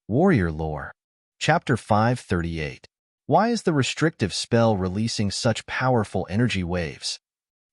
Warrior Lore. Chapter 538. Why is the restrictive spell releasing such powerful energy waves?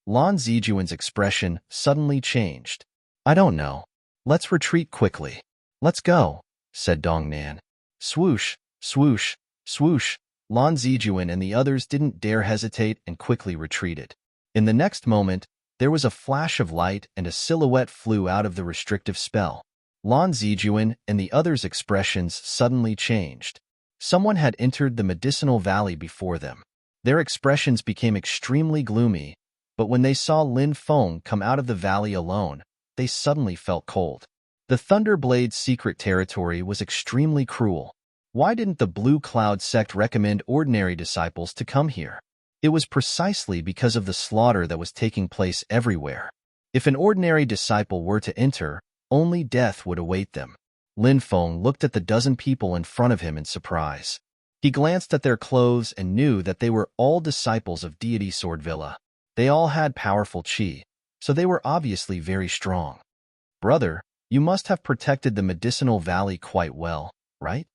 Lan Zijuan's expression suddenly changed. I don't know. Let's retreat quickly. Let's go, said Dongnan. Swoosh, swoosh, swoosh. Lan Zijuan and the others didn't dare hesitate and quickly retreated. In the next moment, there was a flash of light and a silhouette flew out of the restrictive spell. Lan Zijuan and the others' expressions suddenly changed. Someone had entered the medicinal valley before them. Their expressions became extremely gloomy, but when they saw Lin Feng come out of the valley alone, they suddenly felt cold. The Thunderblade's secret territory was extremely cruel. Why didn't the Blue Cloud sect recommend ordinary disciples to come here? It was precisely because of the slaughter that was taking place everywhere. If an ordinary disciple were to enter, only death would await them. Lin Feng looked at the dozen people in front of him in surprise. He glanced at their clothes and knew that they were all disciples of Deity Sword Villa. They all had powerful qi, so they were obviously very strong. Brother, you must have protected the medicinal valley quite well, right?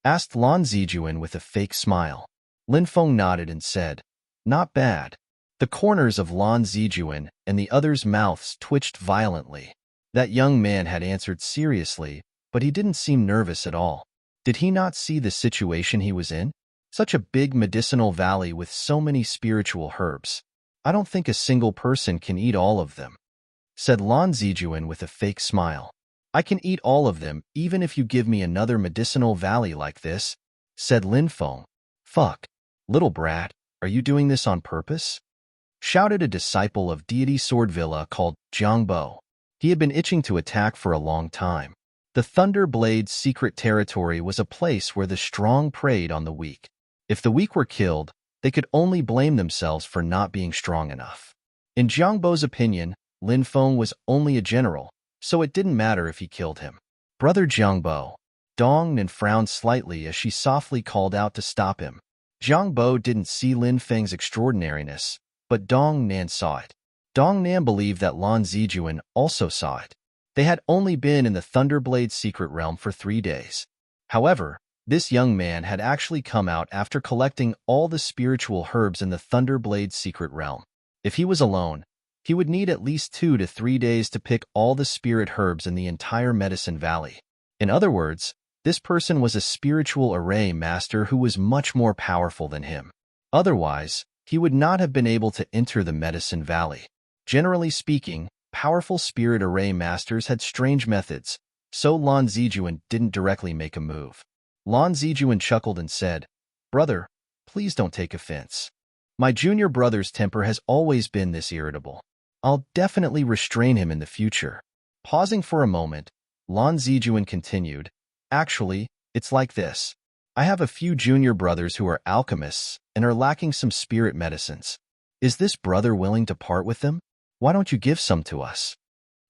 Asked Lan Zijuan with a fake smile. Lin Feng nodded and said, Not bad. The corners of Lan Zijuan and the others' mouths twitched violently. That young man had answered seriously, but he didn't seem nervous at all. Did he not see the situation he was in? Such a big medicinal valley with so many spiritual herbs. I don't think a single person can eat all of them, said Lan Zijuan with a fake smile. I can eat all of them even if you give me another medicinal valley like this, said Lin Feng. Fuck. Little brat, are you doing this on purpose? Shouted a disciple of Deity Sword Villa called Jiangbo. He had been itching to attack for a long time. The Thunderblade's secret territory was a place where the strong preyed on the weak. If the weak were killed, they could only blame themselves for not being strong enough. In Jiangbo's opinion, Lin Feng was only a general, so it didn't matter if he killed him. Brother Jiangbo. Dongnan frowned slightly as she softly called out to stop him. Jiangbo didn't see Lin Feng's extraordinariness, but Dongnan saw it. Dongnan believed that Lan Zijuan also saw it. They had only been in the Thunderblade's secret realm for 3 days. However, this young man had actually come out after collecting all the spiritual herbs in the Thunderblade's secret realm. If he was alone, he would need at least 2 to 3 days to pick all the spirit herbs in the entire Medicine Valley. In other words, this person was a spiritual array master who was much more powerful than him. Otherwise, he would not have been able to enter the Medicine Valley. Generally speaking, powerful spirit array masters had strange methods, so Lan Zijuan didn't directly make a move. Lan Zijuan chuckled and said, Brother, please don't take offense. My junior brother's temper has always been this irritable. I'll definitely restrain him in the future. Pausing for a moment, Lan Zijuan continued, Actually, it's like this. I have a few junior brothers who are alchemists and are lacking some spirit medicines. Is this brother willing to part with them? Why don't you give some to us?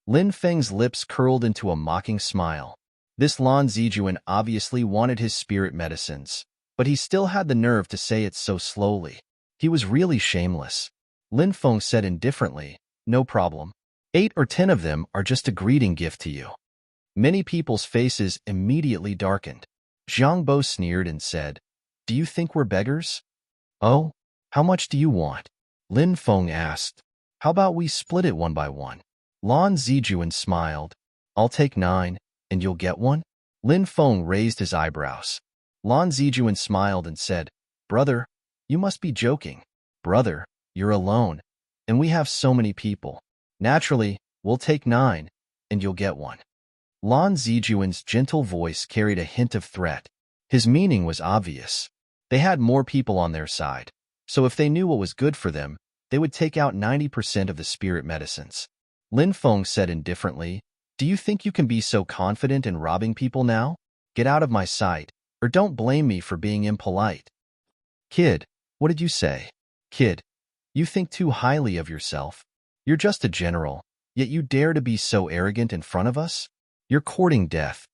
Lin Feng's lips curled into a mocking smile. This Lan Zijuan obviously wanted his spirit medicines, but he still had the nerve to say it so slowly. He was really shameless. Lin Feng said indifferently, No problem. 8 or 10 of them are just a greeting gift to you. Many people's faces immediately darkened. Jiangbo sneered and said, Do you think we're beggars? Oh, how much do you want? Lin Feng asked. How about we split it 1 by 1? Lan Zijuan smiled. I'll take 9, and you'll get 1? Lin Feng raised his eyebrows. Lan Zijuan smiled and said, Brother, you must be joking. Brother, you're alone, and we have so many people. Naturally, we'll take 9, and you'll get 1. Lan Zijuan's gentle voice carried a hint of threat. His meaning was obvious. They had more people on their side, so if they knew what was good for them, they would take out 90% of the spirit medicines. Lin Feng said indifferently, Do you think you can be so confident in robbing people now? Get out of my sight, or don't blame me for being impolite. Kid, what did you say? Kid, you think too highly of yourself. You're just a general, yet you dare to be so arrogant in front of us? You're courting death.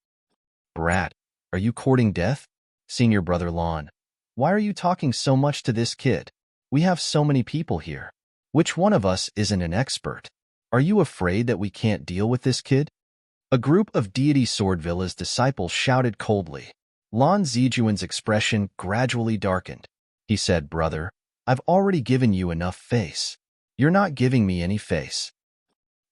Brat, are you courting death? Senior brother Lan, why are you talking so much to this kid? We have so many people here. Which one of us isn't an expert? Are you afraid that we can't deal with this kid? A group of deity Swordvilla's disciples shouted coldly. Lan Zijuan's expression gradually darkened. He said, "Brother, I've already given you enough face. You're not giving me any face."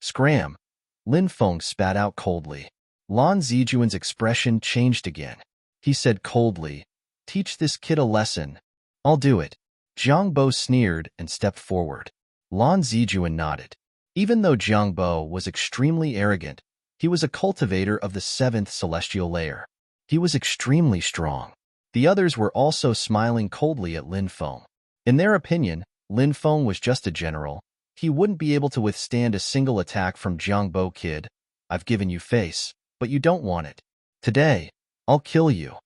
Scram! Lin Feng spat out coldly. Lan Zijuan's expression changed again. He said coldly, "Teach this kid a lesson." "I'll do it." Jiang Bo sneered and stepped forward. Lan Zijuan nodded. Even though Jiang Bo was extremely arrogant, he was a cultivator of the 7th celestial layer. He was extremely strong. The others were also smiling coldly at Lin Feng. In their opinion, Lin Feng was just a general. He wouldn't be able to withstand a single attack from Jiang Bo. "Kid, I've given you face, but you don't want it. Today, I'll kill you,"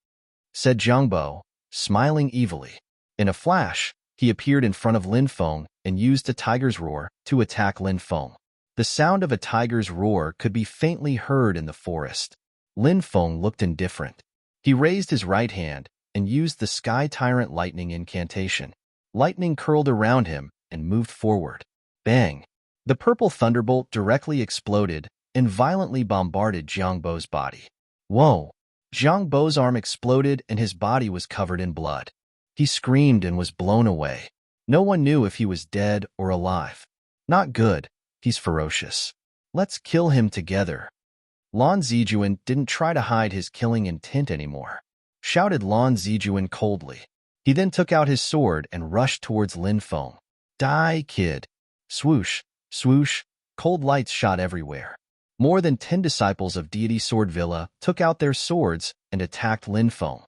said Jiang Bo, smiling evilly. In a flash, he appeared in front of Lin Feng and used a tiger's roar to attack Lin Feng. The sound of a tiger's roar could be faintly heard in the forest. Lin Feng looked indifferent. He raised his right hand and used the Sky Tyrant Lightning incantation. Lightning curled around him and moved forward. Bang! The purple thunderbolt directly exploded and violently bombarded Jiang Bo's body. Whoa! Jiang Bo's arm exploded and his body was covered in blood. He screamed and was blown away. No one knew if he was dead or alive. "Not good. He's ferocious. Let's kill him together." Lan Zijuan didn't try to hide his killing intent anymore. Shouted Lan Zijuan coldly. He then took out his sword and rushed towards Lin Feng. "Die, kid." Swoosh, swoosh, cold lights shot everywhere. More than 10 disciples of deity Swordvilla took out their swords and attacked Lin Feng.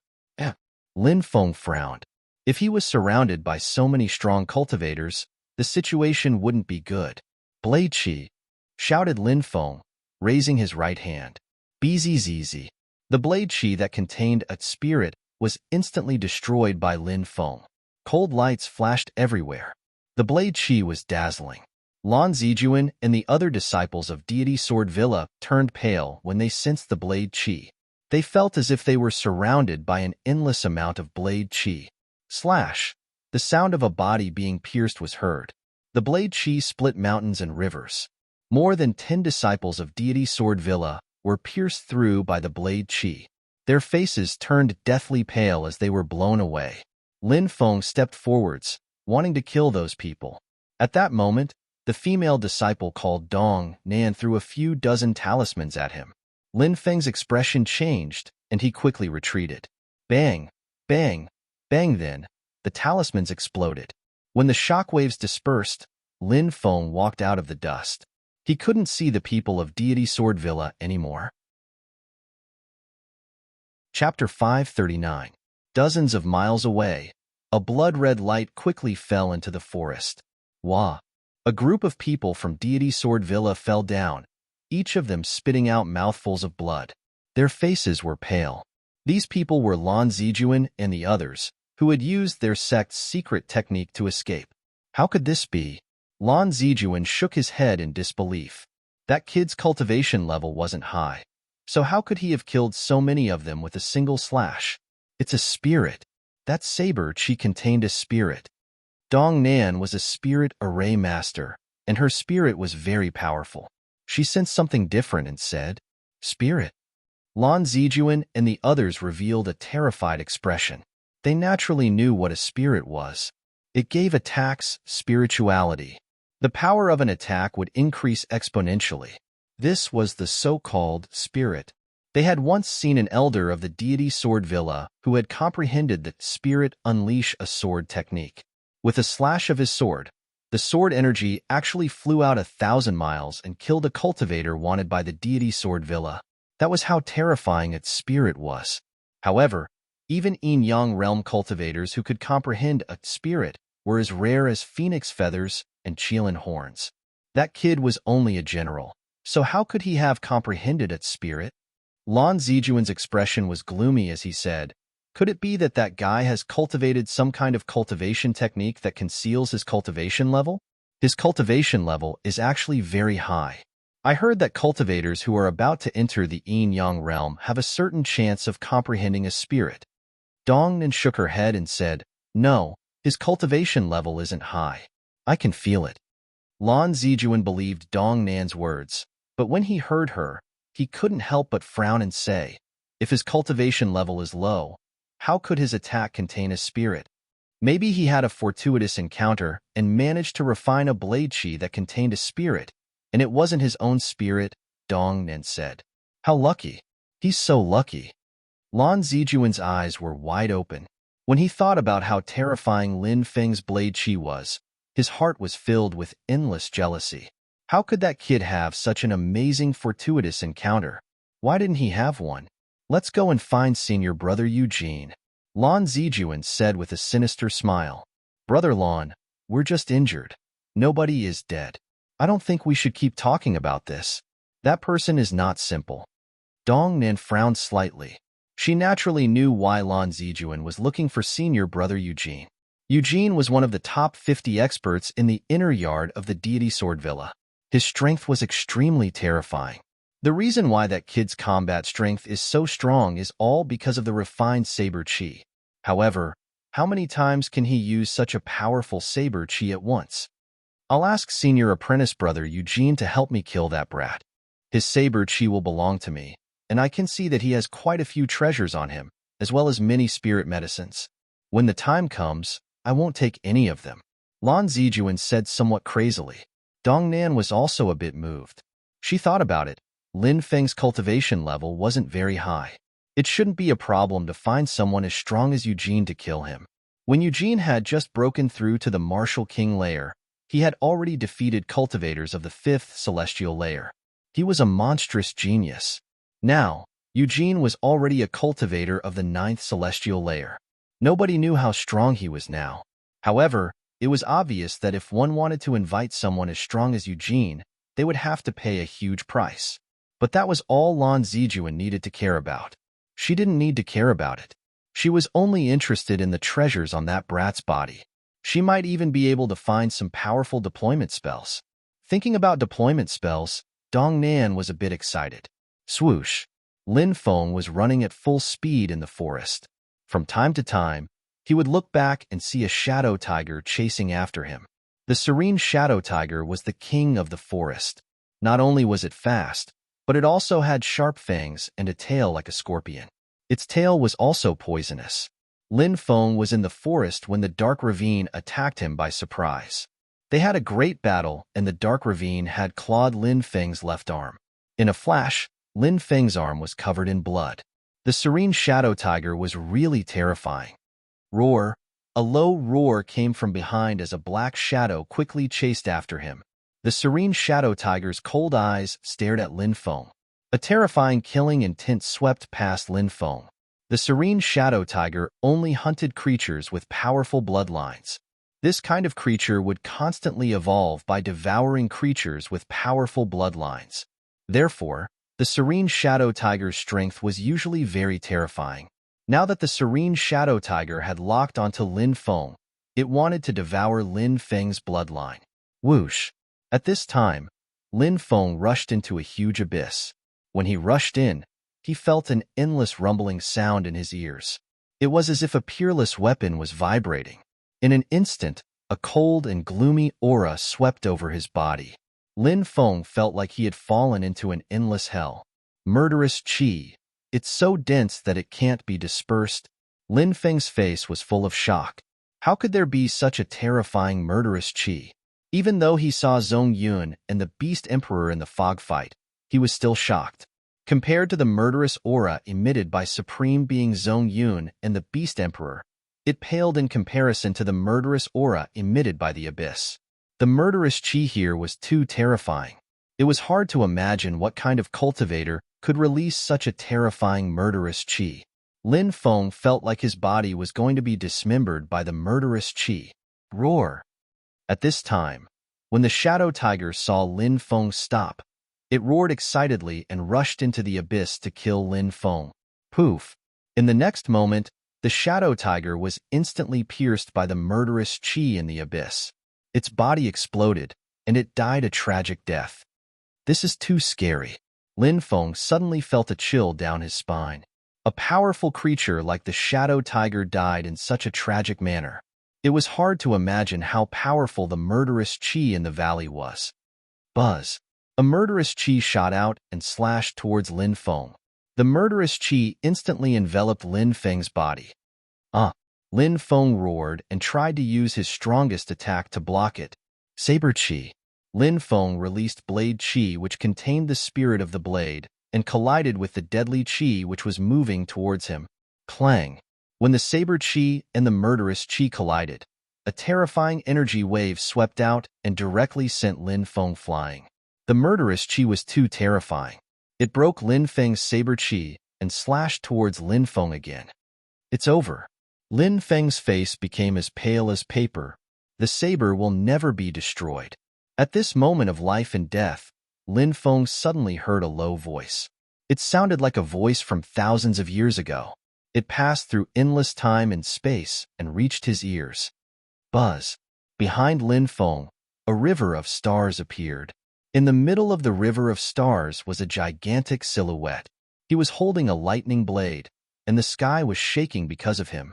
Lin Feng frowned. If he was surrounded by so many strong cultivators, the situation wouldn't be good. "Blade Chi!" shouted Lin Feng, raising his right hand. Bzzz. The blade chi that contained a spirit was instantly destroyed by Lin Feng. Cold lights flashed everywhere. The blade chi was dazzling. Lan Zijuan and the other disciples of deity Swordvilla turned pale when they sensed the blade chi. They felt as if they were surrounded by an endless amount of blade chi. Slash! The sound of a body being pierced was heard. The blade chi split mountains and rivers. More than 10 disciples of deity Swordvilla were pierced through by the blade chi. Their faces turned deathly pale as they were blown away. Lin Feng stepped forwards, wanting to kill those people. At that moment, the female disciple called Dong Nan threw a few dozen talismans at him. Lin Feng's expression changed, and he quickly retreated. Bang! Bang! Bang! Then, the talismans exploded. When the shockwaves dispersed, Lin Feng walked out of the dust. He couldn't see the people of deity Swordvilla anymore. Chapter 539. Dozens of miles away, a blood-red light quickly fell into the forest. Wah! A group of people from deity Swordvilla fell down, each of them spitting out mouthfuls of blood. Their faces were pale. These people were Lan Zijuan and the others, who had used their sect's secret technique to escape. How could this be? Lan Zijuan shook his head in disbelief. That kid's cultivation level wasn't high. So how could he have killed so many of them with a single slash? It's a spirit. That saber chi contained a spirit. Dong Nan was a spirit array master, and her spirit was very powerful. She sensed something different and said, "Spirit." Lan Zijuan and the others revealed a terrified expression. They naturally knew what a spirit was. It gave attacks spirituality. The power of an attack would increase exponentially. This was the so-called spirit. They had once seen an elder of the deity Swordvilla who had comprehended that spirit unleash a sword technique. With a slash of his sword, the sword energy actually flew out 1,000 miles and killed a cultivator wanted by the deity Swordvilla. That was how terrifying its spirit was. However, even yin-yang realm cultivators who could comprehend a spirit were as rare as phoenix feathers and Qilin horns. That kid was only a general, so how could he have comprehended its spirit? Lan Zijuan's expression was gloomy as he said, "Could it be that that guy has cultivated some kind of cultivation technique that conceals his cultivation level? His cultivation level is actually very high. I heard that cultivators who are about to enter the yin-yang realm have a certain chance of comprehending a spirit." Dong Nan shook her head and said, "No, his cultivation level isn't high. I can feel it." Lan Zijuan believed Dong Nan's words, but when he heard her, he couldn't help but frown and say, if his cultivation level is low, how could his attack contain a spirit? Maybe he had a fortuitous encounter and managed to refine a blade chi that contained a spirit, and it wasn't his own spirit, Dong Nen said. How lucky. He's so lucky. Lan Zijuan's eyes were wide open. When he thought about how terrifying Lin Feng's blade chi was, his heart was filled with endless jealousy. How could that kid have such an amazing fortuitous encounter? Why didn't he have one? Let's go and find senior brother Eugene, Lan Zijuan said with a sinister smile. Brother Lan, we're just injured. Nobody is dead. I don't think we should keep talking about this. That person is not simple. Dong Nen frowned slightly. She naturally knew why Lan Zijuan was looking for senior brother Eugene. Eugene was one of the top 50 experts in the inner yard of the deity sword villa. His strength was extremely terrifying. The reason why that kid's combat strength is so strong is all because of the refined saber chi. However, how many times can he use such a powerful saber chi at once? I'll ask senior apprentice brother Eugene to help me kill that brat. His saber chi will belong to me, and I can see that he has quite a few treasures on him, as well as many spirit medicines. When the time comes, I won't take any of them. Lan Zijuan said somewhat crazily. Dong Nan was also a bit moved. She thought about it. Lin Feng's cultivation level wasn't very high. It shouldn't be a problem to find someone as strong as Eugene to kill him. When Eugene had just broken through to the Martial King layer, he had already defeated cultivators of the 5th celestial layer. He was a monstrous genius. Now, Eugene was already a cultivator of the 9th celestial layer. Nobody knew how strong he was now. However, it was obvious that if one wanted to invite someone as strong as Eugene, they would have to pay a huge price. But that was all Lan Zijuan needed to care about. She didn't need to care about it. She was only interested in the treasures on that brat's body. She might even be able to find some powerful deployment spells. Thinking about deployment spells, Dong Nan was a bit excited. Swoosh! Lin Feng was running at full speed in the forest. From time to time, he would look back and see a shadow tiger chasing after him. The serene shadow tiger was the king of the forest. Not only was it fast, but it also had sharp fangs and a tail like a scorpion. Its tail was also poisonous. Lin Feng was in the forest when the dark ravine attacked him by surprise. They had a great battle, and the dark ravine had clawed Lin Feng's left arm. In a flash, Lin Feng's arm was covered in blood. The serene shadow tiger was really terrifying. Roar! A low roar came from behind as a black shadow quickly chased after him. The serene shadow tiger's cold eyes stared at Lin Feng. A terrifying killing intent swept past Lin Feng. The serene shadow tiger only hunted creatures with powerful bloodlines. This kind of creature would constantly evolve by devouring creatures with powerful bloodlines. Therefore, the serene shadow tiger's strength was usually very terrifying. Now that the serene shadow tiger had locked onto Lin Feng, it wanted to devour Lin Feng's bloodline. Whoosh! At this time, Lin Feng rushed into a huge abyss. When he rushed in, he felt an endless rumbling sound in his ears. It was as if a peerless weapon was vibrating. In an instant, a cold and gloomy aura swept over his body. Lin Feng felt like he had fallen into an endless hell. Murderous qi. It's so dense that it can't be dispersed. Lin Feng's face was full of shock. How could there be such a terrifying murderous qi? Even though he saw Zhong Yun and the Beast Emperor in the fog fight, he was still shocked. Compared to the murderous aura emitted by Supreme Being Zhong Yun and the Beast Emperor, it paled in comparison to the murderous aura emitted by the Abyss. The murderous qi here was too terrifying. It was hard to imagine what kind of cultivator could release such a terrifying murderous qi. Lin Feng felt like his body was going to be dismembered by the murderous qi. Roar! At this time, when the shadow tiger saw Lin Feng stop, it roared excitedly and rushed into the abyss to kill Lin Feng. Poof! In the next moment, the shadow tiger was instantly pierced by the murderous qi in the abyss. Its body exploded, and it died a tragic death. This is too scary. Lin Feng suddenly felt a chill down his spine. A powerful creature like the shadow tiger died in such a tragic manner. It was hard to imagine how powerful the murderous qi in the valley was. Buzz! A murderous chi shot out and slashed towards Lin Feng. The murderous chi instantly enveloped Lin Feng's body. Ah! Lin Feng roared and tried to use his strongest attack to block it. Saber chi. Lin Feng released blade chi, which contained the spirit of the blade, and collided with the deadly chi which was moving towards him. Clang! When the saber chi and the murderous chi collided, a terrifying energy wave swept out and directly sent Lin Feng flying. The murderous chi was too terrifying. It broke Lin Feng's saber chi and slashed towards Lin Feng again. It's over. Lin Feng's face became as pale as paper. The saber will never be destroyed. At this moment of life and death, Lin Feng suddenly heard a low voice. It sounded like a voice from thousands of years ago. It passed through endless time and space and reached his ears. Buzz. Behind Lin Feng, a river of stars appeared. In the middle of the river of stars was a gigantic silhouette. He was holding a lightning blade, and the sky was shaking because of him.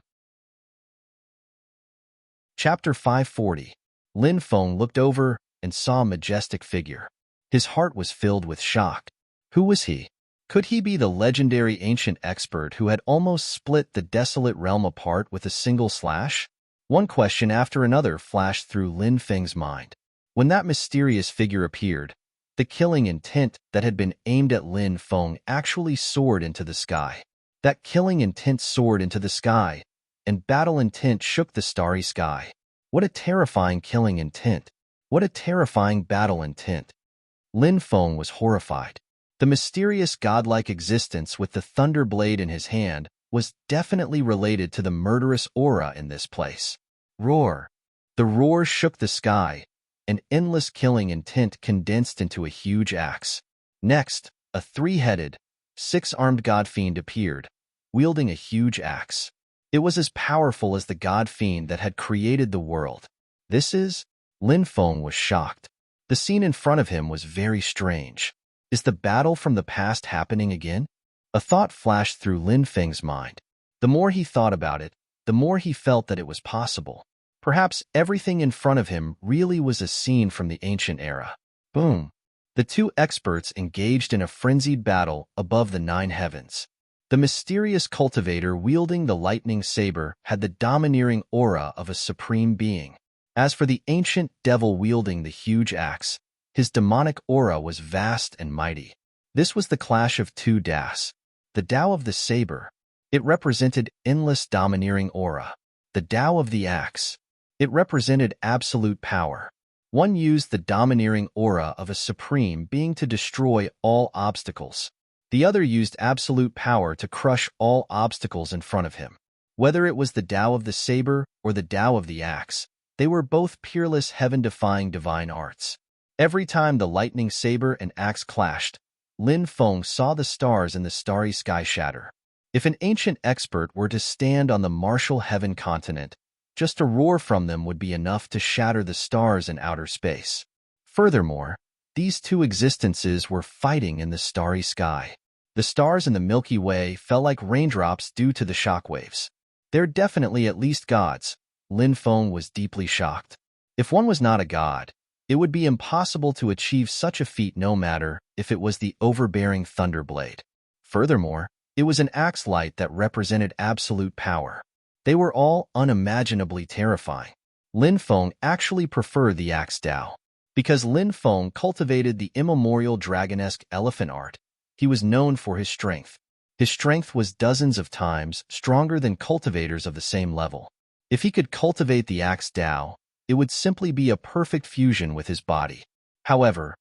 Chapter 540. Lin Feng looked over and saw a majestic figure. His heart was filled with shock. Who was he? Could he be the legendary ancient expert who had almost split the desolate realm apart with a single slash? One question after another flashed through Lin Feng's mind. When that mysterious figure appeared, the killing intent that had been aimed at Lin Feng actually soared into the sky. That killing intent soared into the sky, and battle intent shook the starry sky. What a terrifying killing intent! What a terrifying battle intent! Lin Feng was horrified. The mysterious godlike existence with the thunder blade in his hand was definitely related to the murderous aura in this place. Roar! The roar shook the sky, and endless killing intent condensed into a huge axe. Next, a three-headed, six-armed god-fiend appeared, wielding a huge axe. It was as powerful as the god-fiend that had created the world. Lin Feng was shocked. The scene in front of him was very strange. Is the battle from the past happening again? A thought flashed through Lin Feng's mind. The more he thought about it, the more he felt that it was possible. Perhaps everything in front of him really was a scene from the ancient era. Boom! The two experts engaged in a frenzied battle above the 9 heavens. The mysterious cultivator wielding the lightning saber had the domineering aura of a supreme being. As for the ancient devil wielding the huge axe, his demonic aura was vast and mighty. This was the clash of two Daos. The Tao of the saber. It represented endless domineering aura. The Tao of the axe. It represented absolute power. One used the domineering aura of a supreme being to destroy all obstacles. The other used absolute power to crush all obstacles in front of him. Whether it was the Tao of the saber or the Tao of the axe, they were both peerless heaven-defying divine arts. Every time the lightning saber and axe clashed, Lin Feng saw the stars in the starry sky shatter. If an ancient expert were to stand on the martial heaven continent, just a roar from them would be enough to shatter the stars in outer space. Furthermore, these two existences were fighting in the starry sky. The stars in the Milky Way fell like raindrops due to the shockwaves. They're definitely at least gods. Lin Feng was deeply shocked. If one was not a god, it would be impossible to achieve such a feat no matter if it was the overbearing Thunderblade. Furthermore, it was an axe light that represented absolute power. They were all unimaginably terrifying. Lin Feng actually preferred the axe Tao. Because Lin Feng cultivated the immemorial dragonesque elephant art, he was known for his strength. His strength was dozens of times stronger than cultivators of the same level. If he could cultivate the axe Tao, it would simply be a perfect fusion with his body. However,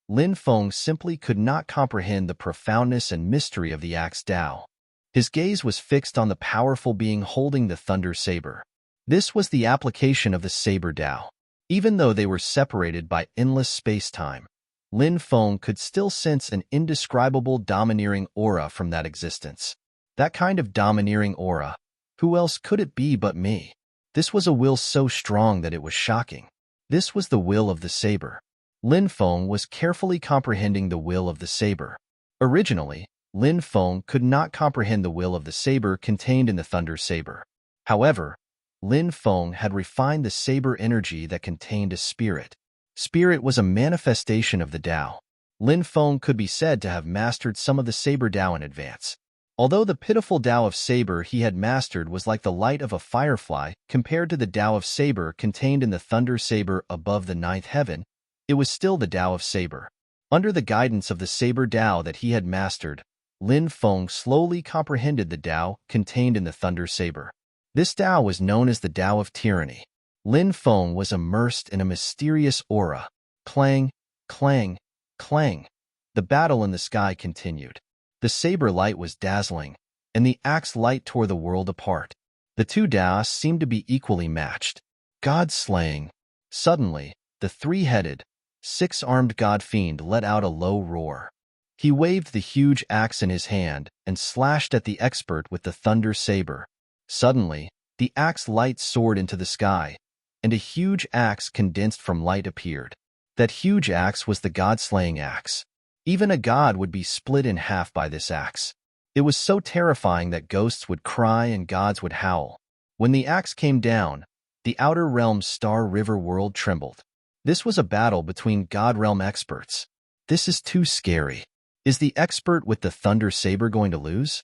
Lin Feng simply could not comprehend the profoundness and mystery of the axe Tao. His gaze was fixed on the powerful being holding the thunder saber. This was the application of the saber Tao. Even though they were separated by endless space-time, Lin Feng could still sense an indescribable domineering aura from that existence. That kind of domineering aura, who else could it be but me? This was a will so strong that it was shocking. This was the will of the saber. Lin Feng was carefully comprehending the will of the saber. Originally, Lin Feng could not comprehend the will of the saber contained in the thunder saber. However, Lin Feng had refined the saber energy that contained a spirit. Spirit was a manifestation of the Tao. Lin Feng could be said to have mastered some of the saber Dao in advance. Although the pitiful Dao of saber he had mastered was like the light of a firefly compared to the Dao of saber contained in the thunder saber above the ninth heaven, it was still the Dao of saber. Under the guidance of the saber Dao that he had mastered, Lin Feng slowly comprehended the Dao contained in the thunder saber. This Dao was known as the Dao of tyranny. Lin Feng was immersed in a mysterious aura. Clang, clang, clang. The battle in the sky continued. The saber light was dazzling, and the axe light tore the world apart. The two Daos seemed to be equally matched. God-slaying. Suddenly, the three-headed, six-armed god-fiend let out a low roar. He waved the huge axe in his hand and slashed at the expert with the thunder saber. Suddenly, the axe light soared into the sky, and a huge axe condensed from light appeared. That huge axe was the god-slaying axe. Even a god would be split in half by this axe. It was so terrifying that ghosts would cry and gods would howl. When the axe came down, the outer realm's star river world trembled. This was a battle between god realm experts. This is too scary. Is the expert with the thunder saber going to lose?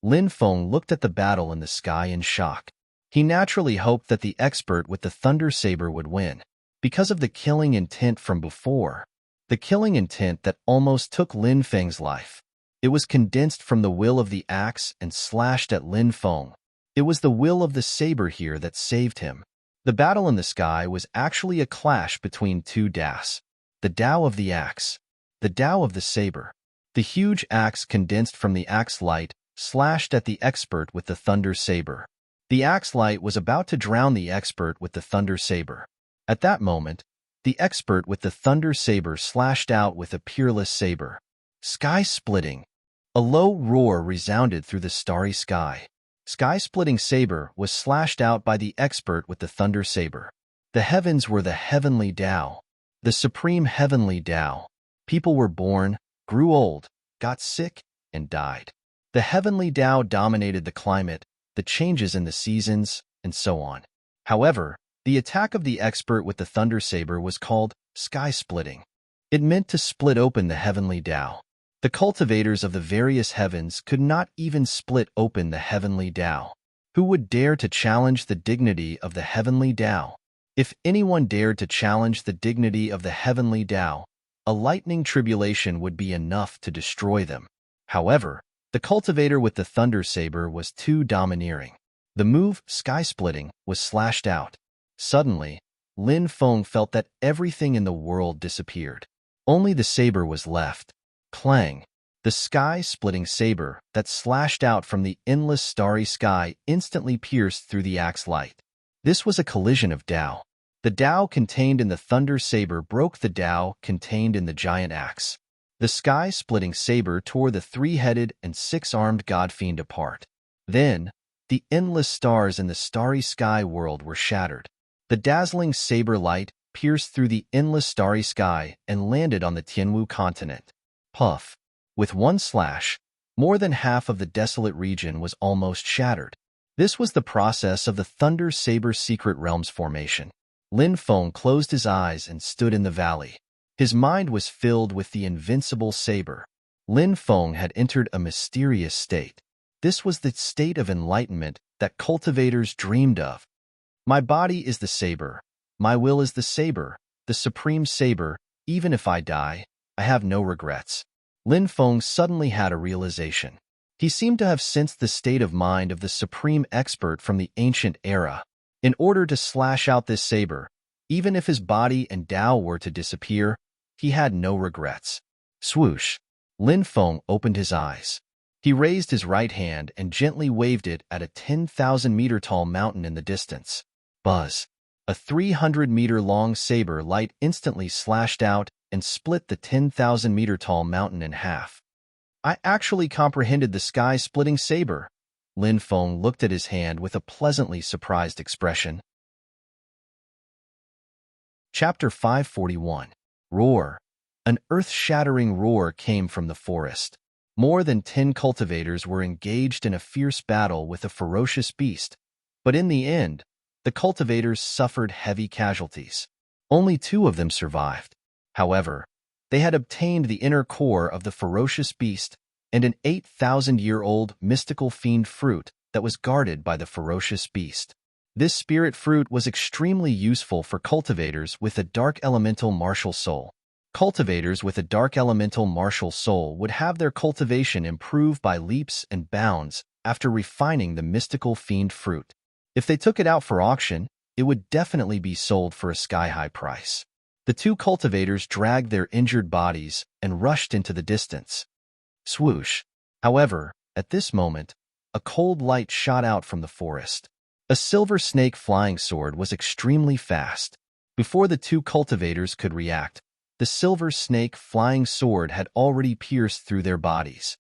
Lin Feng looked at the battle in the sky in shock. He naturally hoped that the expert with the thunder saber would win, because of the killing intent from before. The killing intent that almost took Lin Feng's life. It was condensed from the will of the axe and slashed at Lin Feng. It was the will of the saber here that saved him. The battle in the sky was actually a clash between two Daos. The Dao of the axe. The Dao of the saber. The huge axe condensed from the axe light slashed at the expert with the thunder saber. The axe light was about to drown the expert with the thunder saber. At that moment, the expert with the thunder saber slashed out with a peerless saber. Sky-splitting. A low roar resounded through the starry sky. Sky-splitting saber was slashed out by the expert with the thunder saber. The heavens were the heavenly Dao, the supreme heavenly Dao. People were born, grew old, got sick, and died. The heavenly Dao dominated the climate, the changes in the seasons, and so on. However, the attack of the expert with the thunder saber was called sky-splitting. It meant to split open the heavenly Dao. The cultivators of the various heavens could not even split open the heavenly Dao. Who would dare to challenge the dignity of the heavenly Dao? If anyone dared to challenge the dignity of the heavenly Dao, a lightning tribulation would be enough to destroy them. However, the cultivator with the thunder saber was too domineering. The move, sky-splitting, was slashed out. Suddenly, Lin Feng felt that everything in the world disappeared. Only the saber was left. Clang! The sky-splitting saber that slashed out from the endless starry sky instantly pierced through the axe light. This was a collision of Dao. The Dao contained in the thunder saber broke the Dao contained in the giant axe. The sky-splitting saber tore the three-headed and six-armed god-fiend apart. Then, the endless stars in the starry sky world were shattered. The dazzling saber light pierced through the endless starry sky and landed on the Tianwu continent. Puff. With one slash, more than half of the desolate region was almost shattered. This was the process of the Thunder Saber Secret Realms formation. Lin Feng closed his eyes and stood in the valley. His mind was filled with the invincible saber. Lin Feng had entered a mysterious state. This was the state of enlightenment that cultivators dreamed of. My body is the saber. My will is the saber, the supreme saber. Even if I die, I have no regrets. Lin Feng suddenly had a realization. He seemed to have sensed the state of mind of the supreme expert from the ancient era. In order to slash out this saber, even if his body and Dao were to disappear, he had no regrets. Swoosh! Lin Feng opened his eyes. He raised his right hand and gently waved it at a 10,000-meter-tall mountain in the distance. Buzz! A 300-meter-long saber light instantly slashed out and split the 10,000-meter-tall mountain in half. I actually comprehended the sky-splitting saber. Lin Feng looked at his hand with a pleasantly surprised expression. Chapter 541. Roar. An earth-shattering roar came from the forest. More than 10 cultivators were engaged in a fierce battle with a ferocious beast, but in the end, the cultivators suffered heavy casualties. Only 2 of them survived. However, They had obtained the inner core of the ferocious beast and an 8,000-year-old mystical fiend fruit that was guarded by the ferocious beast. This spirit fruit was extremely useful for cultivators with a dark elemental martial soul. Cultivators with a dark elemental martial soul would have their cultivation improve by leaps and bounds after refining the mystical fiend fruit. If they took it out for auction, it would definitely be sold for a sky-high price. The two cultivators dragged their injured bodies and rushed into the distance. Swoosh! However, at this moment, a cold light shot out from the forest. A silver snake flying sword was extremely fast. Before the two cultivators could react, the silver snake flying sword had already pierced through their bodies.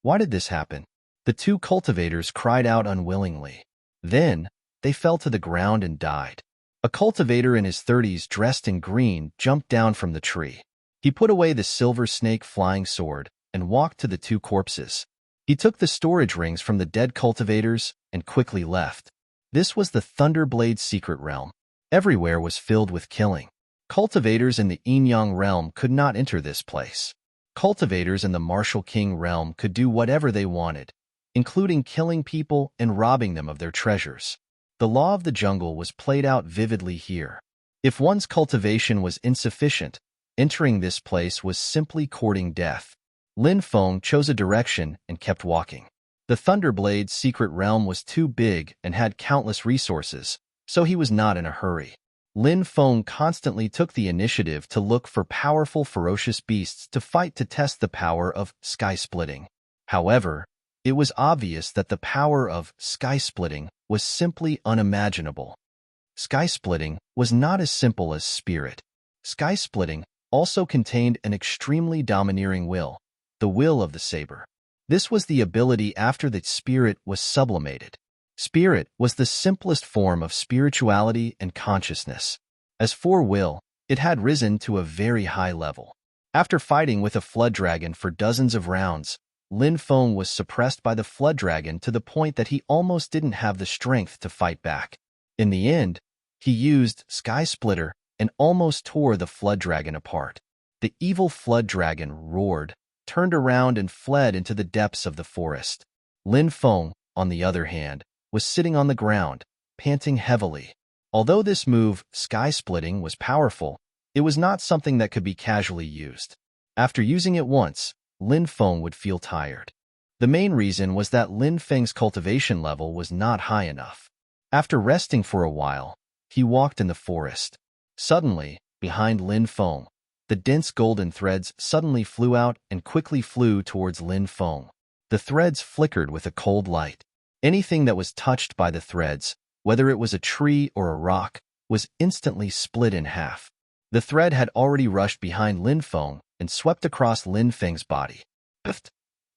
Why did this happen? The two cultivators cried out unwillingly. Then, they fell to the ground and died. A cultivator in his 30s dressed in green jumped down from the tree. He put away the silver snake flying sword and walked to the two corpses. He took the storage rings from the dead cultivators and quickly left. This was the Thunderblade secret realm. Everywhere was filled with killing. Cultivators in the Yin-Yang realm could not enter this place. Cultivators in the Martial King realm could do whatever they wanted, including killing people and robbing them of their treasures. The law of the jungle was played out vividly here. If one's cultivation was insufficient, entering this place was simply courting death. Lin Feng chose a direction and kept walking. The Thunderblade's secret realm was too big and had countless resources, so he was not in a hurry. Lin Feng constantly took the initiative to look for powerful ferocious beasts to fight to test the power of sky-splitting. However, it was obvious that the power of sky-splitting was simply unimaginable. Sky-splitting was not as simple as spirit. Sky-splitting also contained an extremely domineering will, the will of the saber. This was the ability after the spirit was sublimated. Spirit was the simplest form of spirituality and consciousness. As for will, it had risen to a very high level. After fighting with a flood dragon for dozens of rounds, Lin Feng was suppressed by the flood dragon to the point that he almost didn't have the strength to fight back. In the end, he used Sky Splitter and almost tore the flood dragon apart. The evil flood dragon roared, turned around and fled into the depths of the forest. Lin Feng, on the other hand, was sitting on the ground, panting heavily. Although this move, sky-splitting, was powerful, it was not something that could be casually used. After using it once, Lin Feng would feel tired. The main reason was that Lin Feng's cultivation level was not high enough. After resting for a while, he walked in the forest. Suddenly, behind Lin Feng, the dense golden threads suddenly flew out and quickly flew towards Lin Feng. The threads flickered with a cold light. Anything that was touched by the threads, whether it was a tree or a rock, was instantly split in half. The thread had already rushed behind Lin Feng and swept across Lin Feng's body.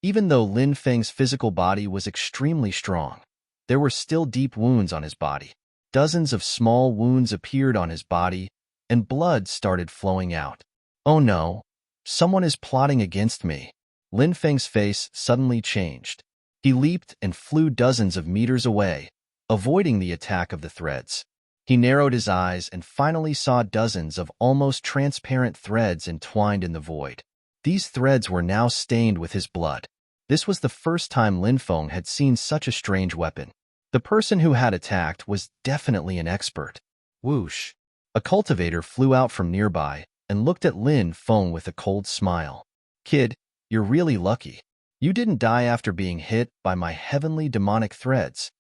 Even though Lin Feng's physical body was extremely strong, there were still deep wounds on his body. Dozens of small wounds appeared on his body, and blood started flowing out. Oh no, someone is plotting against me. Lin Feng's face suddenly changed. He leaped and flew dozens of meters away, avoiding the attack of the threads. He narrowed his eyes and finally saw dozens of almost transparent threads entwined in the void. These threads were now stained with his blood. This was the first time Lin Feng had seen such a strange weapon. The person who had attacked was definitely an expert. Whoosh! A cultivator flew out from nearby and looked at Lin Feng with a cold smile. Kid, you're really lucky. You didn't die after being hit by my heavenly demonic threads.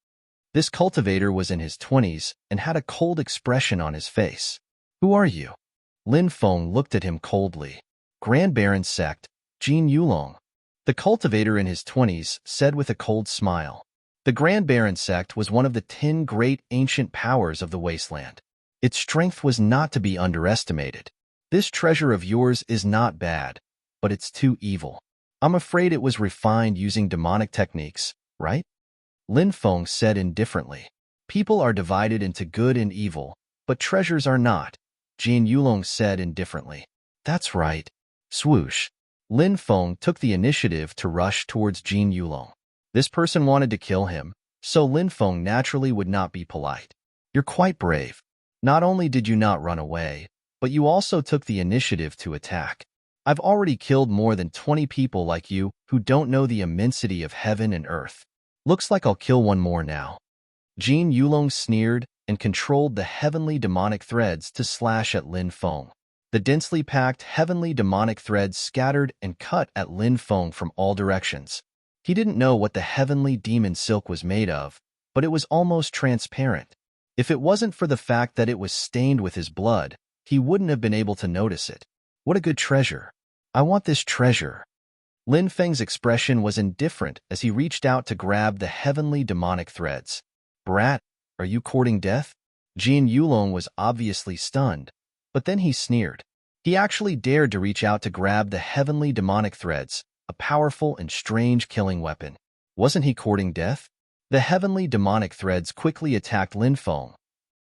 This cultivator was in his 20s and had a cold expression on his face. Who are you? Lin Feng looked at him coldly. Grand Baron Sect, Jin Yulong. The cultivator in his 20s said with a cold smile. The Grand Baron Sect was one of the 10 great ancient powers of the wasteland. Its strength was not to be underestimated. This treasure of yours is not bad, but it's too evil. I'm afraid it was refined using demonic techniques, right? Lin Feng said indifferently. People are divided into good and evil, but treasures are not, Jin Yulong said indifferently. That's right. Swoosh. Lin Feng took the initiative to rush towards Jin Yulong. This person wanted to kill him, so Lin Feng naturally would not be polite. You're quite brave. Not only did you not run away, but you also took the initiative to attack. I've already killed more than 20 people like you who don't know the immensity of heaven and earth. Looks like I'll kill one more now. Jin Yulong sneered and controlled the heavenly demonic threads to slash at Lin Feng. The densely packed heavenly demonic threads scattered and cut at Lin Feng from all directions. He didn't know what the heavenly demon silk was made of, but it was almost transparent. If it wasn't for the fact that it was stained with his blood, he wouldn't have been able to notice it. What a good treasure. I want this treasure. Lin Feng's expression was indifferent as he reached out to grab the heavenly demonic threads. Brat, are you courting death? Jin Yulong was obviously stunned, but then he sneered. He actually dared to reach out to grab the heavenly demonic threads, a powerful and strange killing weapon. Wasn't he courting death? The heavenly demonic threads quickly attacked Lin Feng.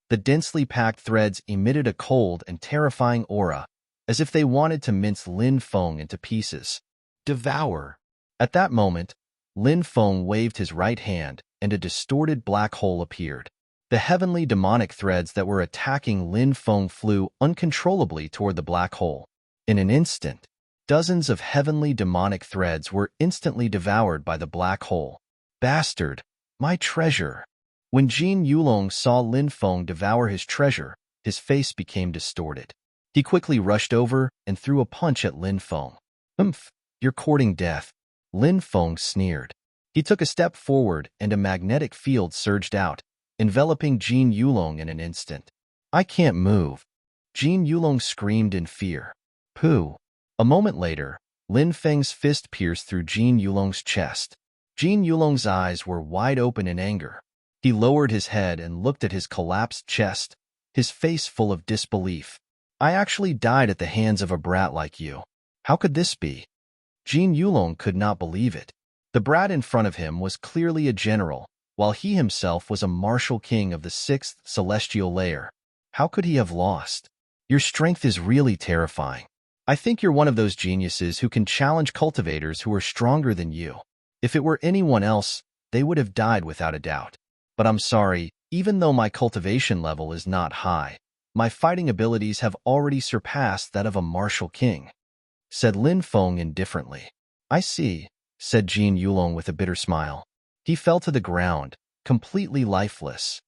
The densely packed threads emitted a cold and terrifying aura, as if they wanted to mince Lin Feng into pieces. Devour! At that moment, Lin Feng waved his right hand, and a distorted black hole appeared. The heavenly demonic threads that were attacking Lin Feng flew uncontrollably toward the black hole. In an instant, dozens of heavenly demonic threads were instantly devoured by the black hole. Bastard! My treasure! When Jin Yulong saw Lin Feng devour his treasure, his face became distorted. He quickly rushed over and threw a punch at Lin Feng. You're courting death. Lin Feng sneered. He took a step forward and a magnetic field surged out, enveloping Jin Yulong in an instant. I can't move. Jin Yulong screamed in fear. Pooh. A moment later, Lin Feng's fist pierced through Jin Yulong's chest. Jin Yulong's eyes were wide open in anger. He lowered his head and looked at his collapsed chest, his face full of disbelief. I actually died at the hands of a brat like you. How could this be? Jin Yulong could not believe it. The brat in front of him was clearly a general, while he himself was a martial king of the 6th celestial layer. How could he have lost? Your strength is really terrifying. I think you're one of those geniuses who can challenge cultivators who are stronger than you. If it were anyone else, they would have died without a doubt. But I'm sorry, even though my cultivation level is not high, my fighting abilities have already surpassed that of a martial king, said Lin Feng indifferently. I see, said Jin Yulong with a bitter smile. He fell to the ground, completely lifeless.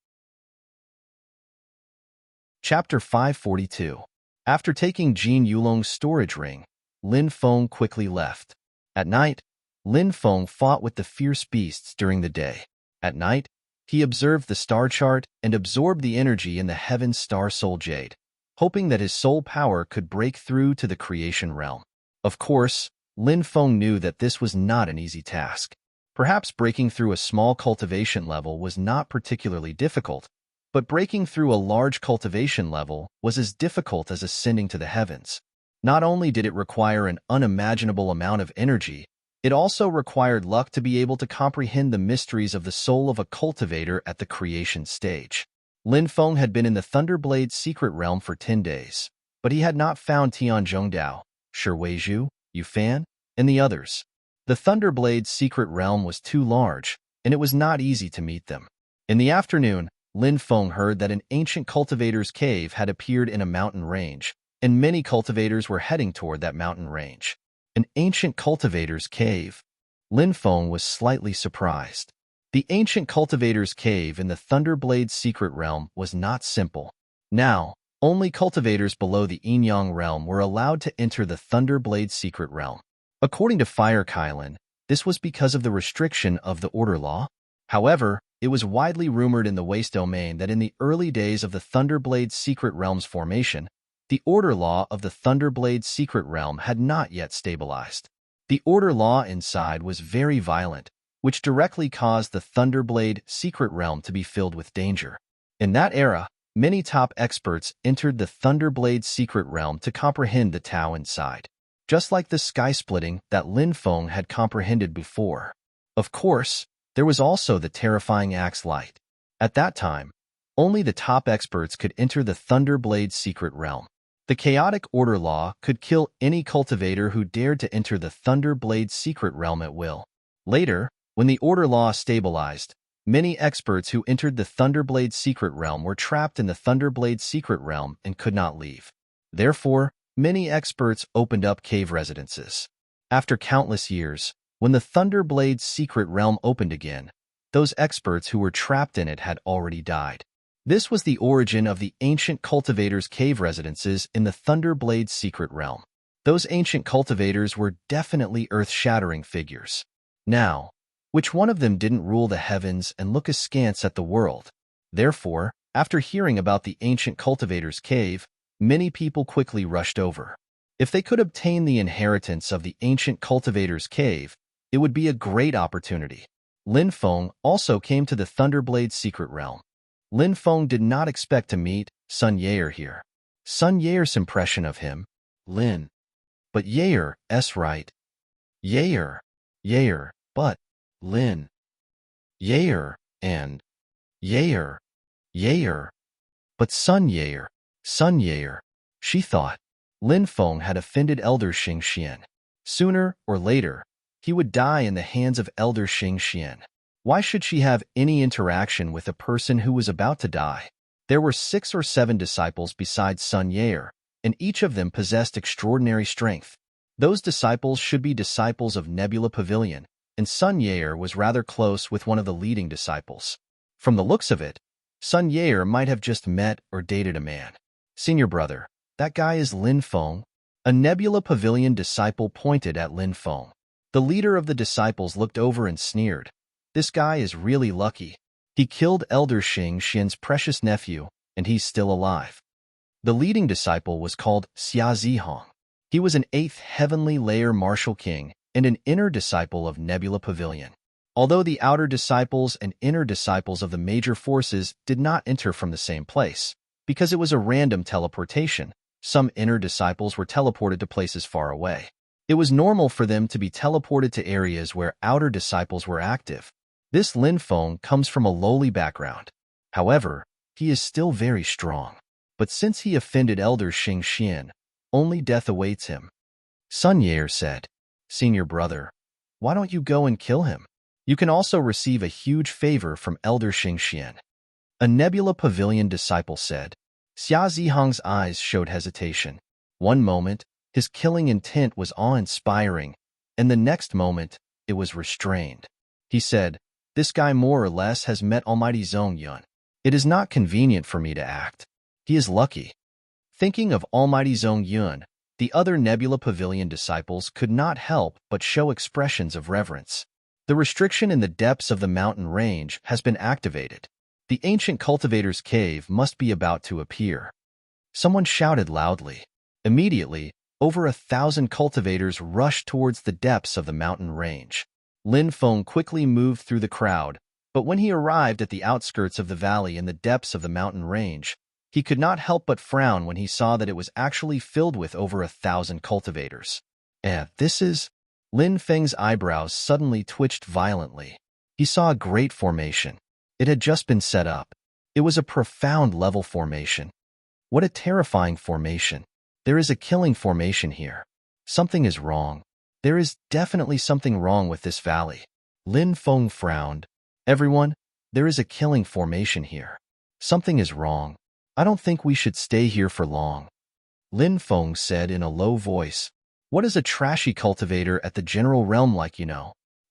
Chapter 542. After taking Jin Yulong's storage ring, Lin Feng quickly left. At night, Lin Feng fought with the fierce beasts during the day. At night, he observed the star chart and absorbed the energy in the heaven's star soul jade, hoping that his soul power could break through to the creation realm. Of course, Lin Feng knew that this was not an easy task. Perhaps breaking through a small cultivation level was not particularly difficult, but breaking through a large cultivation level was as difficult as ascending to the heavens. Not only did it require an unimaginable amount of energy, it also required luck to be able to comprehend the mysteries of the soul of a cultivator at the creation stage. Lin Feng had been in the Thunderblade's secret realm for 10 days, but he had not found Tian Zhongdao, Shi Weizhu, Yufan, and the others. The Thunderblade's secret realm was too large, and it was not easy to meet them. In the afternoon, Lin Feng heard that an ancient cultivator's cave had appeared in a mountain range, and many cultivators were heading toward that mountain range. An ancient cultivator's cave. Lin Feng was slightly surprised. The ancient cultivator's cave in the Thunderblade's secret realm was not simple. Now, only cultivators below the Yin-Yang realm were allowed to enter the Thunderblade's secret realm. According to Fire Kylan, this was because of the restriction of the Order Law. However, it was widely rumored in the Waste Domain that in the early days of the Thunderblade's secret realm's formation, the Order Law of the Thunderblade's secret realm had not yet stabilized. The Order Law inside was very violent, which directly caused the Thunderblade secret realm to be filled with danger. In that era, many top experts entered the Thunderblade's secret realm to comprehend the Tao inside, just like the sky-splitting that Lin Feng had comprehended before. Of course, there was also the terrifying Axe Light. At that time, only the top experts could enter the Thunderblade's secret realm. The chaotic Order Law could kill any cultivator who dared to enter the Thunderblade's secret realm at will. Later, when the Order Law stabilized, many experts who entered the Thunderblade's secret realm were trapped in the Thunderblade's secret realm and could not leave. Therefore, many experts opened up cave residences. After countless years, when the Thunderblade's secret realm opened again, those experts who were trapped in it had already died. This was the origin of the ancient cultivators' cave residences in the Thunderblade's secret realm. Those ancient cultivators were definitely earth-shattering figures. Now, which one of them didn't rule the heavens and look askance at the world? Therefore, after hearing about the ancient cultivators' cave, many people quickly rushed over. If they could obtain the inheritance of the ancient cultivators' cave, it would be a great opportunity. Lin Feng also came to the Thunderblade's secret realm. Lin Feng did not expect to meet Sun Yair here. Sun Yair's impression of him, Lin. But Yair's right. Yair, but Lin. Yair, and Yair. But Sun Yair, she thought. Lin Feng had offended Elder Xing Xian. Sooner or later, he would die in the hands of Elder Xing Xian. Why should she have any interaction with a person who was about to die? There were 6 or 7 disciples besides Sun Yair, and each of them possessed extraordinary strength. Those disciples should be disciples of Nebula Pavilion, and Sun Yair was rather close with one of the leading disciples. From the looks of it, Sun Yair might have just met or dated a man. Senior brother, that guy is Lin Feng. A Nebula Pavilion disciple pointed at Lin Feng. The leader of the disciples looked over and sneered. This guy is really lucky. He killed Elder Xing Xian's precious nephew, and he's still alive. The leading disciple was called Xia Zihong. He was an 8th heavenly layer martial king and an inner disciple of Nebula Pavilion. Although the outer disciples and inner disciples of the major forces did not enter from the same place, because it was a random teleportation, some inner disciples were teleported to places far away. It was normal for them to be teleported to areas where outer disciples were active. This Lin Feng comes from a lowly background. However, he is still very strong. But since he offended Elder Xing Xian, only death awaits him. Sun Yair said, Senior brother, why don't you go and kill him? You can also receive a huge favor from Elder Xing Xian. A Nebula Pavilion disciple said. Xia Zihong's eyes showed hesitation. One moment, his killing intent was awe-inspiring, and the next moment, it was restrained. He said, This guy more or less has met Almighty Zhong Yun. It is not convenient for me to act. He is lucky. Thinking of Almighty Zhong Yun, the other Nebula Pavilion disciples could not help but show expressions of reverence. The restriction in the depths of the mountain range has been activated. The ancient cultivator's cave must be about to appear. Someone shouted loudly. Immediately, over 1,000 cultivators rushed towards the depths of the mountain range. Lin Feng quickly moved through the crowd, but when he arrived at the outskirts of the valley in the depths of the mountain range, he could not help but frown when he saw that it was actually filled with over 1,000 cultivators. This is... Lin Feng's eyebrows suddenly twitched violently. He saw a great formation. It had just been set up. It was a profound level formation. What a terrifying formation. There is a killing formation here. Something is wrong. There is definitely something wrong with this valley. Lin Feng frowned. Everyone, there is a killing formation here. Something is wrong. I don't think we should stay here for long. Lin Feng said in a low voice. What is a trashy cultivator at the general realm like,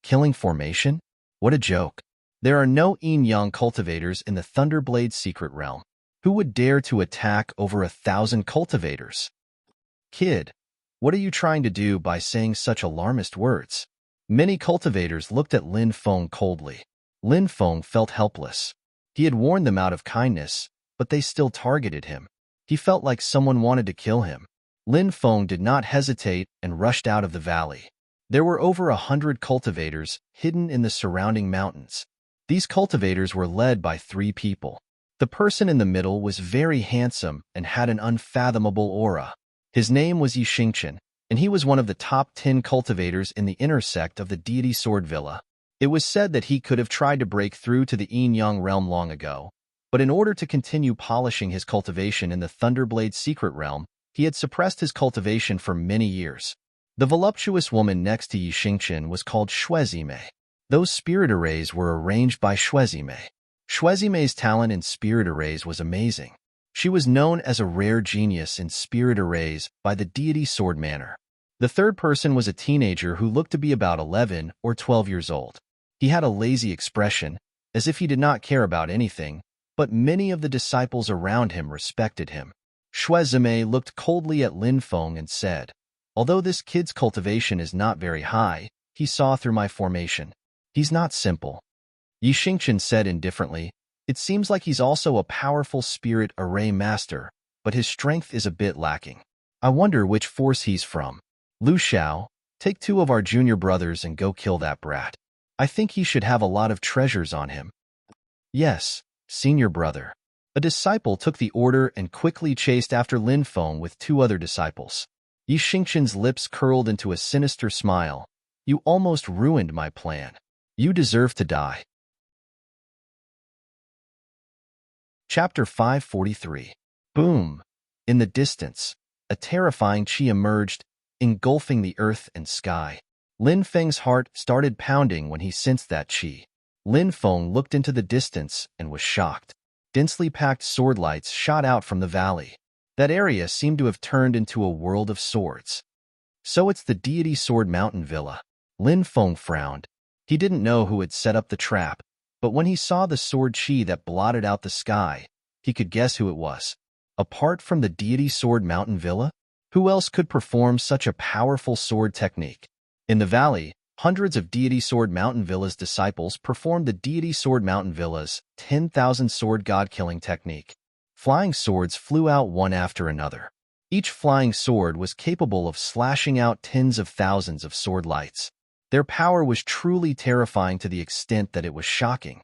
Killing formation? What a joke. There are no yin-yang cultivators in the Thunderblade's secret realm. Who would dare to attack over 1,000 cultivators? Kid, what are you trying to do by saying such alarmist words? Many cultivators looked at Lin Feng coldly. Lin Feng felt helpless. He had warned them out of kindness, but they still targeted him. He felt like someone wanted to kill him. Lin Feng did not hesitate and rushed out of the valley. There were over 100 cultivators hidden in the surrounding mountains. These cultivators were led by 3 people. The person in the middle was very handsome and had an unfathomable aura. His name was Yi Xingchen, and he was one of the top 10 cultivators in the inner sect of the deity Sword Villa. It was said that he could have tried to break through to the yin-yang realm long ago, but in order to continue polishing his cultivation in the Thunderblade's secret realm, he had suppressed his cultivation for many years. The voluptuous woman next to Yi Xingchen was called Shuezime. Those spirit arrays were arranged by Shuezime. Shuezime's talent in spirit arrays was amazing. She was known as a rare genius in spirit arrays by the deity Sword Manor. The third person was a teenager who looked to be about 11 or 12 years old. He had a lazy expression, as if he did not care about anything, but many of the disciples around him respected him. Shui Zime looked coldly at Lin Feng and said, "Although this kid's cultivation is not very high, he saw through my formation. He's not simple." Yi Xingqian said indifferently, "It seems like he's also a powerful spirit array master, but his strength is a bit lacking. I wonder which force he's from. Lu Xiao, take 2 of our junior brothers and go kill that brat. I think he should have a lot of treasures on him." "Yes, senior brother." A disciple took the order and quickly chased after Lin Feng with 2 other disciples. Yi Xingqian's lips curled into a sinister smile. "You almost ruined my plan. You deserve to die." Chapter 543. Boom! In the distance, a terrifying qi emerged, engulfing the earth and sky. Lin Feng's heart started pounding when he sensed that qi. Lin Feng looked into the distance and was shocked. Densely packed sword lights shot out from the valley. That area seemed to have turned into a world of swords. "So it's the deity Sword Mountain Villa." Lin Feng frowned. He didn't know who had set up the trap, but when he saw the sword qi that blotted out the sky, he could guess who it was. Apart from the deity Sword Mountain Villa, who else could perform such a powerful sword technique? In the valley, hundreds of deity Sword Mountain Villa's disciples performed the deity Sword Mountain Villa's 10,000 sword god-killing technique. Flying swords flew out one after another. Each flying sword was capable of slashing out tens of thousands of sword lights. Their power was truly terrifying to the extent that it was shocking.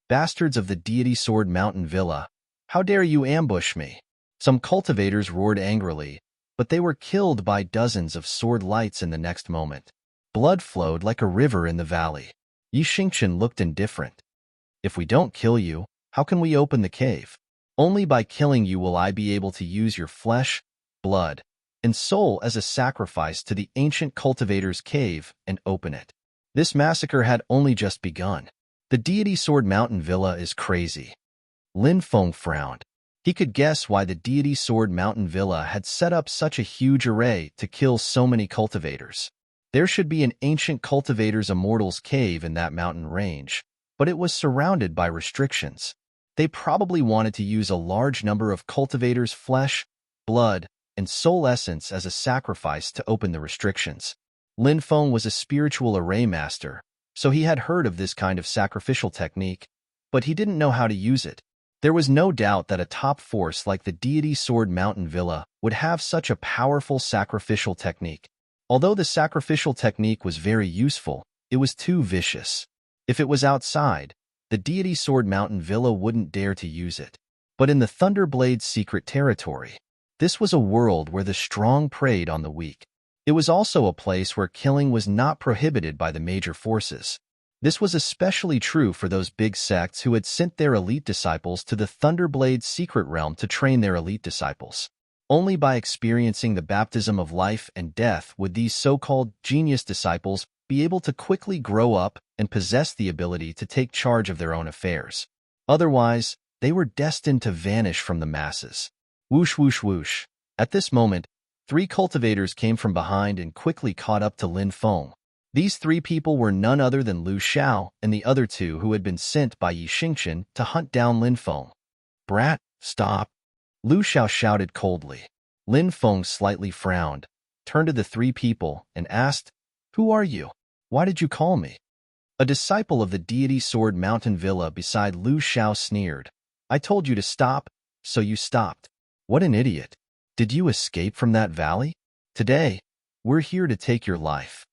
"Bastards of the deity Sword Mountain Villa, how dare you ambush me?" Some cultivators roared angrily, but they were killed by dozens of sword lights in the next moment. Blood flowed like a river in the valley. Yi Xingqian looked indifferent. "If we don't kill you, how can we open the cave? Only by killing you will I be able to use your flesh, blood, and soul as a sacrifice to the ancient cultivator's cave and open it." This massacre had only just begun. "The deity Sword Mountain Villa is crazy." Lin Feng frowned. He could guess why the deity Sword Mountain Villa had set up such a huge array to kill so many cultivators. There should be an ancient cultivator's immortal's cave in that mountain range, but it was surrounded by restrictions. They probably wanted to use a large number of cultivators' flesh, blood, and soul essence as a sacrifice to open the restrictions. Lin Feng was a spiritual array master, so he had heard of this kind of sacrificial technique, but he didn't know how to use it. There was no doubt that a top force like the deity Sword Mountain Villa would have such a powerful sacrificial technique. Although the sacrificial technique was very useful, it was too vicious. If it was outside, the deity Sword Mountain Villa wouldn't dare to use it. But in the Thunderblade's secret territory, this was a world where the strong preyed on the weak. It was also a place where killing was not prohibited by the major forces. This was especially true for those big sects who had sent their elite disciples to the Thunderblade's secret realm to train their elite disciples. Only by experiencing the baptism of life and death would these so-called genius disciples be able to quickly grow up and possess the ability to take charge of their own affairs. Otherwise, they were destined to vanish from the masses. Whoosh, whoosh, whoosh. At this moment, 3 cultivators came from behind and quickly caught up to Lin Feng. These 3 people were none other than Lu Xiao and the other 2 who had been sent by Yi Xingqian to hunt down Lin Feng. "Brat, stop!" Lu Xiao shouted coldly. Lin Feng slightly frowned, turned to the 3 people, and asked, "Who are you? Why did you call me?" A disciple of the deity Sword Mountain Villa beside Lu Xiao sneered. "I told you to stop, so you stopped. What an idiot. Did you escape from that valley? Today, we're here to take your life."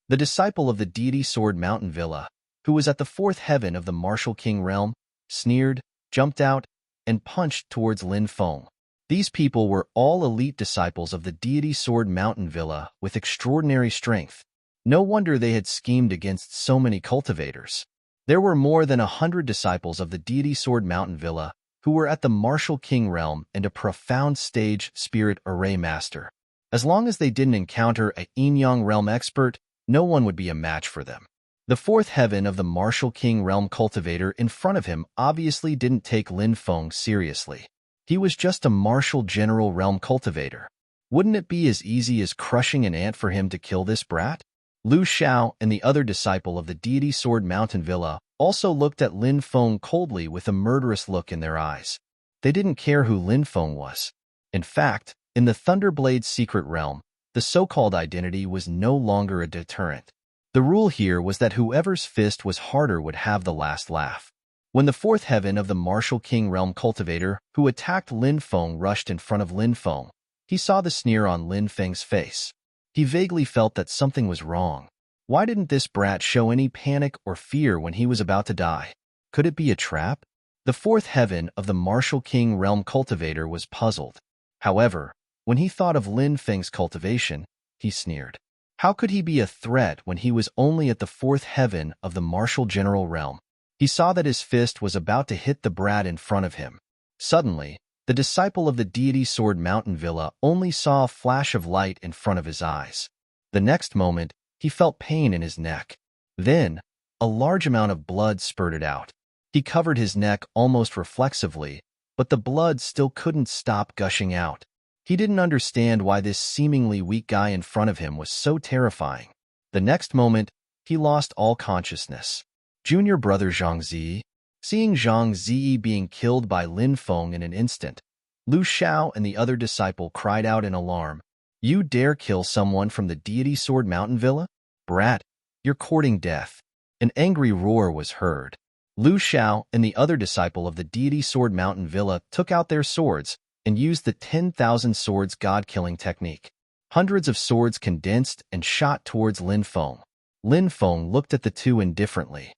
The disciple of the deity Sword Mountain Villa, who was at the 4th heaven of the Martial King realm, sneered, jumped out, and punched towards Lin Feng. These people were all elite disciples of the deity Sword Mountain Villa with extraordinary strength. No wonder they had schemed against so many cultivators. There were more than 100 disciples of the deity Sword Mountain Villa who were at the Martial King realm and a profound stage spirit array master. As long as they didn't encounter a Yin-Yang realm expert, no one would be a match for them. The 4th heaven of the Martial King realm cultivator in front of him obviously didn't take Lin Feng seriously. He was just a martial general realm cultivator. Wouldn't it be as easy as crushing an ant for him to kill this brat? Lu Xiao and the other disciple of the deity Sword Mountain Villa also looked at Lin Feng coldly with a murderous look in their eyes. They didn't care who Lin Feng was. In fact, in the Thunderblade's secret realm, the so-called identity was no longer a deterrent. The rule here was that whoever's fist was harder would have the last laugh. When the fourth heaven of the martial king realm cultivator who attacked Lin Feng rushed in front of Lin Feng, he saw the sneer on Lin Feng's face. He vaguely felt that something was wrong. Why didn't this brat show any panic or fear when he was about to die? Could it be a trap? The fourth heaven of the martial king realm cultivator was puzzled. However, when he thought of Lin Feng's cultivation, he sneered. How could he be a threat when he was only at the fourth heaven of the martial general realm? He saw that his fist was about to hit the brat in front of him. Suddenly, the disciple of the deity Sword Mountain Villa only saw a flash of light in front of his eyes. The next moment, he felt pain in his neck. Then, a large amount of blood spurted out. He covered his neck almost reflexively, but the blood still couldn't stop gushing out. He didn't understand why this seemingly weak guy in front of him was so terrifying. The next moment, he lost all consciousness. Junior brother Zhang Zi. Seeing Zhang Zi being killed by Lin Feng in an instant, Lu Xiao and the other disciple cried out in alarm. You dare kill someone from the deity Sword Mountain Villa? Brat, you're courting death. An angry roar was heard. Lu Xiao and the other disciple of the deity Sword Mountain Villa took out their swords and used the 10,000 swords god-killing technique. Hundreds of swords condensed and shot towards Lin Feng. Lin Feng looked at the two indifferently.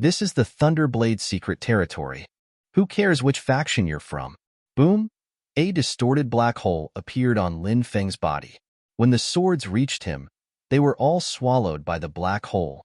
This is the Thunderblade's secret territory. Who cares which faction you're from? Boom! A distorted black hole appeared on Lin Feng's body. When the swords reached him, they were all swallowed by the black hole.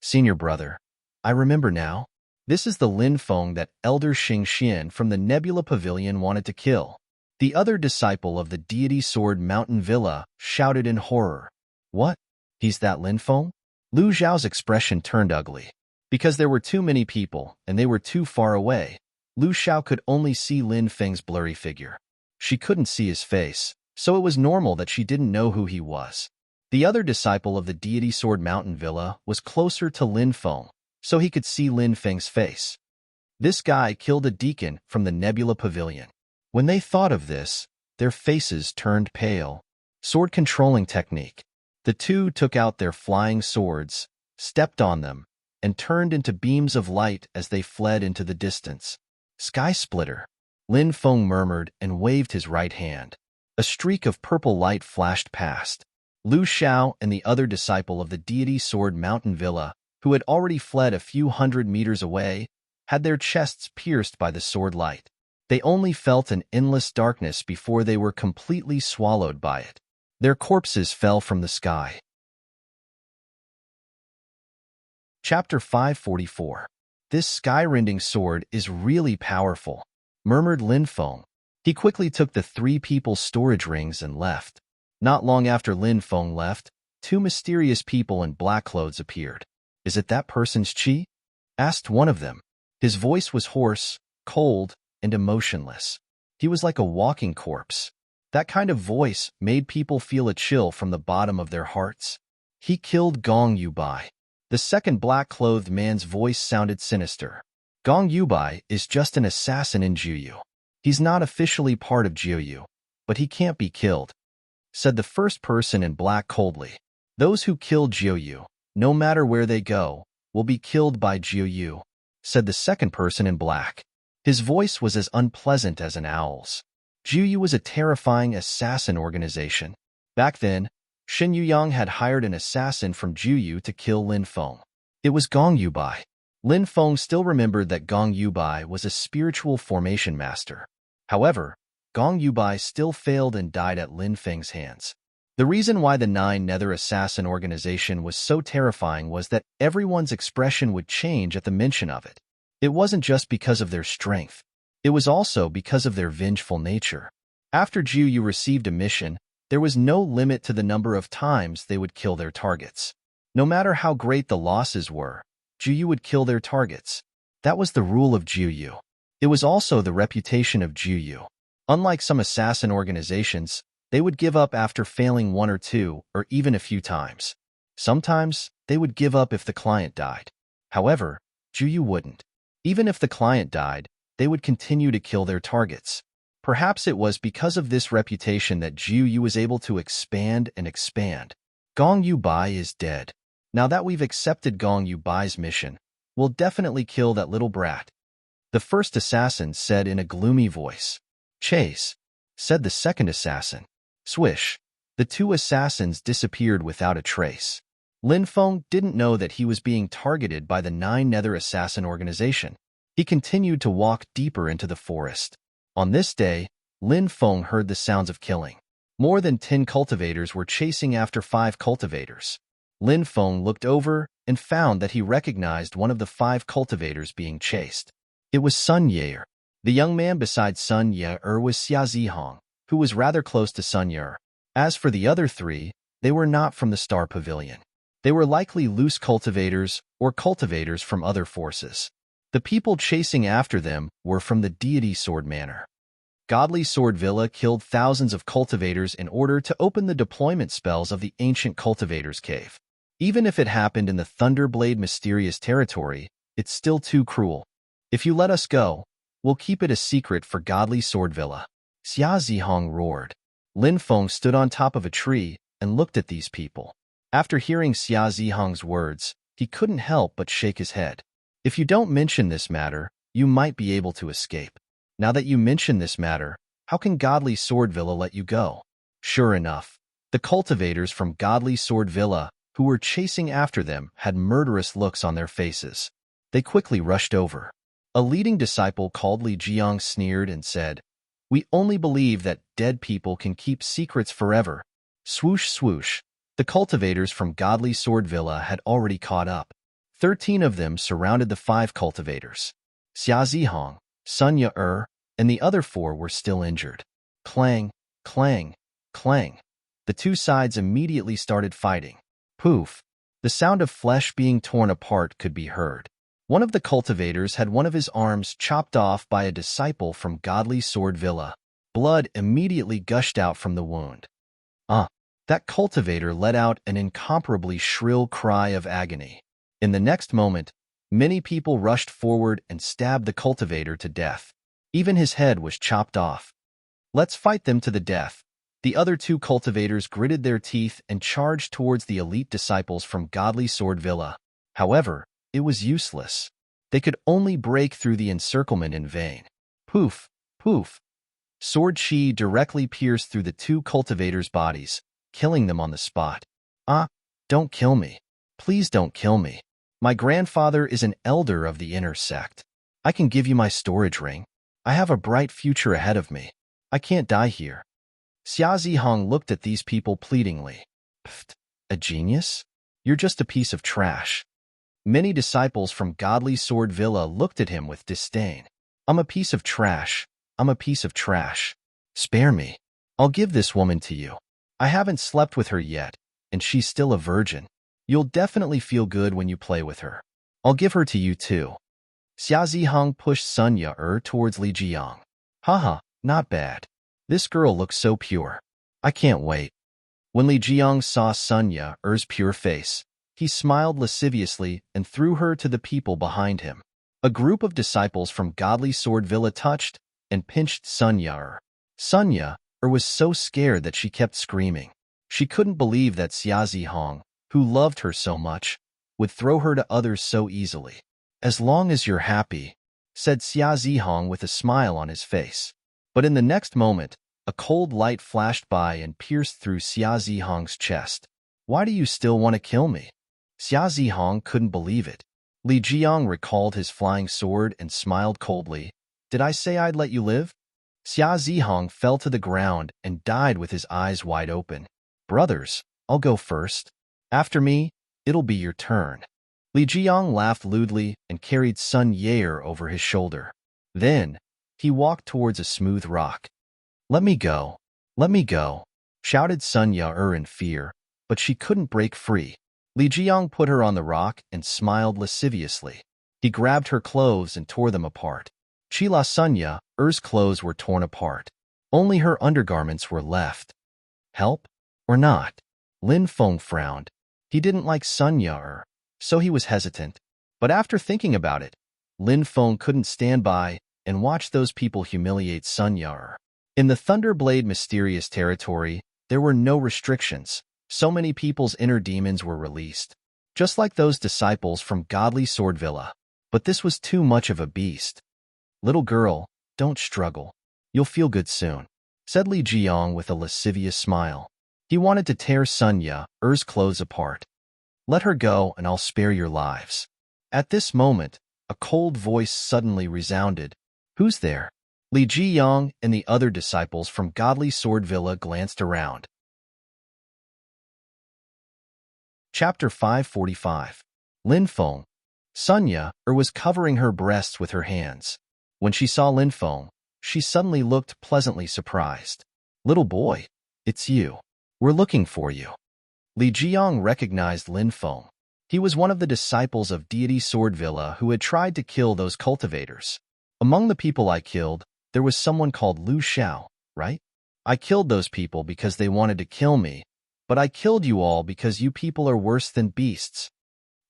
Senior brother, I remember now. This is the Lin Feng that Elder Xing Xian from the Nebula Pavilion wanted to kill. The other disciple of the deity Sword Mountain Villa shouted in horror. What? He's that Lin Feng? Lu Zhao's expression turned ugly. Because there were too many people and they were too far away, Lu Xiao could only see Lin Feng's blurry figure. She couldn't see his face, so it was normal that she didn't know who he was. The other disciple of the deity Sword Mountain Villa was closer to Lin Feng, so he could see Lin Feng's face. This guy killed a deacon from the Nebula Pavilion. When they thought of this, their faces turned pale. Sword controlling technique. The two took out their flying swords, stepped on them, and turned into beams of light as they fled into the distance. Sky Splitter. Lin Feng murmured and waved his right hand. A streak of purple light flashed past. Lu Xiao and the other disciple of the deity Sword Mountain Villa, who had already fled a few hundred meters away, had their chests pierced by the sword light. They only felt an endless darkness before they were completely swallowed by it. Their corpses fell from the sky. Chapter 544. This sky-rending sword is really powerful, murmured Lin Feng. He quickly took the three people's storage rings and left. Not long after Lin Feng left, two mysterious people in black clothes appeared. Is it that person's chi? Asked one of them. His voice was hoarse, cold, and emotionless. He was like a walking corpse. That kind of voice made people feel a chill from the bottom of their hearts. He killed Gong Yubai. The second black-clothed man's voice sounded sinister. Gong Yubai is just an assassin in Jiuyu. He's not officially part of Jiuyu, but he can't be killed, said the first person in black coldly. Those who kill Jiuyu, no matter where they go, will be killed by Jiuyu, said the second person in black. His voice was as unpleasant as an owl's. Jiuyu was a terrifying assassin organization. Back then, Shen Yuyang had hired an assassin from Jiuyu to kill Lin Feng. It was Gong Yubai. Lin Feng still remembered that Gong Yubai was a spiritual formation master. However, Gong Yubai still failed and died at Lin Feng's hands. The reason why the Nine Nether Assassin organization was so terrifying was that everyone's expression would change at the mention of it. It wasn't just because of their strength. It was also because of their vengeful nature. After Jiuyu received a mission, there was no limit to the number of times they would kill their targets. No matter how great the losses were, Jiuyu would kill their targets. That was the rule of Jiuyu. It was also the reputation of Jiuyu. Unlike some assassin organizations, they would give up after failing one or two, or even a few times. Sometimes, they would give up if the client died. However, Juyu wouldn't. Even if the client died, they would continue to kill their targets. Perhaps it was because of this reputation that Juyu was able to expand and expand. Gong Yu Bai is dead. Now that we've accepted Gong Yu Bai's mission, we'll definitely kill that little brat. The first assassin said in a gloomy voice. Chase, said the second assassin. Swish. The two assassins disappeared without a trace. Lin Feng didn't know that he was being targeted by the Nine Nether Assassin organization. He continued to walk deeper into the forest. On this day, Lin Feng heard the sounds of killing. More than 10 cultivators were chasing after 5 cultivators. Lin Feng looked over and found that he recognized one of the 5 cultivators being chased. It was Sun Yaer. The young man beside Sun Yaer was Xia Zihong, who was rather close to Sun Yaer. As for the other 3, they were not from the Star Pavilion. They were likely loose cultivators or cultivators from other forces. The people chasing after them were from the Deity Sword Manor. Godly Sword Villa killed thousands of cultivators in order to open the deployment spells of the ancient cultivators' cave. Even if it happened in the Thunderblade mysterious territory, it's still too cruel. If you let us go, we'll keep it a secret for Godly Sword Villa. Xia Zihong roared. Lin Feng stood on top of a tree and looked at these people. After hearing Xia Zihong's words, he couldn't help but shake his head. If you don't mention this matter, you might be able to escape. Now that you mention this matter, how can Godly Sword Villa let you go? Sure enough, the cultivators from Godly Sword Villa who were chasing after them had murderous looks on their faces. They quickly rushed over. A leading disciple called Li Jiang sneered and said, "We only believe that dead people can keep secrets forever." Swoosh swoosh. The cultivators from Godly Sword Villa had already caught up. 13 of them surrounded the 5 cultivators. Xia Zihong, Sun Yaer, and the other 4 were still injured. Clang, clang, clang. The two sides immediately started fighting. Poof. The sound of flesh being torn apart could be heard. One of the cultivators had one of his arms chopped off by a disciple from Godly Sword Villa. Blood immediately gushed out from the wound. That cultivator let out an incomparably shrill cry of agony. In the next moment, many people rushed forward and stabbed the cultivator to death. Even his head was chopped off. Let's fight them to the death. The other 2 cultivators gritted their teeth and charged towards the elite disciples from Godly Sword Villa. However, it was useless. They could only break through the encirclement in vain. Poof, poof. Sword chi directly pierced through the 2 cultivators' bodies, killing them on the spot. Don't kill me. Please don't kill me. My grandfather is an elder of the inner sect. I can give you my storage ring. I have a bright future ahead of me. I can't die here. Xia Zihong looked at these people pleadingly. Pfft, a genius? You're just a piece of trash. Many disciples from Godly Sword Villa looked at him with disdain. I'm a piece of trash. I'm a piece of trash. Spare me. I'll give this woman to you. I haven't slept with her yet, and she's still a virgin. You'll definitely feel good when you play with her. I'll give her to you too. Xia Zihong pushed Sun Yaer towards Li Jiang. Haha, not bad. This girl looks so pure. I can't wait. When Li Jiang saw Sun Yaer's pure face, he smiled lasciviously and threw her to the people behind him. A group of disciples from Godly Sword Villa touched and pinched Sun Yaer. Sun Yaer was so scared that she kept screaming. She couldn't believe that Xia Zihong, who loved her so much, would throw her to others so easily. As long as you're happy, said Xia Zihong with a smile on his face. But in the next moment, a cold light flashed by and pierced through Xia Zihong's chest. Why do you still want to kill me? Xia Zihong couldn't believe it. Li Jiang recalled his flying sword and smiled coldly. Did I say I'd let you live? Xia Zihong fell to the ground and died with his eyes wide open. Brothers, I'll go first. After me, it'll be your turn. Li Jiang laughed lewdly and carried Sun Yaer over his shoulder. Then, he walked towards a smooth rock. Let me go, shouted Sun Yaer in fear, but she couldn't break free. Li Jiang put her on the rock and smiled lasciviously. He grabbed her clothes and tore them apart. Chila Sun Yaer's clothes were torn apart. Only her undergarments were left. Help? Or not? Lin Feng frowned. He didn't like Sun Ya, so he was hesitant. But after thinking about it, Lin Feng couldn't stand by and watch those people humiliate Sun Ya. In the Thunderblade mysterious territory, there were no restrictions. So many people's inner demons were released, just like those disciples from Godly Sword Villa. But this was too much of a beast. Little girl, don't struggle. You'll feel good soon, said Li Jiang with a lascivious smile. He wanted to tear Sun Ya's clothes apart. Let her go and I'll spare your lives. At this moment, a cold voice suddenly resounded. Who's there? Li Jiang and the other disciples from Godly Sword Villa glanced around. Chapter 545. Lin Feng. Sun Ya was covering her breasts with her hands. When she saw Lin Feng, she suddenly looked pleasantly surprised. Little boy, it's you. We're looking for you. Li Jiang recognized Lin Feng. He was one of the disciples of Deity Sword Villa who had tried to kill those cultivators. Among the people I killed, there was someone called Lu Xiao, right? I killed those people because they wanted to kill me, but I killed you all because you people are worse than beasts.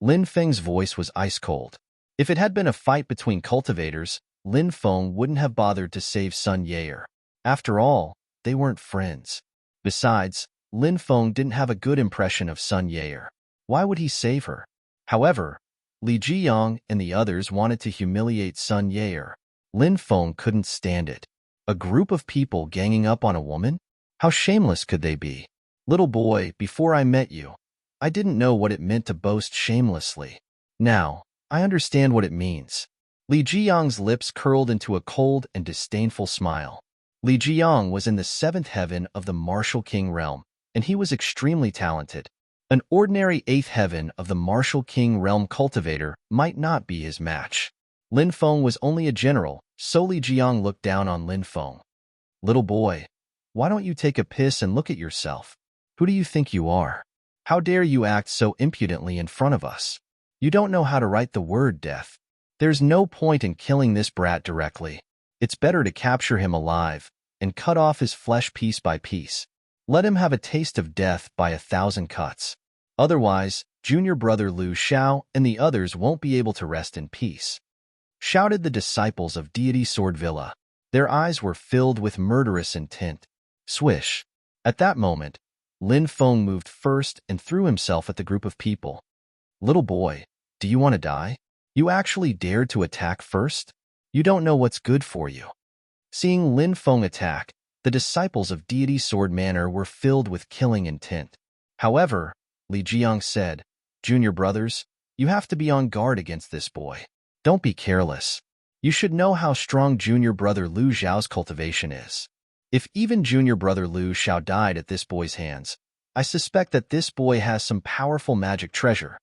Lin Feng's voice was ice-cold. If it had been a fight between cultivators, Lin Feng wouldn't have bothered to save Sun Yaer. After all, they weren't friends. Besides, Lin Feng didn't have a good impression of Sun Yaer. Why would he save her? However, Li Jiang and the others wanted to humiliate Sun Yaer. Lin Feng couldn't stand it. A group of people ganging up on a woman? How shameless could they be? Little boy, before I met you, I didn't know what it meant to boast shamelessly. Now, I understand what it means. Li Jiang's lips curled into a cold and disdainful smile. Li Jiang was in the 7th heaven of the Martial King realm, and he was extremely talented. An ordinary 8th heaven of the Martial King realm cultivator might not be his match. Lin Feng was only a general, so Li Jiang looked down on Lin Feng. Little boy, why don't you take a piss and look at yourself? Who do you think you are? How dare you act so impudently in front of us? You don't know how to write the word death. There's no point in killing this brat directly. It's better to capture him alive and cut off his flesh piece by piece. Let him have a taste of death by 1,000 cuts. Otherwise, junior brother Lu Xiao and the others won't be able to rest in peace. Shouted the disciples of Deity Sword Villa. Their eyes were filled with murderous intent. Swish. At that moment, Lin Feng moved first and threw himself at the group of people. Little boy, do you want to die? You actually dared to attack first? You don't know what's good for you. Seeing Lin Feng attack, the disciples of Deity Sword Manor were filled with killing intent. However, Li Jiang said, Junior brothers, you have to be on guard against this boy. Don't be careless. You should know how strong junior brother Lu Xiao's cultivation is. If even junior brother Lu Xiao died at this boy's hands, I suspect that this boy has some powerful magic treasure.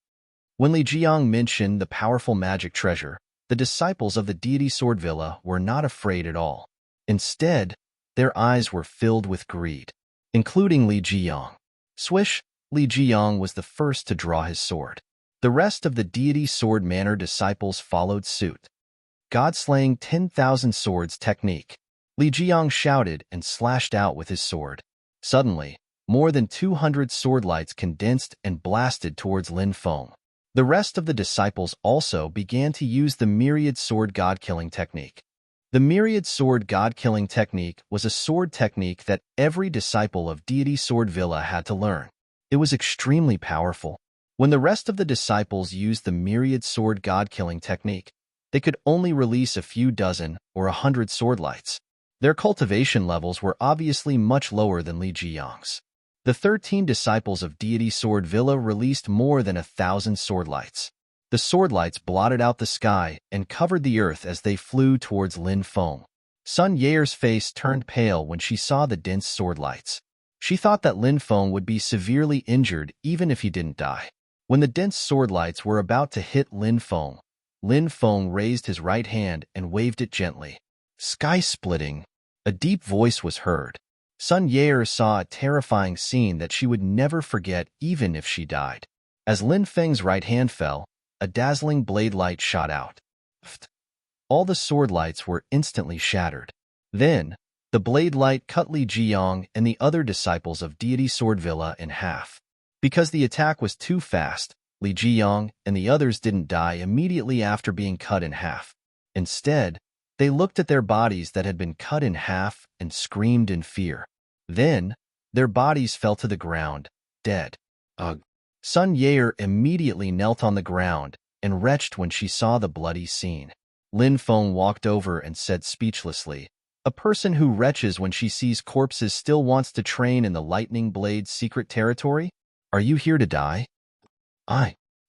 When Li Jiang mentioned the powerful magic treasure, the disciples of the Deity Sword Villa were not afraid at all. Instead, their eyes were filled with greed, including Li Jiang. Swish, Li Jiang was the first to draw his sword. The rest of the Deity Sword Manor disciples followed suit. God-slaying 10,000 swords technique. Li Jiang shouted and slashed out with his sword. Suddenly, more than 200 sword lights condensed and blasted towards Lin Feng. The rest of the disciples also began to use the Myriad Sword God-killing technique. The Myriad Sword God-killing technique was a sword technique that every disciple of Deity Sword Villa had to learn. It was extremely powerful. When the rest of the disciples used the Myriad Sword God-killing technique, they could only release a few dozen or 100 sword lights. Their cultivation levels were obviously much lower than Li Jiang's. The 13 disciples of Deity Sword Villa released more than 1,000 sword lights. The sword lights blotted out the sky and covered the earth as they flew towards Lin Feng. Sun Yaer's face turned pale when she saw the dense sword lights. She thought that Lin Feng would be severely injured even if he didn't die. When the dense sword lights were about to hit Lin Feng raised his right hand and waved it gently. Sky-splitting. A deep voice was heard. Sun Yaer saw a terrifying scene that she would never forget even if she died. As Lin Feng's right hand fell, a dazzling blade light shot out. All the sword lights were instantly shattered. Then, The blade light cut Li Jiyang and the other disciples of deity Swordvilla in half. Because the attack was too fast, Li Jiyang and the others didn't die immediately after being cut in half. Instead, they looked at their bodies that had been cut in half and screamed in fear. Then, their bodies fell to the ground, dead. Ugh. Sun Yair immediately knelt on the ground and retched when she saw the bloody scene. Lin Feng walked over and said speechlessly, "A person who retches when she sees corpses still wants to train in the Lightning Blade's secret territory? Are you here to die?"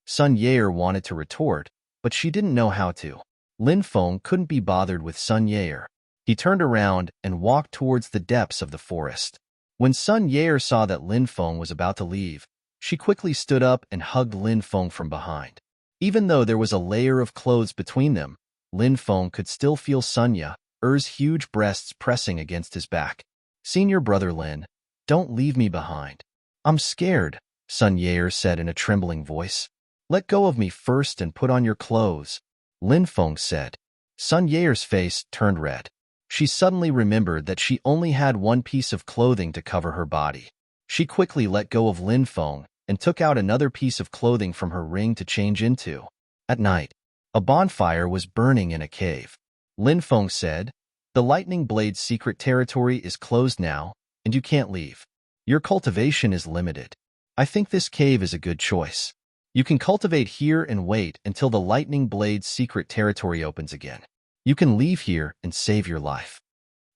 Sun Yair wanted to retort, but she didn't know how to. Lin Feng couldn't be bothered with Sun Yair. He turned around and walked towards the depths of the forest. When Sun Yair saw that Lin Feng was about to leave, she quickly stood up and hugged Lin Feng from behind. Even though there was a layer of clothes between them, Lin Feng could still feel Sun Yair's huge breasts pressing against his back. "Senior brother Lin, don't leave me behind. I'm scared," Sun Yair said in a trembling voice. "Let go of me first and put on your clothes," Lin Feng said. Sun Yair's face turned red. She suddenly remembered that she only had one piece of clothing to cover her body. She quickly let go of Lin Feng and took out another piece of clothing from her ring to change into. At night, a bonfire was burning in a cave. Lin Feng said, "The Lightning Blade's secret territory is closed now, and you can't leave. Your cultivation is limited. I think this cave is a good choice. You can cultivate here and wait until the Lightning Blade's secret territory opens again. You can leave here and save your life."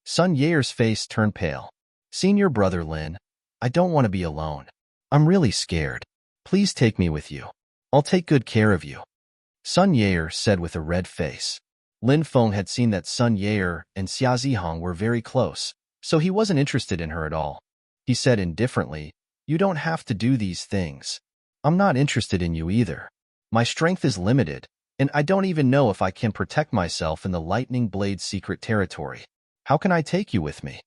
Sun Yair's face turned pale. "Senior brother Lin, I don't want to be alone. I'm really scared. Please take me with you. I'll take good care of you," Sun Yair said with a red face. Lin Feng had seen that Sun Yair and Xia Zihong were very close, so he wasn't interested in her at all. He said indifferently, "You don't have to do these things. I'm not interested in you either. My strength is limited, and I don't even know if I can protect myself in the Lightning Blade's secret territory. How can I take you with me?"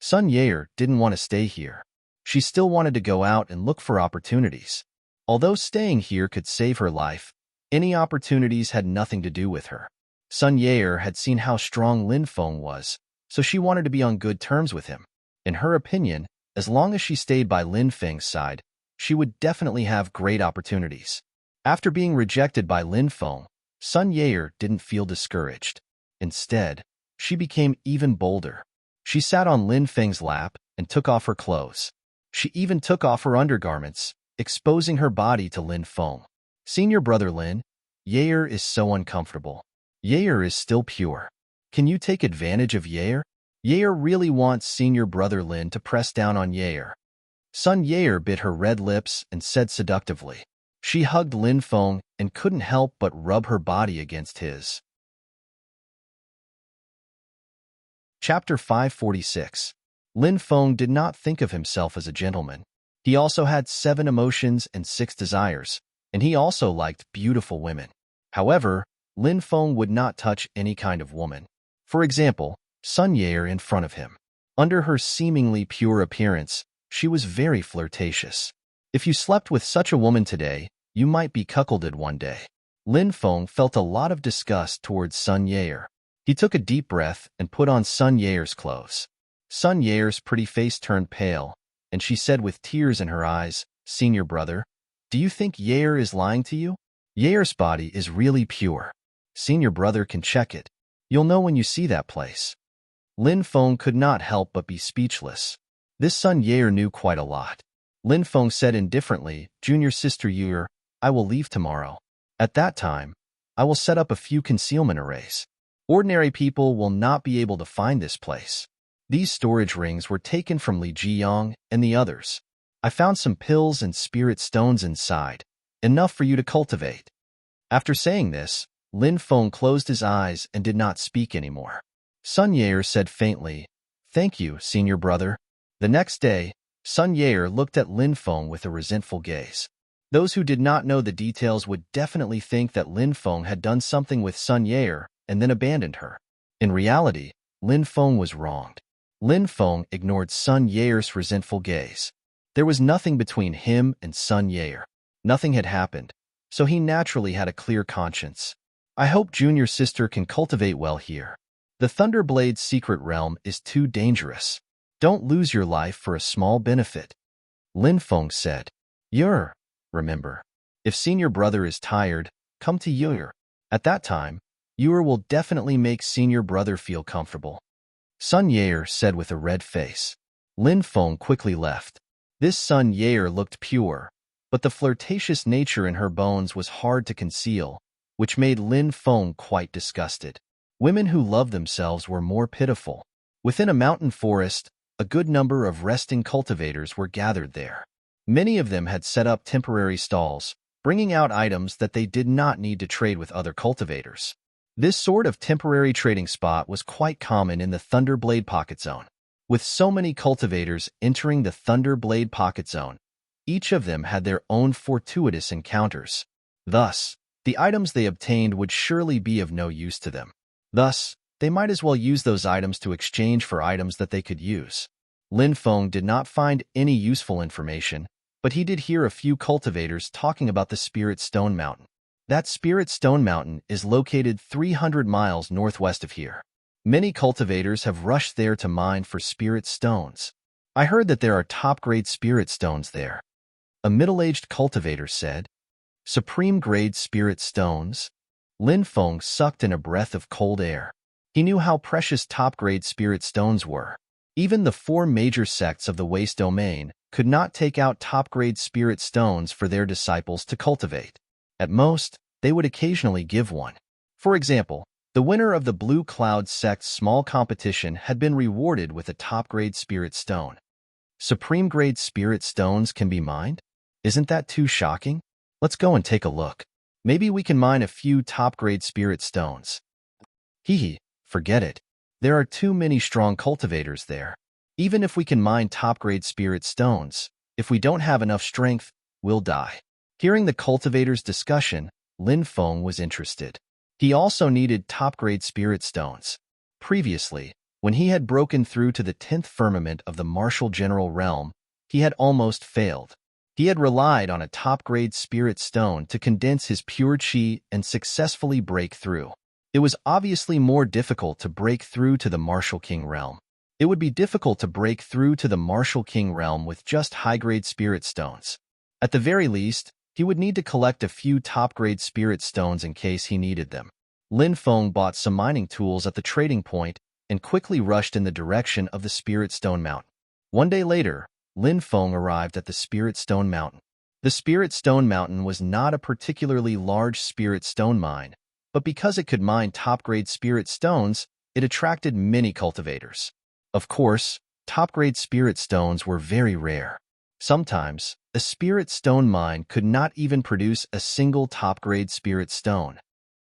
Sun Yair didn't want to stay here. She still wanted to go out and look for opportunities. Although staying here could save her life, any opportunities had nothing to do with her. Sun Yair had seen how strong Lin Feng was, so she wanted to be on good terms with him. In her opinion, as long as she stayed by Lin Feng's side, she would definitely have great opportunities. After being rejected by Lin Feng, Sun Yair didn't feel discouraged. Instead, she became even bolder. She sat on Lin Feng's lap and took off her clothes. She even took off her undergarments, exposing her body to Lin Feng. "Senior brother Lin, Yair is so uncomfortable. Yair is still pure. Can you take advantage of Yair? Yair really wants senior brother Lin to press down on Yair." Sun Yair bit her red lips and said seductively. She hugged Lin Feng and couldn't help but rub her body against his. Chapter 546. Lin Feng did not think of himself as a gentleman. He also had 7 emotions and 6 desires, and he also liked beautiful women. However, Lin Feng would not touch any kind of woman. For example, Sun Yair in front of him. Under her seemingly pure appearance, she was very flirtatious. If you slept with such a woman today, you might be cuckolded one day. Lin Feng felt a lot of disgust towards Sun Yair. He took a deep breath and put on Sun Yair's clothes. Sun Yair's pretty face turned pale, and she said with tears in her eyes, "Senior brother, do you think Yair is lying to you? Yair's body is really pure. Senior brother can check it. You'll know when you see that place." Lin Feng could not help but be speechless. This Sun Yair knew quite a lot. Lin Feng said indifferently, "Junior sister Yair, I will leave tomorrow. At that time, I will set up a few concealment arrays. Ordinary people will not be able to find this place. These storage rings were taken from Li Jiyang and the others. I found some pills and spirit stones inside, enough for you to cultivate." After saying this, Lin Feng closed his eyes and did not speak anymore. Sun Yair said faintly, "Thank you, senior brother." The next day, Sun Yair looked at Lin Feng with a resentful gaze. Those who did not know the details would definitely think that Lin Feng had done something with Sun Yair and then abandoned her. In reality, Lin Feng was wronged. Lin Feng ignored Sun Yair's resentful gaze. There was nothing between him and Sun Yair. Nothing had happened, so he naturally had a clear conscience. "I hope junior sister can cultivate well here. The Thunderblade's secret realm is too dangerous. Don't lose your life for a small benefit. Lin Feng said. Yur, remember, if senior brother is tired, come to Yur. At that time, Yur will definitely make senior brother feel comfortable. Sun Yair said with a red face. Lin Feng quickly left. This Sun Yair looked pure, but the flirtatious nature in her bones was hard to conceal, which made Lin Feng quite disgusted. Women who loved themselves were more pitiful. Within a mountain forest, a good number of resting cultivators were gathered there. Many of them had set up temporary stalls, bringing out items that they did not need to trade with other cultivators. This sort of temporary trading spot was quite common in the Thunderblade Pocket Zone. With so many cultivators entering the Thunderblade Pocket Zone, each of them had their own fortuitous encounters. Thus, the items they obtained would surely be of no use to them. Thus, they might as well use those items to exchange for items that they could use. Lin Feng did not find any useful information, but he did hear a few cultivators talking about the Spirit Stone Mountain. That Spirit Stone Mountain is located 300 miles northwest of here. Many cultivators have rushed there to mine for spirit stones. I heard that there are top-grade spirit stones there. A middle-aged cultivator said. Supreme-grade spirit stones? Lin Feng sucked in a breath of cold air. He knew how precious top-grade spirit stones were. Even the 4 major sects of the Waste Domain could not take out top-grade spirit stones for their disciples to cultivate. At most, they would occasionally give one. For example, the winner of the Blue Cloud sect's small competition had been rewarded with a top-grade spirit stone. Supreme-grade spirit stones can be mined? Isn't that too shocking? Let's go and take a look. Maybe we can mine a few top-grade spirit stones. Hee, forget it. There are too many strong cultivators there. Even if we can mine top-grade spirit stones, if we don't have enough strength, we'll die. Hearing the cultivators' discussion, Lin Feng was interested. He also needed top-grade spirit stones. Previously, when he had broken through to the 10th firmament of the Martial General Realm, he had almost failed. He had relied on a top-grade spirit stone to condense his pure chi and successfully break through. It was obviously more difficult to break through to the Martial King Realm. It would be difficult to break through to the Martial King Realm with just high-grade spirit stones. At the very least, he would need to collect a few top-grade spirit stones in case he needed them. Lin Feng bought some mining tools at the trading point and quickly rushed in the direction of the Spirit Stone Mountain. One day later, Lin Feng arrived at the Spirit Stone Mountain. The Spirit Stone Mountain was not a particularly large spirit stone mine, but because it could mine top-grade spirit stones, it attracted many cultivators. Of course, top-grade spirit stones were very rare. Sometimes, a spirit stone mine could not even produce a single top-grade spirit stone.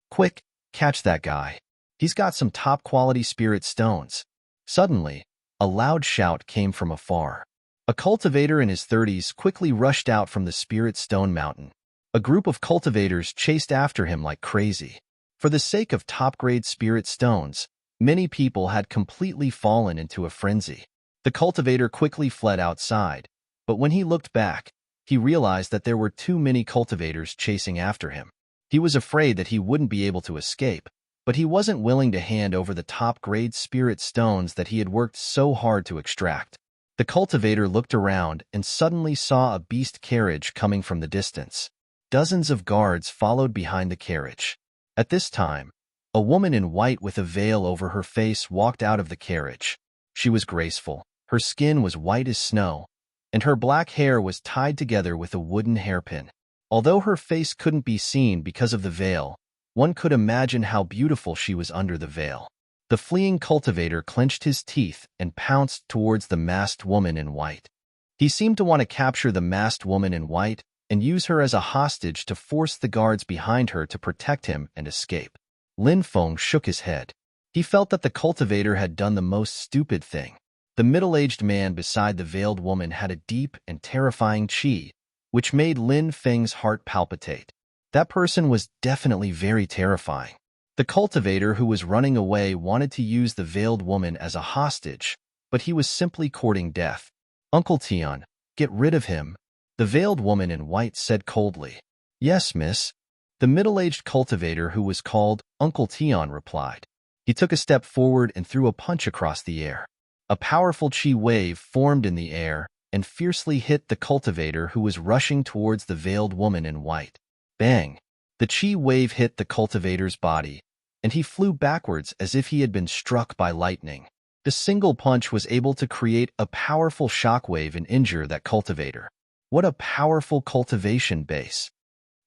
Quick, catch that guy. He's got some top-quality spirit stones. Suddenly, a loud shout came from afar. A cultivator in his 30s quickly rushed out from the Spirit Stone Mountain. A group of cultivators chased after him like crazy. For the sake of top-grade spirit stones, many people had completely fallen into a frenzy. The cultivator quickly fled outside, but when he looked back, he realized that there were too many cultivators chasing after him. He was afraid that he wouldn't be able to escape, but he wasn't willing to hand over the top-grade spirit stones that he had worked so hard to extract. The cultivator looked around and suddenly saw a beast carriage coming from the distance. Dozens of guards followed behind the carriage. At this time, a woman in white with a veil over her face walked out of the carriage. She was graceful, her skin was white as snow, and her black hair was tied together with a wooden hairpin. Although her face couldn't be seen because of the veil, one could imagine how beautiful she was under the veil. The fleeing cultivator clenched his teeth and pounced towards the masked woman in white. He seemed to want to capture the masked woman in white and use her as a hostage to force the guards behind her to protect him and escape. Lin Feng shook his head. He felt that the cultivator had done the most stupid thing. The middle-aged man beside the veiled woman had a deep and terrifying chi, which made Lin Feng's heart palpitate. That person was definitely very terrifying. The cultivator who was running away wanted to use the veiled woman as a hostage, but he was simply courting death. Uncle Tian, get rid of him, the veiled woman in white said coldly. Yes, miss. The middle-aged cultivator who was called Uncle Tian replied. He took a step forward and threw a punch across the air. A powerful chi wave formed in the air and fiercely hit the cultivator who was rushing towards the veiled woman in white. Bang! The chi wave hit the cultivator's body, and he flew backwards as if he had been struck by lightning. The single punch was able to create a powerful shockwave and injure that cultivator. What a powerful cultivation base!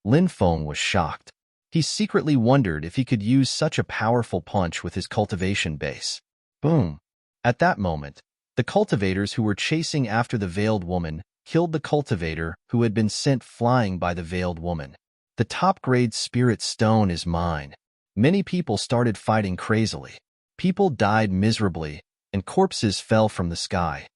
Lin Feng was shocked. He secretly wondered if he could use such a powerful punch with his cultivation base. Boom! At that moment, the cultivators who were chasing after the veiled woman killed the cultivator who had been sent flying by the veiled woman. The top-grade spirit stone is mine. Many people started fighting crazily. People died miserably, and corpses fell from the sky.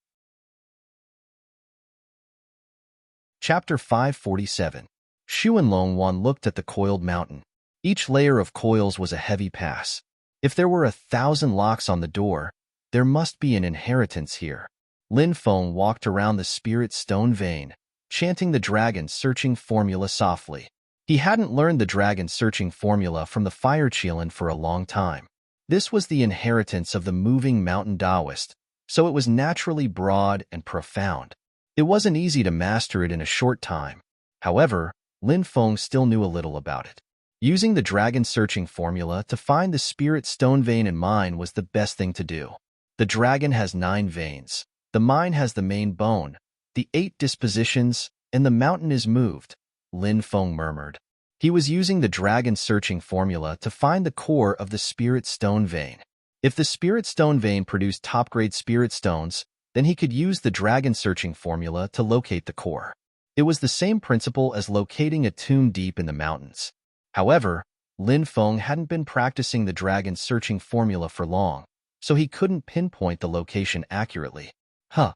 Chapter 547. Xuanlong looked at the coiled mountain. Each layer of coils was a heavy pass. If there were 1,000 locks on the door, there must be an inheritance here. Lin Feng walked around the spirit stone vein, chanting the dragon-searching formula softly. He hadn't learned the dragon-searching formula from the fire Qilin for a long time. This was the inheritance of the moving mountain Taoist, so it was naturally broad and profound. It wasn't easy to master it in a short time. However, Lin Feng still knew a little about it. Using the dragon-searching formula to find the spirit stone vein in mine was the best thing to do. The dragon has 9 veins. The mine has the main bone, the 8 dispositions, and the mountain is moved, Lin Feng murmured. He was using the dragon-searching formula to find the core of the spirit stone vein. If the spirit stone vein produced top-grade spirit stones, then he could use the dragon-searching formula to locate the core. It was the same principle as locating a tomb deep in the mountains. However, Lin Feng hadn't been practicing the dragon-searching formula for long, so he couldn't pinpoint the location accurately. Huh.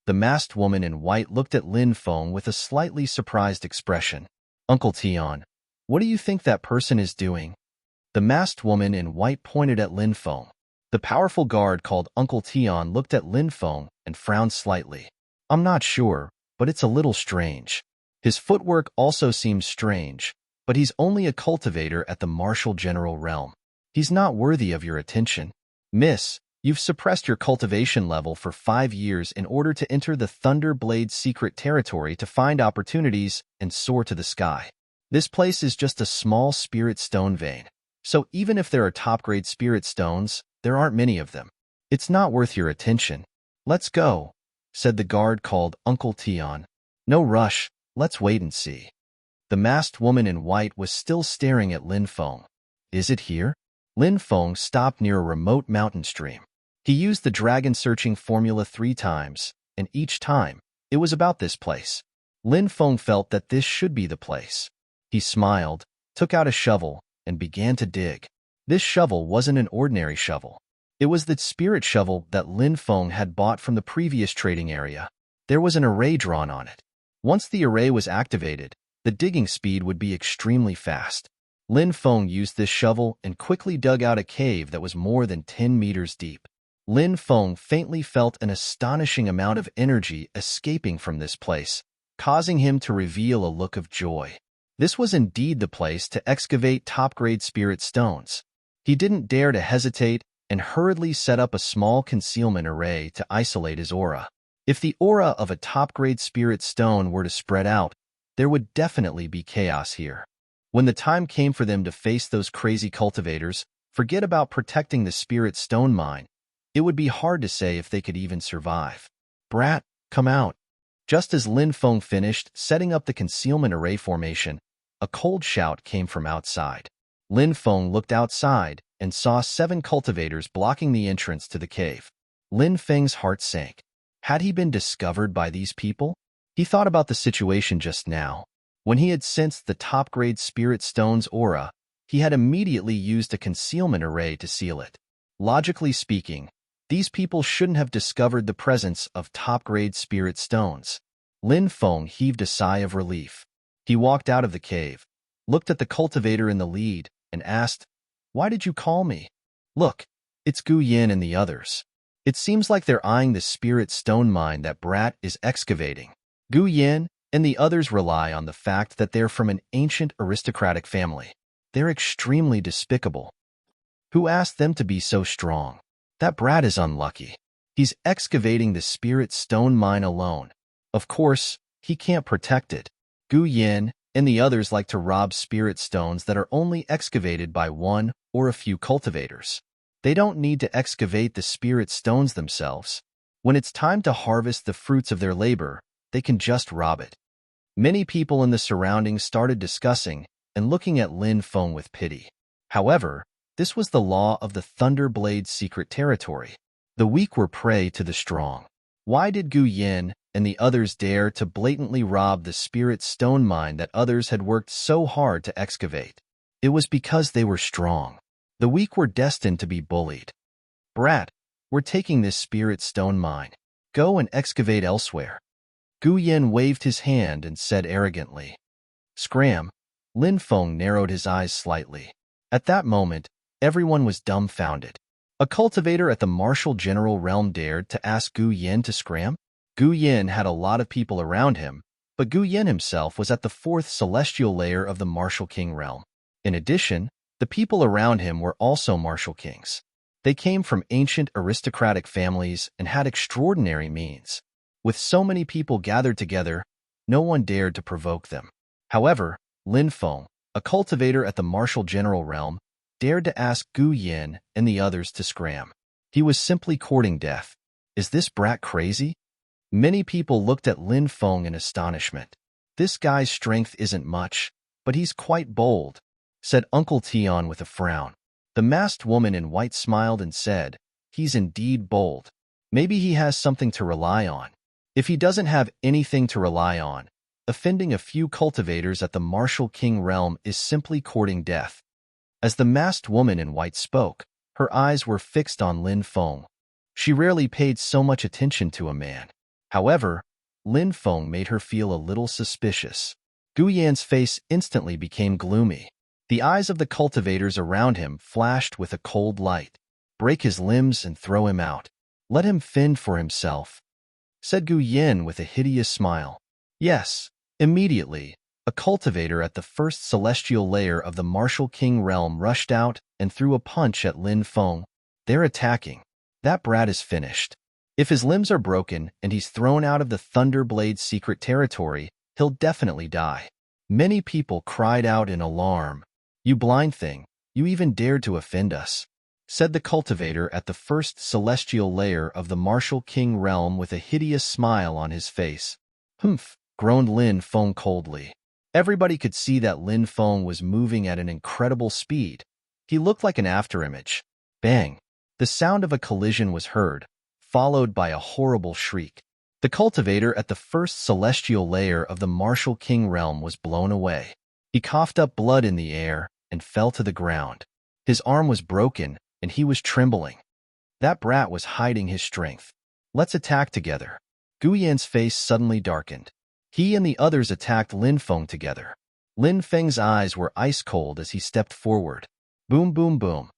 The masked woman in white looked at Lin Feng with a slightly surprised expression. Uncle Tian, what do you think that person is doing? The masked woman in white pointed at Lin Feng. The powerful guard called Uncle Tian looked at Lin Feng and frowned slightly. I'm not sure, but it's a little strange. His footwork also seems strange, but he's only a cultivator at the martial general realm. He's not worthy of your attention. Miss, you've suppressed your cultivation level for 5 years in order to enter the Thunder Blade secret territory to find opportunities and soar to the sky. This place is just a small spirit stone vein, so even if there are top-grade spirit stones, there aren't many of them. It's not worth your attention. Let's go, said the guard called Uncle Tian. No rush, let's wait and see. The masked woman in white was still staring at Lin Feng. Is it here? Lin Feng stopped near a remote mountain stream. He used the dragon-searching formula 3 times, and each time, it was about this place. Lin Feng felt that this should be the place. He smiled, took out a shovel, and began to dig. This shovel wasn't an ordinary shovel. It was the spirit shovel that Lin Feng had bought from the previous trading area. There was an array drawn on it. Once the array was activated, the digging speed would be extremely fast. Lin Feng used this shovel and quickly dug out a cave that was more than 10 meters deep. Lin Feng faintly felt an astonishing amount of energy escaping from this place, causing him to reveal a look of joy. This was indeed the place to excavate top-grade spirit stones. He didn't dare to hesitate and hurriedly set up a small concealment array to isolate his aura. If the aura of a top-grade spirit stone were to spread out, there would definitely be chaos here. When the time came for them to face those crazy cultivators, forget about protecting the spirit stone mine. It would be hard to say if they could even survive. Brat, come out. Just as Lin Feng finished setting up the concealment array formation, a cold shout came from outside. Lin Feng looked outside and saw 7 cultivators blocking the entrance to the cave. Lin Feng's heart sank. Had he been discovered by these people? He thought about the situation just now. When he had sensed the top-grade spirit stone's aura, he had immediately used a concealment array to seal it. Logically speaking, these people shouldn't have discovered the presence of top-grade spirit stones. Lin Feng heaved a sigh of relief. He walked out of the cave, looked at the cultivator in the lead, and asked, "Why did you call me?" "Look, it's Gu Yin and the others. It seems like they're eyeing the spirit stone mine that Brat is excavating. Gu Yin and the others rely on the fact that they're from an ancient aristocratic family. They're extremely despicable." Who asked them to be so strong? That brat is unlucky. He's excavating the spirit stone mine alone. Of course, he can't protect it. Gu Yin and the others like to rob spirit stones that are only excavated by one or a few cultivators. They don't need to excavate the spirit stones themselves. When it's time to harvest the fruits of their labor, they can just rob it. Many people in the surroundings started discussing and looking at Lin Feng with pity. However, this was the law of the Thunderblade's secret territory. The weak were prey to the strong. Why did Gu Yin and the others dare to blatantly rob the spirit stone mine that others had worked so hard to excavate? It was because they were strong. The weak were destined to be bullied. Brat, we're taking this spirit stone mine. Go and excavate elsewhere. Gu Yin waved his hand and said arrogantly. Scram! Lin Feng narrowed his eyes slightly. At that moment, everyone was dumbfounded. A cultivator at the martial general realm dared to ask Gu Yin to scram? Gu Yin had a lot of people around him, but Gu Yin himself was at the 4th celestial layer of the martial king realm. In addition, the people around him were also martial kings. They came from ancient aristocratic families and had extraordinary means. With so many people gathered together, no one dared to provoke them. However, Lin Feng, a cultivator at the martial general realm, dared to ask Gu Yin and the others to scram. He was simply courting death. Is this brat crazy? Many people looked at Lin Feng in astonishment. This guy's strength isn't much, but he's quite bold, said Uncle Tian with a frown. The masked woman in white smiled and said, he's indeed bold. Maybe he has something to rely on. If he doesn't have anything to rely on, offending a few cultivators at the martial king realm is simply courting death. As the masked woman in white spoke, her eyes were fixed on Lin Feng. She rarely paid so much attention to a man. However, Lin Feng made her feel a little suspicious. Gu Yan's face instantly became gloomy. The eyes of the cultivators around him flashed with a cold light. Break his limbs and throw him out. Let him fend for himself, said Gu Yin with a hideous smile. Yes, immediately, a cultivator at the 1st celestial layer of the martial king realm rushed out and threw a punch at Lin Feng. They're attacking. That brat is finished. If his limbs are broken and he's thrown out of the Thunderblade's secret territory, he'll definitely die. Many people cried out in alarm. You blind thing, you even dared to offend us, said the cultivator at the 1st celestial layer of the martial king realm with a hideous smile on his face. Humph, groaned Lin Feng coldly. Everybody could see that Lin Feng was moving at an incredible speed. He looked like an afterimage. Bang! The sound of a collision was heard, followed by a horrible shriek. The cultivator at the 1st celestial layer of the martial king realm was blown away. He coughed up blood in the air and fell to the ground. His arm was broken and he was trembling. That brat was hiding his strength. Let's attack together. Gu Yan's face suddenly darkened. He and the others attacked Lin Feng together. Lin Feng's eyes were ice cold as he stepped forward. Boom, boom, boom.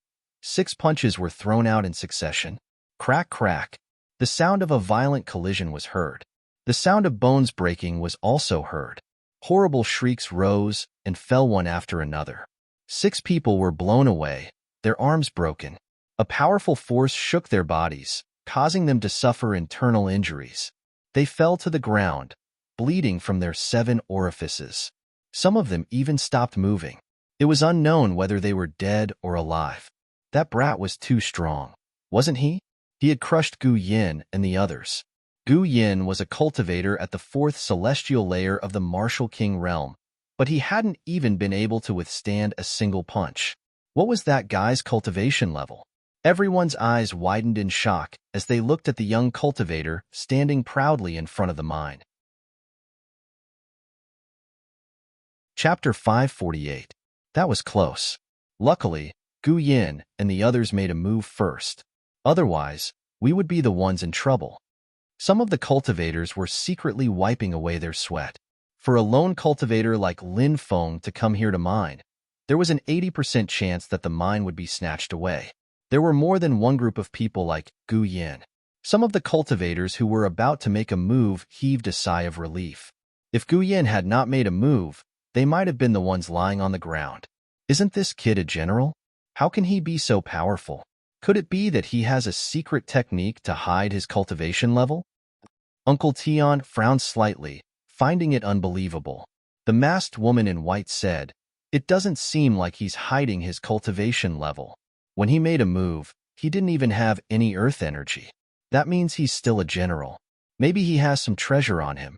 6 punches were thrown out in succession. Crack, crack. The sound of a violent collision was heard. The sound of bones breaking was also heard. Horrible shrieks rose and fell one after another. 6 people were blown away, their arms broken. A powerful force shook their bodies, causing them to suffer internal injuries. They fell to the ground, bleeding from their 7 orifices. Some of them even stopped moving. It was unknown whether they were dead or alive. That brat was too strong, wasn't he? He had crushed Gu Yin and the others. Gu Yin was a cultivator at the 4th celestial layer of the martial king realm, but he hadn't even been able to withstand a single punch. What was that guy's cultivation level? Everyone's eyes widened in shock as they looked at the young cultivator standing proudly in front of the mine. Chapter 548. That was close. Luckily, Gu Yin and the others made a move first. Otherwise, we would be the ones in trouble. Some of the cultivators were secretly wiping away their sweat. For a lone cultivator like Lin Feng to come here to mine, there was an 80% chance that the mine would be snatched away. There were more than one group of people like Gu Yin. Some of the cultivators who were about to make a move heaved a sigh of relief. If Gu Yin had not made a move, they might have been the ones lying on the ground. Isn't this kid a general? How can he be so powerful? Could it be that he has a secret technique to hide his cultivation level? Uncle Tion frowned slightly, finding it unbelievable. The masked woman in white said, "It doesn't seem like he's hiding his cultivation level. When he made a move, he didn't even have any earth energy. That means he's still a general. Maybe he has some treasure on him."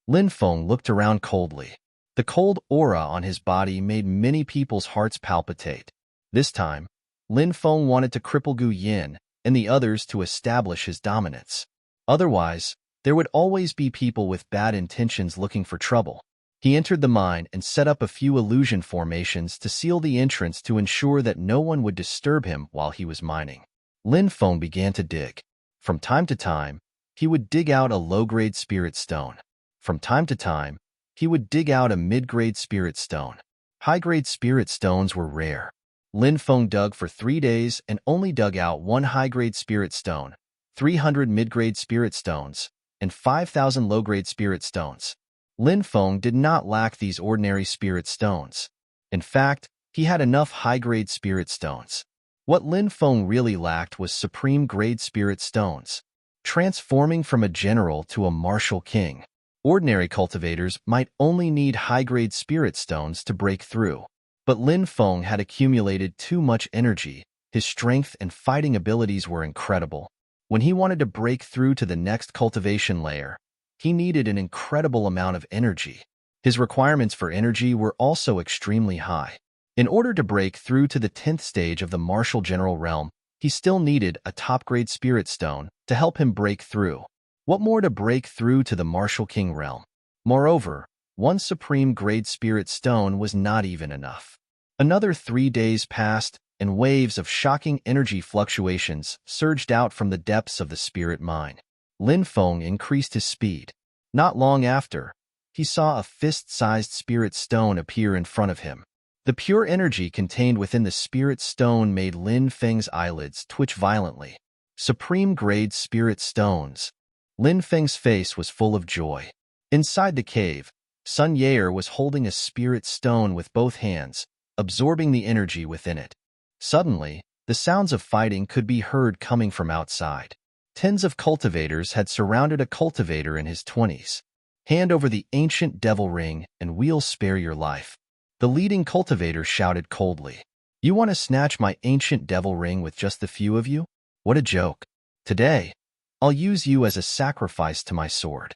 Lin Feng looked around coldly. The cold aura on his body made many people's hearts palpitate. This time, Lin Feng wanted to cripple Gu Yin and the others to establish his dominance. Otherwise, there would always be people with bad intentions looking for trouble. He entered the mine and set up a few illusion formations to seal the entrance to ensure that no one would disturb him while he was mining. Lin Feng began to dig. From time to time, he would dig out a low-grade spirit stone. From time to time, he would dig out a mid-grade spirit stone. High-grade spirit stones were rare. Lin Feng dug for 3 days and only dug out 1 high-grade spirit stone, 300 mid-grade spirit stones, and 5,000 low-grade spirit stones. Lin Feng did not lack these ordinary spirit stones. In fact, he had enough high-grade spirit stones. What Lin Feng really lacked was supreme-grade spirit stones, transforming from a general to a martial king. Ordinary cultivators might only need high-grade spirit stones to break through. But Lin Feng had accumulated too much energy. His strength and fighting abilities were incredible. When he wanted to break through to the next cultivation layer, he needed an incredible amount of energy. His requirements for energy were also extremely high. In order to break through to the 10th stage of the martial general realm, he still needed a top-grade spirit stone to help him break through. What more to break through to the martial king realm? Moreover, 1 supreme-grade spirit stone was not even enough. Another 3 days passed, and waves of shocking energy fluctuations surged out from the depths of the spirit mine. Lin Feng increased his speed. Not long after, he saw a fist-sized spirit stone appear in front of him. The pure energy contained within the spirit stone made Lin Feng's eyelids twitch violently. Supreme-grade spirit stones. Lin Feng's face was full of joy. Inside the cave, Sun Yair was holding a spirit stone with both hands, absorbing the energy within it. Suddenly, the sounds of fighting could be heard coming from outside. Tens of cultivators had surrounded a cultivator in his 20s. "Hand over the ancient devil ring, and we'll spare your life." The leading cultivator shouted coldly. "You want to snatch my ancient devil ring with just the few of you? What a joke. Today, I'll use you as a sacrifice to my sword."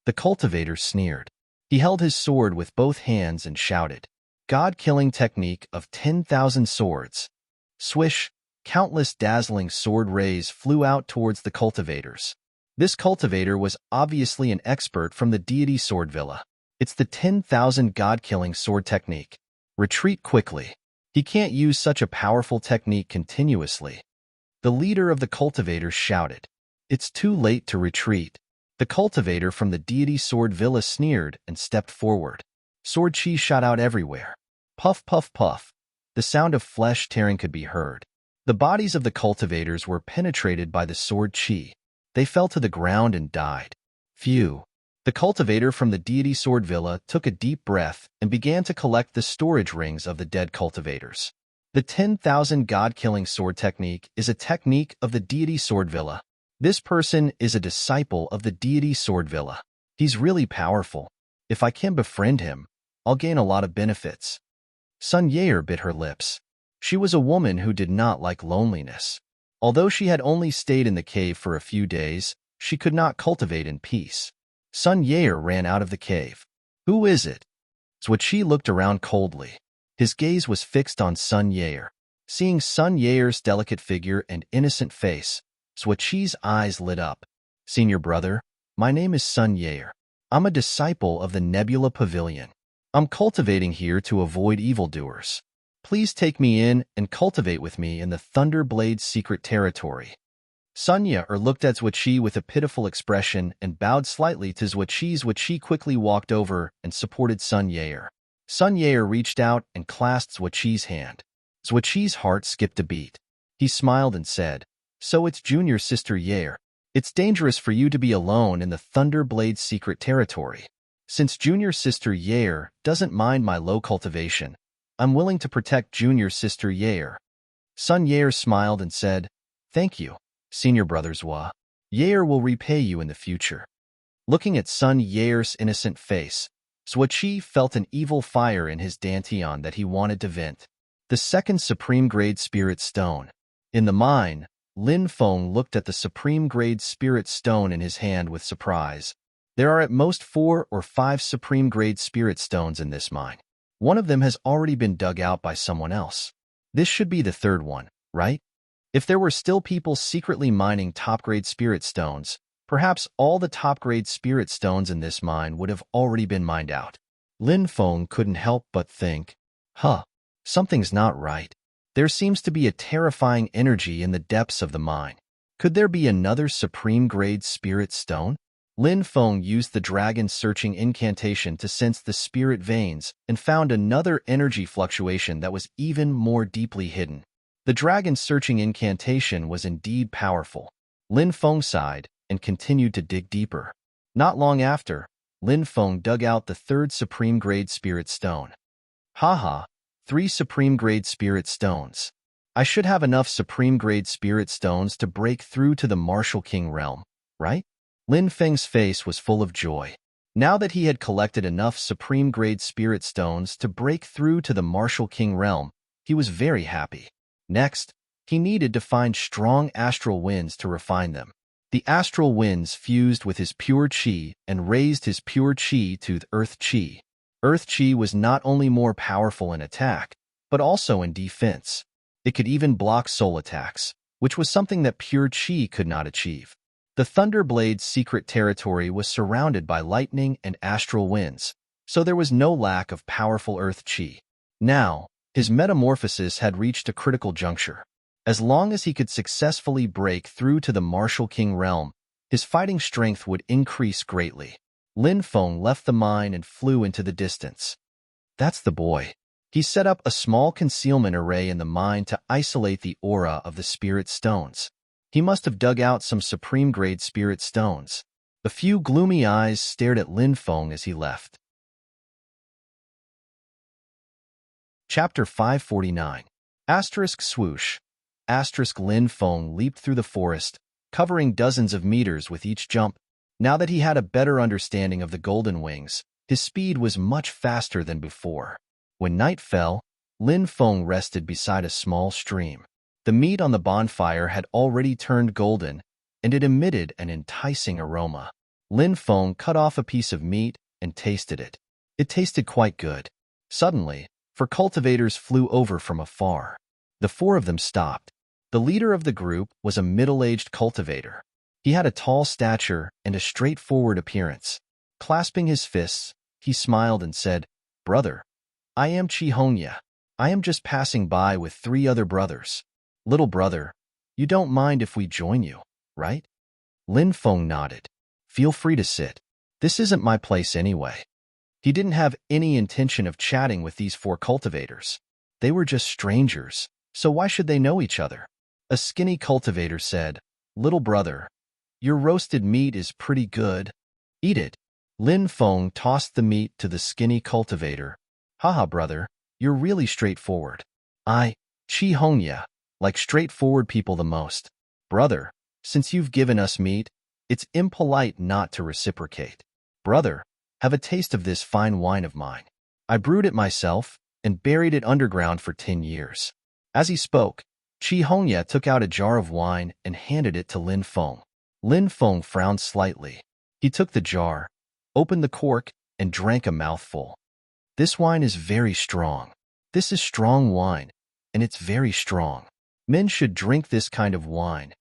The cultivator sneered. He held his sword with both hands and shouted, "God-killing technique of 10,000 swords." Swish, countless dazzling sword rays flew out towards the cultivators. This cultivator was obviously an expert from the deity sword villa. It's the 10,000 god-killing sword technique. Retreat quickly. He can't use such a powerful technique continuously. The leader of the cultivators shouted. It's too late to retreat. The cultivator from the deity sword villa sneered and stepped forward. Sword chi shot out everywhere. Puff, puff, puff. The sound of flesh tearing could be heard. The bodies of the cultivators were penetrated by the sword chi. They fell to the ground and died. Phew. The cultivator from the deity sword villa took a deep breath and began to collect the storage rings of the dead cultivators. The 10,000 god-killing sword technique is a technique of the deity sword villa. This person is a disciple of the deity sword villa. He's really powerful. If I can befriend him, I'll gain a lot of benefits. Sun Yair bit her lips. She was a woman who did not like loneliness. Although she had only stayed in the cave for a few days, she could not cultivate in peace. Sun Yair ran out of the cave. "Who is it?" Zhuoqi looked around coldly. His gaze was fixed on Sun Yair. Seeing Sun Yair's delicate figure and innocent face, Zhuoqi's eyes lit up. "Senior brother, my name is Sun Yair. I'm a disciple of the Nebula Pavilion. I'm cultivating here to avoid evildoers. Please take me in and cultivate with me in the Thunderblade's secret territory." Sun Yair looked at Zhuoqi with a pitiful expression and bowed slightly to Zhuoqi. Zhuoqi quickly walked over and supported Sun Yair. Sun Yair reached out and clasped Zhuoqi's hand. Zhuoqi's heart skipped a beat. He smiled and said, "So it's junior sister Yair. It's dangerous for you to be alone in the Thunderblade's secret territory. Since junior sister Yair doesn't mind my low cultivation, I'm willing to protect junior sister Yair." Sun Yair smiled and said, "Thank you, senior brother Zhua. Yair will repay you in the future." Looking at Sun Yair's innocent face, Zhuachi felt an evil fire in his dantian that he wanted to vent. The second supreme-grade spirit stone. In the mine, Lin Feng looked at the supreme-grade spirit stone in his hand with surprise. There are at most 4 or 5 supreme-grade spirit stones in this mine. One of them has already been dug out by someone else. This should be the third one, right? If there were still people secretly mining top-grade spirit stones, perhaps all the top-grade spirit stones in this mine would have already been mined out. Lin Feng couldn't help but think, something's not right. There seems to be a terrifying energy in the depths of the mine. Could there be another supreme-grade spirit stone? Lin Feng used the dragon-searching incantation to sense the spirit veins and found another energy fluctuation that was even more deeply hidden. The dragon-searching incantation was indeed powerful. Lin Feng sighed and continued to dig deeper. Not long after, Lin Feng dug out the third supreme-grade spirit stone. 3 supreme-grade spirit stones. I should have enough supreme-grade spirit stones to break through to the Martial King realm, right? Lin Feng's face was full of joy. Now that he had collected enough supreme-grade spirit stones to break through to the Martial King realm, he was very happy. Next, he needed to find strong astral winds to refine them. The astral winds fused with his pure qi and raised his pure qi to earth qi. Earth qi was not only more powerful in attack, but also in defense. It could even block soul attacks, which was something that pure qi could not achieve. The Thunderblade's secret territory was surrounded by lightning and astral winds, so there was no lack of powerful earth qi. Now, his metamorphosis had reached a critical juncture. As long as he could successfully break through to the Martial King realm, his fighting strength would increase greatly. Lin Feng left the mine and flew into the distance. That's the boy. He set up a small concealment array in the mine to isolate the aura of the spirit stones. He must have dug out some supreme-grade spirit stones. A few gloomy eyes stared at Lin Feng as he left. Chapter 549. Asterisk swoosh. Asterisk Lin Feng leaped through the forest, covering dozens of meters with each jump. Now that he had a better understanding of the golden wings, his speed was much faster than before. When night fell, Lin Feng rested beside a small stream. The meat on the bonfire had already turned golden, and it emitted an enticing aroma. Lin Feng cut off a piece of meat and tasted it. It tasted quite good. Suddenly, 4 cultivators flew over from afar. The 4 of them stopped. The leader of the group was a middle-aged cultivator. He had a tall stature and a straightforward appearance. Clasping his fists, he smiled and said, "Brother, I am Chi Hongya. I am just passing by with 3 other brothers. Little brother, you don't mind if we join you, right?" Lin Feng nodded. "Feel free to sit. This isn't my place anyway." He didn't have any intention of chatting with these 4 cultivators. They were just strangers, so why should they know each other? A skinny cultivator said, "Little brother, your roasted meat is pretty good. Eat it." Lin Feng tossed the meat to the skinny cultivator. "Haha, brother, you're really straightforward. I, Chi Hongya, like straightforward people the most. Brother, since you've given us meat, it's impolite not to reciprocate. Brother, have a taste of this fine wine of mine. I brewed it myself and buried it underground for 10 years. As he spoke, Chi Hongya took out a jar of wine and handed it to Lin Feng. Lin Feng frowned slightly. He took the jar, opened the cork, and drank a mouthful. This wine is very strong. This is strong wine, and it's very strong. Men should drink this kind of wine.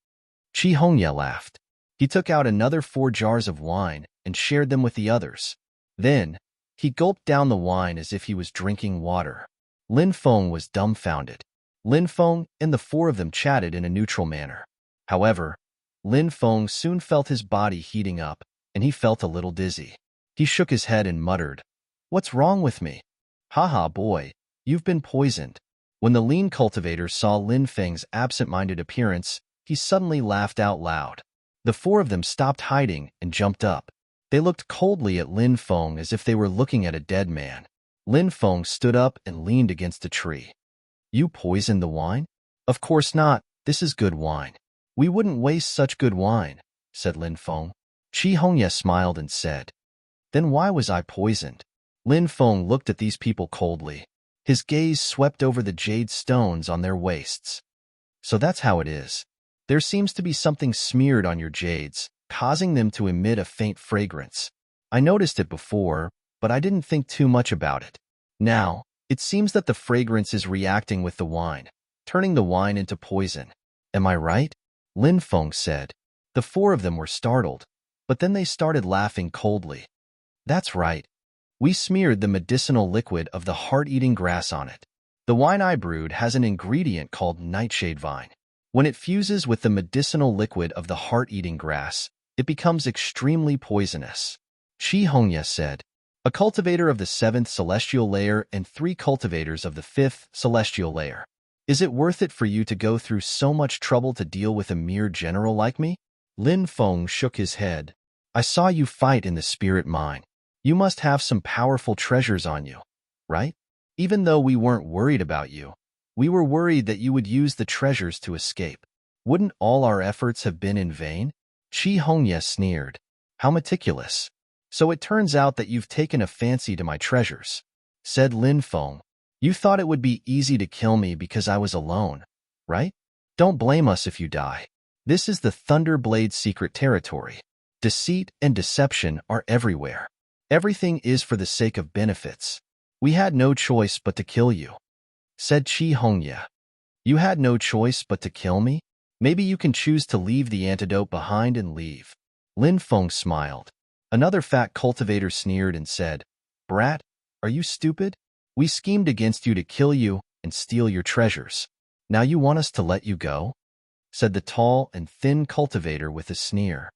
Chi Hongya laughed. He took out another 4 jars of wine and shared them with the others. Then, he gulped down the wine as if he was drinking water. Lin Feng was dumbfounded. Lin Feng and the 4 of them chatted in a neutral manner. However, Lin Feng soon felt his body heating up, and he felt a little dizzy. He shook his head and muttered, "What's wrong with me? Haha, boy, you've been poisoned." When the lean cultivator saw Lin Feng's absent-minded appearance, he suddenly laughed out loud. The 4 of them stopped hiding and jumped up. They looked coldly at Lin Feng as if they were looking at a dead man. Lin Feng stood up and leaned against a tree. "You poisoned the wine?" Of course not. This is good wine. We wouldn't waste such good wine, said Lin Feng. Qi Hongye smiled and said, Then why was I poisoned? Lin Feng looked at these people coldly. His gaze swept over the jade stones on their waists. So that's how it is. There seems to be something smeared on your jades, causing them to emit a faint fragrance. I noticed it before, but I didn't think too much about it. Now, it seems that the fragrance is reacting with the wine, turning the wine into poison. Am I right? Lin Feng said. The four of them were startled, but then they started laughing coldly. That's right. We smeared the medicinal liquid of the heart-eating grass on it. The wine I brewed has an ingredient called nightshade vine. When it fuses with the medicinal liquid of the heart-eating grass, it becomes extremely poisonous. Qi Hongye said, a cultivator of the 7th celestial layer and 3 cultivators of the 5th celestial layer. Is it worth it for you to go through so much trouble to deal with a mere general like me? Lin Feng shook his head. I saw you fight in the spirit mine. You must have some powerful treasures on you, right? Even though we weren't worried about you, we were worried that you would use the treasures to escape. Wouldn't all our efforts have been in vain? Qi Hongye sneered. How meticulous. So it turns out that you've taken a fancy to my treasures, said Lin Feng. You thought it would be easy to kill me because I was alone, right? Don't blame us if you die. This is the Thunderblade secret territory. Deceit and deception are everywhere. Everything is for the sake of benefits. We had no choice but to kill you, said Qi Hongye. You had no choice but to kill me? Maybe you can choose to leave the antidote behind and leave. Lin Feng smiled. Another fat cultivator sneered and said, Brat, are you stupid? We schemed against you to kill you and steal your treasures. Now you want us to let you go? Said the tall and thin cultivator with a sneer.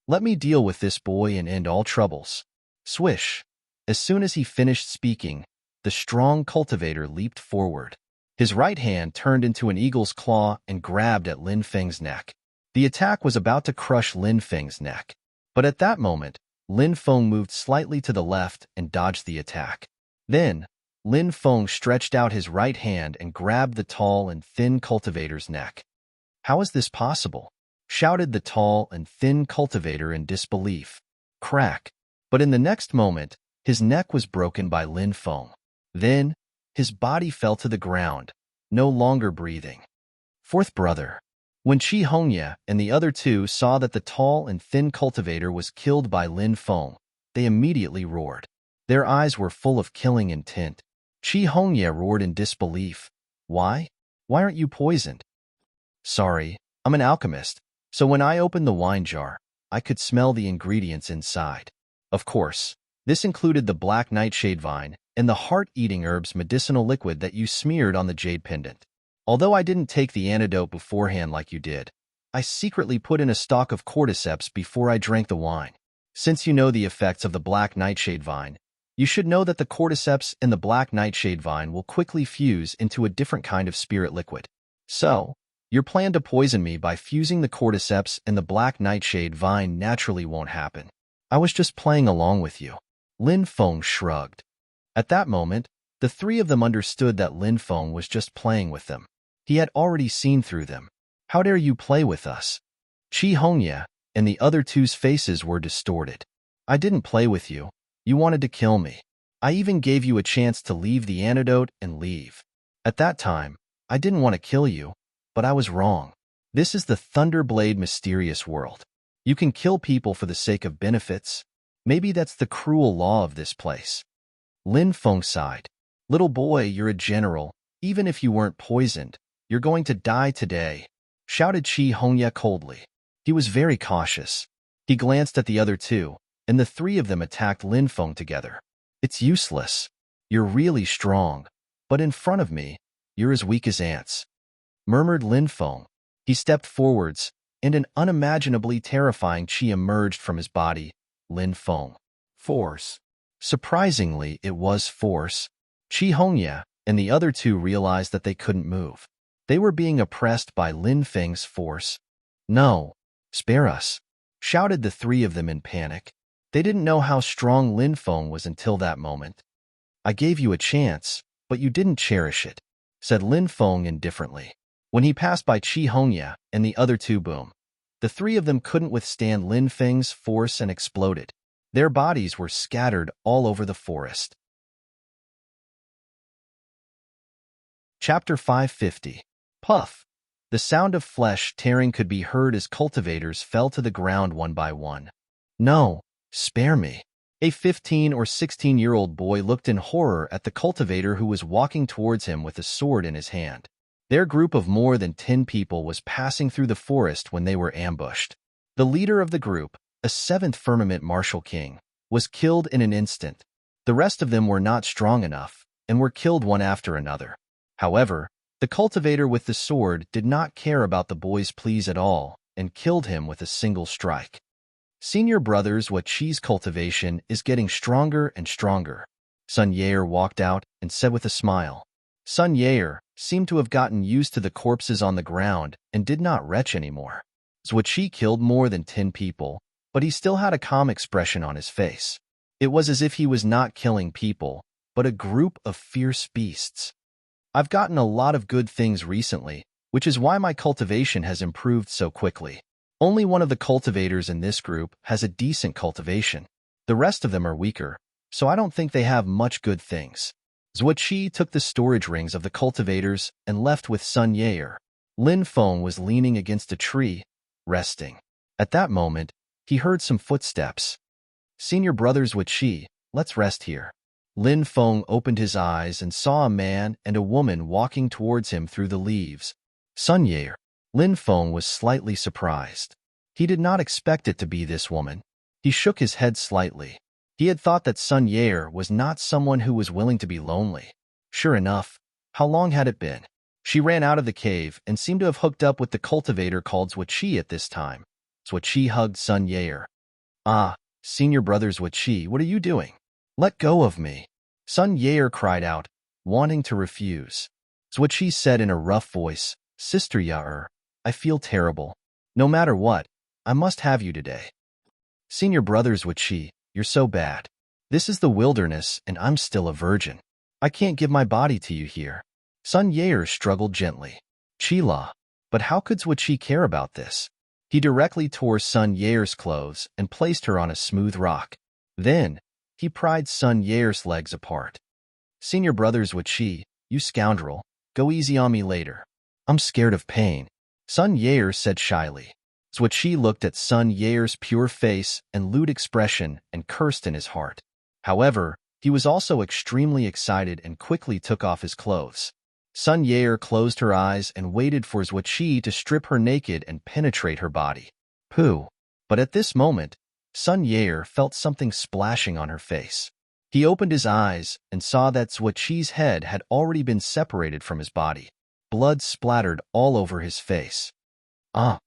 Let me deal with this boy and end all troubles. Swish. As soon as he finished speaking, the strong cultivator leaped forward. His right hand turned into an eagle's claw and grabbed at Lin Feng's neck. The attack was about to crush Lin Feng's neck. But at that moment, Lin Feng moved slightly to the left and dodged the attack. Then, Lin Feng stretched out his right hand and grabbed the tall and thin cultivator's neck. How is this possible? Shouted the tall and thin cultivator in disbelief. Crack. But in the next moment, his neck was broken by Lin Feng. Then, his body fell to the ground, no longer breathing. Fourth brother. When Qi Hongye and the other two saw that the tall and thin cultivator was killed by Lin Feng, they immediately roared. Their eyes were full of killing intent. Qi Hongye roared in disbelief. Why? Why aren't you poisoned? Sorry, I'm an alchemist, so when I opened the wine jar, I could smell the ingredients inside. Of course, this included the black nightshade vine and the heart-eating herbs medicinal liquid that you smeared on the jade pendant. Although I didn't take the antidote beforehand like you did, I secretly put in a stalk of cordyceps before I drank the wine. Since you know the effects of the black nightshade vine, you should know that the cordyceps and the black nightshade vine will quickly fuse into a different kind of spirit liquid. So, your plan to poison me by fusing the cordyceps and the black nightshade vine naturally won't happen. I was just playing along with you. Lin Feng shrugged. At that moment, the three of them understood that Lin Feng was just playing with them. He had already seen through them. How dare you play with us? Qi Hongye and the other two's faces were distorted. I didn't play with you. You wanted to kill me. I even gave you a chance to leave the antidote and leave. At that time, I didn't want to kill you, but I was wrong. This is the Thunderblade mysterious world. You can kill people for the sake of benefits. Maybe that's the cruel law of this place. Lin Feng sighed. Little boy, you're a general. Even if you weren't poisoned, you're going to die today, shouted Qi Hongye coldly. He was very cautious. He glanced at the other two, and the three of them attacked Lin Feng together. It's useless. You're really strong, but in front of me, you're as weak as ants, murmured Lin Feng. He stepped forwards, and an unimaginably terrifying qi emerged from his body. Lin Feng. Force. Surprisingly, it was force. Qi Hongye and the other two realized that they couldn't move. They were being oppressed by Lin Feng's force. No, spare us, shouted the three of them in panic. They didn't know how strong Lin Feng was until that moment. I gave you a chance, but you didn't cherish it, said Lin Feng indifferently. When he passed by Chi Hongya and the other two boom, the three of them couldn't withstand Lin Feng's force and exploded. Their bodies were scattered all over the forest. Chapter 550. Puff. The sound of flesh tearing could be heard as cultivators fell to the ground one by one. No, spare me. A 15 or 16-year-old boy looked in horror at the cultivator who was walking towards him with a sword in his hand. Their group of more than 10 people was passing through the forest when they were ambushed. The leader of the group, a 7th Firmament Martial King, was killed in an instant. The rest of them were not strong enough and were killed one after another. However, the cultivator with the sword did not care about the boy's pleas at all and killed him with a single strike. Senior brother's Wachi's cultivation is getting stronger and stronger. Sun Yair walked out and said with a smile. Sun Yair seemed to have gotten used to the corpses on the ground and did not retch anymore. Zwachi killed more than 10 people, but he still had a calm expression on his face. It was as if he was not killing people, but a group of fierce beasts. I've gotten a lot of good things recently, which is why my cultivation has improved so quickly. Only one of the cultivators in this group has a decent cultivation. The rest of them are weaker, so I don't think they have much good things. Zhuoqi took the storage rings of the cultivators and left with Sun Yair. Lin Feng was leaning against a tree, resting. At that moment, he heard some footsteps. Senior brothers Zhuoqi, let's rest here. Lin Feng opened his eyes and saw a man and a woman walking towards him through the leaves. Sun Yair. Lin Feng was slightly surprised. He did not expect it to be this woman. He shook his head slightly. He had thought that Sun Yair was not someone who was willing to be lonely. Sure enough, how long had it been? She ran out of the cave and seemed to have hooked up with the cultivator called Zhuoqi at this time. Zhuoqi hugged Sun Yair. Ah, senior brother Zhuoqi, what are you doing? Let go of me. Sun Yair cried out, wanting to refuse. Zhuoqi said in a rough voice, Sister Yair, I feel terrible. No matter what, I must have you today. Senior brother Zhuoqi, you're so bad. This is the wilderness and I'm still a virgin. I can't give my body to you here. Sun Yair struggled gently. Chila. But how could Zhuoqi care about this? He directly tore Sun Yair's clothes and placed her on a smooth rock. Then, he pried Sun Yair's legs apart. Senior brother Zhuoqi, you scoundrel, go easy on me later. I'm scared of pain. Sun Yair said shyly. Zhuoqi looked at Sun Yair's pure face and lewd expression and cursed in his heart. However, he was also extremely excited and quickly took off his clothes. Sun Yair closed her eyes and waited for Zhuoqi to strip her naked and penetrate her body. Pooh. But at this moment, Sun Yair felt something splashing on her face. He opened his eyes and saw that Zhuoqi's head had already been separated from his body. Blood splattered all over his face. Ah!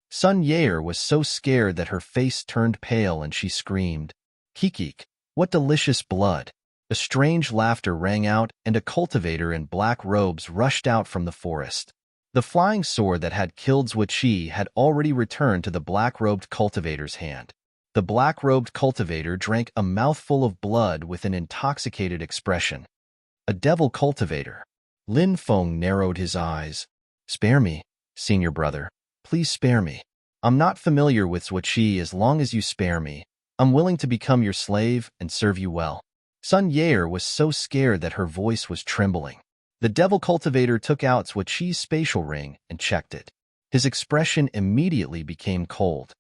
Sun Yair was so scared that her face turned pale and she screamed, Kikik, what delicious blood! A strange laughter rang out and a cultivator in black robes rushed out from the forest. The flying sword that had killed Zhuoqi had already returned to the black-robed cultivator's hand. The black-robed cultivator drank a mouthful of blood with an intoxicated expression. A devil cultivator. Lin Feng narrowed his eyes. Spare me, senior brother. Please spare me. I'm not familiar with Zhuoqi. As long as you spare me, I'm willing to become your slave and serve you well. Sun Yair was so scared that her voice was trembling. The devil cultivator took out Zhuoqi's spatial ring and checked it. His expression immediately became cold.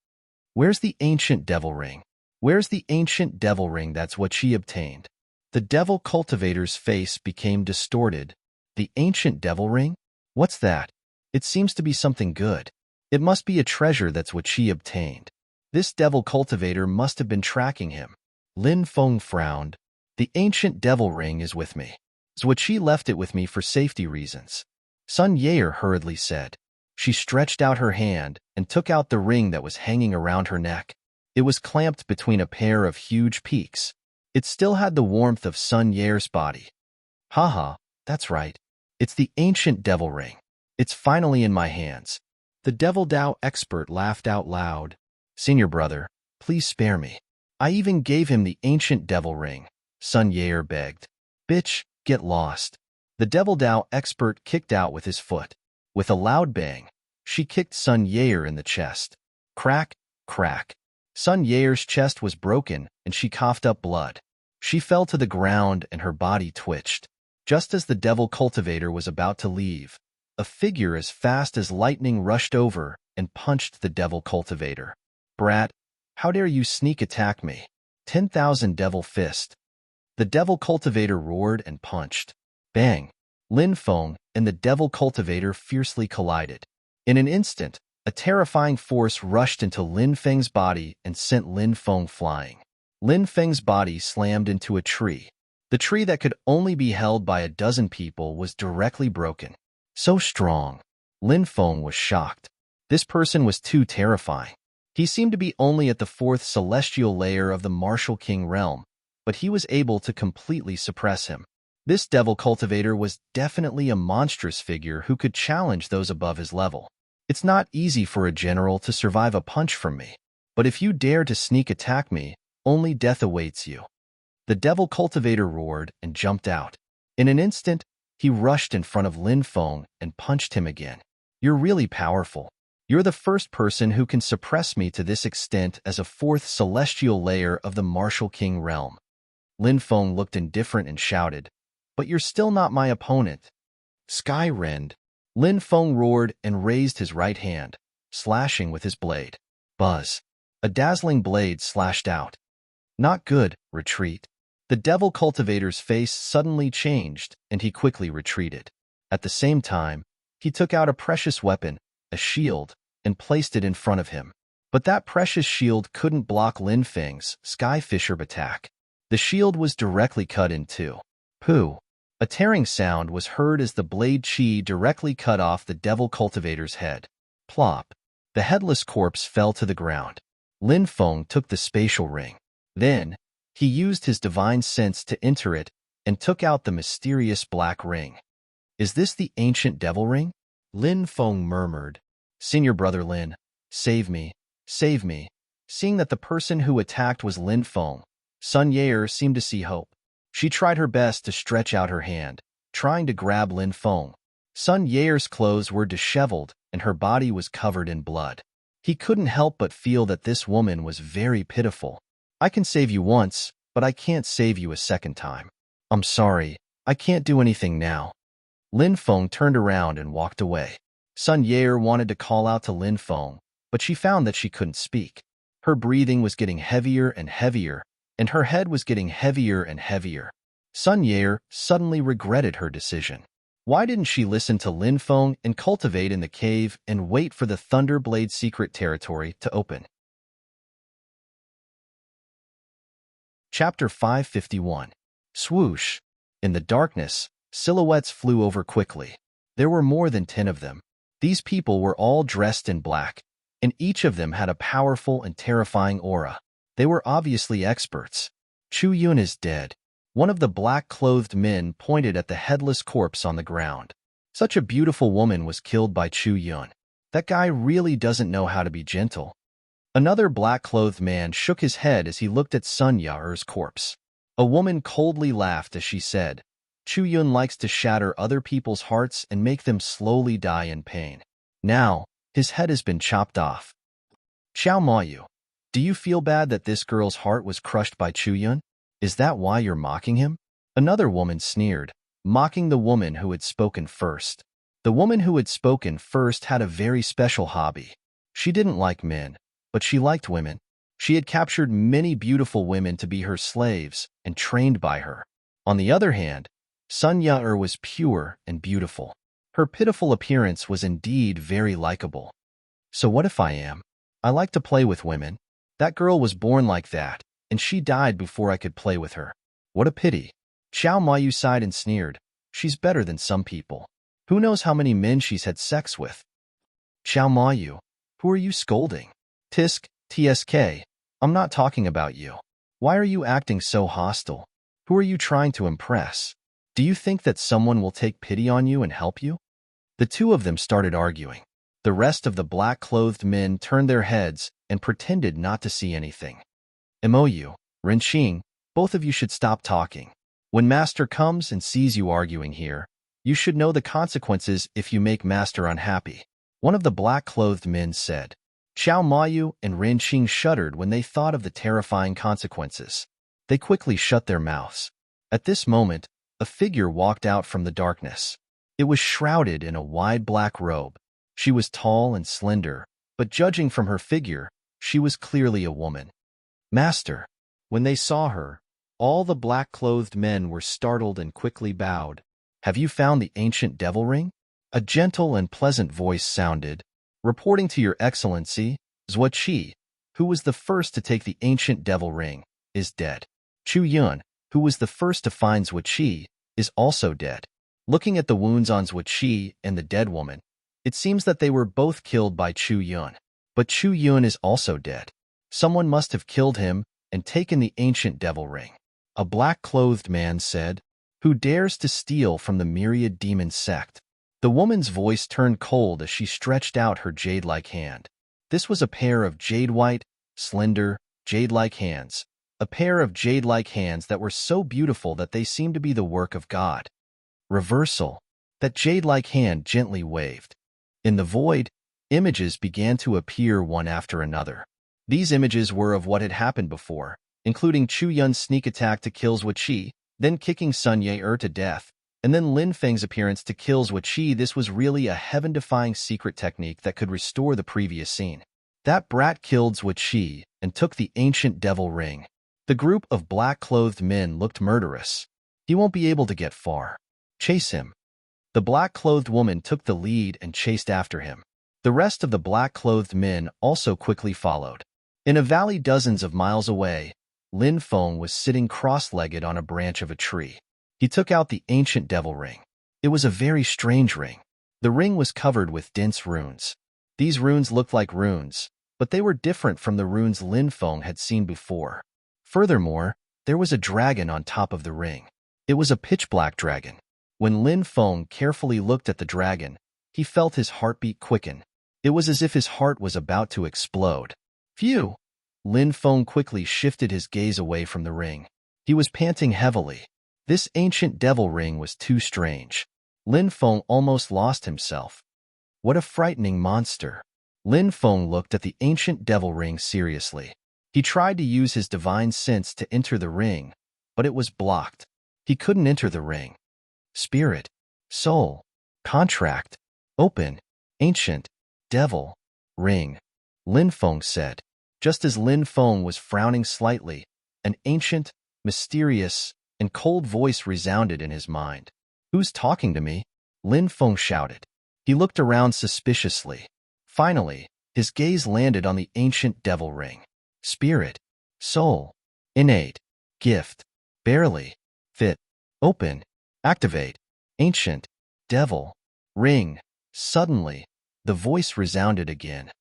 Where's the ancient devil ring? Where's the ancient devil ring that's Zhuoqi obtained? The devil cultivator's face became distorted. The ancient devil ring? What's that? It seems to be something good. It must be a treasure that's Zhuoqi obtained. This devil cultivator must have been tracking him. Lin Feng frowned. The ancient devil ring is with me. Zhuoqi left it with me for safety reasons. Sun Yair hurriedly said. She stretched out her hand and took out the ring that was hanging around her neck. It was clamped between a pair of huge peaks. It still had the warmth of Sun Yair's body. Haha, that's right. It's the ancient devil ring. It's finally in my hands. The Devil Dao expert laughed out loud. Senior brother, please spare me. I even gave him the ancient devil ring. Sun Yair begged. Bitch, get lost. The Devil Dao expert kicked out with his foot. With a loud bang, she kicked Sun Yair in the chest. Crack, crack. Sun Yair's chest was broken, and she coughed up blood. She fell to the ground, and her body twitched. Just as the devil cultivator was about to leave, a figure as fast as lightning rushed over and punched the devil cultivator. Brat, how dare you sneak attack me? 10,000 devil fist. The devil cultivator roared and punched. Bang! Lin Feng and the devil cultivator fiercely collided. In an instant, a terrifying force rushed into Lin Feng's body and sent Lin Feng flying. Lin Feng's body slammed into a tree. The tree that could only be held by a dozen people was directly broken. So strong. Lin Feng was shocked. This person was too terrifying. He seemed to be only at the 4th celestial layer of the Martial King realm, but he was able to completely suppress him. This devil cultivator was definitely a monstrous figure who could challenge those above his level. It's not easy for a general to survive a punch from me, but if you dare to sneak attack me, only death awaits you. The devil cultivator roared and jumped out. In an instant, he rushed in front of Lin Feng and punched him again. You're really powerful. You're the first person who can suppress me to this extent as a 4th celestial layer of the Martial King realm. Lin Feng looked indifferent and shouted, but you're still not my opponent. Sky rend. Lin Feng roared and raised his right hand, slashing with his blade. Buzz. A dazzling blade slashed out. Not good, retreat. The devil cultivator's face suddenly changed, and he quickly retreated. At the same time, he took out a precious weapon, a shield, and placed it in front of him. But that precious shield couldn't block Lin Feng's Sky Fisher attack. The shield was directly cut in two. Pooh! A tearing sound was heard as the blade chi directly cut off the devil cultivator's head. Plop! The headless corpse fell to the ground. Lin Feng took the spatial ring. Then, he used his divine sense to enter it and took out the mysterious black ring. Is this the ancient devil ring? Lin Feng murmured. Senior brother Lin, save me, save me. Seeing that the person who attacked was Lin Feng, Sun Yair seemed to see hope. She tried her best to stretch out her hand, trying to grab Lin Feng. Sun Yair's clothes were disheveled and her body was covered in blood. He couldn't help but feel that this woman was very pitiful. I can save you once, but I can't save you a second time. I'm sorry, I can't do anything now. Lin Feng turned around and walked away. Sun Yair wanted to call out to Lin Feng, but she found that she couldn't speak. Her breathing was getting heavier and heavier, and her head was getting heavier and heavier. Sun Yair suddenly regretted her decision. Why didn't she listen to Lin Feng and cultivate in the cave and wait for the Thunderblade secret territory to open? Chapter 551. Swoosh. In the darkness, silhouettes flew over quickly. There were more than 10 of them. These people were all dressed in black, and each of them had a powerful and terrifying aura. They were obviously experts. Chu Yun is dead. One of the black-clothed men pointed at the headless corpse on the ground. Such a beautiful woman was killed by Chu Yun. That guy really doesn't know how to be gentle. Another black-clothed man shook his head as he looked at Sun Yair's corpse. A woman coldly laughed as she said, Chu Yun likes to shatter other people's hearts and make them slowly die in pain. Now, his head has been chopped off. Xiao Mayu, do you feel bad that this girl's heart was crushed by Chu Yun? Is that why you're mocking him? Another woman sneered, mocking the woman who had spoken first. The woman who had spoken first had a very special hobby. She didn't like men, but she liked women. She had captured many beautiful women to be her slaves and trained by her. On the other hand, Sun Yair was pure and beautiful. Her pitiful appearance was indeed very likable. So what if I am? I like to play with women. That girl was born like that, and she died before I could play with her. What a pity. Xiao Mayu sighed and sneered. She's better than some people. Who knows how many men she's had sex with? Xiao Mayu, who are you scolding? Tisk, TSK, I'm not talking about you. Why are you acting so hostile? Who are you trying to impress? Do you think that someone will take pity on you and help you? The two of them started arguing. The rest of the black-clothed men turned their heads and pretended not to see anything. Mou, Renqing, both of you should stop talking. When Master comes and sees you arguing here, You should know the consequences if you make master unhappy. One of the black-clothed men said. Xiao Mayu and Ren Qing shuddered when they thought of the terrifying consequences. They quickly shut their mouths. At this moment, a figure walked out from the darkness. It was shrouded in a wide black robe. She was tall and slender, but judging from her figure, she was clearly a woman. Master. When they saw her, all the black-clothed men were startled and quickly bowed. Have you found the ancient devil ring? A gentle and pleasant voice sounded. Reporting to your excellency, Zhuo Qi, who was the first to take the ancient devil ring, is dead. Chu Yun, who was the first to find Zhuo Qi, is also dead. Looking at the wounds on Zhuo Qi and the dead woman, it seems that they were both killed by Chu Yun. But Chu Yun is also dead. Someone must have killed him and taken the ancient devil ring. A black-clothed man said, Who dares to steal from the myriad demon sect? The woman's voice turned cold as she stretched out her jade-like hand. This was a pair of jade-white, slender, jade-like hands. A pair of jade-like hands that were so beautiful that they seemed to be the work of God. Reversal. That jade-like hand gently waved. In the void, images began to appear one after another. These images were of what had happened before, including Chu Yun's sneak attack to kill Zhuo Qi, then kicking Sun Ye to death, and then Lin Feng's appearance to kill Zhuo Qi. This was really a heaven-defying secret technique that could restore the previous scene. That brat killed Zhuo Qi and took the ancient devil ring. The group of black-clothed men looked murderous. He won't be able to get far. Chase him. The black-clothed woman took the lead and chased after him. The rest of the black-clothed men also quickly followed. In a valley dozens of miles away, Lin Feng was sitting cross-legged on a branch of a tree. He took out the ancient devil ring. It was a very strange ring. The ring was covered with dense runes. These runes looked like runes, but they were different from the runes Lin Feng had seen before. Furthermore, there was a dragon on top of the ring. It was a pitch-black dragon. When Lin Feng carefully looked at the dragon, he felt his heartbeat quicken. It was as if his heart was about to explode. Phew! Lin Feng quickly shifted his gaze away from the ring. He was panting heavily. This ancient devil ring was too strange. Lin Feng almost lost himself. What a frightening monster. Lin Feng looked at the ancient devil ring seriously. He tried to use his divine sense to enter the ring, but it was blocked. He couldn't enter the ring. Spirit, soul, contract, open, ancient, devil, ring, Lin Feng said. Just as Lin Feng was frowning slightly, an ancient, mysterious, and cold voice resounded in his mind. Who's talking to me? Lin Feng shouted. He looked around suspiciously. Finally, his gaze landed on the ancient devil ring. Spirit, soul, innate, gift, barely, fit, open, activate, ancient, devil, ring. Suddenly, the voice resounded again.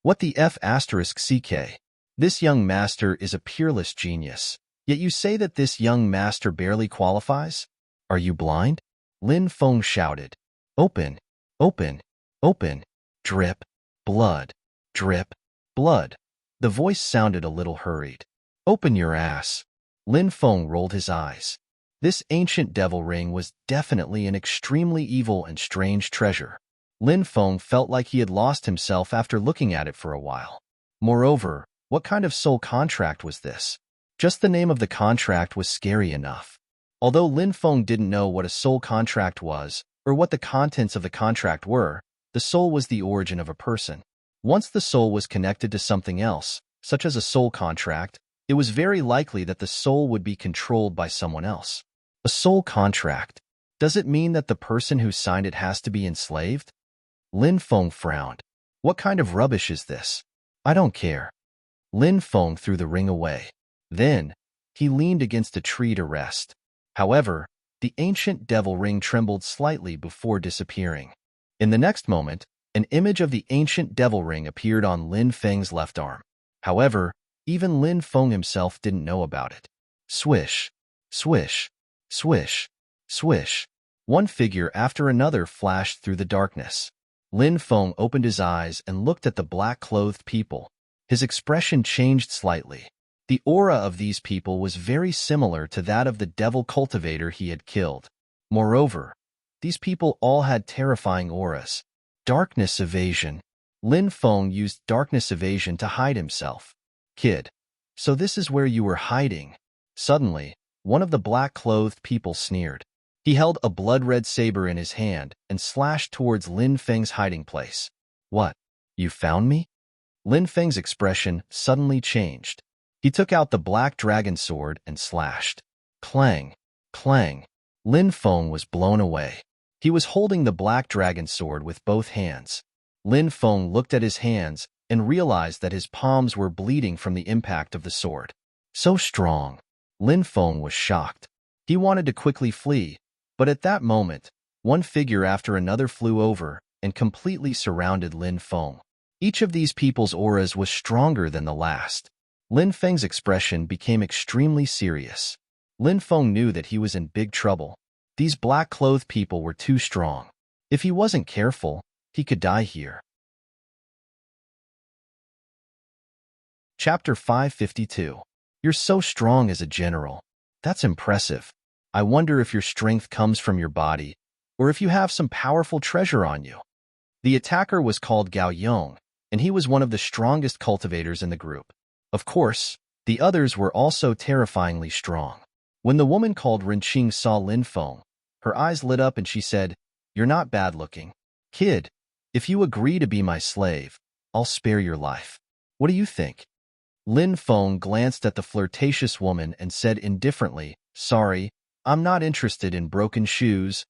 What the F***CK? This young master is a peerless genius. Yet you say that this young master barely qualifies? Are you blind? Lin Feng shouted. Open, open, open, drip, blood, drip, blood. The voice sounded a little hurried. Open your ass. Lin Feng rolled his eyes. This ancient devil ring was definitely an extremely evil and strange treasure. Lin Feng felt like he had lost himself after looking at it for a while. Moreover, what kind of soul contract was this? Just the name of the contract was scary enough. Although Lin Feng didn't know what a soul contract was, or what the contents of the contract were, the soul was the origin of a person. Once the soul was connected to something else, such as a soul contract, it was very likely that the soul would be controlled by someone else. A soul contract. Does it mean that the person who signed it has to be enslaved? Lin Feng frowned. What kind of rubbish is this? I don't care. Lin Feng threw the ring away. Then, he leaned against a tree to rest. However, the ancient devil ring trembled slightly before disappearing. In the next moment, an image of the ancient devil ring appeared on Lin Feng's left arm. However, even Lin Feng himself didn't know about it. Swish, swish, swish, swish. One figure after another flashed through the darkness. Lin Feng opened his eyes and looked at the black-clothed people. His expression changed slightly. The aura of these people was very similar to that of the devil cultivator he had killed. Moreover, These people all had terrifying auras. Darkness evasion. Lin Feng used darkness evasion to hide himself. Kid, so this is where you were hiding. Suddenly, one of the black-clothed people sneered. He held a blood-red saber in his hand and slashed towards Lin Feng's hiding place. What? You found me? Lin Feng's expression suddenly changed. He took out the black dragon sword and slashed. Clang, clang. Lin Feng was blown away. He was holding the black dragon sword with both hands. Lin Feng looked at his hands and realized that his palms were bleeding from the impact of the sword. So strong. Lin Feng was shocked. He wanted to quickly flee, but at that moment, one figure after another flew over and completely surrounded Lin Feng. Each of these people's auras was stronger than the last. Lin Feng's expression became extremely serious. Lin Feng knew that he was in big trouble. These black-clothed people were too strong. If he wasn't careful, he could die here. Chapter 552. You're so strong as a general. That's impressive. I wonder if your strength comes from your body, or if you have some powerful treasure on you. The attacker was called Gao Yong, and he was one of the strongest cultivators in the group. Of course, the others were also terrifyingly strong. When the woman called Renqing saw Lin Feng, her eyes lit up and she said, "You're not bad-looking. Kid, if you agree to be my slave, I'll spare your life. What do you think?" Lin Feng glanced at the flirtatious woman and said indifferently, "Sorry, I'm not interested in broken shoes.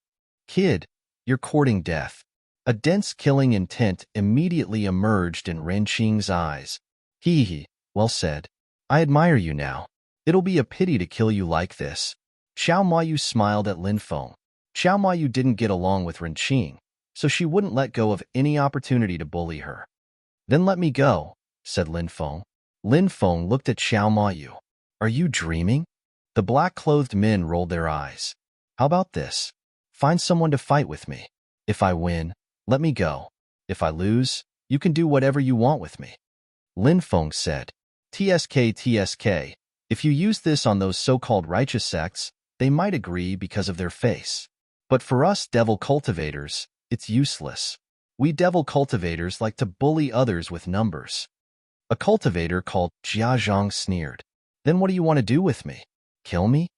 Kid, you're courting death." A dense killing intent immediately emerged in Renqing's eyes. Hee, well said. I admire you now. It'll be a pity to kill you like this. Xiao Mayu smiled at Lin Feng. Xiao Mayu didn't get along with Renqing, so she wouldn't let go of any opportunity to bully her. Then let me go, said Lin Feng. Lin Feng looked at Xiao Mayu. Are you dreaming? The black-clothed men rolled their eyes. How about this? Find someone to fight with me. If I win, let me go. If I lose, you can do whatever you want with me. Lin Feng said, TSK, if you use this on those so-called righteous sects, they might agree because of their face. But for us devil cultivators, it's useless. We devil cultivators like to bully others with numbers. A cultivator called Jia Zhang sneered. Then what do you want to do with me? Kill me?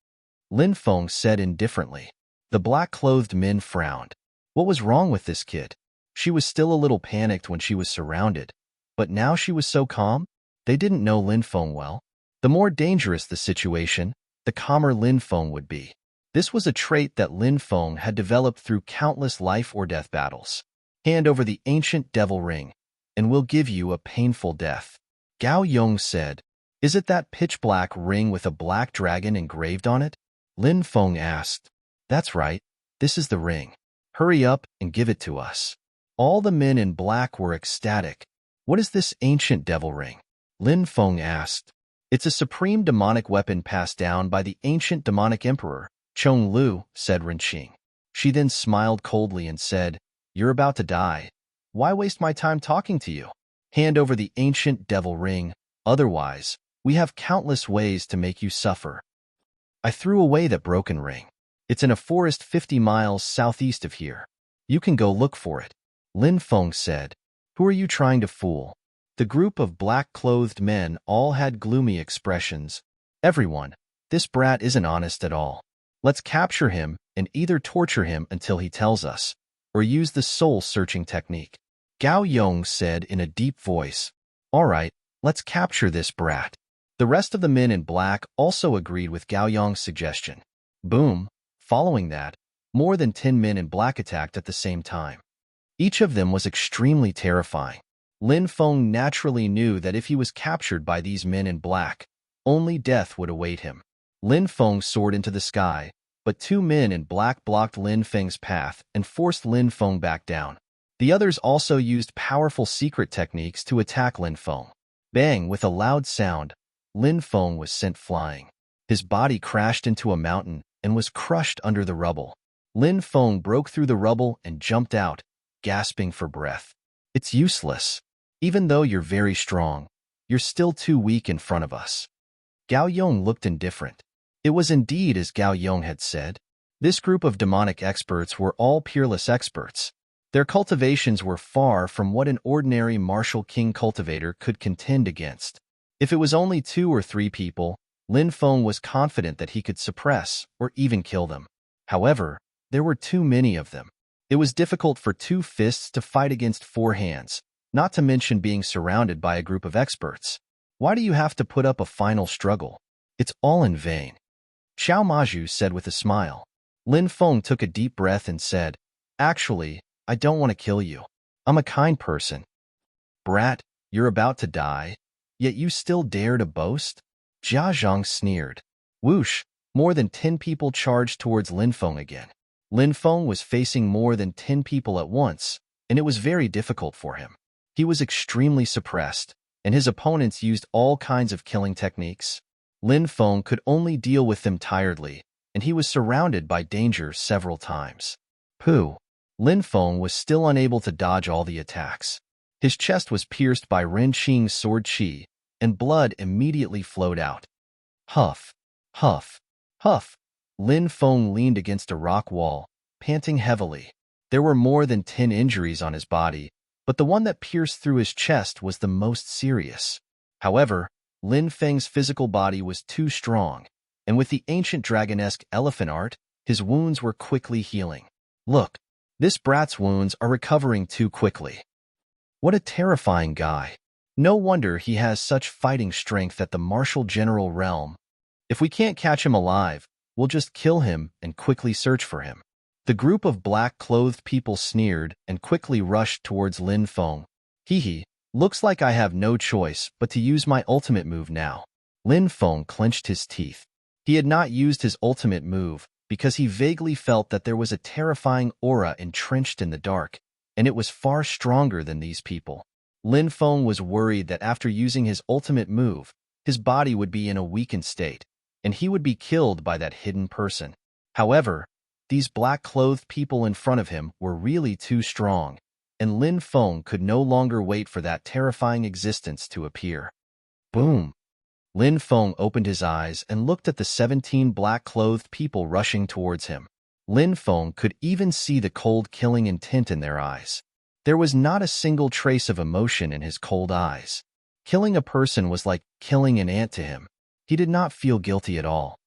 Lin Feng said indifferently. The black-clothed men frowned. What was wrong with this kid? She was still a little panicked when she was surrounded, but now she was so calm. They didn't know Lin Feng well. The more dangerous the situation, the calmer Lin Feng would be. This was a trait that Lin Feng had developed through countless life-or-death battles. Hand over the ancient devil ring, and we'll give you a painful death. Gao Yong said, Is it that pitch-black ring with a black dragon engraved on it? Lin Feng asked. That's right, this is the ring. Hurry up and give it to us. All the men in black were ecstatic. What is this ancient devil ring? Lin Feng asked. It's a supreme demonic weapon passed down by the ancient demonic emperor, Chong Lu, said Renqing. She then smiled coldly and said, You're about to die. Why waste my time talking to you? Hand over the ancient devil ring, otherwise, we have countless ways to make you suffer. I threw away that broken ring. It's in a forest 50 miles southeast of here. You can go look for it. Lin Feng said, Who are you trying to fool? The group of black-clothed men all had gloomy expressions. Everyone, this brat isn't honest at all. Let's capture him and either torture him until he tells us, or use the soul-searching technique. Gao Yong said in a deep voice, All right, let's capture this brat. The rest of the men in black also agreed with Gao Yong's suggestion. Boom. Following that, more than 10 men in black attacked at the same time. Each of them was extremely terrifying. Lin Feng naturally knew that if he was captured by these men in black, only death would await him. Lin Feng soared into the sky, but 2 men in black blocked Lin Feng's path and forced Lin Feng back down. The others also used powerful secret techniques to attack Lin Feng. Bang! With a loud sound, Lin Feng was sent flying. His body crashed into a mountain and was crushed under the rubble. Lin Feng broke through the rubble and jumped out, gasping for breath. It's useless. Even though you're very strong, you're still too weak in front of us. Gao Yong looked indifferent. It was indeed as Gao Yong had said. This group of demonic experts were all peerless experts. Their cultivations were far from what an ordinary martial king cultivator could contend against. If it was only 2 or 3 people, Lin Feng was confident that he could suppress or even kill them. However, there were too many of them. It was difficult for 2 fists to fight against 4 hands, not to mention being surrounded by a group of experts. Why do you have to put up a final struggle? It's all in vain. Xiao Maju said with a smile. Lin Feng took a deep breath and said, Actually, I don't want to kill you. I'm a kind person. Brat, you're about to die, yet you still dare to boast? Jia Zhang sneered. Whoosh, more than 10 people charged towards Lin Feng again. Lin Feng was facing more than 10 people at once, and it was very difficult for him. He was extremely suppressed, and his opponents used all kinds of killing techniques. Lin Feng could only deal with them tiredly, and he was surrounded by danger several times. Pooh! Lin Feng was still unable to dodge all the attacks. His chest was pierced by Ren Qing's sword qi, and blood immediately flowed out. Huff! Huff! Huff! Lin Feng leaned against a rock wall, panting heavily. There were more than 10 injuries on his body, but the one that pierced through his chest was the most serious. However, Lin Feng's physical body was too strong, and with the ancient dragonesque elephant art, his wounds were quickly healing. Look, this brat's wounds are recovering too quickly. What a terrifying guy. No wonder he has such fighting strength at the martial general realm. If we can't catch him alive, we'll just kill him and quickly search for him. The group of black-clothed people sneered and quickly rushed towards Lin Feng. Hee, looks like I have no choice but to use my ultimate move now. Lin Feng clenched his teeth. He had not used his ultimate move because he vaguely felt that there was a terrifying aura entrenched in the dark, and it was far stronger than these people. Lin Feng was worried that after using his ultimate move, his body would be in a weakened state, and he would be killed by that hidden person. However, these black-clothed people in front of him were really too strong, and Lin Feng could no longer wait for that terrifying existence to appear. Boom! Lin Feng opened his eyes and looked at the 17 black-clothed people rushing towards him. Lin Feng could even see the cold killing intent in their eyes. There was not a single trace of emotion in his cold eyes. Killing a person was like killing an ant to him. He did not feel guilty at all.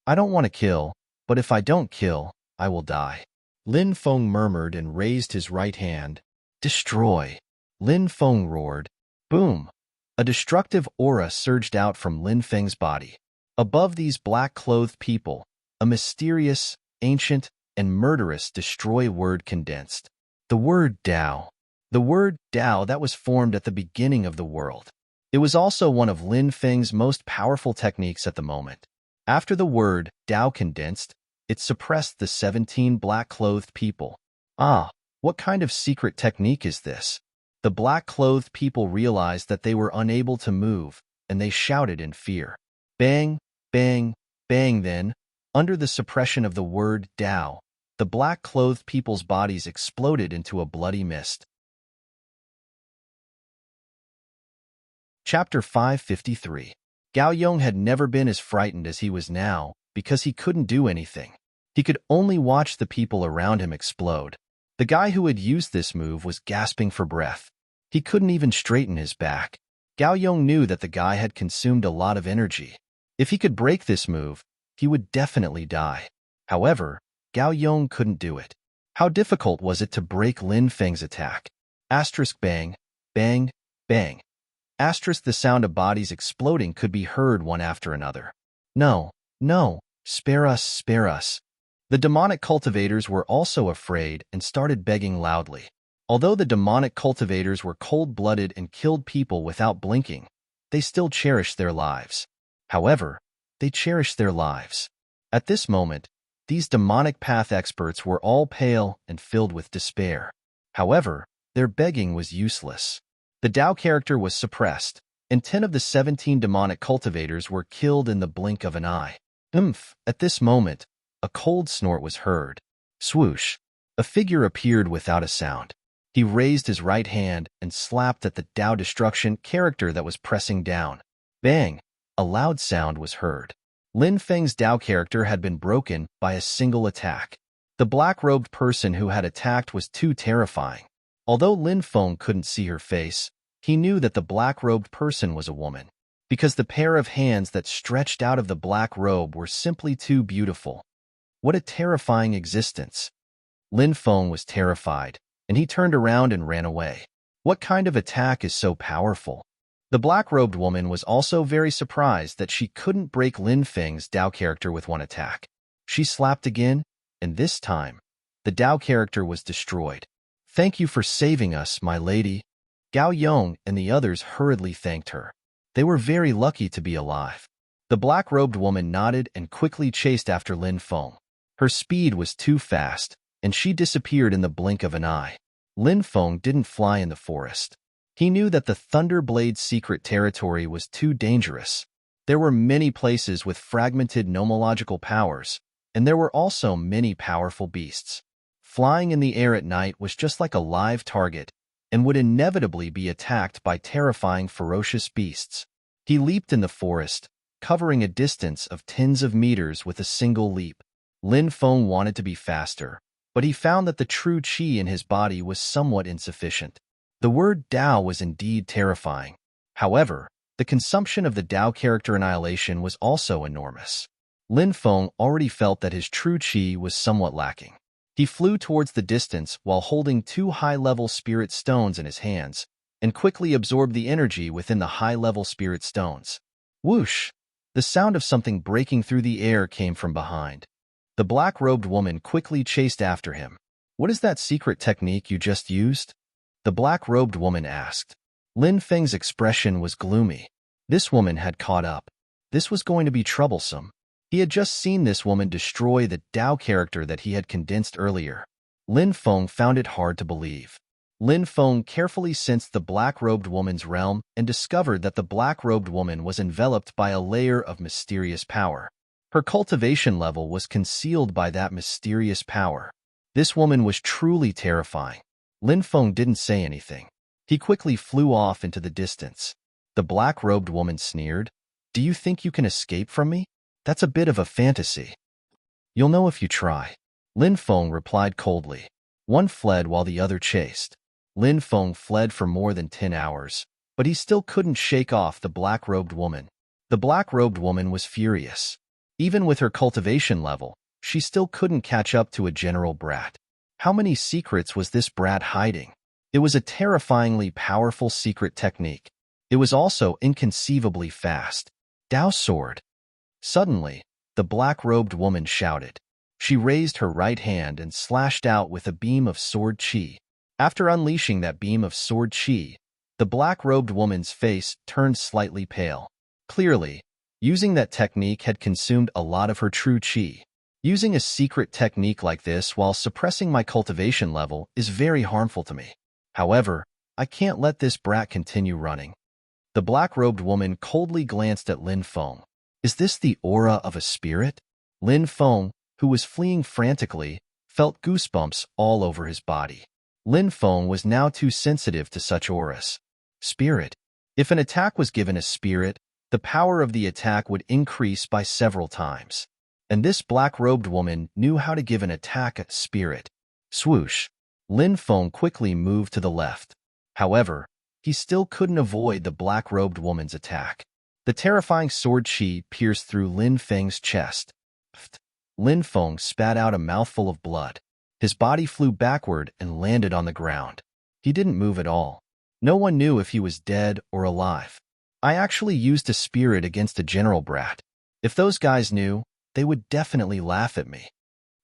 I don't want to kill, but if I don't kill, I will die. Lin Feng murmured and raised his right hand. Destroy! Lin Feng roared. Boom! A destructive aura surged out from Lin Feng's body. Above these black-clothed people, a mysterious, ancient, and murderous destroy word condensed. The word Dao. The word Dao that was formed at the beginning of the world. It was also one of Lin Feng's most powerful techniques at the moment. After the word Dao condensed, it suppressed the 17 black-clothed people. Ah, what kind of secret technique is this? The black-clothed people realized that they were unable to move, and they shouted in fear. Bang, bang, bang then, under the suppression of the word Dao, the black-clothed people's bodies exploded into a bloody mist. Chapter 553. Gao Yong had never been as frightened as he was now because he couldn't do anything. He could only watch the people around him explode. The guy who had used this move was gasping for breath. He couldn't even straighten his back. Gao Yong knew that the guy had consumed a lot of energy. If he could break this move, he would definitely die. However, Gao Yong couldn't do it. How difficult was it to break Lin Feng's attack? Asterisk bang, bang, bang. Asterisk the sound of bodies exploding could be heard one after another. No, no, spare us, spare us. The demonic cultivators were also afraid and started begging loudly. Although the demonic cultivators were cold-blooded and killed people without blinking, they still cherished their lives. However, they cherished their lives. At this moment, these demonic path experts were all pale and filled with despair. However, their begging was useless. The Dao character was suppressed, and 10 of the 17 demonic cultivators were killed in the blink of an eye. At this moment, a cold snort was heard. Swoosh! A figure appeared without a sound. He raised his right hand and slapped at the Dao destruction character that was pressing down. Bang! A loud sound was heard. Lin Feng's Dao character had been broken by a single attack. The black-robed person who had attacked was too terrifying. Although Lin Feng couldn't see her face, he knew that the black-robed person was a woman, because the pair of hands that stretched out of the black robe were simply too beautiful. What a terrifying existence! Lin Feng was terrified, and he turned around and ran away. What kind of attack is so powerful? The black-robed woman was also very surprised that she couldn't break Lin Feng's Dao character with one attack. She slapped again, and this time, the Dao character was destroyed. "Thank you for saving us, my lady." Gao Yong and the others hurriedly thanked her. They were very lucky to be alive. The black-robed woman nodded and quickly chased after Lin Feng. Her speed was too fast, and she disappeared in the blink of an eye. Lin Feng didn't fly in the forest. He knew that the Thunderblade secret territory was too dangerous. There were many places with fragmented nomological powers, and there were also many powerful beasts. Flying in the air at night was just like a live target, and would inevitably be attacked by terrifying ferocious beasts. He leaped in the forest, covering a distance of tens of meters with a single leap. Lin Feng wanted to be faster, but he found that the true qi in his body was somewhat insufficient. The word Dao was indeed terrifying. However, the consumption of the Dao character annihilation was also enormous. Lin Feng already felt that his true qi was somewhat lacking. He flew towards the distance while holding 2 high-level spirit stones in his hands, and quickly absorbed the energy within the high-level spirit stones. Whoosh! The sound of something breaking through the air came from behind. The black-robed woman quickly chased after him. "What is that secret technique you just used?" the black-robed woman asked. Lin Feng's expression was gloomy. This woman had caught up. This was going to be troublesome. He had just seen this woman destroy the Dao character that he had condensed earlier. Lin Feng found it hard to believe. Lin Feng carefully sensed the black-robed woman's realm and discovered that the black-robed woman was enveloped by a layer of mysterious power. Her cultivation level was concealed by that mysterious power. This woman was truly terrifying. Lin Feng didn't say anything. He quickly flew off into the distance. The black-robed woman sneered, "Do you think you can escape from me? That's a bit of a fantasy." "You'll know if you try." Lin Feng replied coldly. One fled while the other chased. Lin Feng fled for more than 10 hours, but he still couldn't shake off the black-robed woman. The black-robed woman was furious. Even with her cultivation level, she still couldn't catch up to a general brat. How many secrets was this brat hiding? It was a terrifyingly powerful secret technique. It was also inconceivably fast. Dao sword. Suddenly, the black-robed woman shouted. She raised her right hand and slashed out with a beam of sword qi. After unleashing that beam of sword qi, the black-robed woman's face turned slightly pale. Clearly, using that technique had consumed a lot of her true qi. Using a secret technique like this while suppressing my cultivation level is very harmful to me. However, I can't let this brat continue running. The black-robed woman coldly glanced at Lin Feng. Is this the aura of a spirit? Lin Feng, who was fleeing frantically, felt goosebumps all over his body. Lin Feng was now too sensitive to such auras. Spirit. If an attack was given a spirit, the power of the attack would increase by several times. And this black-robed woman knew how to give an attack a spirit. Swoosh. Lin Feng quickly moved to the left. However, he still couldn't avoid the black-robed woman's attack. The terrifying sword qi pierced through Lin Feng's chest. Pfft. Lin Feng spat out a mouthful of blood. His body flew backward and landed on the ground. He didn't move at all. No one knew if he was dead or alive. I actually used a spirit against a general brat. If those guys knew, they would definitely laugh at me.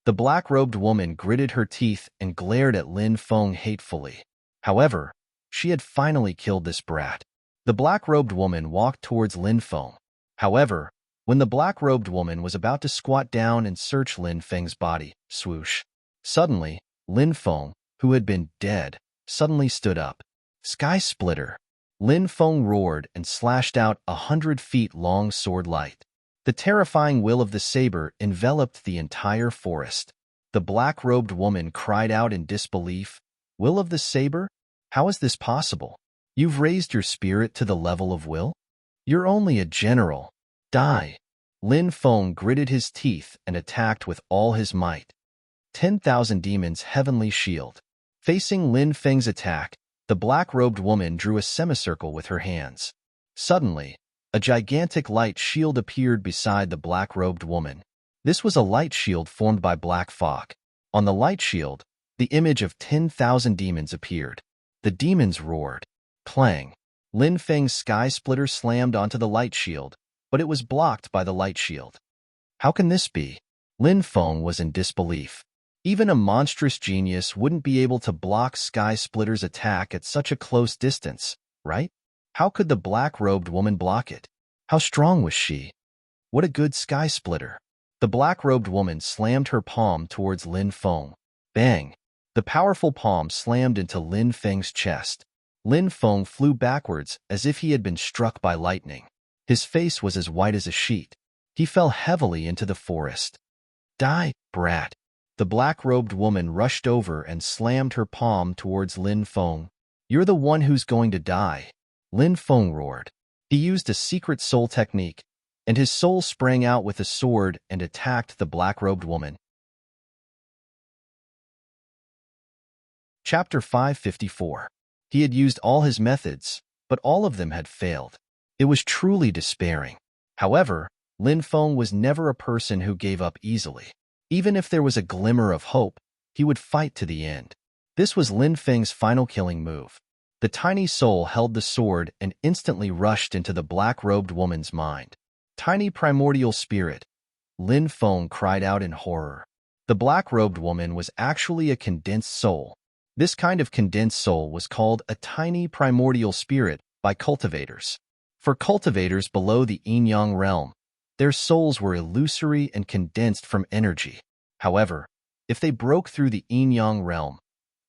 The black-robed woman gritted her teeth and glared at Lin Feng hatefully. However, she had finally killed this brat. The black-robed woman walked towards Lin Feng. However, when the black-robed woman was about to squat down and search Lin Feng's body, swoosh. Suddenly, Lin Feng, who had been dead, suddenly stood up. Sky Splitter. Lin Feng roared and slashed out 100-feet-long sword light. The terrifying will of the saber enveloped the entire forest. The black-robed woman cried out in disbelief. Will of the saber? How is this possible? You've raised your spirit to the level of will? You're only a general. Die. Lin Feng gritted his teeth and attacked with all his might. 10,000 Demons Heavenly Shield. Facing Lin Feng's attack, the black-robed woman drew a semicircle with her hands. Suddenly, a gigantic light shield appeared beside the black-robed woman. This was a light shield formed by black fog. On the light shield, the image of 10,000 demons appeared. The demons roared. Clang. Lin Feng's sky splitter slammed onto the light shield, but it was blocked by the light shield. How can this be? Lin Feng was in disbelief. Even a monstrous genius wouldn't be able to block Sky Splitter's attack at such a close distance, right? How could the black-robed woman block it? How strong was she? What a good Sky Splitter! The black-robed woman slammed her palm towards Lin Feng. Bang! The powerful palm slammed into Lin Feng's chest. Lin Feng flew backwards as if he had been struck by lightning. His face was as white as a sheet. He fell heavily into the forest. Die, brat! The black-robed woman rushed over and slammed her palm towards Lin Feng. You're the one who's going to die, Lin Feng roared. He used a secret soul technique, and his soul sprang out with a sword and attacked the black-robed woman. Chapter 554. He had used all his methods, but all of them had failed. It was truly despairing. However, Lin Feng was never a person who gave up easily. Even if there was a glimmer of hope, he would fight to the end. This was Lin Feng's final killing move. The tiny soul held the sword and instantly rushed into the black-robed woman's mind. Tiny primordial spirit, Lin Feng cried out in horror. The black-robed woman was actually a condensed soul. This kind of condensed soul was called a tiny primordial spirit by cultivators. For cultivators below the yin-yang realm, their souls were illusory and condensed from energy. However, if they broke through the yin-yang realm,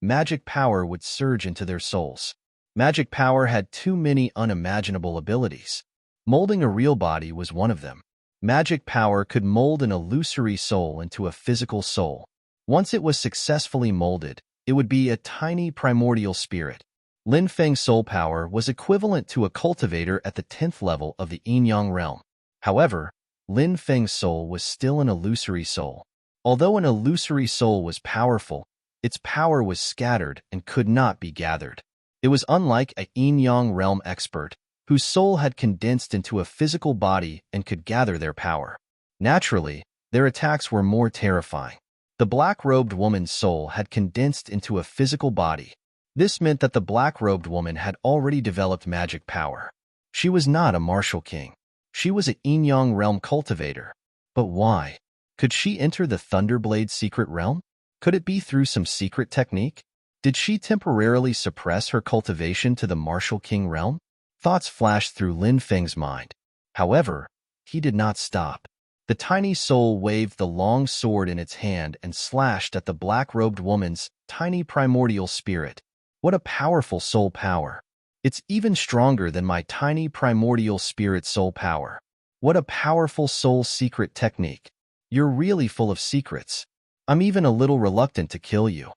magic power would surge into their souls. Magic power had too many unimaginable abilities. Molding a real body was one of them. Magic power could mold an illusory soul into a physical soul. Once it was successfully molded, it would be a tiny primordial spirit. Lin Feng's soul power was equivalent to a cultivator at the 10th level of the yin-yang realm. However, Lin Feng's soul was still an illusory soul. Although an illusory soul was powerful, its power was scattered and could not be gathered. It was unlike a yin-yang realm expert, whose soul had condensed into a physical body and could gather their power. Naturally, their attacks were more terrifying. The black-robed woman's soul had condensed into a physical body. This meant that the black-robed woman had already developed magic power. She was not a martial king. She was a yin-yang realm cultivator. But why? Could she enter the Thunderblade secret realm? Could it be through some secret technique? Did she temporarily suppress her cultivation to the martial king realm? Thoughts flashed through Lin Feng's mind. However, he did not stop. The tiny soul waved the long sword in its hand and slashed at the black-robed woman's tiny primordial spirit. What a powerful soul power! It's even stronger than my tiny primordial spirit soul power. What a powerful soul secret technique. You're really full of secrets. I'm even a little reluctant to kill you.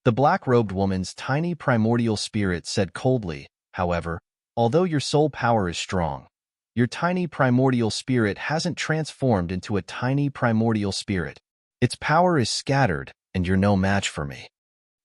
The black-robed woman's tiny primordial spirit said coldly. However, although your soul power is strong, your tiny primordial spirit hasn't transformed into a tiny primordial spirit. Its power is scattered, and you're no match for me.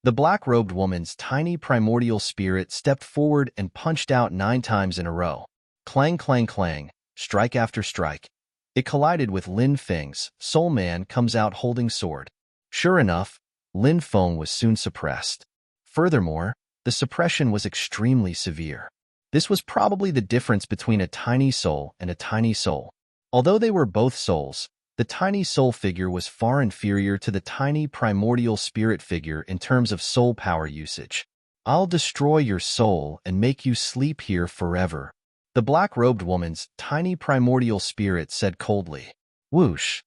The black-robed woman's tiny primordial spirit stepped forward and punched out 9 times in a row. Clang, clang, clang, strike after strike. It collided with Lin Feng's. Soul Man comes out holding sword. Sure enough, Lin Feng was soon suppressed. Furthermore, the suppression was extremely severe. This was probably the difference between a tiny soul and a tiny soul. Although they were both souls, the tiny soul figure was far inferior to the tiny primordial spirit figure in terms of soul power usage. I'll destroy your soul and make you sleep here forever. The black-robed woman's tiny primordial spirit said coldly. Whoosh!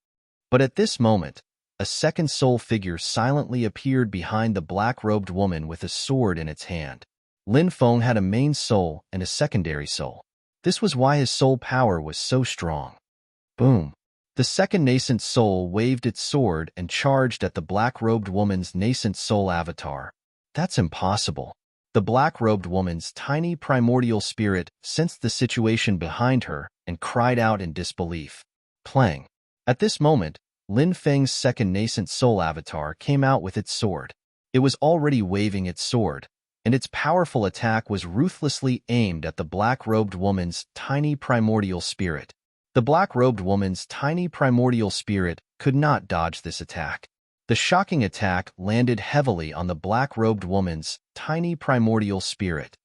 But at this moment, a second soul figure silently appeared behind the black-robed woman with a sword in its hand. Lin Feng had a main soul and a secondary soul. This was why his soul power was so strong. Boom! The second nascent soul waved its sword and charged at the black-robed woman's nascent soul avatar. That's impossible. The black-robed woman's tiny primordial spirit sensed the situation behind her and cried out in disbelief. Clang. At this moment, Lin Feng's second nascent soul avatar came out with its sword. It was already waving its sword, and its powerful attack was ruthlessly aimed at the black-robed woman's tiny primordial spirit. The black-robed woman's tiny primordial spirit could not dodge this attack. The shocking attack landed heavily on the black-robed woman's tiny primordial spirit.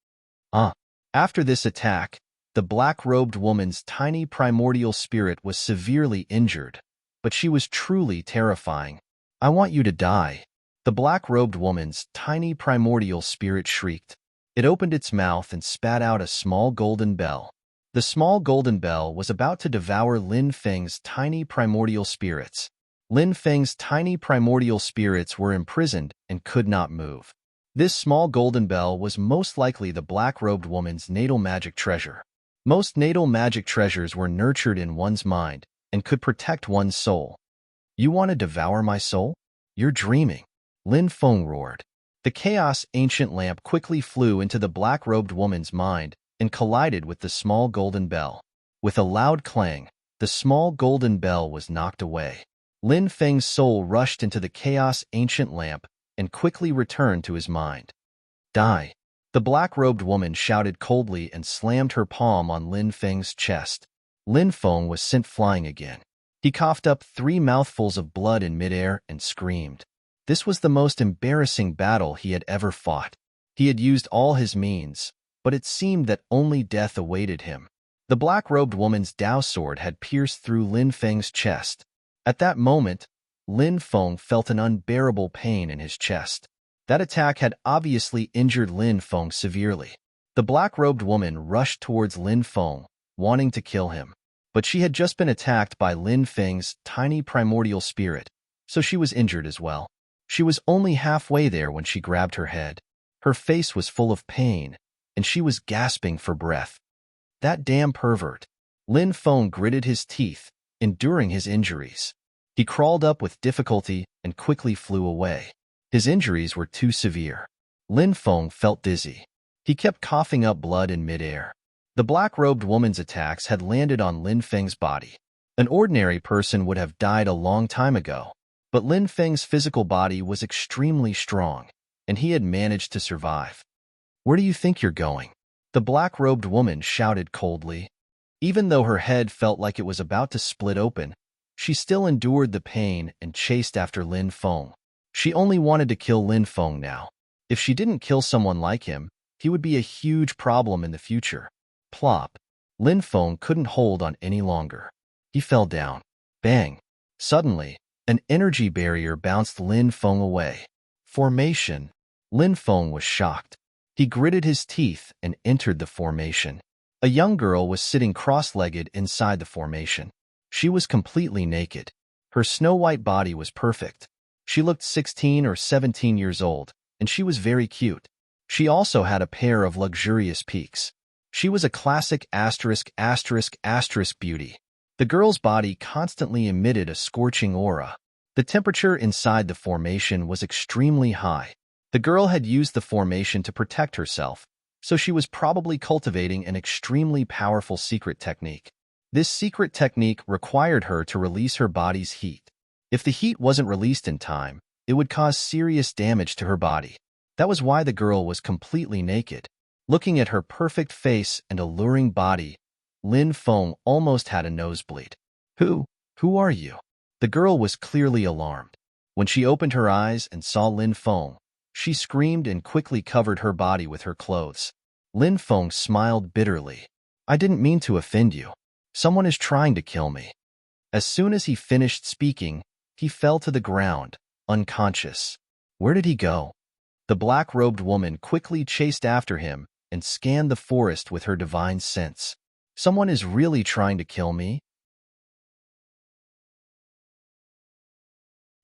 After this attack, the black-robed woman's tiny primordial spirit was severely injured, but she was truly terrifying. "I want you to die," the black-robed woman's tiny primordial spirit shrieked. It opened its mouth and spat out a small golden bell. The small golden bell was about to devour Lin Feng's tiny primordial spirits. Lin Feng's tiny primordial spirits were imprisoned and could not move. This small golden bell was most likely the black-robed woman's natal magic treasure. Most natal magic treasures were nurtured in one's mind and could protect one's soul. "You want to devour my soul? You're dreaming," Lin Feng roared. The chaos ancient lamp quickly flew into the black-robed woman's mind and collided with the small golden bell. With a loud clang, the small golden bell was knocked away. Lin Feng's soul rushed into the chaos ancient lamp and quickly returned to his mind. "Die!" The black-robed woman shouted coldly and slammed her palm on Lin Feng's chest. Lin Feng was sent flying again. He coughed up 3 mouthfuls of blood in midair and screamed. This was the most embarrassing battle he had ever fought. He had used all his means, but it seemed that only death awaited him. The black-robed woman's Dao sword had pierced through Lin Feng's chest. At that moment, Lin Feng felt an unbearable pain in his chest. That attack had obviously injured Lin Feng severely. The black-robed woman rushed towards Lin Feng, wanting to kill him. But she had just been attacked by Lin Feng's tiny primordial spirit, so she was injured as well. She was only halfway there when she grabbed her head. Her face was full of pain, and she was gasping for breath. "That damn pervert." Lin Feng gritted his teeth, enduring his injuries. He crawled up with difficulty and quickly flew away. His injuries were too severe. Lin Feng felt dizzy. He kept coughing up blood in midair. The black-robed woman's attacks had landed on Lin Feng's body. An ordinary person would have died a long time ago, but Lin Feng's physical body was extremely strong, and he had managed to survive. "Where do you think you're going?" the black-robed woman shouted coldly. Even though her head felt like it was about to split open, she still endured the pain and chased after Lin Feng. She only wanted to kill Lin Feng now. If she didn't kill someone like him, he would be a huge problem in the future. Plop. Lin Feng couldn't hold on any longer. He fell down. Bang. Suddenly, an energy barrier bounced Lin Feng away. Formation. Lin Feng was shocked. He gritted his teeth and entered the formation. A young girl was sitting cross-legged inside the formation. She was completely naked. Her snow-white body was perfect. She looked 16 or 17 years old, and she was very cute. She also had a pair of luxurious peaks. She was a classic **** beauty. The girl's body constantly emitted a scorching aura. The temperature inside the formation was extremely high. The girl had used the formation to protect herself, so she was probably cultivating an extremely powerful secret technique. This secret technique required her to release her body's heat. If the heat wasn't released in time, it would cause serious damage to her body. That was why the girl was completely naked. Looking at her perfect face and alluring body, Lin Feng almost had a nosebleed. Who are you?" The girl was clearly alarmed. When she opened her eyes and saw Lin Feng, she screamed and quickly covered her body with her clothes. Lin Feng smiled bitterly. "I didn't mean to offend you. Someone is trying to kill me." As soon as he finished speaking, he fell to the ground, unconscious. Where did he go? The black-robed woman quickly chased after him and scanned the forest with her divine sense. "Someone is really trying to kill me?"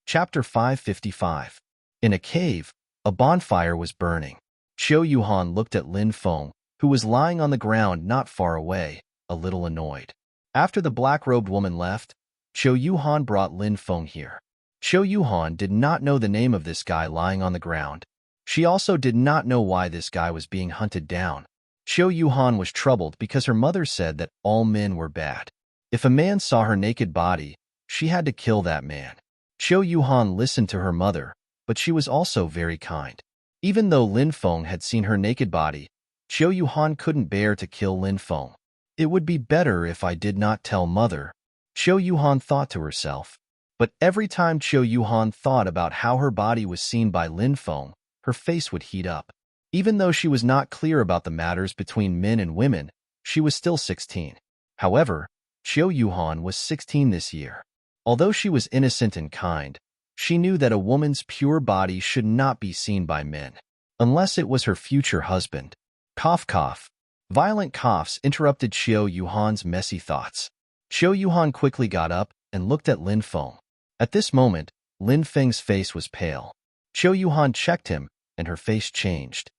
Chapter 555. In a cave, a bonfire was burning. Qiu Yuhan looked at Lin Feng, who was lying on the ground not far away, a little annoyed. After the black-robed woman left, Qiu Yuhan brought Lin Feng here. Qiu Yuhan did not know the name of this guy lying on the ground. She also did not know why this guy was being hunted down. Qiu Yuhan was troubled because her mother said that all men were bad. If a man saw her naked body, she had to kill that man. Qiu Yuhan listened to her mother, but she was also very kind. Even though Lin Feng had seen her naked body, Qiu Yuhan couldn't bear to kill Lin Feng. It would be better if I did not tell mother, Qiu Yuhan thought to herself. But every time Qiu Yuhan thought about how her body was seen by Lin Feng, her face would heat up. Even though she was not clear about the matters between men and women, she was still 16. However, Qiu Yuhan was 16 this year. Although she was innocent and kind, she knew that a woman's pure body should not be seen by men, unless it was her future husband. Cough cough. Violent coughs interrupted Qiu Yuhan's messy thoughts. Qiu Yuhan quickly got up and looked at Lin Feng. At this moment, Lin Feng's face was pale. Qiu Yuhan checked him, and her face changed.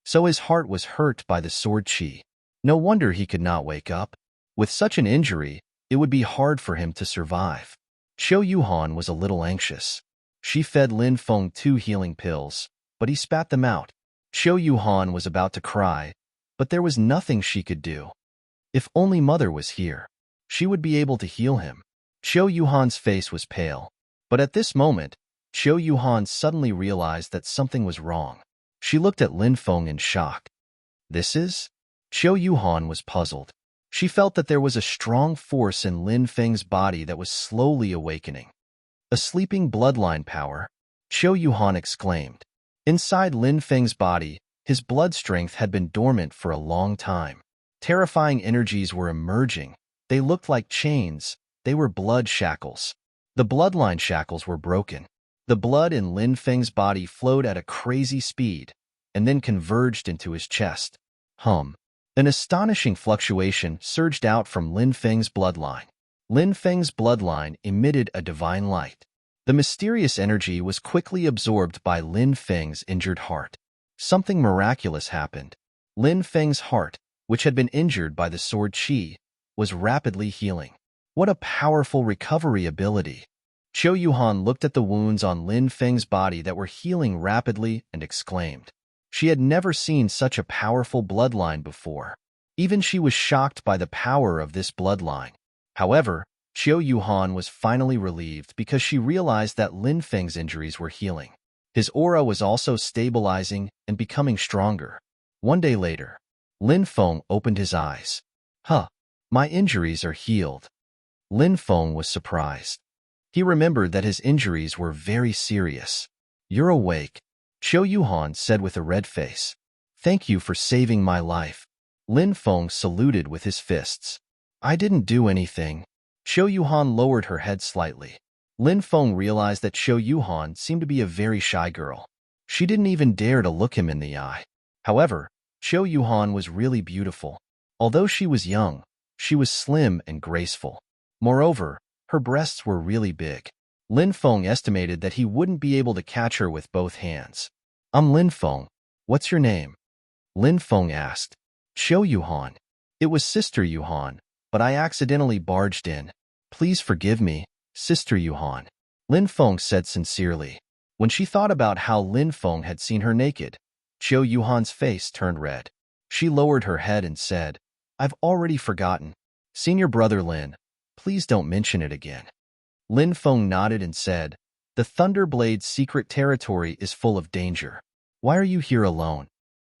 So his heart was hurt by the sword qi. No wonder he could not wake up. With such an injury, it would be hard for him to survive. Qiu Yuhan was a little anxious. She fed Lin Feng 2 healing pills, but he spat them out. Qiu Yuhan was about to cry, but there was nothing she could do. If only mother was here, she would be able to heal him. Qiu Yuhan's face was pale, but at this moment, Qiu Yuhan suddenly realized that something was wrong. She looked at Lin Feng in shock. This is? Qiu Yuhan was puzzled. She felt that there was a strong force in Lin Feng's body that was slowly awakening. A sleeping bloodline power, Qiu Yuhan exclaimed. Inside Lin Feng's body, his blood strength had been dormant for a long time. Terrifying energies were emerging. They looked like chains. They were blood shackles. The bloodline shackles were broken. The blood in Lin Feng's body flowed at a crazy speed, and then converged into his chest. An astonishing fluctuation surged out from Lin Feng's bloodline. Lin Feng's bloodline emitted a divine light. The mysterious energy was quickly absorbed by Lin Feng's injured heart. Something miraculous happened. Lin Feng's heart, which had been injured by the sword qi, was rapidly healing. What a powerful recovery ability! Qiu Yuhan looked at the wounds on Lin Feng's body that were healing rapidly and exclaimed. She had never seen such a powerful bloodline before. Even she was shocked by the power of this bloodline. However, Qiu Yuhan was finally relieved because she realized that Lin Feng's injuries were healing. His aura was also stabilizing and becoming stronger. One day later, Lin Feng opened his eyes. My injuries are healed. Lin Feng was surprised. He remembered that his injuries were very serious. You're awake, Qiu Yuhan said with a red face. Thank you for saving my life. Lin Feng saluted with his fists. I didn't do anything. Qiu Yuhan lowered her head slightly. Lin Feng realized that Qiu Yuhan seemed to be a very shy girl. She didn't even dare to look him in the eye. However, Qiu Yuhan was really beautiful. Although she was young, she was slim and graceful. Moreover, her breasts were really big. Lin Feng estimated that he wouldn't be able to catch her with both hands. I'm Lin Feng. What's your name? Lin Feng asked. Qiu Yuhan. It was Sister Yuhan, but I accidentally barged in. Please forgive me, Sister Yuhan. Lin Feng said sincerely. When she thought about how Lin Feng had seen her naked, Qiu Yuhan's face turned red. She lowered her head and said, I've already forgotten. Senior brother Lin, please don't mention it again. Lin Feng nodded and said, The Thunderblade's secret territory is full of danger. Why are you here alone?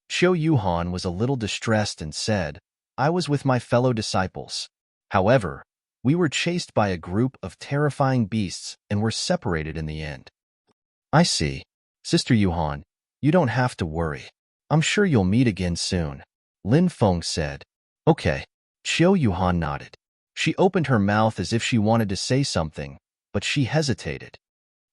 Qiu Yuhan was a little distressed and said, I was with my fellow disciples. However, we were chased by a group of terrifying beasts and were separated in the end. I see. Sister Yuhan, you don't have to worry. I'm sure you'll meet again soon. Lin Feng said. Okay. Qiu Yuhan nodded. She opened her mouth as if she wanted to say something, but she hesitated.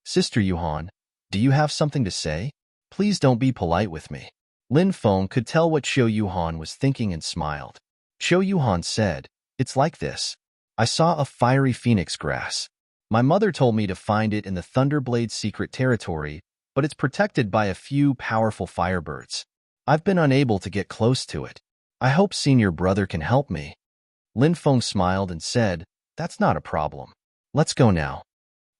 Sister Yuhan, do you have something to say? Please don't be polite with me. Lin Feng could tell what Qiu Yuhan was thinking and smiled. Qiu Yuhan said, It's like this. I saw a fiery phoenix grass. My mother told me to find it in the Thunderblade's secret territory, but it's protected by a few powerful firebirds. I've been unable to get close to it. I hope senior brother can help me. Lin Feng smiled and said, That's not a problem. Let's go now.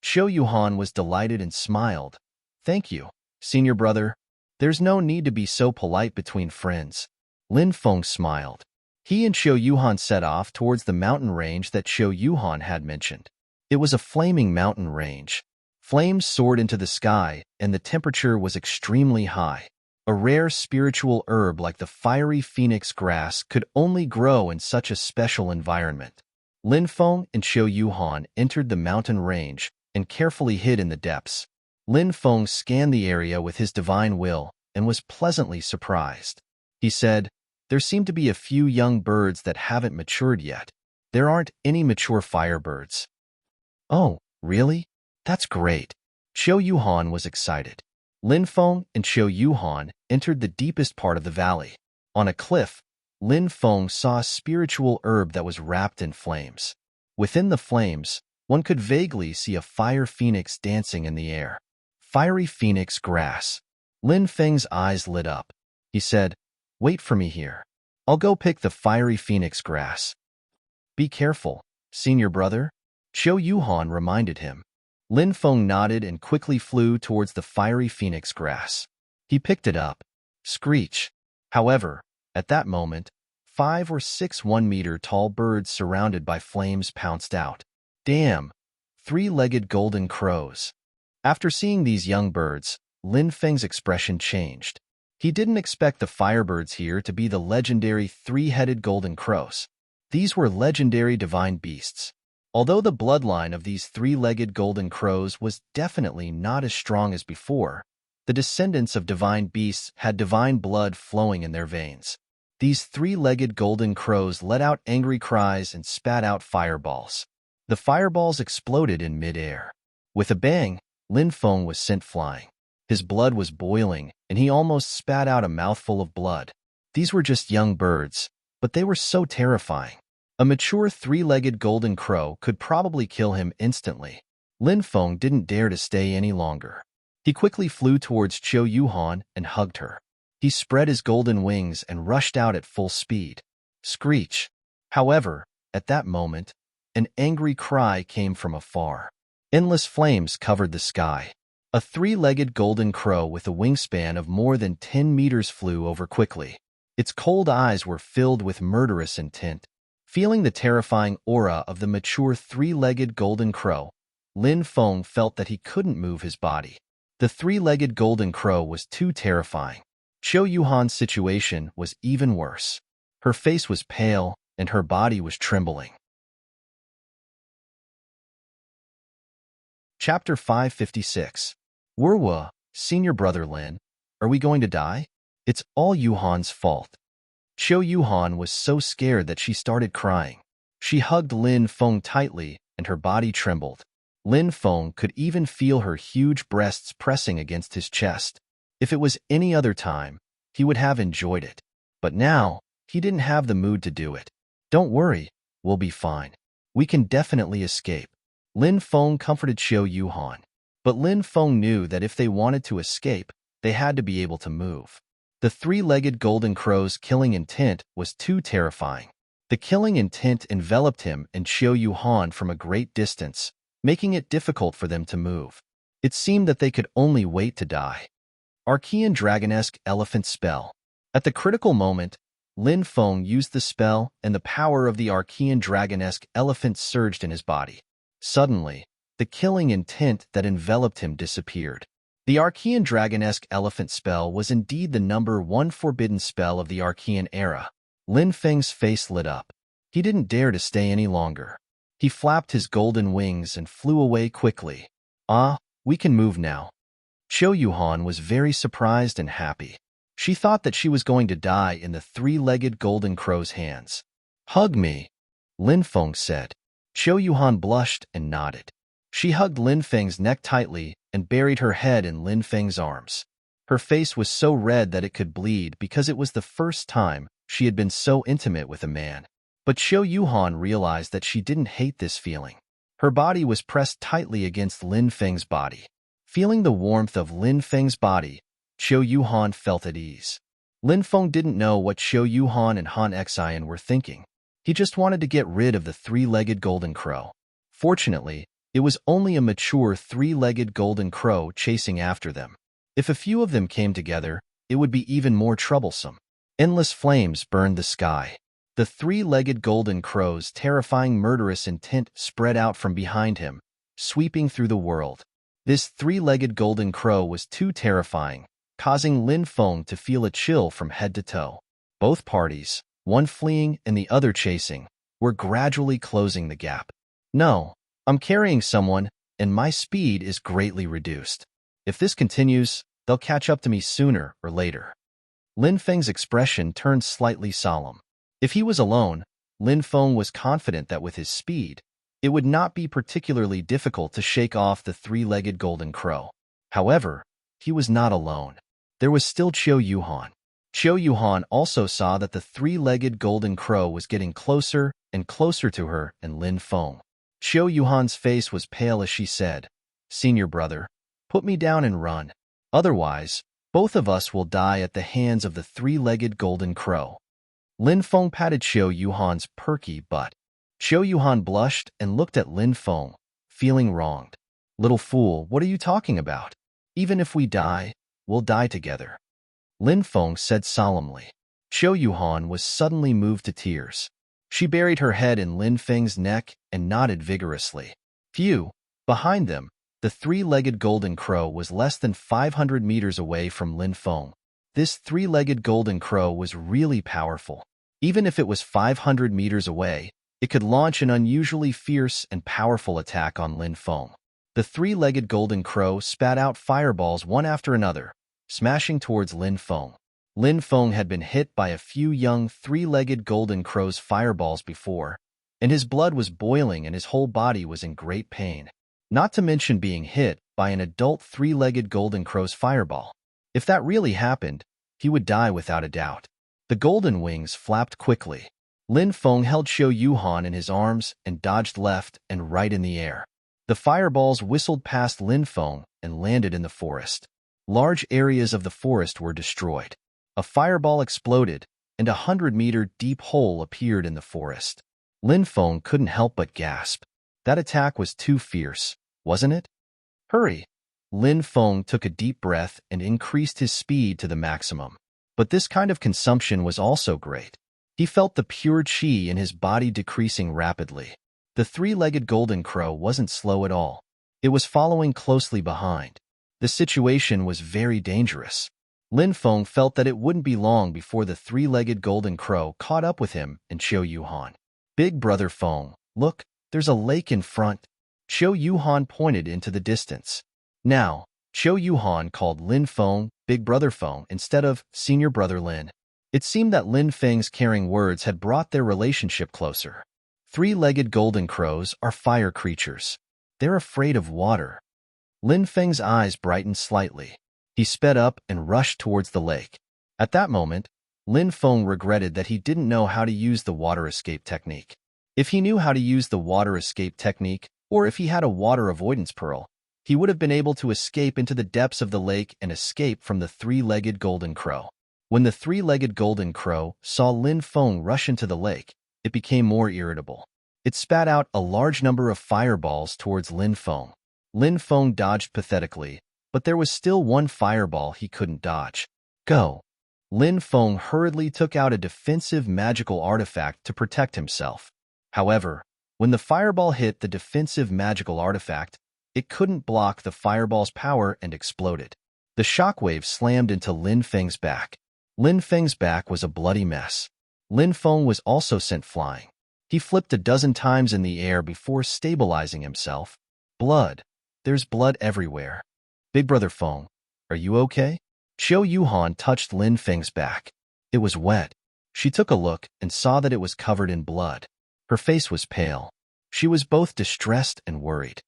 Qiu Yuhan was delighted and smiled. Thank you, senior brother. There's no need to be so polite between friends. Lin Feng smiled. He and Xiao Yuhan set off towards the mountain range that Xiao Yuhan had mentioned. It was a flaming mountain range. Flames soared into the sky, and the temperature was extremely high. A rare spiritual herb like the fiery phoenix grass could only grow in such a special environment. Lin Feng and Xiao Yuhan entered the mountain range and carefully hid in the depths. Lin Feng scanned the area with his divine will and was pleasantly surprised. He said, "There seem to be a few young birds that haven't matured yet. There aren't any mature firebirds." "Oh, really? That's great." Xiao Yuhan was excited. Lin Feng and Xiao Yuhan entered the deepest part of the valley. On a cliff, Lin Feng saw a spiritual herb that was wrapped in flames. Within the flames, one could vaguely see a fire phoenix dancing in the air. Fiery phoenix grass. Lin Feng's eyes lit up. He said, "Wait for me here. I'll go pick the fiery phoenix grass." "Be careful, senior brother," Xiao Yuhan reminded him. Lin Feng nodded and quickly flew towards the fiery phoenix grass. He picked it up. Screech. However, at that moment, 5 or 6 1-meter-tall birds surrounded by flames pounced out. Damn! 3-legged golden crows. After seeing these young birds, Lin Feng's expression changed. He didn't expect the firebirds here to be the legendary 3-headed golden crows. These were legendary divine beasts. Although the bloodline of these 3-legged golden crows was definitely not as strong as before, the descendants of divine beasts had divine blood flowing in their veins. These 3-legged golden crows let out angry cries and spat out fireballs. The fireballs exploded in mid-air. With a bang, Lin Feng was sent flying. His blood was boiling, and he almost spat out a mouthful of blood. These were just young birds, but they were so terrifying. A mature 3-legged golden crow could probably kill him instantly. Lin Feng didn't dare to stay any longer. He quickly flew towards Xiao Yuhan and hugged her. He spread his golden wings and rushed out at full speed. Screech. However, at that moment, an angry cry came from afar. Endless flames covered the sky. A 3-legged golden crow with a wingspan of more than 10 meters flew over quickly. Its cold eyes were filled with murderous intent. Feeling the terrifying aura of the mature 3-legged golden crow, Lin Feng felt that he couldn't move his body. The 3-legged golden crow was too terrifying. Xiao Yuhan's situation was even worse. Her face was pale, and her body was trembling. Chapter 556. Werwa, senior brother Lin, are we going to die? It's all Yuhan's fault. Xiao Yuhan was so scared that she started crying. She hugged Lin Feng tightly, and her body trembled. Lin Feng could even feel her huge breasts pressing against his chest. If it was any other time, he would have enjoyed it. But now, he didn't have the mood to do it. "Don't worry, we'll be fine. We can definitely escape." Lin Feng comforted Xiao Yuhan. But Lin Feng knew that if they wanted to escape, they had to be able to move. The 3-legged golden crow's killing intent was too terrifying. The killing intent enveloped him and Xiao Yuhan from a great distance, making it difficult for them to move. It seemed that they could only wait to die. Archean Dragonesque Elephant Spell. At the critical moment, Lin Feng used the spell and the power of the Archean Dragonesque Elephant surged in his body. Suddenly, the killing intent that enveloped him disappeared. The Archean Dragonesque Elephant spell was indeed the number 1 forbidden spell of the Archean era. Lin Feng's face lit up. He didn't dare to stay any longer. He flapped his golden wings and flew away quickly. "Ah, we can move now." Xiao Yuhan was very surprised and happy. She thought that she was going to die in the 3-legged golden crow's hands. "Hug me," Lin Feng said. Xiao Yuhan blushed and nodded. She hugged Lin Feng's neck tightly and buried her head in Lin Feng's arms. Her face was so red that it could bleed because it was the first time she had been so intimate with a man. But Xiao Yuhan realized that she didn't hate this feeling. Her body was pressed tightly against Lin Feng's body. Feeling the warmth of Lin Feng's body, Xiao Yuhan felt at ease. Lin Feng didn't know what Xiao Yuhan and Han Xian were thinking. He just wanted to get rid of the 3-legged golden crow. Fortunately, it was only a mature 3-legged golden crow chasing after them. If a few of them came together, it would be even more troublesome. Endless flames burned the sky. The three-legged golden crow's terrifying murderous intent spread out from behind him, sweeping through the world. This three-legged golden crow was too terrifying, causing Lin Feng to feel a chill from head to toe. Both parties, one fleeing and the other chasing, were gradually closing the gap. No, I'm carrying someone, and my speed is greatly reduced. If this continues, they'll catch up to me sooner or later. Lin Feng's expression turned slightly solemn. If he was alone, Lin Feng was confident that with his speed, it would not be particularly difficult to shake off the three-legged golden crow. However, he was not alone. There was still Qiu Yuhan. Qiu Yuhan also saw that the three-legged golden crow was getting closer and closer to her and Lin Feng. Qiu Yuhan's face was pale as she said, "Senior brother, put me down and run. Otherwise, both of us will die at the hands of the three-legged golden crow." Lin Feng patted Qiu Yuhan's perky butt. Qiu Yuhan blushed and looked at Lin Feng, feeling wronged. "Little fool, what are you talking about? Even if we die, we'll die together," Lin Feng said solemnly. Qiu Yuhan was suddenly moved to tears. She buried her head in Lin Feng's neck and nodded vigorously. Phew! Behind them, the three-legged golden crow was less than 500 meters away from Lin Feng. This three-legged golden crow was really powerful. Even if it was 500 meters away, it could launch an unusually fierce and powerful attack on Lin Feng. The three-legged golden crow spat out fireballs one after another, smashing towards Lin Feng. Lin Feng had been hit by a few young three-legged golden crow's fireballs before, and his blood was boiling and his whole body was in great pain. Not to mention being hit by an adult three-legged golden crow's fireball. If that really happened, he would die without a doubt. The golden wings flapped quickly. Lin Feng held Qiu Yuhan in his arms and dodged left and right in the air. The fireballs whistled past Lin Feng and landed in the forest. Large areas of the forest were destroyed. A fireball exploded, and a 100-meter deep hole appeared in the forest. Lin Feng couldn't help but gasp. That attack was too fierce, wasn't it? Hurry! Lin Feng took a deep breath and increased his speed to the maximum. But this kind of consumption was also great. He felt the pure qi in his body decreasing rapidly. The three-legged golden crow wasn't slow at all. It was following closely behind. The situation was very dangerous. Lin Feng felt that it wouldn't be long before the three-legged golden crow caught up with him and Qiu Yuhan. "Big brother Feng, look, there's a lake in front." Qiu Yuhan pointed into the distance. Now, Qiu Yuhan called Lin Feng Big Brother Feng instead of Senior Brother Lin. It seemed that Lin Feng's caring words had brought their relationship closer. Three-legged golden crows are fire creatures. They're afraid of water. Lin Feng's eyes brightened slightly. He sped up and rushed towards the lake. At that moment, Lin Feng regretted that he didn't know how to use the water escape technique. If he knew how to use the water escape technique, or if he had a water avoidance pearl, he would have been able to escape into the depths of the lake and escape from the three-legged golden crow. When the three-legged golden crow saw Lin Feng rush into the lake, it became more irritable. It spat out a large number of fireballs towards Lin Feng. Lin Feng dodged pathetically, but there was still one fireball he couldn't dodge. Go! Lin Feng hurriedly took out a defensive magical artifact to protect himself. However, when the fireball hit the defensive magical artifact, it couldn't block the fireball's power and exploded. The shockwave slammed into Lin Feng's back. Lin Feng's back was a bloody mess. Lin Feng was also sent flying. He flipped a dozen times in the air before stabilizing himself. Blood. There's blood everywhere. Big Brother Feng, are you okay? Qiu Yuhan touched Lin Feng's back. It was wet. She took a look and saw that it was covered in blood. Her face was pale. She was both distressed and worried.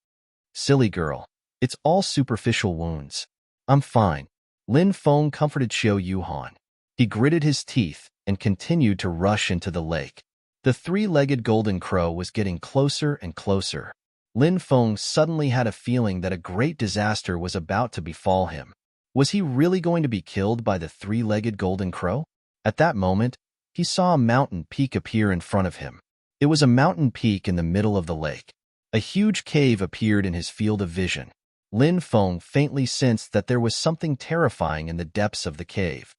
Silly girl. It's all superficial wounds. I'm fine. Lin Feng comforted Qiu Yuhan. He gritted his teeth and continued to rush into the lake. The three-legged golden crow was getting closer and closer. Lin Feng suddenly had a feeling that a great disaster was about to befall him. Was he really going to be killed by the three-legged golden crow? At that moment, he saw a mountain peak appear in front of him. It was a mountain peak in the middle of the lake. A huge cave appeared in his field of vision. Lin Feng faintly sensed that there was something terrifying in the depths of the cave.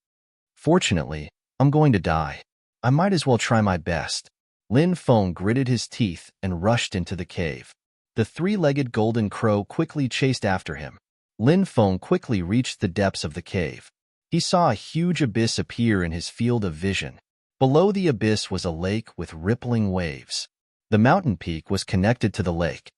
Fortunately, I'm going to die. I might as well try my best. Lin Feng gritted his teeth and rushed into the cave. The three-legged golden crow quickly chased after him. Lin Feng quickly reached the depths of the cave. He saw a huge abyss appear in his field of vision. Below the abyss was a lake with rippling waves. The mountain peak was connected to the lake.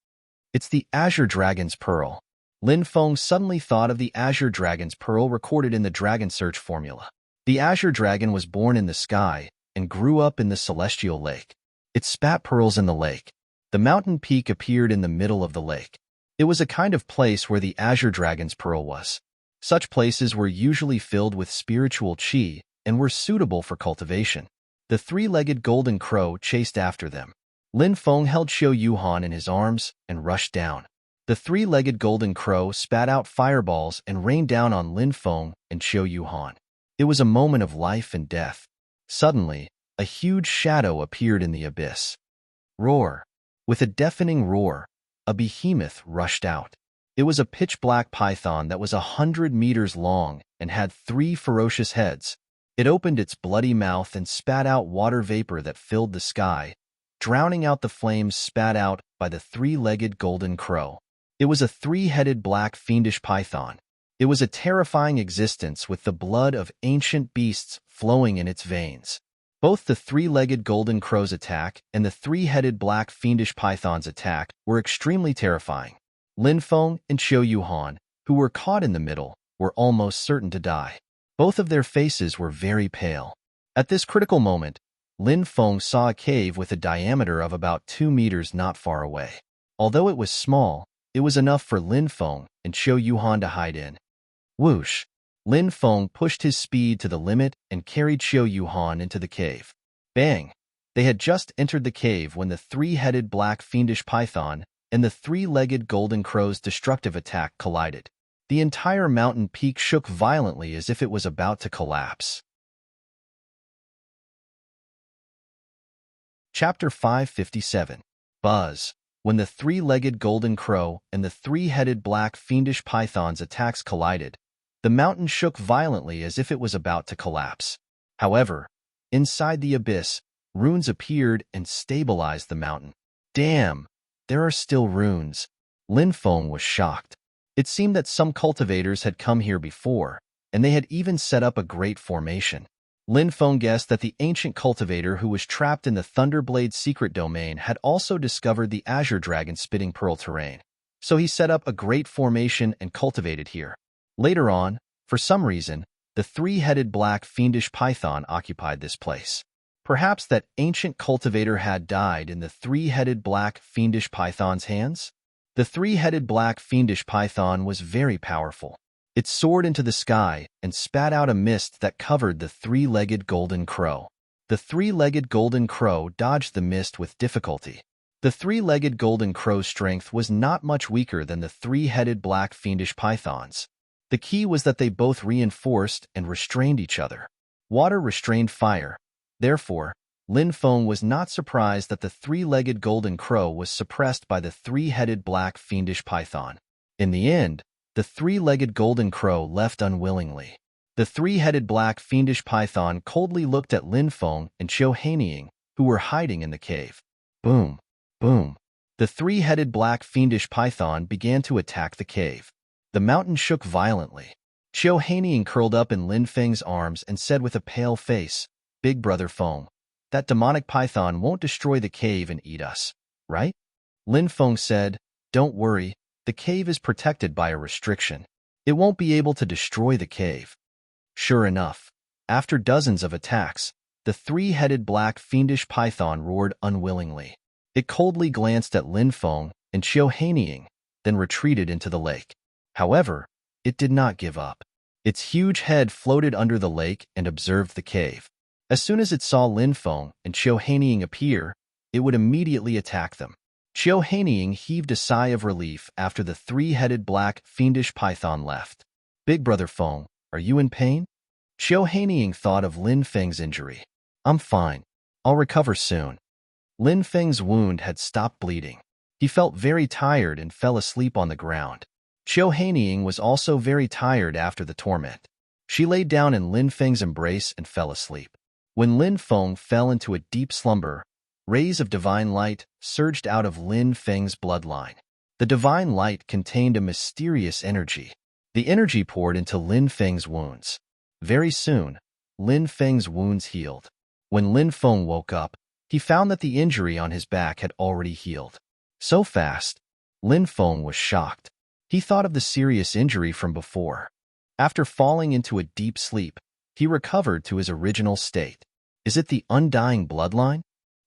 It's the Azure Dragon's Pearl. Lin Feng suddenly thought of the Azure Dragon's Pearl recorded in the Dragon Search formula. The Azure Dragon was born in the sky and grew up in the celestial lake. It spat pearls in the lake. The mountain peak appeared in the middle of the lake. It was a kind of place where the Azure Dragon's Pearl was. Such places were usually filled with spiritual qi and were suitable for cultivation. The three-legged golden crow chased after them. Lin Feng held Xiao Yuhan in his arms and rushed down. The three-legged golden crow spat out fireballs and rained down on Lin Feng and Xiao Yuhan. It was a moment of life and death. Suddenly, a huge shadow appeared in the abyss. Roar! With a deafening roar, a behemoth rushed out. It was a pitch-black python that was 100 meters long and had 3 ferocious heads. It opened its bloody mouth and spat out water vapor that filled the sky, drowning out the flames spat out by the three-legged golden crow. It was a 3-headed black fiendish python. It was a terrifying existence with the blood of ancient beasts flowing in its veins. Both the 3-legged golden crow's attack and the 3-headed black fiendish python's attack were extremely terrifying. Lin Feng and Xiao Yuhan, who were caught in the middle, were almost certain to die. Both of their faces were very pale. At this critical moment, Lin Feng saw a cave with a diameter of about 2 meters not far away. Although it was small, it was enough for Lin Feng and Xiao Yuhan to hide in. Whoosh! Lin Feng pushed his speed to the limit and carried Xiao Yuhan into the cave. Bang! They had just entered the cave when the 3-headed black fiendish python and the 3-legged golden crow's destructive attack collided. The entire mountain peak shook violently as if it was about to collapse. Chapter 557. Buzz. When the 3-legged golden crow and the 3-headed black fiendish python's attacks collided, the mountain shook violently as if it was about to collapse. However, inside the abyss, runes appeared and stabilized the mountain. Damn! There are still runes. Lin Feng was shocked. It seemed that some cultivators had come here before, and they had even set up a great formation. Lin Feng guessed that the ancient cultivator who was trapped in the Thunderblade secret domain had also discovered the Azure Dragon spitting pearl terrain. So he set up a great formation and cultivated here. Later on, for some reason, the 3-headed black fiendish python occupied this place. Perhaps that ancient cultivator had died in the 3-headed black fiendish python's hands? The 3-headed black fiendish python was very powerful. It soared into the sky and spat out a mist that covered the 3-legged golden crow. The 3-legged golden crow dodged the mist with difficulty. The 3-legged golden crow's strength was not much weaker than the 3-headed black fiendish python's. The key was that they both reinforced and restrained each other. Water restrained fire. Therefore, Lin Feng was not surprised that the 3-legged golden crow was suppressed by the 3-headed black fiendish python. In the end, the 3-legged golden crow left unwillingly. The 3-headed black fiendish python coldly looked at Lin Feng and Qiu Hanying, who were hiding in the cave. Boom! Boom! The 3-headed black fiendish python began to attack the cave. The mountain shook violently. Qiu Hanying curled up in Lin Feng's arms and said with a pale face, "Big brother Feng, that demonic python won't destroy the cave and eat us, right?" Lin Feng said, "Don't worry, the cave is protected by a restriction. It won't be able to destroy the cave." Sure enough, after dozens of attacks, the 3-headed black fiendish python roared unwillingly. It coldly glanced at Lin Feng and Qiu Hanying, then retreated into the lake. However, it did not give up. Its huge head floated under the lake and observed the cave. As soon as it saw Lin Feng and Qiu Hanying appear, it would immediately attack them. Qiu Hanying heaved a sigh of relief after the 3-headed black fiendish python left. "Big brother Feng, are you in pain?" Qiu Hanying thought of Lin Feng's injury. "I'm fine. I'll recover soon." Lin Feng's wound had stopped bleeding. He felt very tired and fell asleep on the ground. Qiu Hanying was also very tired after the torment. She laid down in Lin Feng's embrace and fell asleep. When Lin Feng fell into a deep slumber, rays of divine light surged out of Lin Feng's bloodline. The divine light contained a mysterious energy. The energy poured into Lin Feng's wounds. Very soon, Lin Feng's wounds healed. When Lin Feng woke up, he found that the injury on his back had already healed. So fast, Lin Feng was shocked. He thought of the serious injury from before. After falling into a deep sleep, he recovered to his original state. Is it the undying bloodline?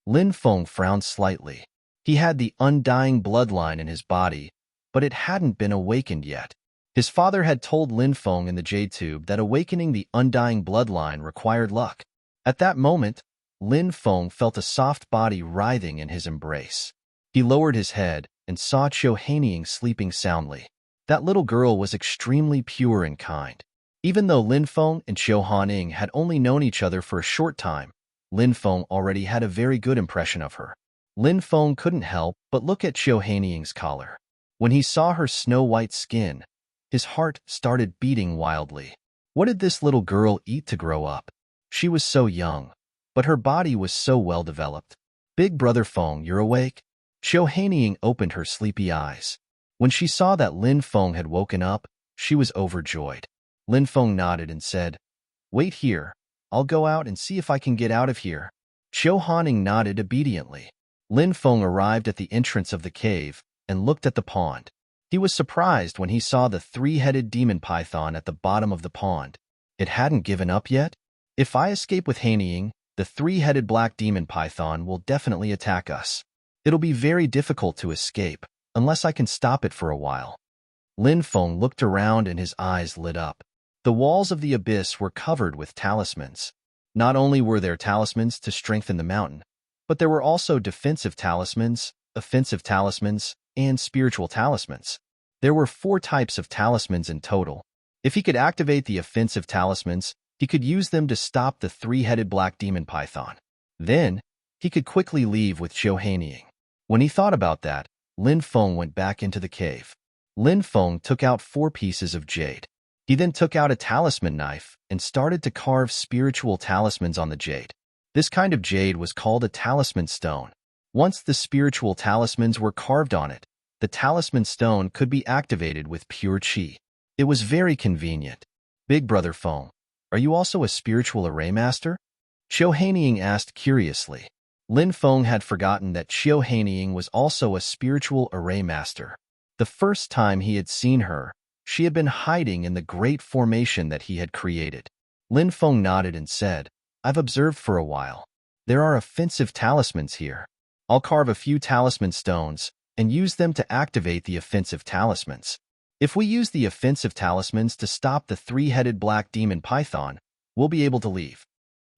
Lin Feng frowned slightly. He had the undying bloodline in his body, but it hadn't been awakened yet. His father had told Lin Feng in the jade tube that awakening the undying bloodline required luck. At that moment, Lin Feng felt a soft body writhing in his embrace. He lowered his head and saw Qiu Hanying sleeping soundly. That little girl was extremely pure and kind. Even though Lin Feng and Qiu Hanying had only known each other for a short time, Lin Feng already had a very good impression of her. Lin Feng couldn't help but look at Qiu Hanying's collar. When he saw her snow-white skin, his heart started beating wildly. What did this little girl eat to grow up? She was so young, but her body was so well developed. Big brother Feng, you're awake? Qiu Hanying opened her sleepy eyes. When she saw that Lin Feng had woken up, she was overjoyed. Lin Feng nodded and said, "Wait here. I'll go out and see if I can get out of here." Qiu Hanying nodded obediently. Lin Feng arrived at the entrance of the cave and looked at the pond. He was surprised when he saw the three-headed demon python at the bottom of the pond. It hadn't given up yet? If I escape with Hanying, the three-headed black demon python will definitely attack us. It'll be very difficult to escape, unless I can stop it for a while. Lin Feng looked around and his eyes lit up. The walls of the abyss were covered with talismans. Not only were there talismans to strengthen the mountain, but there were also defensive talismans, offensive talismans, and spiritual talismans. There were 4 types of talismans in total. If he could activate the offensive talismans, he could use them to stop the three-headed black demon python. Then, he could quickly leave with Qiu Hanying. When he thought about that, Lin Feng went back into the cave. Lin Feng took out 4 pieces of jade. He then took out a talisman knife and started to carve spiritual talismans on the jade. This kind of jade was called a talisman stone. Once the spiritual talismans were carved on it, the talisman stone could be activated with pure qi. It was very convenient. Big brother Feng, are you also a spiritual array master? Qiu Hanying asked curiously. Lin Feng had forgotten that Qiu Hanying was also a spiritual array master. The first time he had seen her, she had been hiding in the great formation that he had created. Lin Feng nodded and said, "I've observed for a while. There are offensive talismans here. I'll carve a few talisman stones and use them to activate the offensive talismans. If we use the offensive talismans to stop the three-headed black demon python, we'll be able to leave."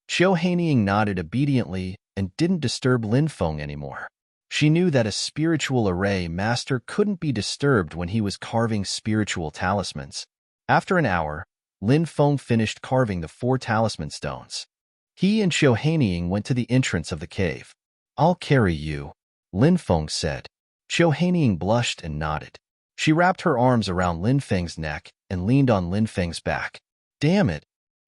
Qiu Hanying nodded obediently and didn't disturb Lin Feng anymore. She knew that a spiritual array master couldn't be disturbed when he was carving spiritual talismans. After an hour, Lin Feng finished carving the 4 talisman stones. He and Qiu Hanying went to the entrance of the cave. "I'll carry you," Lin Feng said. Qiu Hanying blushed and nodded. She wrapped her arms around Lin Feng's neck and leaned on Lin Feng's back. Damn it!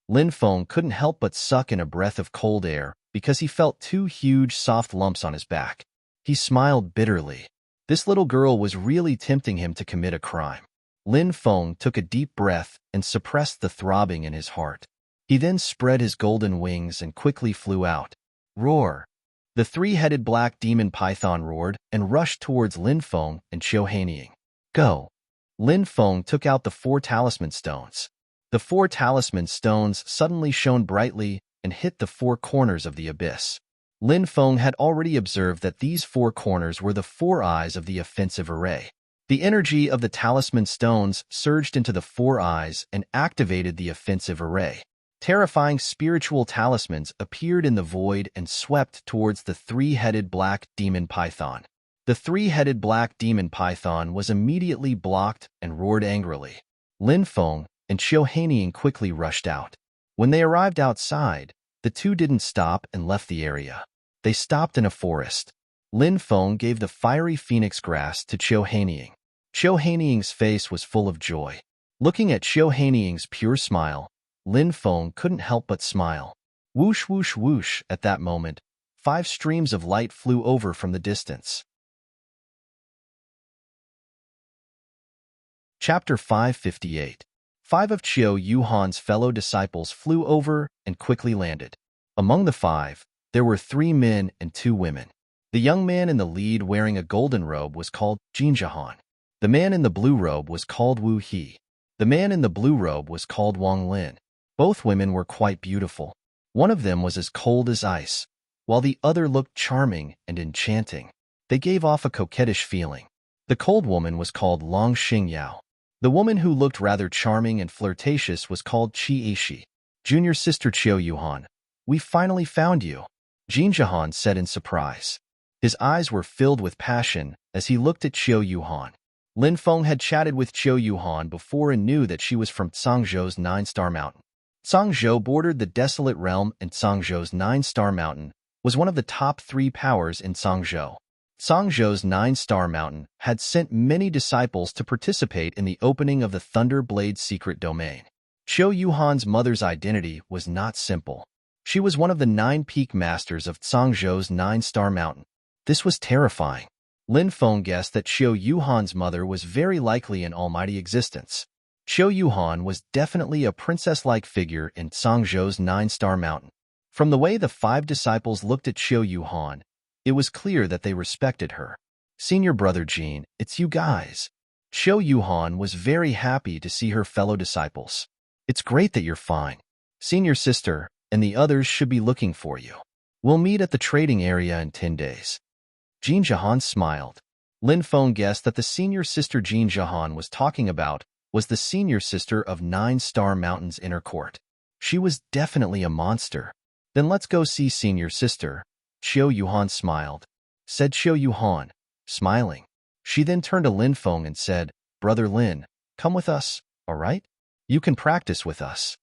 Lin Feng couldn't help but suck in a breath of cold air because he felt 2 huge soft lumps on his back. He smiled bitterly. This little girl was really tempting him to commit a crime. Lin Feng took a deep breath and suppressed the throbbing in his heart. He then spread his golden wings and quickly flew out. Roar! The three-headed black demon python roared and rushed towards Lin Feng and Qiu Hanying. Go! Lin Feng took out the 4 talisman stones. The 4 talisman stones suddenly shone brightly and hit the 4 corners of the abyss. Lin Feng had already observed that these 4 corners were the 4 eyes of the offensive array. The energy of the talisman stones surged into the 4 eyes and activated the offensive array. Terrifying spiritual talismans appeared in the void and swept towards the three-headed black demon python. The three-headed black demon python was immediately blocked and roared angrily. Lin Feng and Qiu Hanying quickly rushed out. When they arrived outside, the 2 didn't stop and left the area. They stopped in a forest. Lin Feng gave the fiery phoenix grass to Qiu Hanying. Qiu Hanying's face was full of joy. Looking at Qiu Hanying's pure smile, Lin Feng couldn't help but smile. Whoosh, whoosh, whoosh. At that moment, 5 streams of light flew over from the distance. Chapter 558. 5 of Qiu Yuhan's fellow disciples flew over and quickly landed. Among the 5, there were 3 men and 2 women. The young man in the lead wearing a golden robe was called Jinjihan. The man in the blue robe was called Wu He. The man in the blue robe was called Wang Lin. Both women were quite beautiful. One of them was as cold as ice, while the other looked charming and enchanting. They gave off a coquettish feeling. The cold woman was called Long Xingyao. The woman who looked rather charming and flirtatious was called Qi Yishi. Junior sister Qiu Yuhan, we finally found you, Jinjihan said in surprise. His eyes were filled with passion as he looked at Qiu Yuhan. Lin Feng had chatted with Qiu Yuhan before and knew that she was from Cangzhou's 9-star mountain. Cangzhou bordered the desolate realm, and Cangzhou's 9-star mountain was one of the top 3 powers in Cangzhou. Cangzhou's 9-star mountain had sent many disciples to participate in the opening of the Thunder Blade secret domain. Qiu Yuhan's mother's identity was not simple. She was one of the 9 peak masters of Cangzhou's 9-star mountain. This was terrifying. Lin Feng guessed that Qiu Yuhan's mother was very likely an almighty existence. Qiu Yuhan was definitely a princess-like figure in Cangzhou's 9-star mountain. From the way the 5 disciples looked at Qiu Yuhan, it was clear that they respected her. Senior brother Jean, it's you guys. Qiu Yuhan was very happy to see her fellow disciples. It's great that you're fine. Senior sister and the others should be looking for you. We'll meet at the trading area in 10 days. Jinjihan smiled. Lin Feng guessed that the senior sister Jinjihan was talking about was the senior sister of 9-star mountain's inner court. She was definitely a monster. Then let's go see senior sister. Qiu Yuhan smiled. Said Qiu Yuhan, smiling. She then turned to Lin Feng and said, Brother Lin, come with us, all right? You can practice with us.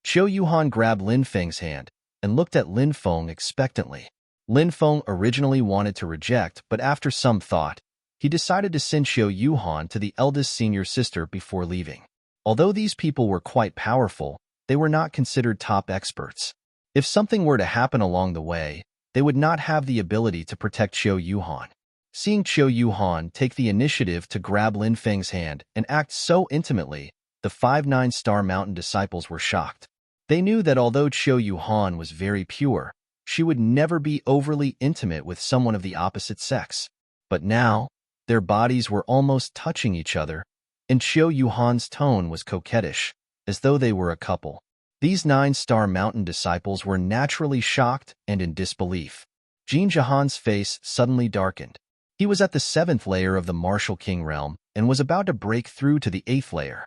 Qiu Yuhan grabbed Lin Feng's hand and looked at Lin Feng expectantly. Lin Feng originally wanted to reject, but after some thought, he decided to send Qiu Yuhan to the eldest senior sister before leaving. Although these people were quite powerful, they were not considered top experts. If something were to happen along the way, they would not have the ability to protect Qiu Yuhan. Seeing Qiu Yuhan take the initiative to grab Lin Feng's hand and act so intimately, the 5 9-star mountain disciples were shocked. They knew that although Qiu Yuhan was very pure, she would never be overly intimate with someone of the opposite sex. But now, their bodies were almost touching each other, and Qiu Yuhan's tone was coquettish, as though they were a couple. These 9-star mountain disciples were naturally shocked and in disbelief. Jinjihan's face suddenly darkened. He was at the 7th layer of the Martial King realm and was about to break through to the 8th layer.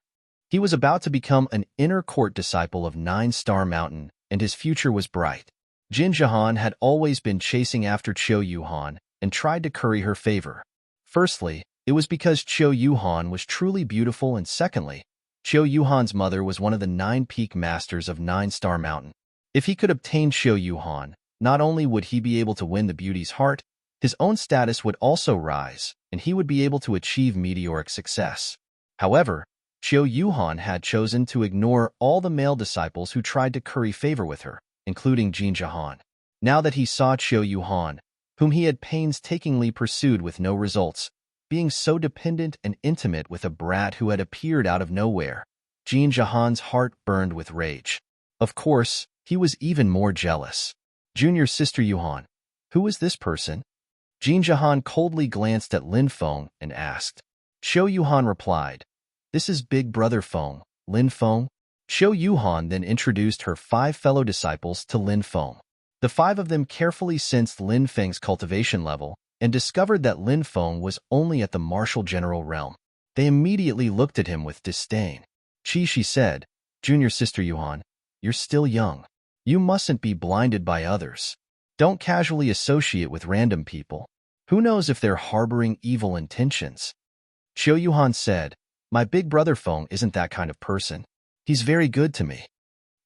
He was about to become an inner court disciple of 9-star mountain, and his future was bright. Jinjihan had always been chasing after Qiu Yuhan and tried to curry her favor. Firstly, it was because Qiu Yuhan was truly beautiful, and secondly, Qiu Yuhan's mother was one of the 9 peak masters of 9-star mountain. If he could obtain Qiu Yuhan, not only would he be able to win the beauty's heart, his own status would also rise, and he would be able to achieve meteoric success. However, Qiu Yuhan had chosen to ignore all the male disciples who tried to curry favor with her, including Jinjihan. Now that he saw Qiu Yuhan, whom he had painstakingly pursued with no results, being so dependent and intimate with a brat who had appeared out of nowhere, Jinjihan's heart burned with rage. Of course, he was even more jealous. Junior sister Yuhan, who is this person? Jinjihan coldly glanced at Lin Feng and asked. Qiu Yuhan replied, This is big brother Feng, Lin Feng. Qiu Yuhan then introduced her 5 fellow disciples to Lin Feng. The 5 of them carefully sensed Lin Feng's cultivation level and discovered that Lin Feng was only at the martial general realm. They immediately looked at him with disdain. She said, Junior sister Yuhan, you're still young. You mustn't be blinded by others. Don't casually associate with random people. Who knows if they're harboring evil intentions? Qiu Yuhan said, My big brother Feng isn't that kind of person. He's very good to me.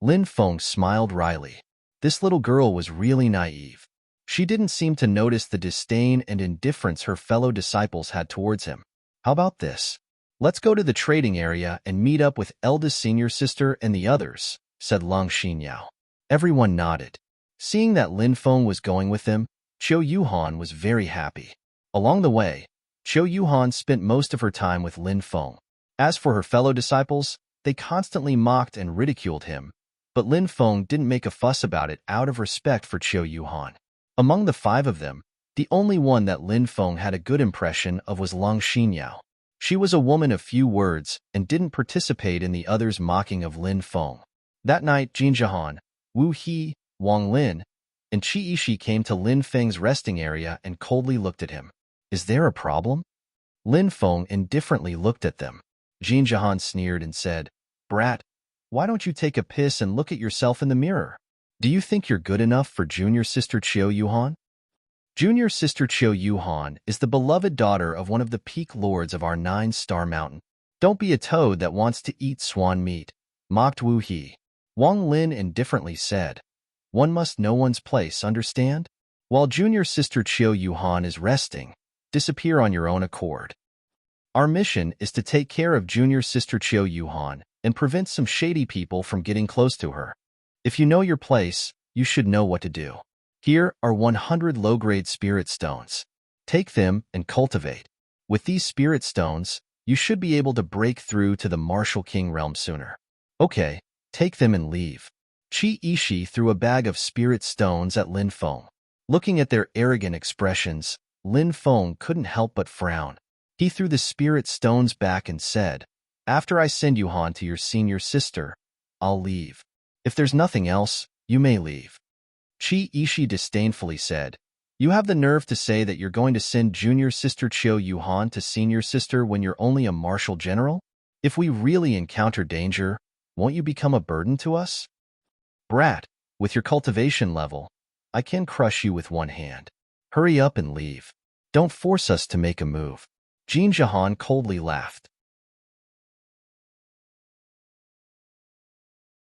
Lin Feng smiled wryly. This little girl was really naive. She didn't seem to notice the disdain and indifference her fellow disciples had towards him. How about this? Let's go to the trading area and meet up with eldest senior sister and the others, said Long Xinyao. Everyone nodded. Seeing that Lin Feng was going with them, Qiu Yuhan was very happy. Along the way, Qiu Yuhan spent most of her time with Lin Feng. As for her fellow disciples, they constantly mocked and ridiculed him, but Lin Feng didn't make a fuss about it out of respect for Qiu Yuhan. Among the 5 of them, the only one that Lin Feng had a good impression of was Long Xinyao. She was a woman of few words and didn't participate in the others' mocking of Lin Feng. That night, Jin Zhihan, Wu He, Wang Lin, and Qi Yishi came to Lin Feng's resting area and coldly looked at him. Is there a problem? Lin Feng indifferently looked at them. Jin Zhihan sneered and said, Brat, why don't you take a piss and look at yourself in the mirror? Do you think you're good enough for junior sister Qiu Yuhan? Junior sister Qiu Yuhan is the beloved daughter of one of the peak lords of our 9-star mountain. Don't be a toad that wants to eat swan meat, mocked Wu He. Wang Lin indifferently said, One must know one's place, understand? While junior sister Qiu Yuhan is resting, disappear on your own accord. Our mission is to take care of junior sister Qiu Yuhan and prevent some shady people from getting close to her. If you know your place, you should know what to do. Here are 100 low-grade spirit stones. Take them and cultivate. With these spirit stones, you should be able to break through to the Martial King realm sooner. Okay, take them and leave. Qi Yishi threw a bag of spirit stones at Lin Feng. Looking at their arrogant expressions, Lin Feng couldn't help but frown. He threw the spirit stones back and said, After I send Yuhan to your senior sister, I'll leave. If there's nothing else, you may leave. Qi Yishi disdainfully said, You have the nerve to say that you're going to send junior sister Qiu Yuhan to senior sister when you're only a martial general? If we really encounter danger, won't you become a burden to us? Brat, with your cultivation level, I can crush you with one hand. Hurry up and leave. Don't force us to make a move. Jin Zhihan coldly laughed.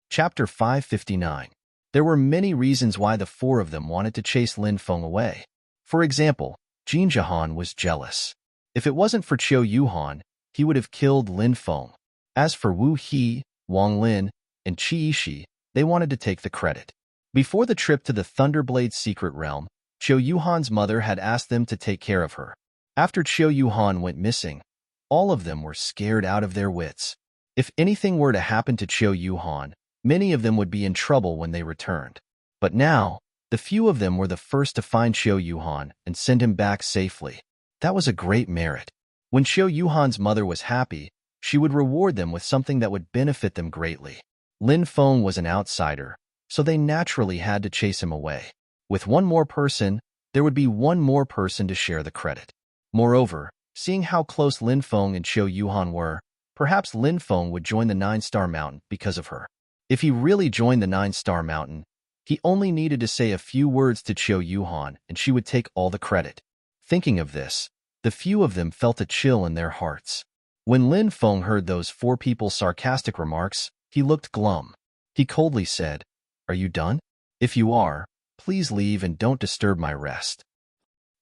Chapter 559. There were many reasons why the 4 of them wanted to chase Lin Feng away. For example, Jin Zhihan was jealous. If it wasn't for Qiu Yuhan, he would have killed Lin Feng. As for Wu He, Wang Lin, and Qi Yishi, they wanted to take the credit. Before the trip to the Thunderblade's secret realm, Qiu Yuhan's mother had asked them to take care of her. After Qiu Yuhan went missing, all of them were scared out of their wits. If anything were to happen to Qiu Yuhan, many of them would be in trouble when they returned. But now, the few of them were the first to find Qiu Yuhan and send him back safely. That was a great merit. When Qiu Yuhan's mother was happy, she would reward them with something that would benefit them greatly. Lin Feng was an outsider, so they naturally had to chase him away. With one more person, there would be one more person to share the credit. Moreover, seeing how close Lin Feng and Qiu Yuhan were, perhaps Lin Feng would join the 9-star mountain because of her. If he really joined the 9-star mountain, he only needed to say a few words to Qiu Yuhan and she would take all the credit. Thinking of this, the few of them felt a chill in their hearts. When Lin Feng heard those 4 people's sarcastic remarks, he looked glum. He coldly said, Are you done? If you are, please leave and don't disturb my rest.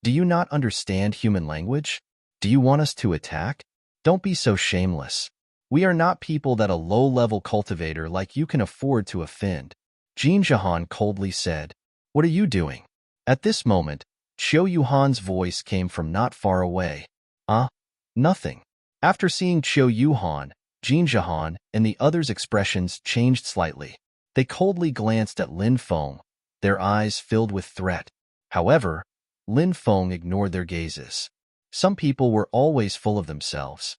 Do you not understand human language? Do you want us to attack? Don't be so shameless. We are not people that a low-level cultivator like you can afford to offend. Jin Zhihan coldly said, What are you doing? At this moment, Qiu Yuhan's voice came from not far away. Nothing. After seeing Qiu Yuhan, Jin Zhihan and the others' expressions changed slightly. They coldly glanced at Lin Feng, their eyes filled with threat. However, Lin Feng ignored their gazes. Some people were always full of themselves.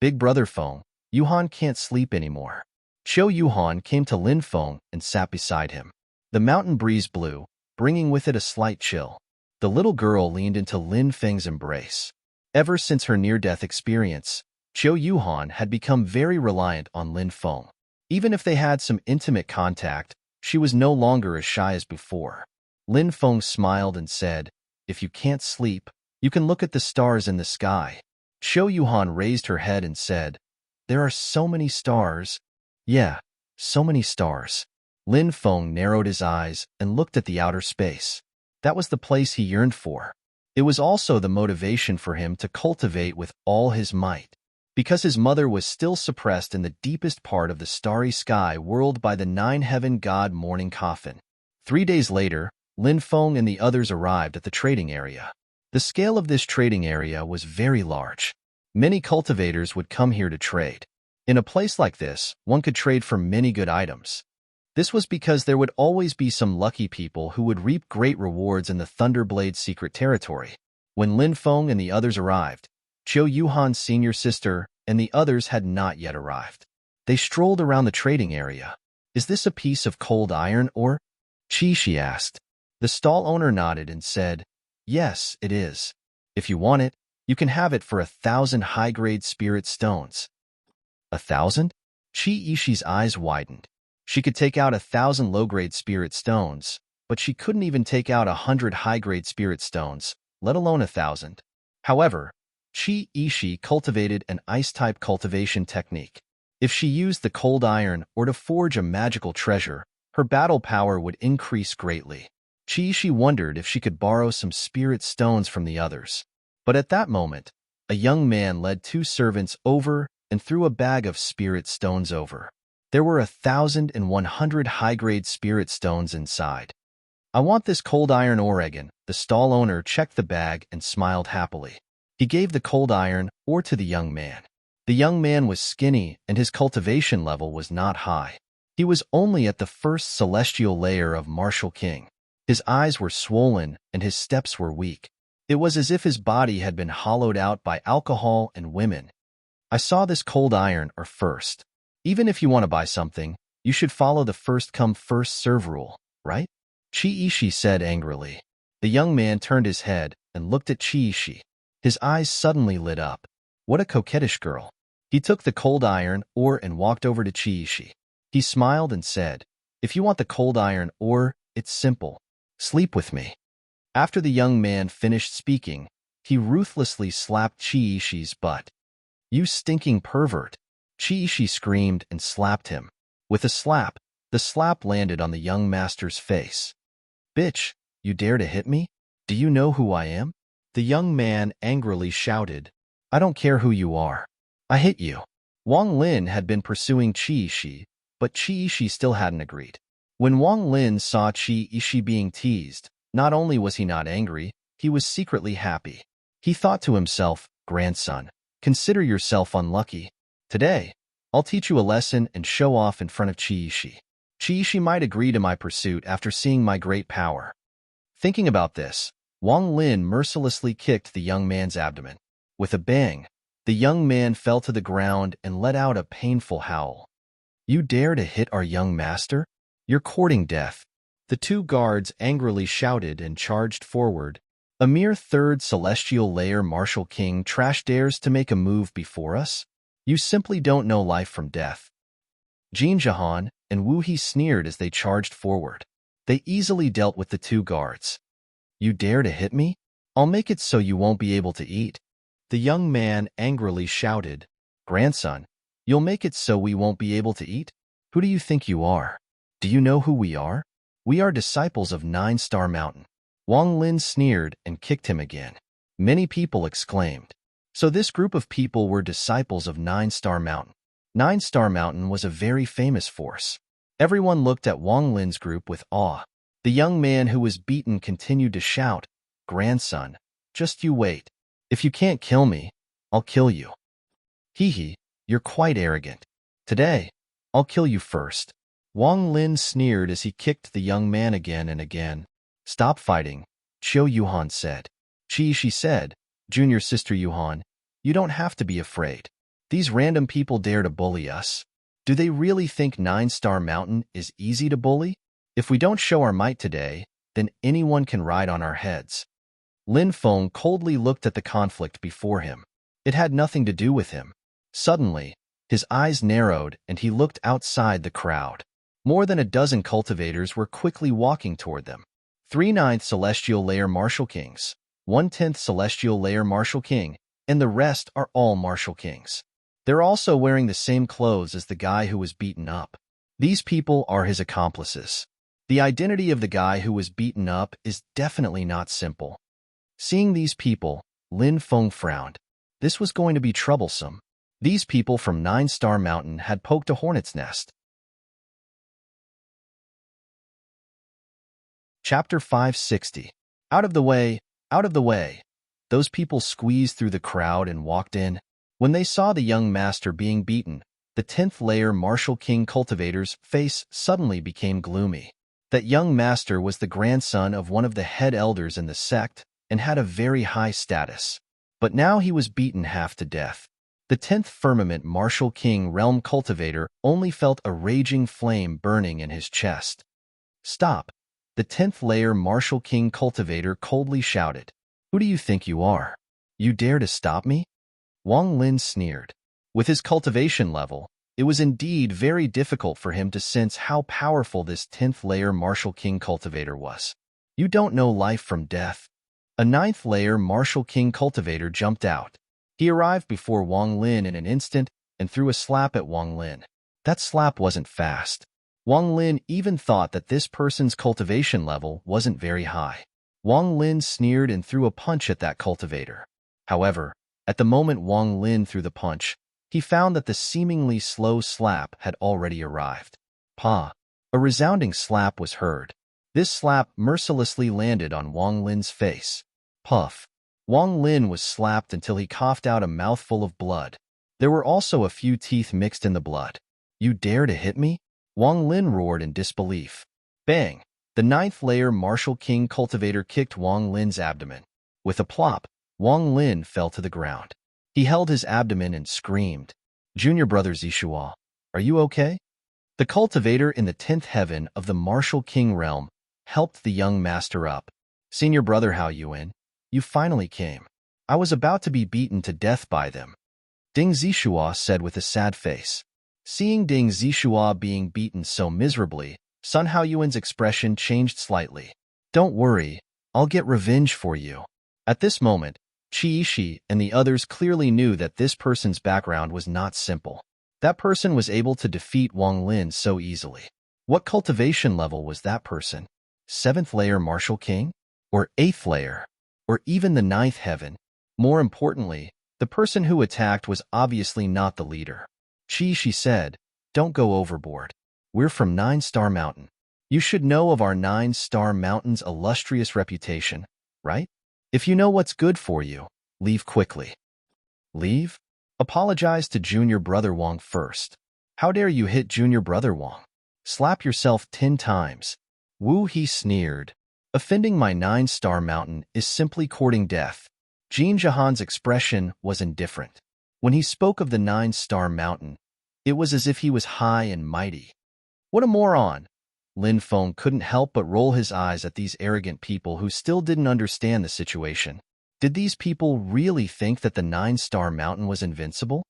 Big brother Feng, Yuhan can't sleep anymore. Qiu Yuhan came to Lin Feng and sat beside him. The mountain breeze blew, bringing with it a slight chill. The little girl leaned into Lin Feng's embrace. Ever since her near-death experience, Qiu Yuhan had become very reliant on Lin Feng. Even if they had some intimate contact, she was no longer as shy as before. Lin Feng smiled and said, If you can't sleep, you can look at the stars in the sky. Qiu Yuhan raised her head and said, There are so many stars. Yeah, so many stars. Lin Feng narrowed his eyes and looked at the outer space. That was the place he yearned for. It was also the motivation for him to cultivate with all his might. because his mother was still suppressed in the deepest part of the starry sky whirled by the nine-heaven god mourning coffin. 3 days later, Lin Feng and the others arrived at the trading area. The scale of this trading area was very large. Many cultivators would come here to trade. In a place like this, one could trade for many good items. This was because there would always be some lucky people who would reap great rewards in the Thunderblade's secret territory. When Lin Feng and the others arrived, Qiu Yuhan's senior sister and the others had not yet arrived. They strolled around the trading area. "Is this a piece of cold iron or?" She asked. The stall owner nodded and said, "Yes, it is. If you want it, you can have it for 1,000 high-grade spirit stones." 1,000? Ishi's eyes widened. She could take out 1,000 low-grade spirit stones, but she couldn't even take out 100 high-grade spirit stones, let alone 1,000. However, Ishi cultivated an ice-type cultivation technique. If she used the cold iron or to forge a magical treasure, her battle power would increase greatly. Ishi wondered if she could borrow some spirit stones from the others. But at that moment, a young man led 2 servants over and threw a bag of spirit stones over. There were 1,100 high-grade spirit stones inside. "I want this cold iron Oregon." The stall owner checked the bag and smiled happily. He gave the cold iron ore to the young man. The young man was skinny and his cultivation level was not high. He was only at the first celestial layer of Martial King. His eyes were swollen and his steps were weak. It was as if his body had been hollowed out by alcohol and women. "I saw this cold iron ore first. Even if you want to buy something, you should follow the first-come, first-serve rule, right?" Ishi said angrily. The young man turned his head and looked at Ishi. His eyes suddenly lit up. What a coquettish girl. He took the cold iron ore and walked over to Ishi. He smiled and said, "If you want the cold iron ore, it's simple. Sleep with me." After the young man finished speaking, he ruthlessly slapped Ishi's butt. "You stinking pervert." Ishi screamed and slapped him. With a slap, the slap landed on the young master's face. "Bitch, you dare to hit me? Do you know who I am?" The young man angrily shouted. "I don't care who you are. I hit you." Wang Lin had been pursuing Ishi, but Ishi still hadn't agreed. When Wang Lin saw Ishi being teased, not only was he not angry, he was secretly happy. He thought to himself, "Grandson, consider yourself unlucky. Today, I'll teach you a lesson and show off in front of Ishi. Ishi might agree to my pursuit after seeing my great power." Thinking about this, Wang Lin mercilessly kicked the young man's abdomen. With a bang, the young man fell to the ground and let out a painful howl. "You dare to hit our young master? You're courting death." The 2 guards angrily shouted and charged forward. "A mere 3rd celestial layer Martial King trash dares to make a move before us? You simply don't know life from death." Jin Jahan and Wu He sneered as they charged forward. They easily dealt with the 2 guards. "You dare to hit me? I'll make it so you won't be able to eat." The young man angrily shouted, "Grandson, you'll make it so we won't be able to eat? Who do you think you are? Do you know who we are? We are disciples of 9-Star Mountain." Wang Lin sneered and kicked him again. Many people exclaimed. So this group of people were disciples of 9-Star Mountain. 9-Star Mountain was a very famous force. Everyone looked at Wang Lin's group with awe. The young man who was beaten continued to shout, "Grandson, just you wait. If you can't kill me, I'll kill you." "Hee, you're quite arrogant. Today, I'll kill you first." Wang Lin sneered as he kicked the young man again and again. "Stop fighting," Qiu Yuhan said. She said, "Junior sister Yuhan, you don't have to be afraid. These random people dare to bully us. Do they really think 9-Star Mountain is easy to bully? If we don't show our might today, then anyone can ride on our heads." Lin Feng coldly looked at the conflict before him. It had nothing to do with him. Suddenly, his eyes narrowed and he looked outside the crowd. More than a dozen cultivators were quickly walking toward them. 3/9 Celestial Layer Martial Kings, 1/10 Celestial Layer Martial King, and the rest are all Martial Kings. They're also wearing the same clothes as the guy who was beaten up. These people are his accomplices. The identity of the guy who was beaten up is definitely not simple. Seeing these people, Lin Feng frowned. This was going to be troublesome. These people from 9-Star Mountain had poked a hornet's nest. Chapter 560. Out of the way, out of the way. Those people squeezed through the crowd and walked in. When they saw the young master being beaten, the 10th layer Martial King Cultivator's face suddenly became gloomy. That young master was the grandson of one of the head elders in the sect and had a very high status. But now he was beaten half to death. The 10th Firmament Martial King Realm Cultivator only felt a raging flame burning in his chest. Stop! The 10th layer Martial King Cultivator coldly shouted. Who do you think you are? You dare to stop me? Wang Lin sneered. With his cultivation level, it was indeed very difficult for him to sense how powerful this 10th layer Martial King Cultivator was. You don't know life from death. A 9th layer Martial King Cultivator jumped out. He arrived before Wang Lin in an instant and threw a slap at Wang Lin. That slap wasn't fast. Wang Lin even thought that this person's cultivation level wasn't very high. Wang Lin sneered and threw a punch at that cultivator. However, at the moment Wang Lin threw the punch, he found that the seemingly slow slap had already arrived. Pa! A resounding slap was heard. This slap mercilessly landed on Wang Lin's face. Puff! Wang Lin was slapped until he coughed out a mouthful of blood. There were also a few teeth mixed in the blood. You dare to hit me? Wang Lin roared in disbelief. Bang! The 9th layer Martial King Cultivator kicked Wang Lin's abdomen. With a plop, Wang Lin fell to the ground. He held his abdomen and screamed. Junior brother Zishua, are you okay? The cultivator in the 10th heaven of the Martial King realm helped the young master up. Senior brother Hao Yuan, you finally came. I was about to be beaten to death by them. Ding Zishua said with a sad face. Seeing Ding Zishua being beaten so miserably, Sun Hao Yuan's expression changed slightly. Don't worry, I'll get revenge for you. At this moment, Qi Shi and the others clearly knew that this person's background was not simple. That person was able to defeat Wang Lin so easily. What cultivation level was that person? 7th layer Martial King? Or 8th layer? Or even the 9th heaven? More importantly, the person who attacked was obviously not the leader. Qi Shi said, don't go overboard. We're from 9-Star Mountain. You should know of our 9-Star Mountain's illustrious reputation, right? If you know what's good for you, leave quickly. Leave? Apologize to Junior Brother Wang first. How dare you hit Junior Brother Wang? Slap yourself 10 times. Wu he sneered. Offending my 9-Star Mountain is simply courting death. Jin Jahan's expression was indifferent. When he spoke of the 9-Star Mountain, it was as if he was high and mighty. What a moron! Lin Feng couldn't help but roll his eyes at these arrogant people who still didn't understand the situation. Did these people really think that the 9-Star Mountain was invincible?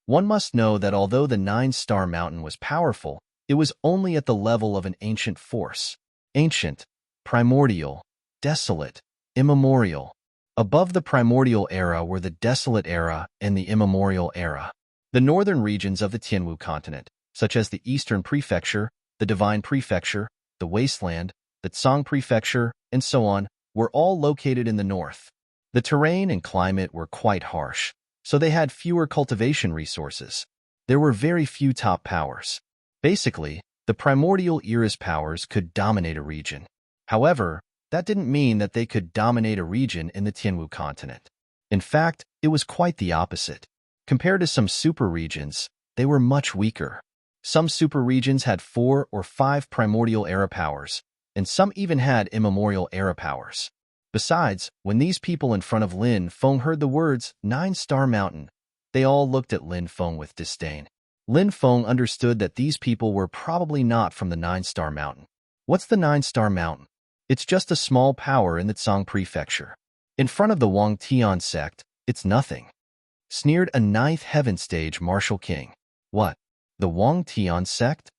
One must know that although the 9-Star Mountain was powerful, it was only at the level of an ancient force. Ancient, primordial, desolate, immemorial. Above the primordial era were the desolate era and the immemorial era. The northern regions of the Tianwu continent, such as the Eastern Prefecture, the Divine Prefecture, the Wasteland, the Tsang Prefecture, and so on, were all located in the north. The terrain and climate were quite harsh, so they had fewer cultivation resources. There were very few top powers. Basically, the primordial era's powers could dominate a region. However, that didn't mean that they could dominate a region in the Tianwu continent. In fact, it was quite the opposite. Compared to some super regions, they were much weaker. Some super regions had 4 or 5 primordial era powers, and some even had immemorial era powers. Besides, when these people in front of Lin Feng heard the words 9-Star Mountain, they all looked at Lin Feng with disdain. Lin Feng understood that these people were probably not from the 9-Star Mountain. What's the 9-Star Mountain? It's just a small power in the Tsang Prefecture. In front of the Wang Tian sect, it's nothing. Sneered a 9th heaven stage Martial King. What? The Wang Tian sect?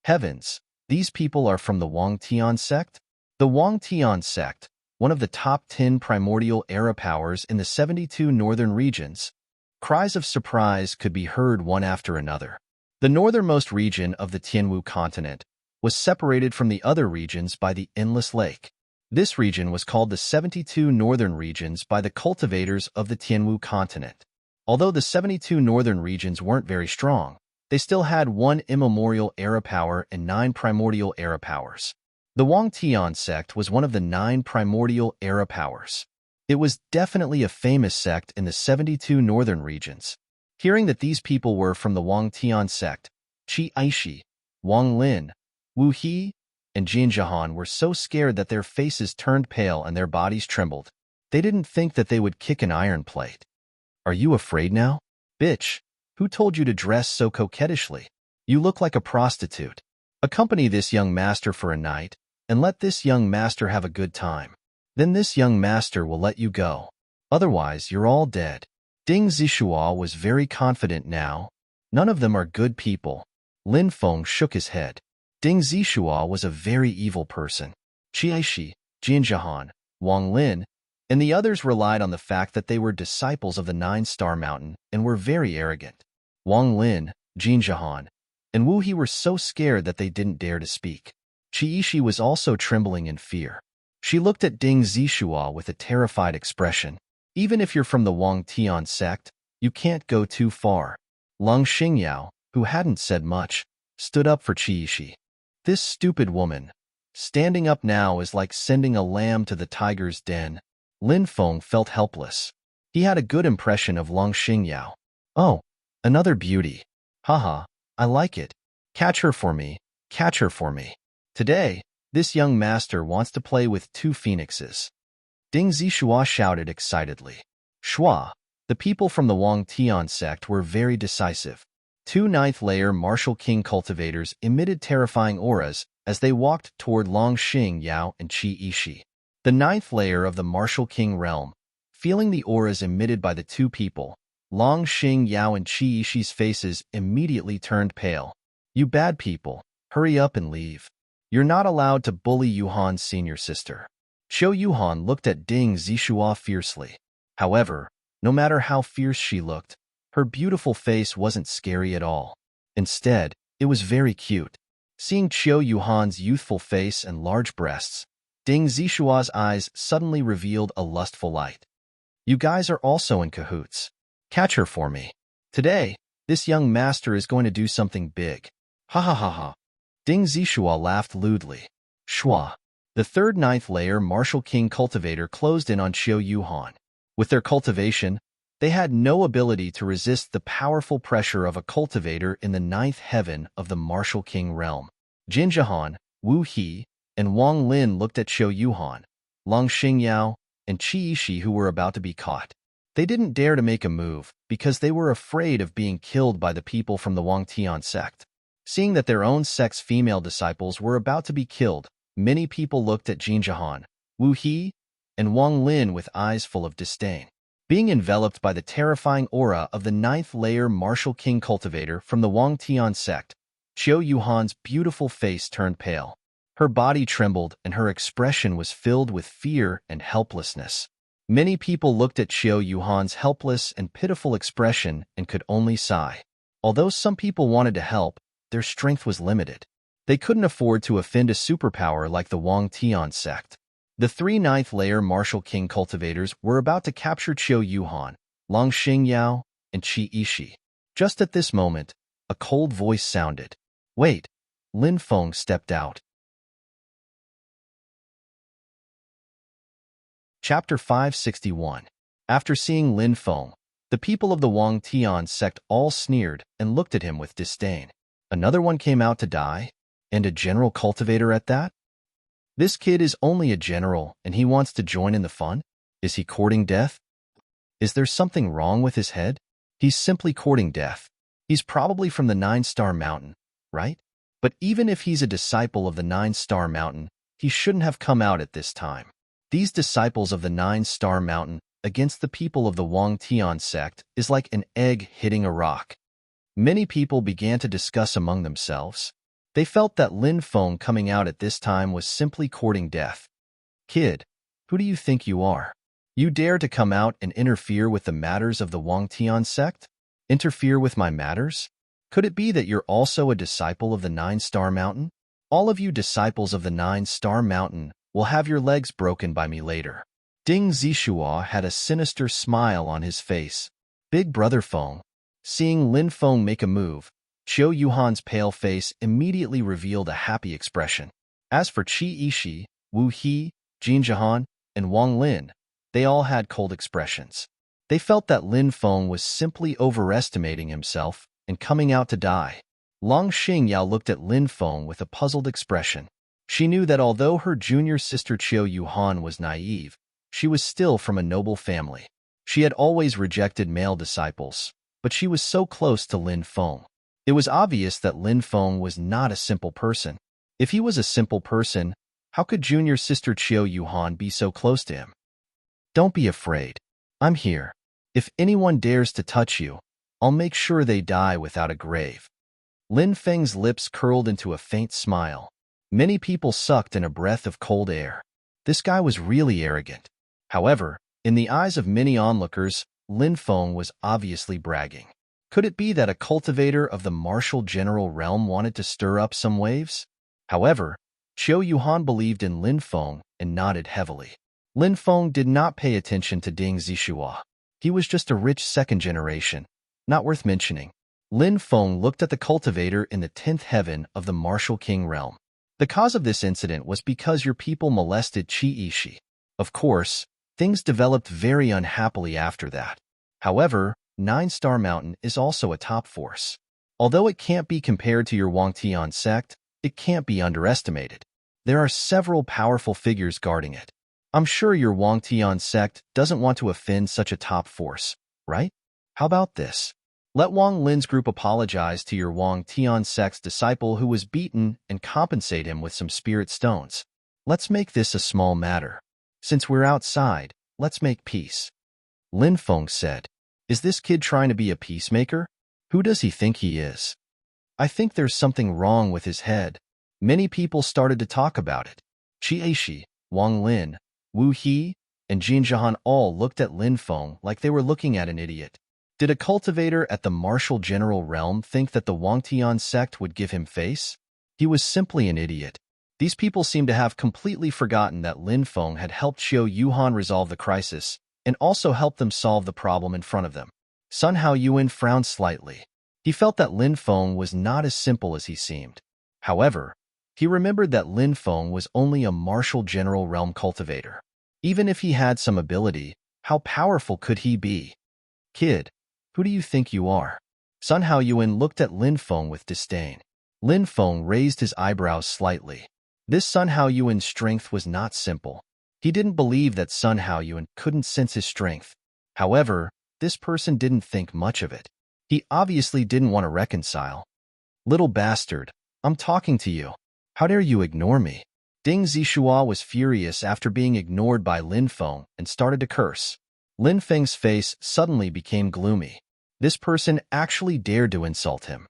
Heavens, these people are from the Wang Tian sect? The Wang Tian sect, one of the top 10 primordial era powers in the 72 northern regions. Cries of surprise could be heard one after another. The northernmost region of the Tianwu continent was separated from the other regions by the Endless Lake. This region was called the 72 northern regions by the cultivators of the Tianwu continent. Although the 72 northern regions weren't very strong, they still had 1 immemorial era power and 9 primordial era powers. The Wang Tian sect was one of the 9 primordial era powers. It was definitely a famous sect in the 72 northern regions. Hearing that these people were from the Wang Tian sect, Qi Aishi, Wang Lin, Wu He, and Jin Jahan were so scared that their faces turned pale and their bodies trembled. They didn't think that they would kick an iron plate. Are you afraid now? Bitch, who told you to dress so coquettishly? You look like a prostitute. Accompany this young master for a night, and let this young master have a good time. Then this young master will let you go. Otherwise, you're all dead. Ding Zishua was very confident now. None of them are good people. Lin Feng shook his head. Ding Zishua was a very evil person. Qiaishi, Jin Jahan, Wang Lin, and the others relied on the fact that they were disciples of the 9-Star Mountain and were very arrogant. Wang Lin, Jin Jahan, and Wu He were so scared that they didn't dare to speak. Qiishi was also trembling in fear. She looked at Ding Zishua with a terrified expression. Even if you're from the Wang Tian sect, you can't go too far. Lung Xingyao, who hadn't said much, stood up for Qiishi. This stupid woman. Standing up now is like sending a lamb to the tiger's den. Lin Feng felt helpless. He had a good impression of Lung Xingyao. Oh, another beauty. Haha, I like it. Catch her for me. Catch her for me. Today, this young master wants to play with 2 phoenixes. Ding Zishua shouted excitedly. Shua, the people from the Wang Tian sect were very decisive. 2 9th-layer Martial King cultivators emitted terrifying auras as they walked toward Long Xing Yao and Qi Ishi. The 9th layer of the Martial King realm, feeling the auras emitted by the 2 people, Long Xing Yao and Qi Ishi's faces immediately turned pale. You bad people, hurry up and leave. You're not allowed to bully Yuhan's senior sister. Qiu Yuhan looked at Ding Zishua fiercely. However, no matter how fierce she looked, her beautiful face wasn't scary at all. Instead, it was very cute. Seeing Qiu Yuhan's youthful face and large breasts, Ding Zishua's eyes suddenly revealed a lustful light. You guys are also in cahoots. Catch her for me. Today, this young master is going to do something big. Ha ha ha ha. Ding Zishua laughed lewdly. Shua. The 3rd 9th layer Martial King cultivator closed in on Qiu Yuhan. With their cultivation, they had no ability to resist the powerful pressure of a cultivator in the 9th heaven of the Martial King realm. Jin Jahan, Wu He, and Wang Lin looked at Qiu Yuhan, Long Xingyao, and Qi Ishi who were about to be caught. They didn't dare to make a move because they were afraid of being killed by the people from the Wang Tian sect. Seeing that their own sect's female disciples were about to be killed, many people looked at Jin Jahan, Wu He, and Wang Lin with eyes full of disdain. Being enveloped by the terrifying aura of the 9th layer Martial King cultivator from the Wang Tian sect, Qiu Yuhan's beautiful face turned pale. Her body trembled and her expression was filled with fear and helplessness. Many people looked at Qiu Yuhan's helpless and pitiful expression and could only sigh. Although some people wanted to help, their strength was limited. They couldn't afford to offend a superpower like the Wang Tian sect. The 3 9th-layer Martial King cultivators were about to capture Qiu Yuhan, Long Xingyao, and Qi Ishi. Just at this moment, a cold voice sounded. Wait, Lin Feng stepped out. Chapter 561. After seeing Lin Feng, the people of the Wang Tian sect all sneered and looked at him with disdain. Another one came out to die? And a general cultivator at that? This kid is only a general and he wants to join in the fun? Is he courting death? Is there something wrong with his head? He's simply courting death. He's probably from the 9-Star Mountain, right? But even if he's a disciple of the 9-Star Mountain, he shouldn't have come out at this time. These disciples of the 9-Star Mountain against the people of the Wang Tian sect is like an egg hitting a rock. Many people began to discuss among themselves. They felt that Lin Feng coming out at this time was simply courting death. Kid, who do you think you are? You dare to come out and interfere with the matters of the Wang Tian sect? Interfere with my matters? Could it be that you're also a disciple of the 9-Star Mountain? All of you disciples of the 9-Star Mountain will have your legs broken by me later. Ding Zishua had a sinister smile on his face. Big Brother Feng. Seeing Lin Feng make a move, Qiu Yuhan's pale face immediately revealed a happy expression. As for Qi Yishi, Wu He, Jin Jihan, and Wang Lin, they all had cold expressions. They felt that Lin Feng was simply overestimating himself and coming out to die. Long Xingyao looked at Lin Feng with a puzzled expression. She knew that although her junior sister Qiu Yuhan was naive, she was still from a noble family. She had always rejected male disciples, but she was so close to Lin Feng. It was obvious that Lin Feng was not a simple person. If he was a simple person, how could junior sister Qiu Yuhan be so close to him? Don't be afraid. I'm here. If anyone dares to touch you, I'll make sure they die without a grave. Lin Feng's lips curled into a faint smile. Many people sucked in a breath of cold air. This guy was really arrogant. However, in the eyes of many onlookers, Lin Feng was obviously bragging. Could it be that a cultivator of the martial general realm wanted to stir up some waves? However, Qiu Yuhan believed in Lin Feng and nodded heavily. Lin Feng did not pay attention to Ding Zixuo. He was just a rich second generation, not worth mentioning. Lin Feng looked at the cultivator in the 10th heaven of the martial king realm. The cause of this incident was because your people molested Qi Yishi. Of course, things developed very unhappily after that. However, 9-Star Mountain is also a top force. Although it can't be compared to your Wangtian sect, it can't be underestimated. There are several powerful figures guarding it. I'm sure your Wangtian sect doesn't want to offend such a top force, right? How about this? Let Wang Lin's group apologize to your Wangtian sect's disciple who was beaten and compensate him with some spirit stones. Let's make this a small matter. Since we're outside, let's make peace. Lin Feng said. Is this kid trying to be a peacemaker? Who does he think he is? I think there's something wrong with his head. Many people started to talk about it. Qi Yishi, Wang Lin, Wu He, and Jin Jihan all looked at Lin Feng like they were looking at an idiot. Did a cultivator at the martial general realm think that the Wangtian sect would give him face? He was simply an idiot. These people seemed to have completely forgotten that Lin Feng had helped Qiu Yuhan resolve the crisis and also helped them solve the problem in front of them. Sun Hao Yuan frowned slightly. He felt that Lin Feng was not as simple as he seemed. However, he remembered that Lin Feng was only a martial general realm cultivator. Even if he had some ability, how powerful could he be? Kid, who do you think you are? Sun Hao Yuan looked at Lin Feng with disdain. Lin Feng raised his eyebrows slightly. This Sun Hao Yuan's strength was not simple. He didn't believe that Sun Hao Yuan couldn't sense his strength. However, this person didn't think much of it. He obviously didn't want to reconcile. Little bastard, I'm talking to you. How dare you ignore me? Ding Zixuo was furious after being ignored by Lin Feng and started to curse. Lin Feng's face suddenly became gloomy. This person actually dared to insult him.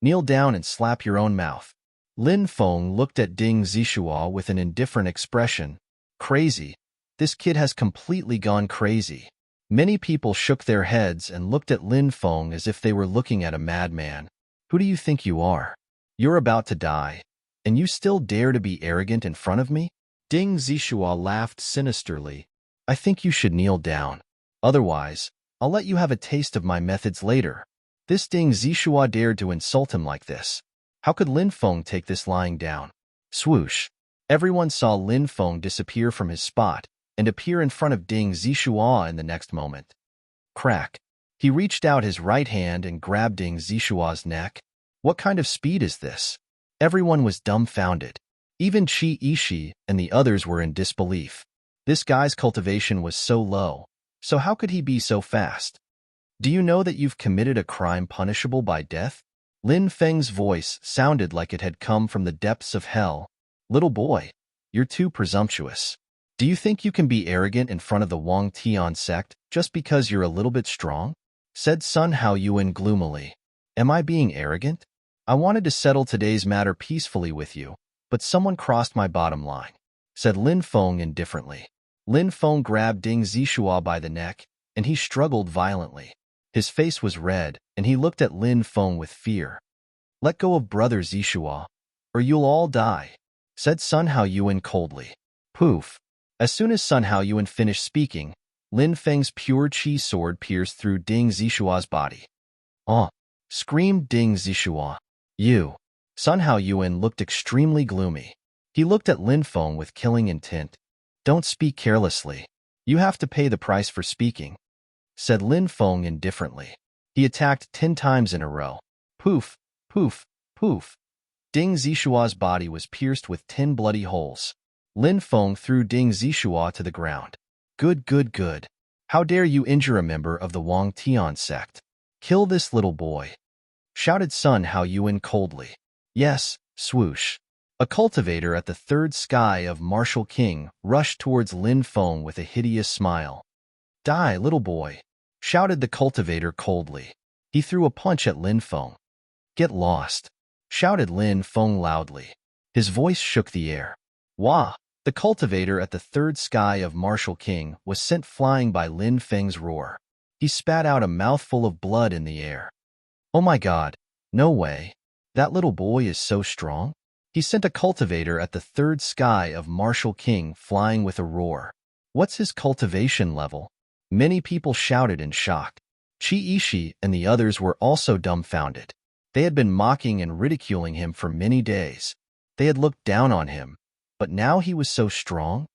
Kneel down and slap your own mouth. Lin Feng looked at Ding Zixuo with an indifferent expression. Crazy. This kid has completely gone crazy. Many people shook their heads and looked at Lin Feng as if they were looking at a madman. Who do you think you are? You're about to die, and you still dare to be arrogant in front of me? Ding Zixuo laughed sinisterly. I think you should kneel down. Otherwise, I'll let you have a taste of my methods later. This Ding Zixuo dared to insult him like this. How could Lin Feng take this lying down? Swoosh. Everyone saw Lin Feng disappear from his spot and appear in front of Ding Zixuo in the next moment. Crack. He reached out his right hand and grabbed Ding Zixuo's neck. What kind of speed is this? Everyone was dumbfounded. Even Qi Yishi and the others were in disbelief. This guy's cultivation was so low, so how could he be so fast? Do you know that you've committed a crime punishable by death? Lin Feng's voice sounded like it had come from the depths of hell. Little boy, you're too presumptuous. Do you think you can be arrogant in front of the Wangtian sect just because you're a little bit strong? Said Sun Hao Yuan gloomily. Am I being arrogant? I wanted to settle today's matter peacefully with you, but someone crossed my bottom line, said Lin Feng indifferently. Lin Feng grabbed Ding Zixuo by the neck, and he struggled violently. His face was red, and he looked at Lin Feng with fear. Let go of brother Zixuo, or you'll all die, said Sun Hao Yuan coldly. Poof. As soon as Sun Hao Yuan finished speaking, Lin Feng's pure qi sword pierced through Ding Zishua's body. "Ah!" screamed Ding Zishua. "You." Sun Hao Yuan looked extremely gloomy. He looked at Lin Feng with killing intent. "Don't speak carelessly. You have to pay the price for speaking," said Lin Feng indifferently. He attacked 10 times in a row. Poof, poof, poof. Ding Zishua's body was pierced with 10 bloody holes. Lin Feng threw Ding Zishua to the ground. "Good, good, good. How dare you injure a member of the Wang Tian sect? Kill this little boy," shouted Sun Hao Yuan coldly. "Yes," swoosh. A cultivator at the third sky of Martial King rushed towards Lin Feng with a hideous smile. "Die, little boy," shouted the cultivator coldly. He threw a punch at Lin Feng. "Get lost," shouted Lin Feng loudly. His voice shook the air. Wah! The cultivator at the third sky of Martial King was sent flying by Lin Feng's roar. He spat out a mouthful of blood in the air. "Oh my God, no way. That little boy is so strong." He sent a cultivator at the third sky of Martial King flying with a roar. "What's his cultivation level?" Many people shouted in shock. Qi Ishi and the others were also dumbfounded. They had been mocking and ridiculing him for many days. They had looked down on him, but now he was so strong?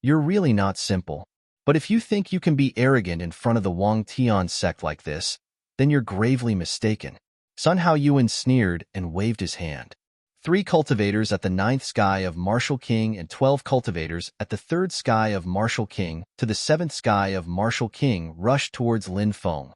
"You're really not simple. But if you think you can be arrogant in front of the Wang Tian sect like this, then you're gravely mistaken." Sun Hao Yuan sneered and waved his hand. 3 cultivators at the 9th sky of Martial King and 12 cultivators at the 3rd sky of Martial King to the 7th sky of Martial King rushed towards Lin Feng.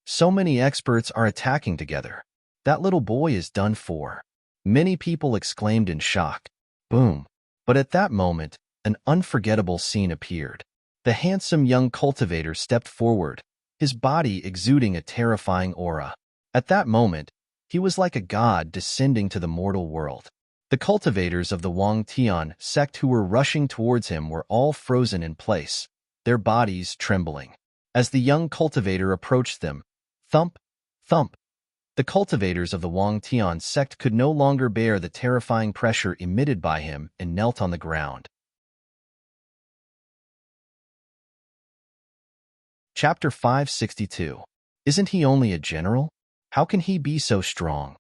So many experts are attacking together. That little boy is done for. Many people exclaimed in shock. Boom. But at that moment, an unforgettable scene appeared. The handsome young cultivator stepped forward, his body exuding a terrifying aura. At that moment, he was like a god descending to the mortal world. The cultivators of the Wang Tian sect who were rushing towards him were all frozen in place, their bodies trembling. As the young cultivator approached them, thump, thump, the cultivators of the Wang Tian sect could no longer bear the terrifying pressure emitted by him and knelt on the ground. Chapter 562. Isn't he only a general? How can he be so strong?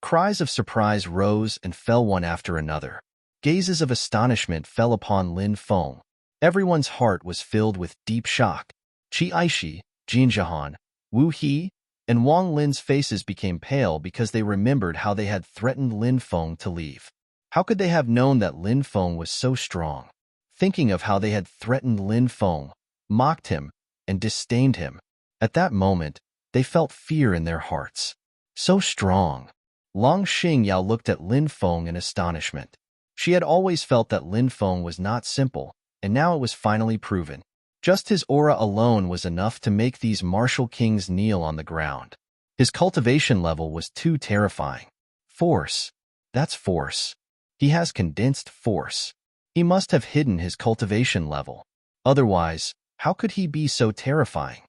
Cries of surprise rose and fell one after another. Gazes of astonishment fell upon Lin Feng. Everyone's heart was filled with deep shock. Qi Aishi, Jin Jahan, Wu He, and Wang Lin's faces became pale because they remembered how they had threatened Lin Feng to leave. How could they have known that Lin Feng was so strong? Thinking of how they had threatened Lin Feng, mocked him, and disdained him, at that moment, they felt fear in their hearts. So strong. Long Xingyao looked at Lin Feng in astonishment. She had always felt that Lin Feng was not simple, and now it was finally proven. Just his aura alone was enough to make these martial kings kneel on the ground. His cultivation level was too terrifying. Force. That's force. He has condensed force. He must have hidden his cultivation level. Otherwise, how could he be so terrifying?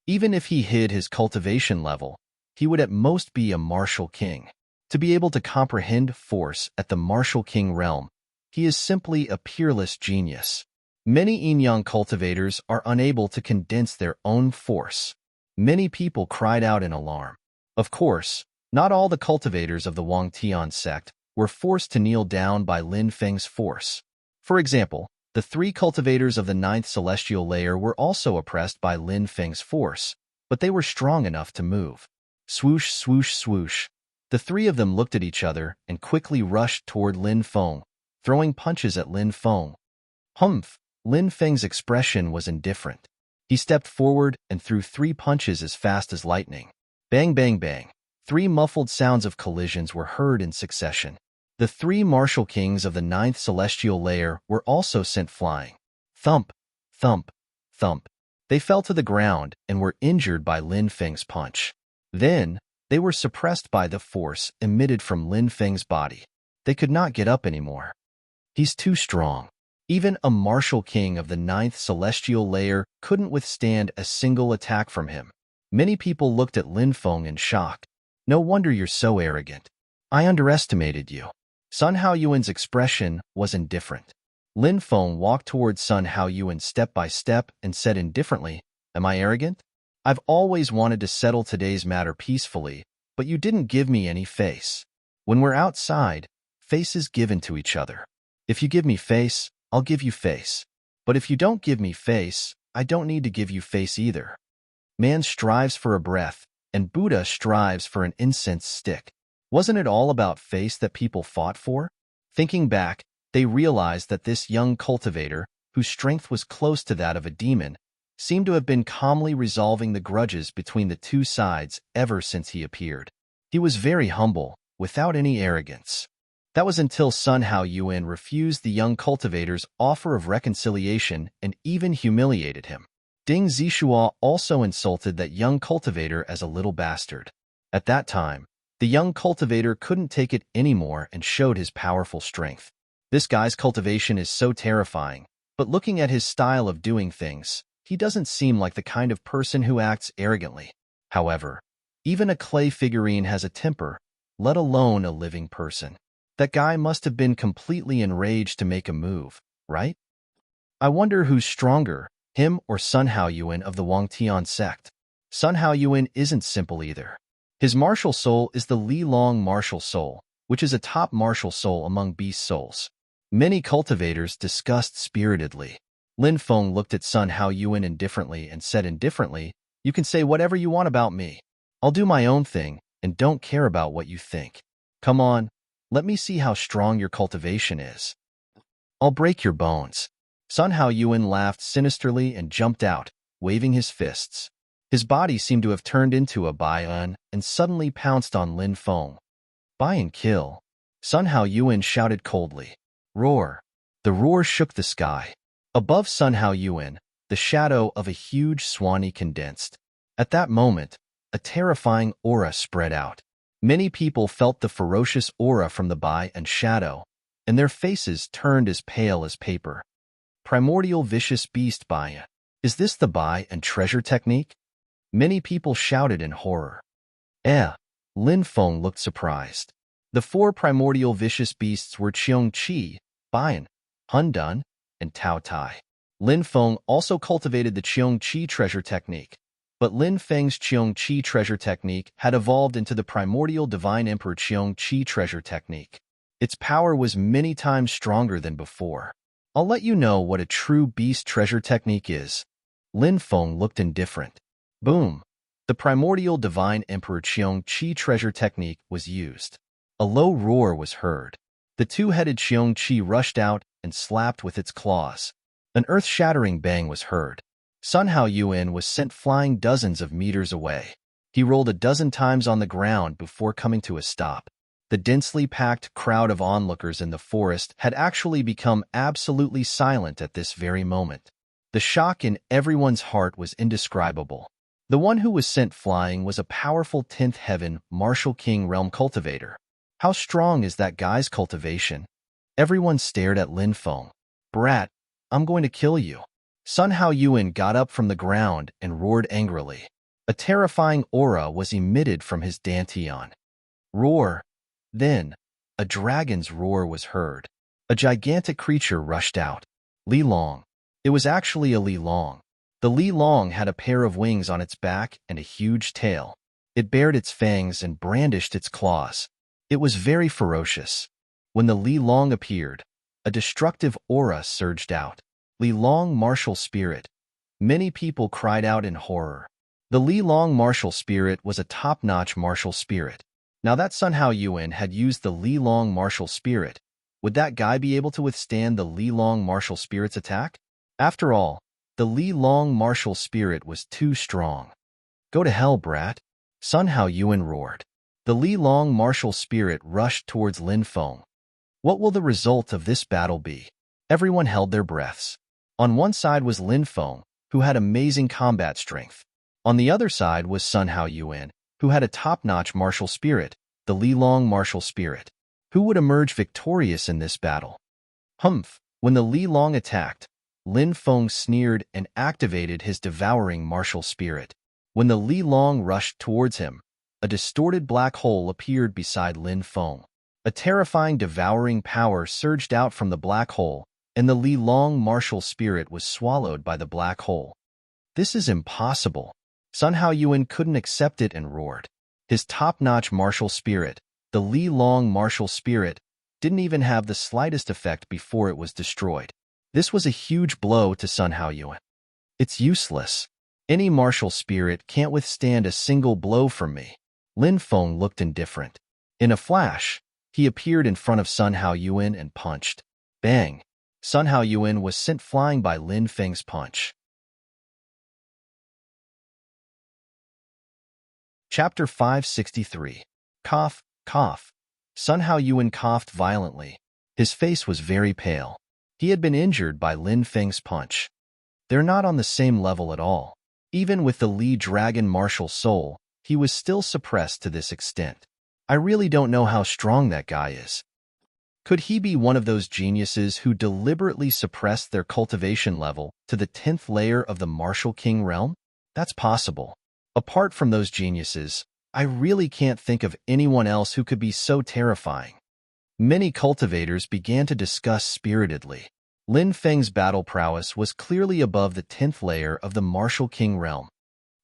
Even if he hid his cultivation level, he would at most be a martial king. To be able to comprehend force at the martial king realm, he is simply a peerless genius. Many Yin-Yang cultivators are unable to condense their own force. Many people cried out in alarm. Of course, not all the cultivators of the Wang Tian sect were forced to kneel down by Lin Feng's force. For example, the 3 cultivators of the 9th celestial layer were also oppressed by Lin Feng's force, but they were strong enough to move. Swoosh, swoosh, swoosh. The 3 of them looked at each other and quickly rushed toward Lin Feng, throwing punches at Lin Feng. Humph! Lin Feng's expression was indifferent. He stepped forward and threw 3 punches as fast as lightning. Bang, bang, bang. 3 muffled sounds of collisions were heard in succession. The 3 martial kings of the 9th celestial layer were also sent flying. Thump, thump, thump. They fell to the ground and were injured by Lin Feng's punch. Then, they were suppressed by the force emitted from Lin Feng's body. They could not get up anymore. He's too strong. Even a martial king of the 9th celestial layer couldn't withstand a single attack from him. Many people looked at Lin Feng in shock. No wonder you're so arrogant. I underestimated you. Sun Hao Yuan's expression was indifferent. Lin Feng walked towards Sun Haoyuan step by step and said indifferently, "Am I arrogant? I've always wanted to settle today's matter peacefully, but you didn't give me any face. When we're outside, face is given to each other. If you give me face, I'll give you face. But if you don't give me face, I don't need to give you face either. Man strives for a breath, and Buddha strives for an incense stick. Wasn't it all about face that people fought for?" Thinking back, they realized that this young cultivator, whose strength was close to that of a demon, seemed to have been calmly resolving the grudges between the two sides ever since he appeared. He was very humble, without any arrogance. That was until Sun Haoyuan refused the young cultivator's offer of reconciliation and even humiliated him. Ding Zixuo also insulted that young cultivator as a little bastard. At that time, the young cultivator couldn't take it anymore and showed his powerful strength. This guy's cultivation is so terrifying, but looking at his style of doing things, he doesn't seem like the kind of person who acts arrogantly. However, even a clay figurine has a temper, let alone a living person. That guy must have been completely enraged to make a move, right? I wonder who's stronger, him or Sun Haoyuan of the Wangtian sect. Sun Haoyuan isn't simple either. His martial soul is the Li Long martial soul, which is a top martial soul among beast souls. Many cultivators discussed spiritedly. Lin Feng looked at Sun Haoyuan indifferently and said indifferently, "You can say whatever you want about me. I'll do my own thing and don't care about what you think. Come on, let me see how strong your cultivation is. I'll break your bones." Sun Haoyuan laughed sinisterly and jumped out, waving his fists. His body seemed to have turned into a Baiyan and suddenly pounced on Lin Feng. "Buy and kill." Sun Haoyuan shouted coldly. "Roar." The roar shook the sky. Above Sun Haoyuan, the shadow of a huge Swanee condensed. At that moment, a terrifying aura spread out. Many people felt the ferocious aura from the Bai and shadow, and their faces turned as pale as paper. Primordial vicious beast Bai. Is this the Bai and treasure technique? Many people shouted in horror. Lin Feng looked surprised. The four primordial vicious beasts were Cheong Qi, Baiyan, Hun Dun, and Tao Tai. Lin Feng also cultivated the Cheong Qi treasure technique, but Lin Feng's Cheong Qi treasure technique had evolved into the primordial divine emperor Cheong Qi treasure technique. Its power was many times stronger than before. I'll let you know what a true beast treasure technique is. Lin Feng looked indifferent. Boom! The primordial divine emperor Cheong Qi treasure technique was used. A low roar was heard. The two-headed Cheong Qi rushed out and slapped with its claws. An earth-shattering bang was heard. Sun Haoyuan was sent flying dozens of meters away. He rolled a dozen times on the ground before coming to a stop. The densely packed crowd of onlookers in the forest had actually become absolutely silent at this very moment. The shock in everyone's heart was indescribable. The one who was sent flying was a powerful 10th heaven martial king realm cultivator. How strong is that guy's cultivation? Everyone stared at Lin Feng. "Brat, I'm going to kill you." Sun Haoyuan got up from the ground and roared angrily. A terrifying aura was emitted from his dantian. Roar! Then, a dragon's roar was heard. A gigantic creature rushed out. Li Long. It was actually a Li Long. The Li Long had a pair of wings on its back and a huge tail. It bared its fangs and brandished its claws. It was very ferocious. When the Li Long appeared, a destructive aura surged out. Li Long martial spirit. Many people cried out in horror. The Li Long martial spirit was a top-notch martial spirit. Now that Sun Haoyuan had used the Li Long martial spirit, would that guy be able to withstand the Li Long martial spirit's attack? After all, the Li Long martial spirit was too strong. "Go to hell, brat!" Sun Haoyuan roared. The Li Long martial spirit rushed towards Lin Feng. What will the result of this battle be? Everyone held their breaths. On one side was Lin Feng, who had amazing combat strength. On the other side was Sun Haoyuan, who had a top-notch martial spirit, the Li Long martial spirit. Who would emerge victorious in this battle? Humph! When the Li Long attacked, Lin Feng sneered and activated his devouring martial spirit. When the Li Long rushed towards him, a distorted black hole appeared beside Lin Feng. A terrifying devouring power surged out from the black hole, and the Li Long martial spirit was swallowed by the black hole. This is impossible. Sun Haoyuan couldn't accept it and roared. His top-notch martial spirit, the Li Long martial spirit, didn't even have the slightest effect before it was destroyed. This was a huge blow to Sun Haoyuan. It's useless. Any martial spirit can't withstand a single blow from me. Lin Feng looked indifferent. In a flash, he appeared in front of Sun Haoyuan and punched. Bang! Sun Haoyuan was sent flying by Lin Feng's punch. Chapter 563. Cough, cough. Sun Haoyuan coughed violently. His face was very pale. He had been injured by Lin Feng's punch. They're not on the same level at all. Even with the Li Dragon martial soul, he was still suppressed to this extent. I really don't know how strong that guy is. Could he be one of those geniuses who deliberately suppressed their cultivation level to the 10th layer of the Martial King realm? That's possible. Apart from those geniuses, I really can't think of anyone else who could be so terrifying. Many cultivators began to discuss spiritedly. Lin Feng's battle prowess was clearly above the 10th layer of the Martial King realm.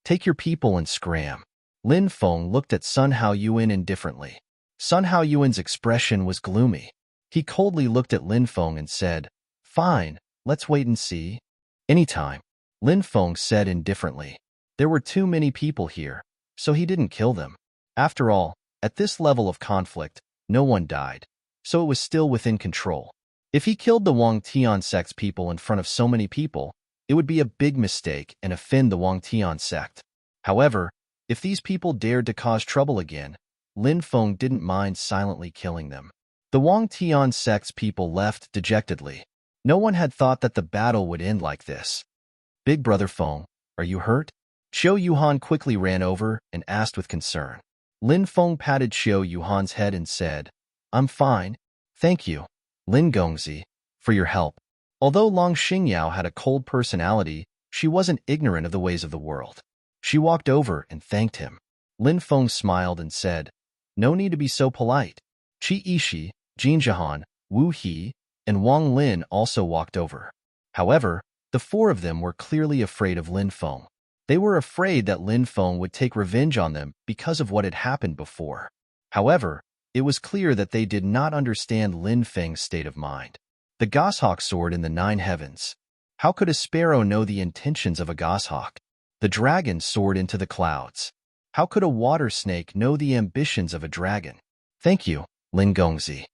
Take your people and scram. Lin Feng looked at Sun Haoyuan indifferently. Sun Haoyuan's expression was gloomy. He coldly looked at Lin Feng and said, "Fine, let's wait and see." "Anytime," Lin Feng said indifferently. There were too many people here, so he didn't kill them. After all, at this level of conflict, no one died, so it was still within control. If he killed the Wang Tian sect's people in front of so many people, it would be a big mistake and offend the Wang Tian sect. However, if these people dared to cause trouble again, Lin Feng didn't mind silently killing them. The Wang Tian sect's people left dejectedly. No one had thought that the battle would end like this. "Big Brother Feng, are you hurt?" Xiao Yuhan quickly ran over and asked with concern. Lin Feng patted Xiao Yuhan's head and said, "I'm fine, thank you, Lin Gongzi, for your help." Although Long Xingyao had a cold personality, she wasn't ignorant of the ways of the world. She walked over and thanked him. Lin Feng smiled and said, "No need to be so polite." Qi Yishi, Jin Jahan, Wu He, and Wang Lin also walked over. However, the four of them were clearly afraid of Lin Feng. They were afraid that Lin Feng would take revenge on them because of what had happened before. However, it was clear that they did not understand Lin Feng's state of mind. The goshawk soared in the 9 heavens. How could a sparrow know the intentions of a goshawk? The dragon soared into the clouds. How could a water snake know the ambitions of a dragon? "Thank you, Lin Gongzi."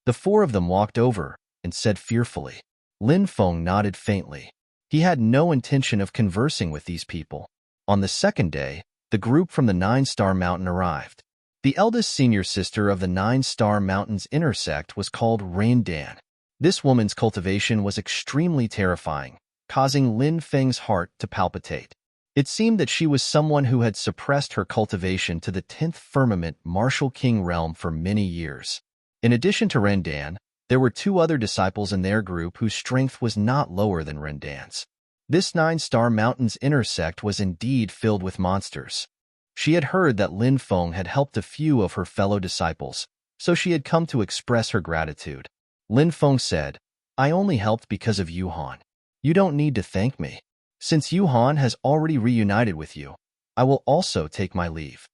The four of them walked over and said fearfully. Lin Feng nodded faintly. He had no intention of conversing with these people. On the second day, the group from the 9-Star Mountain arrived. The eldest senior sister of the 9-Star Mountain's inner sect was called Rain Dan. This woman's cultivation was extremely terrifying, causing Lin Feng's heart to palpitate. It seemed that she was someone who had suppressed her cultivation to the 10th firmament Martial King realm for many years. In addition to Rendan, there were 2 other disciples in their group whose strength was not lower than Rendan's. This 9-Star Mountain's inner sect was indeed filled with monsters. She had heard that Lin Feng had helped a few of her fellow disciples, so she had come to express her gratitude. Lin Feng said, "I only helped because of Yuhan. You don't need to thank me. Since Yuhan has already reunited with you, I will also take my leave."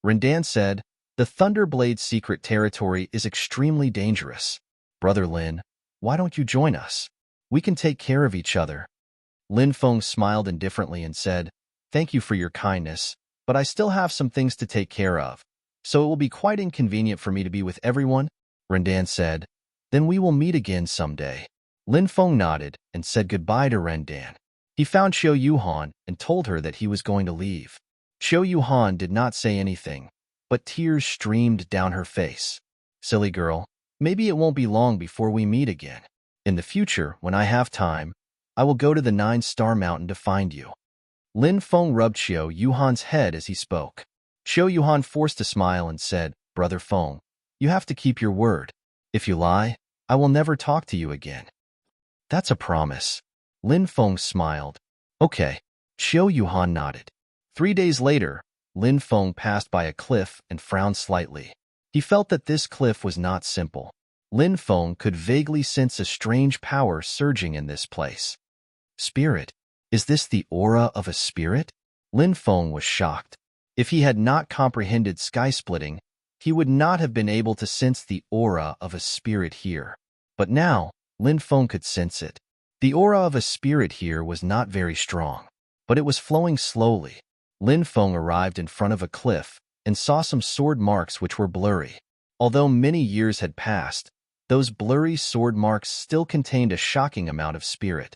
Rendan said, "The Thunderblade's secret territory is extremely dangerous. Brother Lin, why don't you join us? We can take care of each other." Lin Feng smiled indifferently and said, "Thank you for your kindness, but I still have some things to take care of, so it will be quite inconvenient for me to be with everyone." Rendan said, "Then we will meet again someday." Lin Feng nodded and said goodbye to Rendan. He found Xiao Yuhan and told her that he was going to leave. Xiao Yuhan did not say anything, but tears streamed down her face. "Silly girl, maybe it won't be long before we meet again. In the future, when I have time, I will go to the 9-Star Mountain to find you." Lin Feng rubbed Xiao Yuhan's head as he spoke. Xiao Yuhan forced a smile and said, "Brother Feng, you have to keep your word. If you lie, I will never talk to you again." "That's a promise." Lin Feng smiled. "Okay." Xiao Yuhan nodded. 3 days later, Lin Feng passed by a cliff and frowned slightly. He felt that this cliff was not simple. Lin Feng could vaguely sense a strange power surging in this place. Spirit? Is this the aura of a spirit? Lin Feng was shocked. If he had not comprehended sky-splitting, he would not have been able to sense the aura of a spirit here. But now, Lin Feng could sense it. The aura of a spirit here was not very strong, but it was flowing slowly. Lin Feng arrived in front of a cliff and saw some sword marks which were blurry. Although many years had passed, those blurry sword marks still contained a shocking amount of spirit.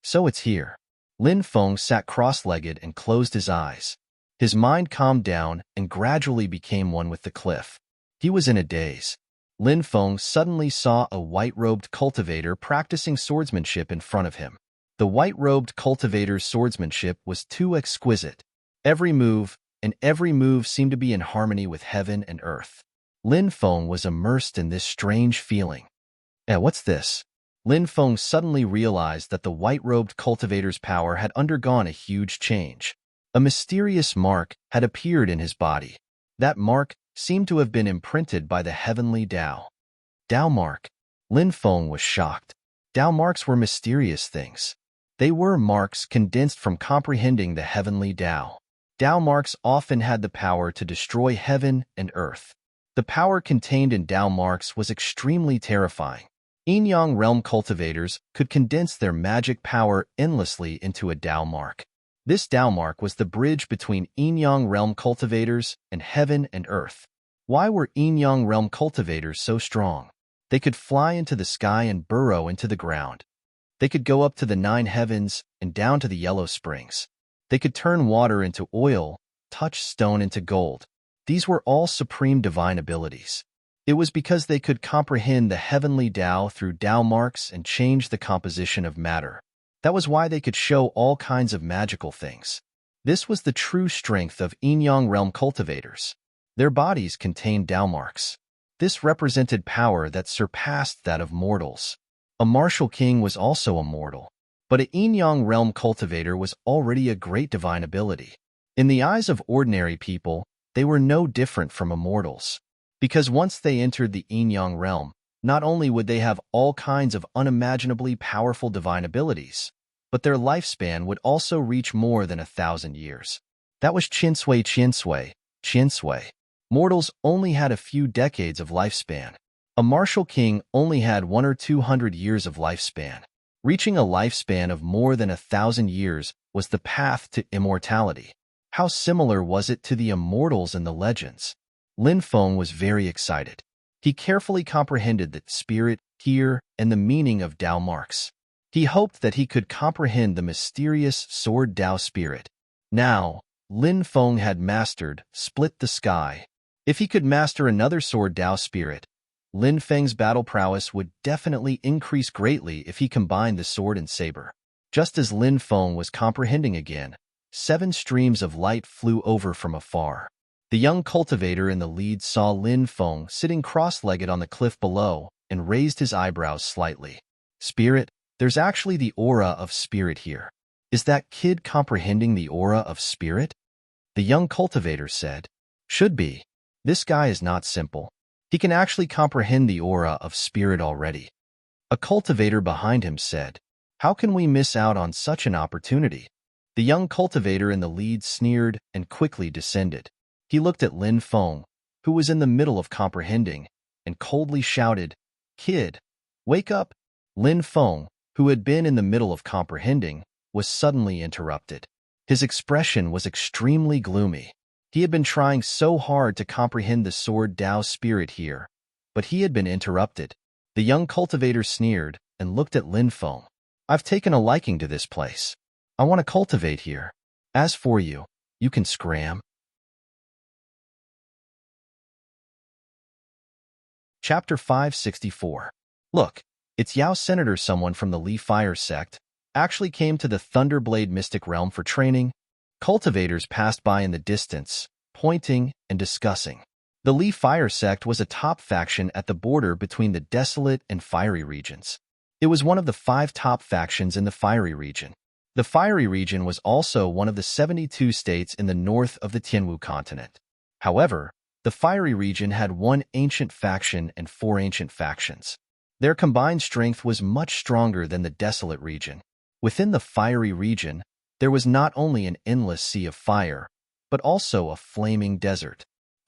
So it's here. Lin Feng sat cross-legged and closed his eyes. His mind calmed down and gradually became one with the cliff. He was in a daze. Lin Feng suddenly saw a white-robed cultivator practicing swordsmanship in front of him. The white-robed cultivator's swordsmanship was too exquisite. Every move seemed to be in harmony with heaven and earth. Lin Feng was immersed in this strange feeling. What's this? Lin Feng suddenly realized that the white-robed cultivator's power had undergone a huge change. A mysterious mark had appeared in his body. That mark seemed to have been imprinted by the heavenly Tao. Tao mark. Lin Feng was shocked. Tao marks were mysterious things. They were marks condensed from comprehending the heavenly Tao. Tao marks often had the power to destroy heaven and earth. The power contained in Tao marks was extremely terrifying. Yin-Yang realm cultivators could condense their magic power endlessly into a Tao mark. This Tao mark was the bridge between Yin-Yang realm cultivators and heaven and earth. Why were Yin-Yang realm cultivators so strong? They could fly into the sky and burrow into the ground. They could go up to the 9 heavens and down to the yellow springs. They could turn water into oil, touch stone into gold. These were all supreme divine abilities. It was because they could comprehend the heavenly Tao through Tao marks and change the composition of matter. That was why they could show all kinds of magical things. This was the true strength of Yin-Yang realm cultivators. Their bodies contained Tao marks. This represented power that surpassed that of mortals. A martial king was also a mortal, but a Yin-Yang realm cultivator was already a great divine ability. In the eyes of ordinary people, they were no different from immortals. Because once they entered the Yin-Yang realm, not only would they have all kinds of unimaginably powerful divine abilities, but their lifespan would also reach more than 1,000 years. That was Qinsui. Mortals only had a few decades of lifespan. A martial king only had 100 or 200 years of lifespan. Reaching a lifespan of more than 1,000 years was the path to immortality. How similar was it to the immortals in the legends? Lin Feng was very excited. He carefully comprehended the spirit here and the meaning of Tao marks. He hoped that he could comprehend the mysterious sword Tao spirit. Now, Lin Feng had mastered Split the Sky. If he could master another sword Tao spirit, Lin Feng's battle prowess would definitely increase greatly if he combined the sword and saber. Just as Lin Feng was comprehending again, 7 streams of light flew over from afar. The young cultivator in the lead saw Lin Feng sitting cross-legged on the cliff below and raised his eyebrows slightly. Spirit, there's actually the aura of spirit here. Is that kid comprehending the aura of spirit? The young cultivator said. Should be. This guy is not simple. He can actually comprehend the aura of spirit already. A cultivator behind him said. How can we miss out on such an opportunity? The young cultivator in the lead sneered and quickly descended. He looked at Lin Feng, who was in the middle of comprehending, and coldly shouted, Kid, wake up! Lin Feng, who had been in the middle of comprehending, was suddenly interrupted. His expression was extremely gloomy. He had been trying so hard to comprehend the sword Tao spirit here, but he had been interrupted. The young cultivator sneered and looked at Lin Feng. I've taken a liking to this place. I want to cultivate here. As for you, you can scram. Chapter 564. Look, it's Yao Senator. Someone from the Li Fire sect actually came to the Thunderblade Mystic Realm for training. Cultivators passed by in the distance, pointing and discussing. The Li Fire sect was a top faction at the border between the Desolate and Fiery regions. It was one of the 5 top factions in the Fiery region. The Fiery region was also one of the 72 states in the north of the Tianwu continent. However, The fiery region had one ancient faction and four ancient factions. Their combined strength was much stronger than the desolate region. Within the fiery region, there was not only an endless sea of fire, but also a flaming desert.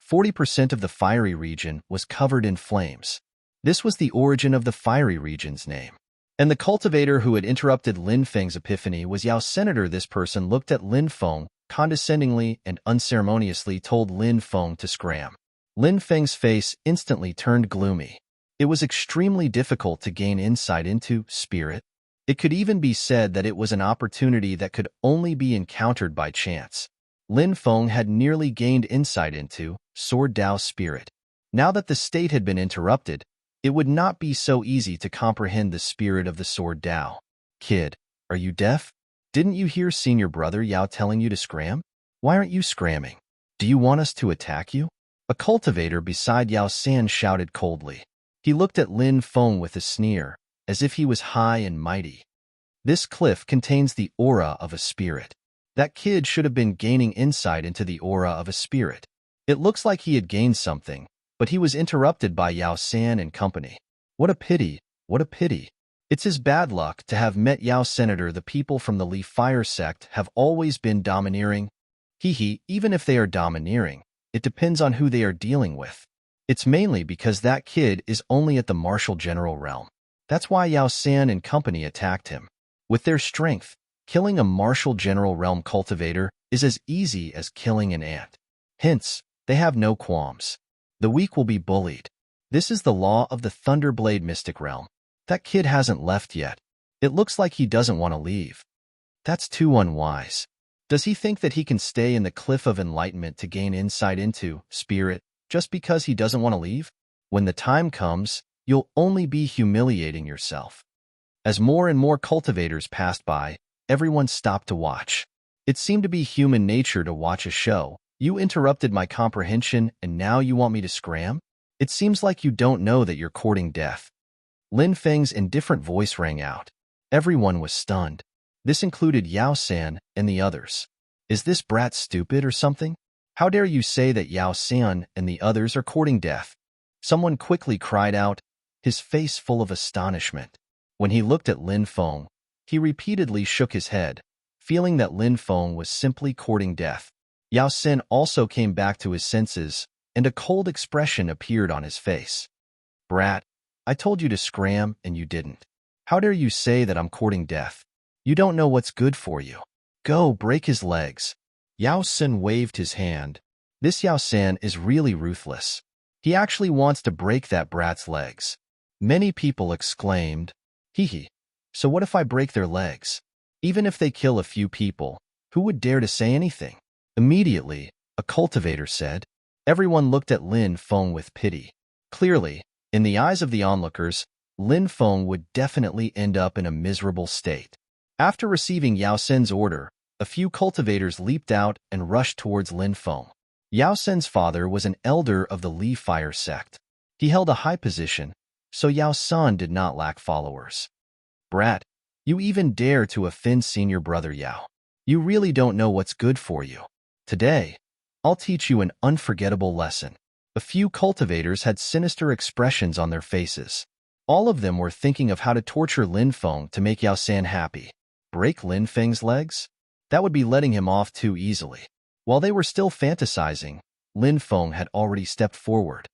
40% of the fiery region was covered in flames. This was the origin of the fiery region's name. And the cultivator who had interrupted Lin Feng's epiphany was Yao Senator. This person looked at Lin Feng, condescendingly and unceremoniously told Lin Feng to scram. Lin Feng's face instantly turned gloomy. It was extremely difficult to gain insight into spirit. It could even be said that it was an opportunity that could only be encountered by chance. Lin Feng had nearly gained insight into Sword Dao spirit. Now that the state had been interrupted, it would not be so easy to comprehend the spirit of the Sword Dao. Kid, are you deaf? Didn't you hear senior brother Yao telling you to scram? Why aren't you scramming? Do you want us to attack you? A cultivator beside Yao San shouted coldly. He looked at Lin Feng with a sneer, as if he was high and mighty. This cliff contains the aura of a spirit. That kid should have been gaining insight into the aura of a spirit. It looks like he had gained something, but he was interrupted by Yao San and company. What a pity, what a pity. It's his bad luck to have met Yao Senator. The people from the Li Fire sect have always been domineering. Even if they are domineering, it depends on who they are dealing with. It's mainly because that kid is only at the martial general realm. That's why Yao San and company attacked him. With their strength, killing a martial general realm cultivator is as easy as killing an ant. Hence, they have no qualms. The weak will be bullied. This is the law of the Thunderblade mystic realm. That kid hasn't left yet. It looks like he doesn't want to leave. That's too unwise. Does he think that he can stay in the Cliff of Enlightenment to gain insight into spirit just because he doesn't want to leave? When the time comes, you'll only be humiliating yourself. As more and more cultivators passed by, everyone stopped to watch. It seemed to be human nature to watch a show. You interrupted my comprehension, and now you want me to scram? It seems like you don't know that you're courting death. Lin Feng's indifferent voice rang out. Everyone was stunned. This included Yao San and the others. Is this brat stupid or something? How dare you say that Yao San and the others are courting death? Someone quickly cried out, his face full of astonishment. When he looked at Lin Feng, he repeatedly shook his head, feeling that Lin Feng was simply courting death. Yao San also came back to his senses, and a cold expression appeared on his face. Brat, I told you to scram and you didn't. How dare you say that I'm courting death? You don't know what's good for you. Go, break his legs. Yao San waved his hand. This Yao San is really ruthless. He actually wants to break that brat's legs. Many people exclaimed, so what if I break their legs? Even if they kill a few people, who would dare to say anything? Immediately, a cultivator said. Everyone looked at Lin Feng with pity. Clearly, in the eyes of the onlookers, Lin Feng would definitely end up in a miserable state. After receiving Yao San's order, a few cultivators leaped out and rushed towards Lin Feng. Yao San's father was an elder of the Li Fire sect. He held a high position, so Yao San did not lack followers. Brat, you even dare to offend senior brother Yao. You really don't know what's good for you. Today, I'll teach you an unforgettable lesson. A few cultivators had sinister expressions on their faces. All of them were thinking of how to torture Lin Feng to make Yao San happy. Break Lin Feng's legs? That would be letting him off too easily. While they were still fantasizing, Lin Feng had already stepped forward.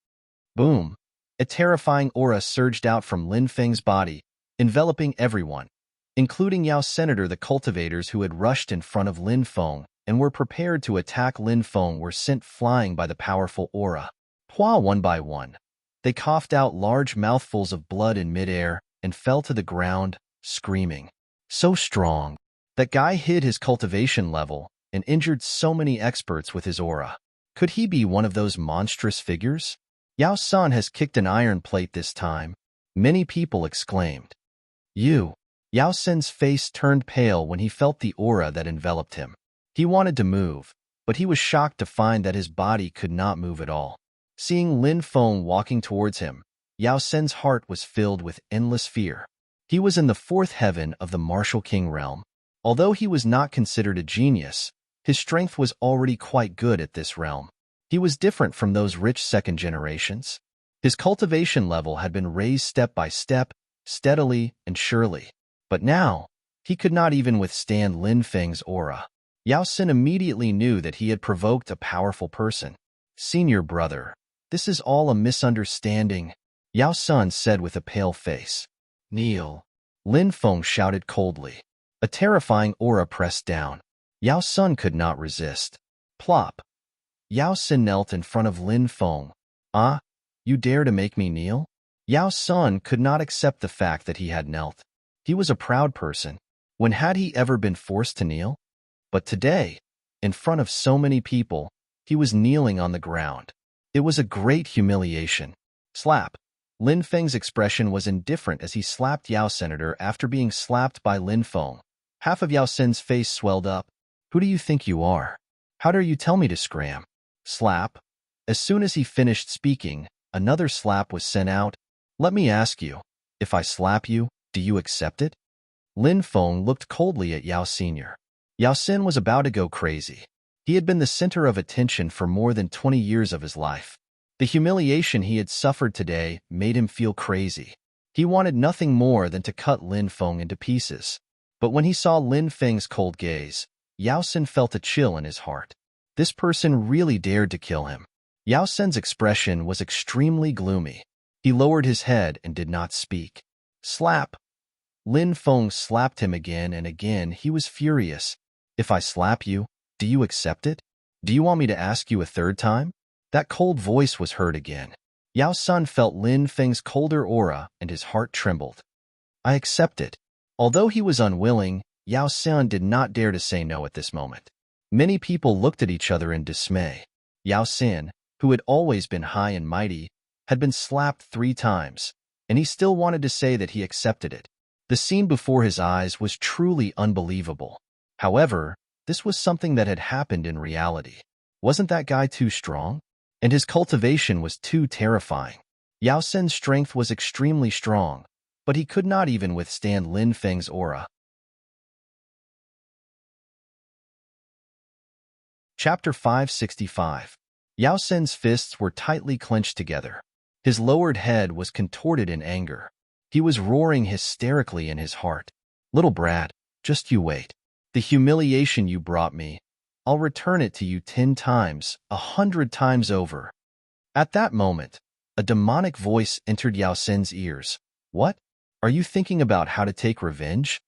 Boom! A terrifying aura surged out from Lin Feng's body, enveloping everyone, including Yao Senator. The cultivators who had rushed in front of Lin Feng and were prepared to attack Lin Feng were sent flying by the powerful aura. One by one, they coughed out large mouthfuls of blood in midair and fell to the ground, screaming. So strong. That guy hid his cultivation level and injured so many experts with his aura. Could he be one of those monstrous figures? Yao San has kicked an iron plate this time. Many people exclaimed. Yao San's face turned pale when he felt the aura that enveloped him. He wanted to move, but he was shocked to find that his body could not move at all. Seeing Lin Feng walking towards him, Yao San's heart was filled with endless fear. He was in the fourth heaven of the Martial King realm. Although he was not considered a genius, his strength was already quite good at this realm. He was different from those rich second generations. His cultivation level had been raised step by step, steadily and surely. But now, he could not even withstand Lin Feng's aura. Yao Xin immediately knew that he had provoked a powerful person. "Senior brother, this is all a misunderstanding," Yao Sun said with a pale face. "Kneel," Lin Feng shouted coldly. A terrifying aura pressed down. Yao Sun could not resist. Plop. Yao Xin knelt in front of Lin Feng. "Ah, you dare to make me kneel?" Yao Sun could not accept the fact that he had knelt. He was a proud person. When had he ever been forced to kneel? But today, in front of so many people, he was kneeling on the ground. It was a great humiliation. Slap. Lin Feng's expression was indifferent as he slapped Yao Senator after being slapped by Lin Feng. Half of Yao Xin's face swelled up. "Who do you think you are? How dare you tell me to scram?" Slap. As soon as he finished speaking, another slap was sent out. "Let me ask you, if I slap you, do you accept it?" Lin Feng looked coldly at Yao Senior. Yao Xin was about to go crazy. He had been the center of attention for more than 20 years of his life. The humiliation he had suffered today made him feel crazy. He wanted nothing more than to cut Lin Feng into pieces. But when he saw Lin Feng's cold gaze, Yao Xin felt a chill in his heart. This person really dared to kill him. Yao Xin's expression was extremely gloomy. He lowered his head and did not speak. Slap. Lin Feng slapped him again and again. He was furious. "If I slap you, do you accept it? Do you want me to ask you a third time?" That cold voice was heard again. Yao Sun felt Lin Feng's colder aura and his heart trembled. "I accept it." Although he was unwilling, Yao Sun did not dare to say no at this moment. Many people looked at each other in dismay. Yao Xin, who had always been high and mighty, had been slapped 3 times, and he still wanted to say that he accepted it. The scene before his eyes was truly unbelievable. However, this was something that had happened in reality. Wasn't that guy too strong? And his cultivation was too terrifying. Yao Xin's strength was extremely strong, but he could not even withstand Lin Feng's aura. Chapter 565. Yao Xin's fists were tightly clenched together. His lowered head was contorted in anger. He was roaring hysterically in his heart. "Little brat, just you wait. The humiliation you brought me, I'll return it to you 10 times, 100 times over." At that moment, a demonic voice entered Yao Xin's ears. "What? Are you thinking about how to take revenge?"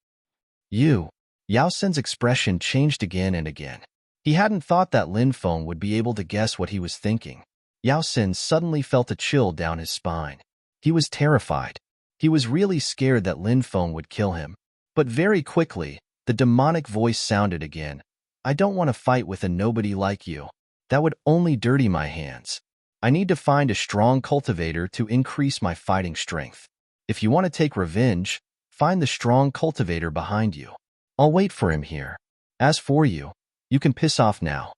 "You." Yao Xin's expression changed again and again. He hadn't thought that Lin Feng would be able to guess what he was thinking. Yao Xin suddenly felt a chill down his spine. He was terrified. He was really scared that Lin Feng would kill him. But very quickly, the demonic voice sounded again. "I don't want to fight with a nobody like you. That would only dirty my hands. I need to find a strong cultivator to increase my fighting strength. If you want to take revenge, find the strong cultivator behind you. I'll wait for him here. As for you, you can piss off now."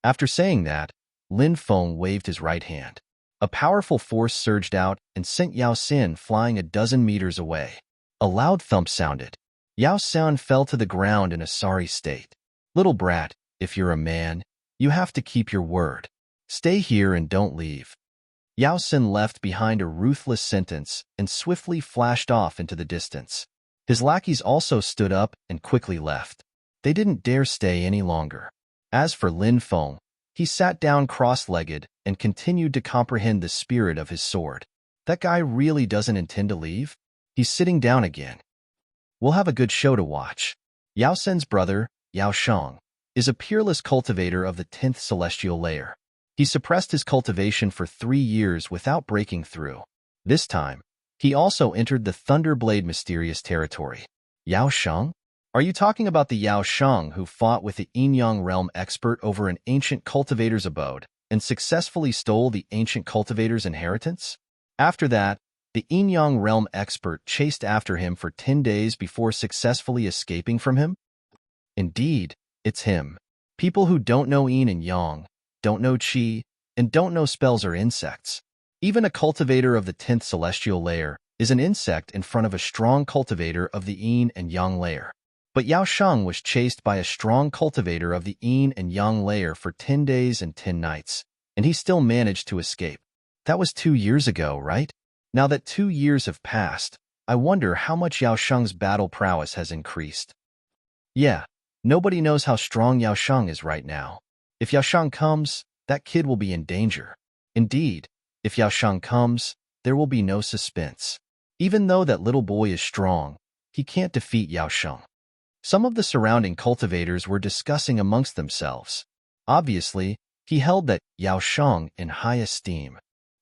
After saying that, Lin Feng waved his right hand. A powerful force surged out and sent Yao Xin flying a dozen meters away. A loud thump sounded. Yao Xin fell to the ground in a sorry state. "Little brat, if you're a man, you have to keep your word. Stay here and don't leave." Yao Xin left behind a ruthless sentence and swiftly flashed off into the distance. His lackeys also stood up and quickly left. They didn't dare stay any longer. As for Lin Feng, he sat down cross-legged and continued to comprehend the spirit of his sword. That guy really doesn't intend to leave? He's sitting down again. We'll have a good show to watch. Yao Xin's brother, Yao Shang, is a peerless cultivator of the 10th celestial layer. He suppressed his cultivation for 3 years without breaking through. This time, he also entered the Thunderblade mysterious territory. Yao Shang? Are you talking about the Yao Shang who fought with the Yin-Yang realm expert over an ancient cultivator's abode and successfully stole the ancient cultivator's inheritance? After that, the Yin-Yang realm expert chased after him for 10 days before successfully escaping from him? Indeed, it's him. People who don't know Yin and Yang, don't know Qi, and don't know spells are insects. Even a cultivator of the 10th celestial layer is an insect in front of a strong cultivator of the Yin and Yang layer. But Yao Shang was chased by a strong cultivator of the Yin and Yang layer for 10 days and 10 nights, and he still managed to escape. That was 2 years ago, right? Now that 2 years have passed, I wonder how much Yao Sheng's battle prowess has increased. Yeah, nobody knows how strong Yao Sheng is right now. If Yao Sheng comes, that kid will be in danger. Indeed, if Yao Sheng comes, there will be no suspense. Even though that little boy is strong, he can't defeat Yao Sheng. Some of the surrounding cultivators were discussing amongst themselves. Obviously, he held that Yao Sheng in high esteem.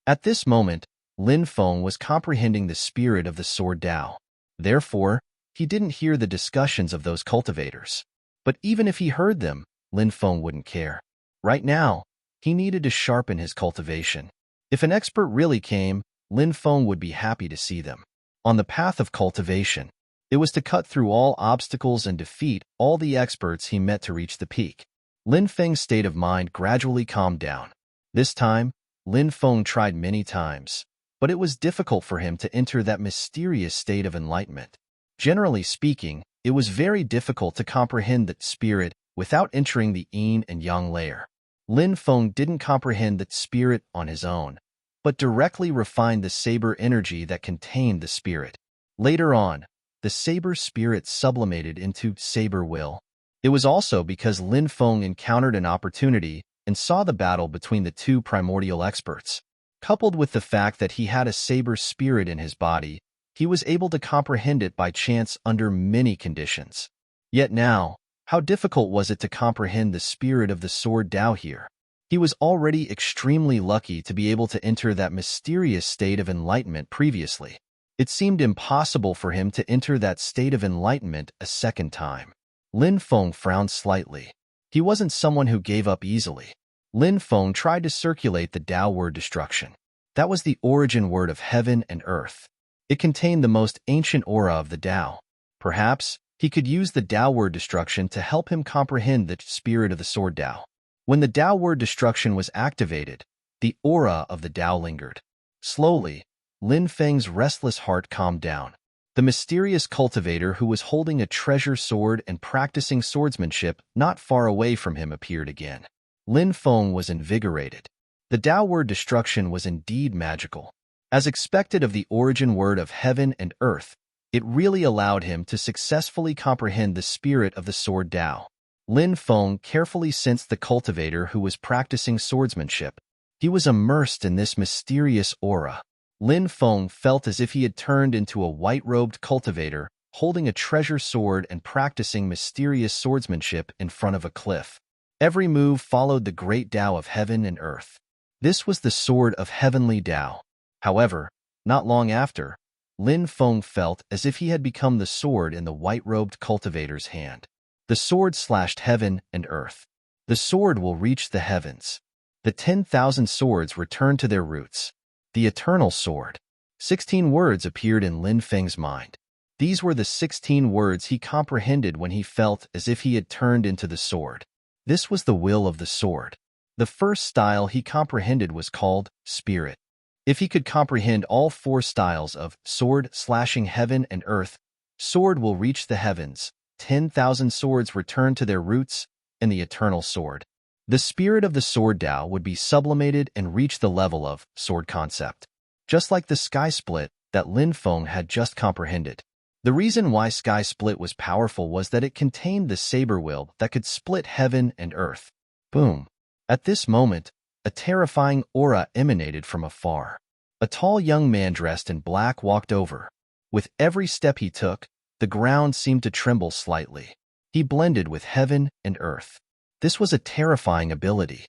At this moment, Lin Feng was comprehending the spirit of the sword Dao. Therefore, he didn't hear the discussions of those cultivators. But even if he heard them, Lin Feng wouldn't care. Right now, he needed to sharpen his cultivation. If an expert really came, Lin Feng would be happy to see them. On the path of cultivation, it was to cut through all obstacles and defeat all the experts he met to reach the peak. Lin Feng's state of mind gradually calmed down. This time, Lin Feng tried many times, but it was difficult for him to enter that mysterious state of enlightenment. Generally speaking, it was very difficult to comprehend that spirit without entering the yin and yang layer. Lin Feng didn't comprehend that spirit on his own, but directly refined the saber energy that contained the spirit. Later on, the saber spirit sublimated into saber will. It was also because Lin Feng encountered an opportunity and saw the battle between the two primordial experts. Coupled with the fact that he had a saber spirit in his body, he was able to comprehend it by chance under many conditions. Yet now, how difficult was it to comprehend the spirit of the sword Dao here? He was already extremely lucky to be able to enter that mysterious state of enlightenment previously. It seemed impossible for him to enter that state of enlightenment a second time. Lin Feng frowned slightly. He wasn't someone who gave up easily. Lin Feng tried to circulate the Dao word destruction. That was the origin word of heaven and earth. It contained the most ancient aura of the Dao. Perhaps he could use the Dao word destruction to help him comprehend the spirit of the sword Dao. When the Dao word destruction was activated, the aura of the Dao lingered. Slowly, Lin Feng's restless heart calmed down. The mysterious cultivator who was holding a treasure sword and practicing swordsmanship not far away from him appeared again. Lin Feng was invigorated. The Dao word destruction was indeed magical. As expected of the origin word of heaven and earth, it really allowed him to successfully comprehend the spirit of the sword Dao. Lin Feng carefully sensed the cultivator who was practicing swordsmanship. He was immersed in this mysterious aura. Lin Feng felt as if he had turned into a white-robed cultivator, holding a treasure sword and practicing mysterious swordsmanship in front of a cliff. Every move followed the great Dao of heaven and earth. This was the sword of heavenly Dao. However, not long after, Lin Feng felt as if he had become the sword in the white-robed cultivator's hand. The sword slashed heaven and earth. The sword will reach the heavens. The 10,000 swords returned to their roots. The eternal sword. 16 words appeared in Lin Feng's mind. These were the 16 words he comprehended when he felt as if he had turned into the sword. This was the will of the sword. The first style he comprehended was called spirit. If he could comprehend all 4 styles of sword slashing heaven and earth, sword will reach the heavens, 10,000 swords return to their roots, and the eternal sword. The spirit of the sword Dao would be sublimated and reach the level of sword concept. Just like the sky split that Lin Feng had just comprehended. The reason why sky split was powerful was that it contained the saber will that could split heaven and earth. Boom. At this moment, a terrifying aura emanated from afar. A tall young man dressed in black walked over. With every step he took, the ground seemed to tremble slightly. He blended with heaven and earth. This was a terrifying ability.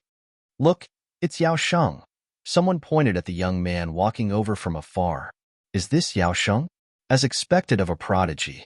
Look, it's Yao Sheng. Someone pointed at the young man walking over from afar. Is this Yao Sheng? As expected of a prodigy.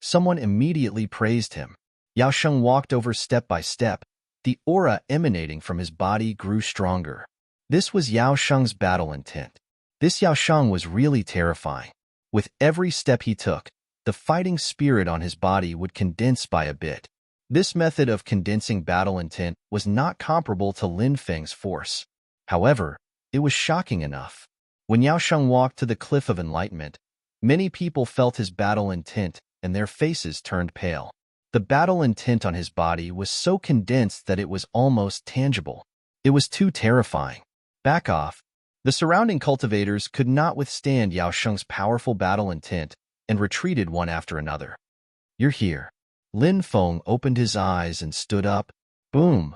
Someone immediately praised him. Yao Sheng walked over step by step. The aura emanating from his body grew stronger. This was Yao Sheng's battle intent. This Yao Sheng was really terrifying. With every step he took, the fighting spirit on his body would condense by a bit. This method of condensing battle intent was not comparable to Lin Feng's force. However, it was shocking enough. When Yao Sheng walked to the cliff of enlightenment, many people felt his battle intent and their faces turned pale. The battle intent on his body was so condensed that it was almost tangible. It was too terrifying. Back off. The surrounding cultivators could not withstand Yao Sheng's powerful battle intent and retreated one after another. You're here. Lin Feng opened his eyes and stood up. Boom!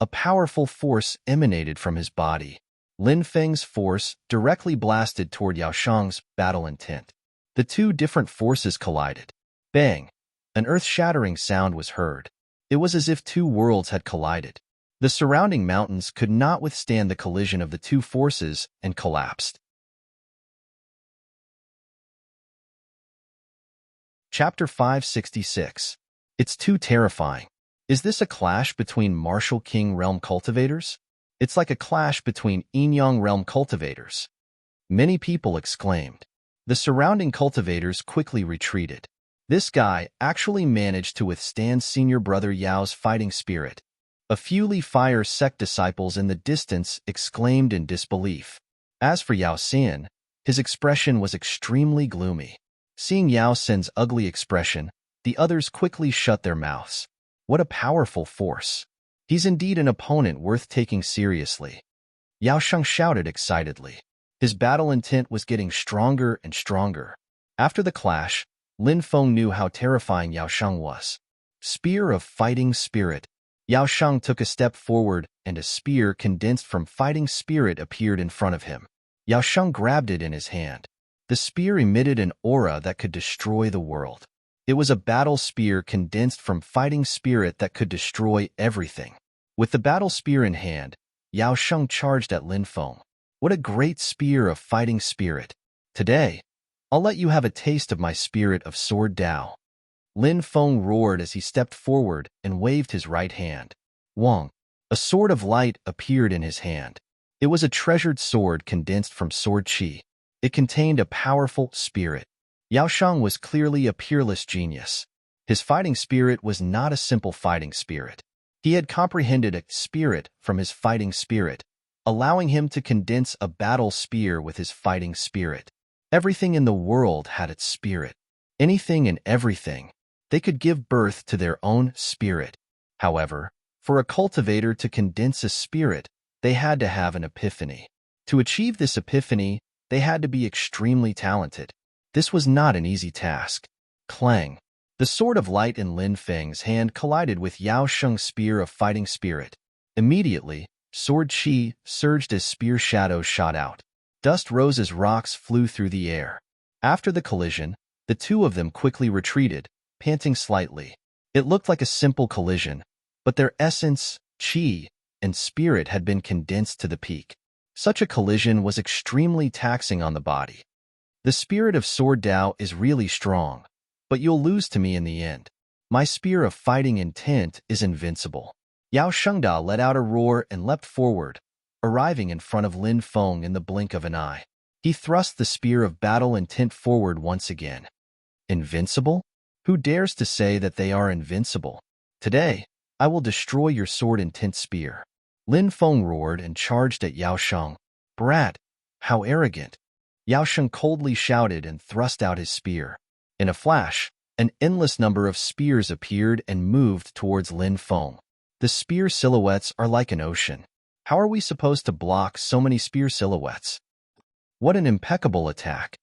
A powerful force emanated from his body. Lin Feng's force directly blasted toward Yao Sheng's battle intent. The two different forces collided. Bang! An earth-shattering sound was heard. It was as if two worlds had collided. The surrounding mountains could not withstand the collision of the two forces and collapsed. Chapter 566. It's too terrifying. Is this a clash between Martial King Realm cultivators? It's like a clash between Yinyang Realm cultivators. Many people exclaimed. The surrounding cultivators quickly retreated. This guy actually managed to withstand senior brother Yao's fighting spirit. A few Li Fire sect disciples in the distance exclaimed in disbelief. As for Yao Xian, his expression was extremely gloomy. Seeing Yao Xian's ugly expression, the others quickly shut their mouths. What a powerful force. He's indeed an opponent worth taking seriously. Yao Sheng shouted excitedly. His battle intent was getting stronger and stronger. After the clash, Lin Feng knew how terrifying Yao Sheng was. Spear of Fighting Spirit. Yao Sheng took a step forward, and a spear condensed from Fighting Spirit appeared in front of him. Yao Sheng grabbed it in his hand. The spear emitted an aura that could destroy the world. It was a battle spear condensed from Fighting Spirit that could destroy everything. With the battle spear in hand, Yao Sheng charged at Lin Feng. What a great spear of Fighting Spirit. Today, I'll let you have a taste of my spirit of Sword Dao. Lin Feng roared as he stepped forward and waved his right hand. Wong. A sword of light appeared in his hand. It was a treasured sword condensed from Sword Qi. It contained a powerful spirit. Yao Sheng was clearly a peerless genius. His fighting spirit was not a simple fighting spirit. He had comprehended a spirit from his fighting spirit, allowing him to condense a battle spear with his fighting spirit. Everything in the world had its spirit. Anything and everything. They could give birth to their own spirit. However, for a cultivator to condense a spirit, they had to have an epiphany. To achieve this epiphany, they had to be extremely talented. This was not an easy task. Clang. The sword of light in Lin Feng's hand collided with Yao Sheng's spear of fighting spirit. Immediately, Sword Qi surged as spear shadows shot out. Dust rose as rocks flew through the air. After the collision, the two of them quickly retreated, panting slightly. It looked like a simple collision, but their essence, qi, and spirit had been condensed to the peak. Such a collision was extremely taxing on the body. The spirit of Sword Dao is really strong, but you'll lose to me in the end. My spear of fighting intent is invincible. Yao Shengda let out a roar and leapt forward, arriving in front of Lin Feng in the blink of an eye. He thrust the spear of battle intent forward once again. Invincible? Who dares to say that they are invincible? Today, I will destroy your sword intent spear. Lin Feng roared and charged at Yao Sheng. Brat, how arrogant! Yao Sheng coldly shouted and thrust out his spear. In a flash, an endless number of spears appeared and moved towards Lin Feng. The spear silhouettes are like an ocean. How are we supposed to block so many spear silhouettes? What an impeccable attack!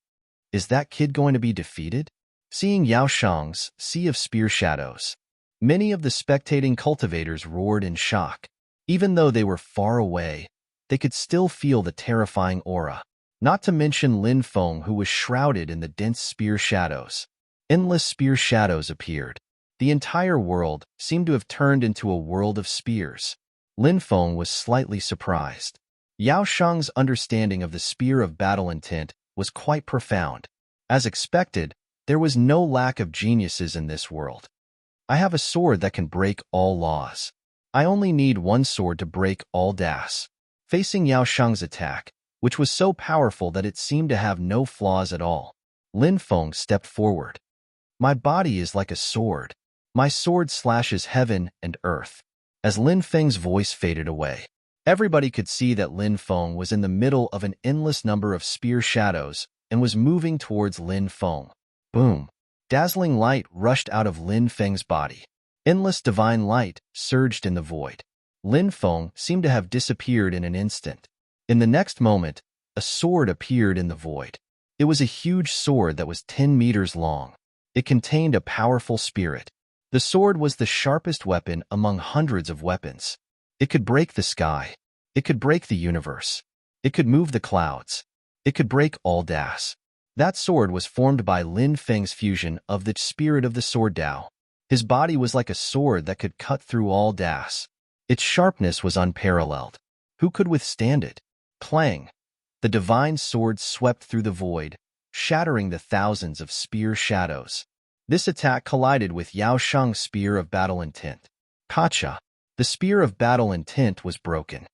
Is that kid going to be defeated? Seeing Yao Sheng's sea of spear shadows, many of the spectating cultivators roared in shock. Even though they were far away, they could still feel the terrifying aura. Not to mention Lin Feng, who was shrouded in the dense spear shadows. Endless spear shadows appeared. The entire world seemed to have turned into a world of spears. Lin Feng was slightly surprised. Yao Sheng's understanding of the spear of battle intent was quite profound. As expected, there was no lack of geniuses in this world. I have a sword that can break all laws. I only need one sword to break all das. Facing Yao Sheng's attack, which was so powerful that it seemed to have no flaws at all, Lin Feng stepped forward. My body is like a sword. My sword slashes heaven and earth. As Lin Feng's voice faded away, everybody could see that Lin Feng was in the middle of an endless number of spear shadows and was moving towards Lin Feng. Boom! Dazzling light rushed out of Lin Feng's body. Endless divine light surged in the void. Lin Feng seemed to have disappeared in an instant. In the next moment, a sword appeared in the void. It was a huge sword that was 10 meters long. It contained a powerful spirit. The sword was the sharpest weapon among hundreds of weapons. It could break the sky. It could break the universe. It could move the clouds. It could break all das. That sword was formed by Lin Feng's fusion of the spirit of the sword Dao. His body was like a sword that could cut through all das. Its sharpness was unparalleled. Who could withstand it? Clang! The divine sword swept through the void, shattering the thousands of spear shadows. This attack collided with Yao Shang's spear of battle intent. Kacha! The spear of battle intent was broken.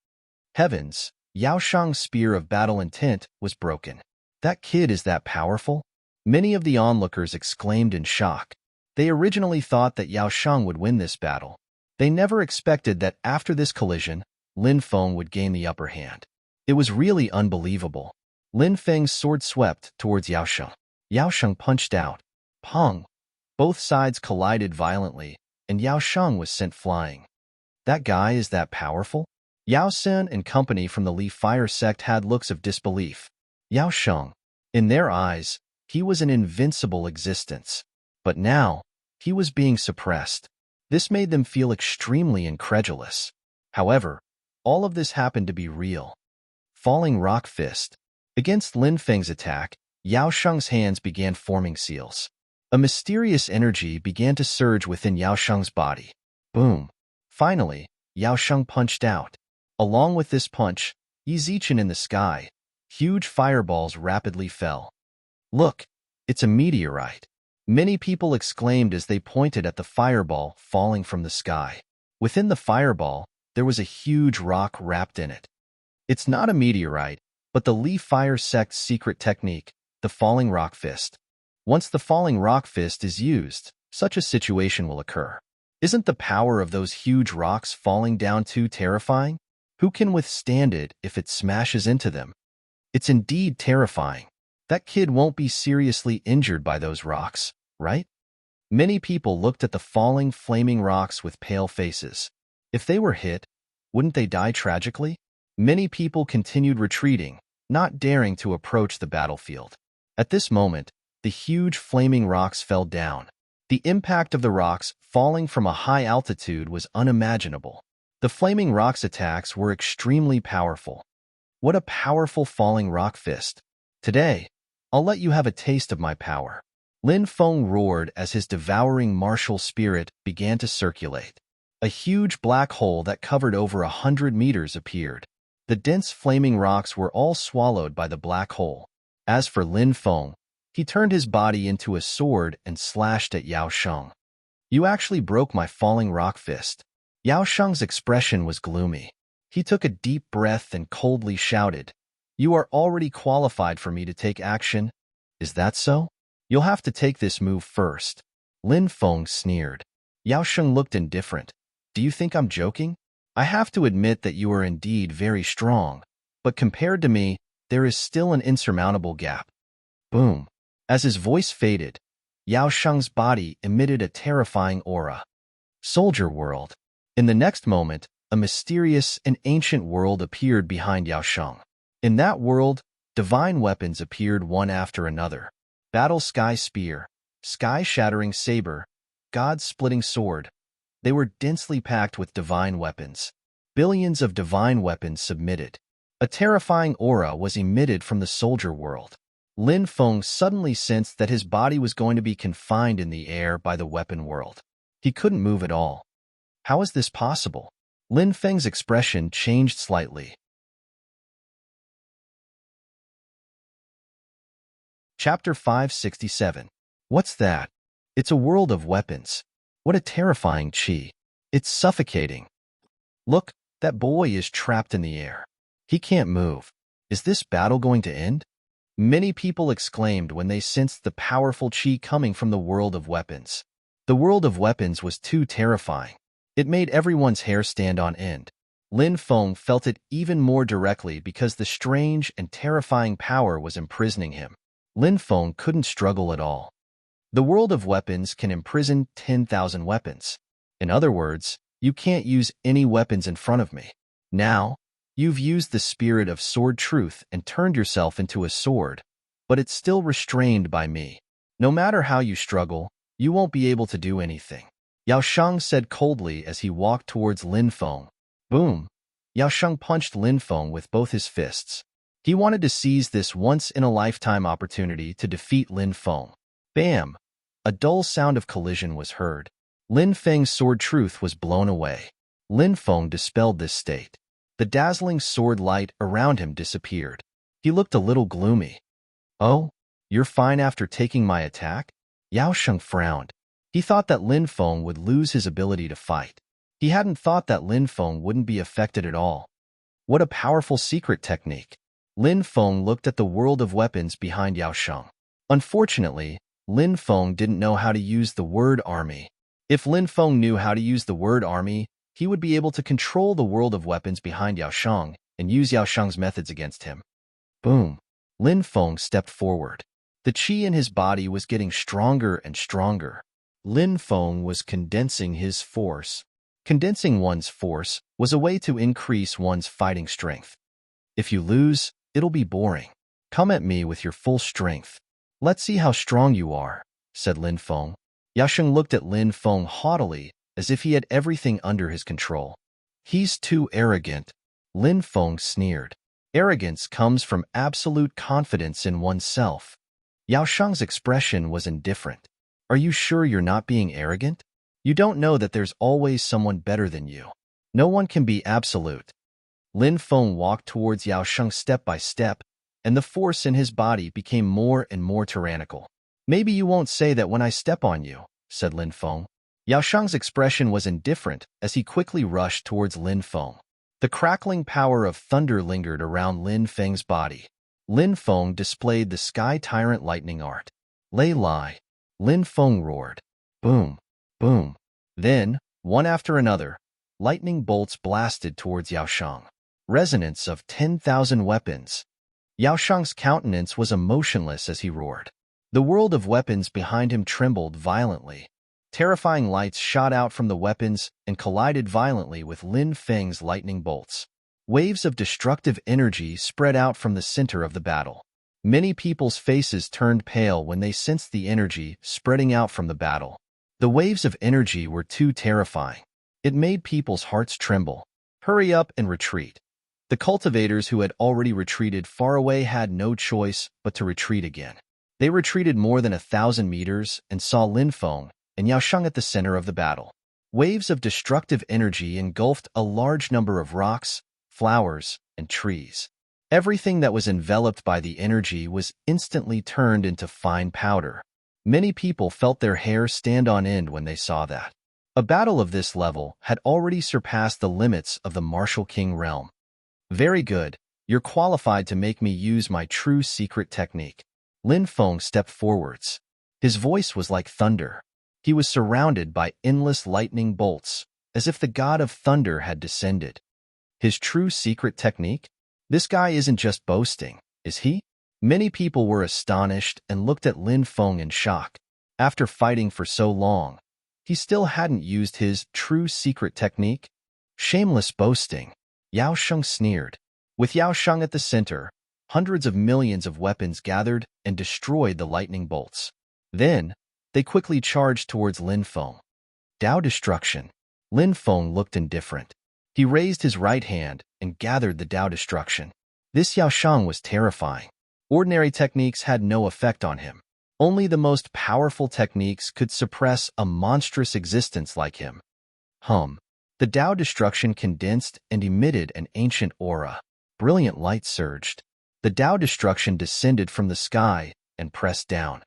Heavens! Yao Shang's spear of battle intent was broken. That kid is that powerful? Many of the onlookers exclaimed in shock. They originally thought that Yao Shang would win this battle. They never expected that after this collision, Lin Feng would gain the upper hand. It was really unbelievable. Lin Feng's sword swept towards Yao Shang. Yao Shang punched out. Pong! Both sides collided violently, and Yao Shang was sent flying. That guy is that powerful? Yao Sen and company from the Li Fire sect had looks of disbelief. Yao Shang. In their eyes, he was an invincible existence. But now, he was being suppressed. This made them feel extremely incredulous. However, all of this happened to be real. Falling Rock Fist. Against Lin Feng's attack, Yao Shang's hands began forming seals. A mysterious energy began to surge within Yao Shang's body. Boom. Finally, Yao Shang punched out. Along with this punch, Yizichen in the sky, huge fireballs rapidly fell. Look, it's a meteorite. Many people exclaimed as they pointed at the fireball falling from the sky. Within the fireball, there was a huge rock wrapped in it. It's not a meteorite, but the Li Fire sect's secret technique, the falling rock fist. Once the falling rock fist is used, such a situation will occur. Isn't the power of those huge rocks falling down too terrifying? Who can withstand it if it smashes into them? It's indeed terrifying. That kid won't be seriously injured by those rocks, right? Many people looked at the falling, flaming rocks with pale faces. If they were hit, wouldn't they die tragically? Many people continued retreating, not daring to approach the battlefield. At this moment, the huge flaming rocks fell down. The impact of the rocks falling from a high altitude was unimaginable. The flaming rocks attacks were extremely powerful. What a powerful falling rock fist. Today, I'll let you have a taste of my power. Lin Feng roared as his devouring martial spirit began to circulate. A huge black hole that covered over 100 meters appeared. The dense flaming rocks were all swallowed by the black hole. As for Lin Feng, he turned his body into a sword and slashed at Yao Shang. You actually broke my falling rock fist. Yao Shang's expression was gloomy. He took a deep breath and coldly shouted, You are already qualified for me to take action. Is that so? You'll have to take this move first. Lin Feng sneered. Yao Shang looked indifferent. Do you think I'm joking? I have to admit that you are indeed very strong, but compared to me, there is still an insurmountable gap. Boom. As his voice faded, Yao Shang's body emitted a terrifying aura. Soldier world. In the next moment, a mysterious and ancient world appeared behind Yao Shang. In that world, divine weapons appeared one after another. Battle Sky Spear, Sky-Shattering Saber, God-Splitting Sword. They were densely packed with divine weapons. Billions of divine weapons submitted. A terrifying aura was emitted from the soldier world. Lin Feng suddenly sensed that his body was going to be confined in the air by the weapon world. He couldn't move at all. How is this possible? Lin Feng's expression changed slightly. Chapter 567. What's that? It's a world of weapons. What a terrifying chi. It's suffocating. Look, that boy is trapped in the air. He can't move. Is this battle going to end? Many people exclaimed when they sensed the powerful chi coming from the world of weapons. The world of weapons was too terrifying. It made everyone's hair stand on end. Lin Feng felt it even more directly because the strange and terrifying power was imprisoning him. Lin Feng couldn't struggle at all. The world of weapons can imprison 10,000 weapons. In other words, You can't use any weapons in front of me. Now, you've used the spirit of sword truth and turned yourself into a sword, but it's still restrained by me. No matter how you struggle, you won't be able to do anything. Yao Shang said coldly as he walked towards Lin Feng. Boom! Yao Shang punched Lin Feng with both his fists. He wanted to seize this once-in-a-lifetime opportunity to defeat Lin Feng. Bam! A dull sound of collision was heard. Lin Feng's sword truth was blown away. Lin Feng dispelled this state. The dazzling sword light around him disappeared. He looked a little gloomy. Oh, you're fine after taking my attack? Yao Sheng frowned. He thought that Lin Feng would lose his ability to fight. He hadn't thought that Lin Feng wouldn't be affected at all. What a powerful secret technique. Lin Feng looked at the world of weapons behind Yao Sheng. Unfortunately, Lin Feng didn't know how to use the word army. If Lin Feng knew how to use the word army, he would be able to control the world of weapons behind Yao Sheng and use Yao Sheng's methods against him. Boom! Lin Feng stepped forward. The qi in his body was getting stronger and stronger. Lin Feng was condensing his force. Condensing one's force was a way to increase one's fighting strength. If you lose, it'll be boring. Come at me with your full strength. Let's see how strong you are, said Lin Feng. Yao Sheng looked at Lin Feng haughtily, as if he had everything under his control. He's too arrogant, Lin Feng sneered. Arrogance comes from absolute confidence in oneself. Yao Sheng's expression was indifferent. Are you sure you're not being arrogant? You don't know that there's always someone better than you. No one can be absolute. Lin Feng walked towards Yao Sheng step by step, and the force in his body became more and more tyrannical. Maybe you won't say that when I step on you, said Lin Feng. Yao Sheng's expression was indifferent as he quickly rushed towards Lin Feng. The crackling power of thunder lingered around Lin Feng's body. Lin Feng displayed the Sky Tyrant lightning art. Lei Lai. Lin Feng roared. Boom, boom. Then, one after another, lightning bolts blasted towards Yao Sheng. Resonance of 10,000 weapons. Yao Sheng's countenance was emotionless as he roared. The world of weapons behind him trembled violently. Terrifying lights shot out from the weapons and collided violently with Lin Feng's lightning bolts. Waves of destructive energy spread out from the center of the battle. Many people's faces turned pale when they sensed the energy spreading out from the battle. The waves of energy were too terrifying. It made people's hearts tremble. Hurry up and retreat. The cultivators who had already retreated far away had no choice but to retreat again. They retreated more than 1,000 meters and saw Lin Feng and Yao Sheng at the center of the battle. Waves of destructive energy engulfed a large number of rocks, flowers, and trees. Everything that was enveloped by the energy was instantly turned into fine powder. Many people felt their hair stand on end when they saw that. A battle of this level had already surpassed the limits of the Martial King realm. Very good, you're qualified to make me use my true secret technique. Lin Feng stepped forwards. His voice was like thunder. He was surrounded by endless lightning bolts, as if the god of thunder had descended. His true secret technique? This guy isn't just boasting, is he? Many people were astonished and looked at Lin Feng in shock. After fighting for so long, he still hadn't used his true secret technique? Shameless boasting. Yao Sheng sneered. With Yao Sheng at the center, hundreds of millions of weapons gathered and destroyed the lightning bolts. Then, they quickly charged towards Lin Feng. Dao destruction. Lin Feng looked indifferent. He raised his right hand and gathered the Dao destruction. This Yao Sheng was terrifying. Ordinary techniques had no effect on him. Only the most powerful techniques could suppress a monstrous existence like him. The Dao destruction condensed and emitted an ancient aura. Brilliant light surged. The Dao destruction descended from the sky and pressed down.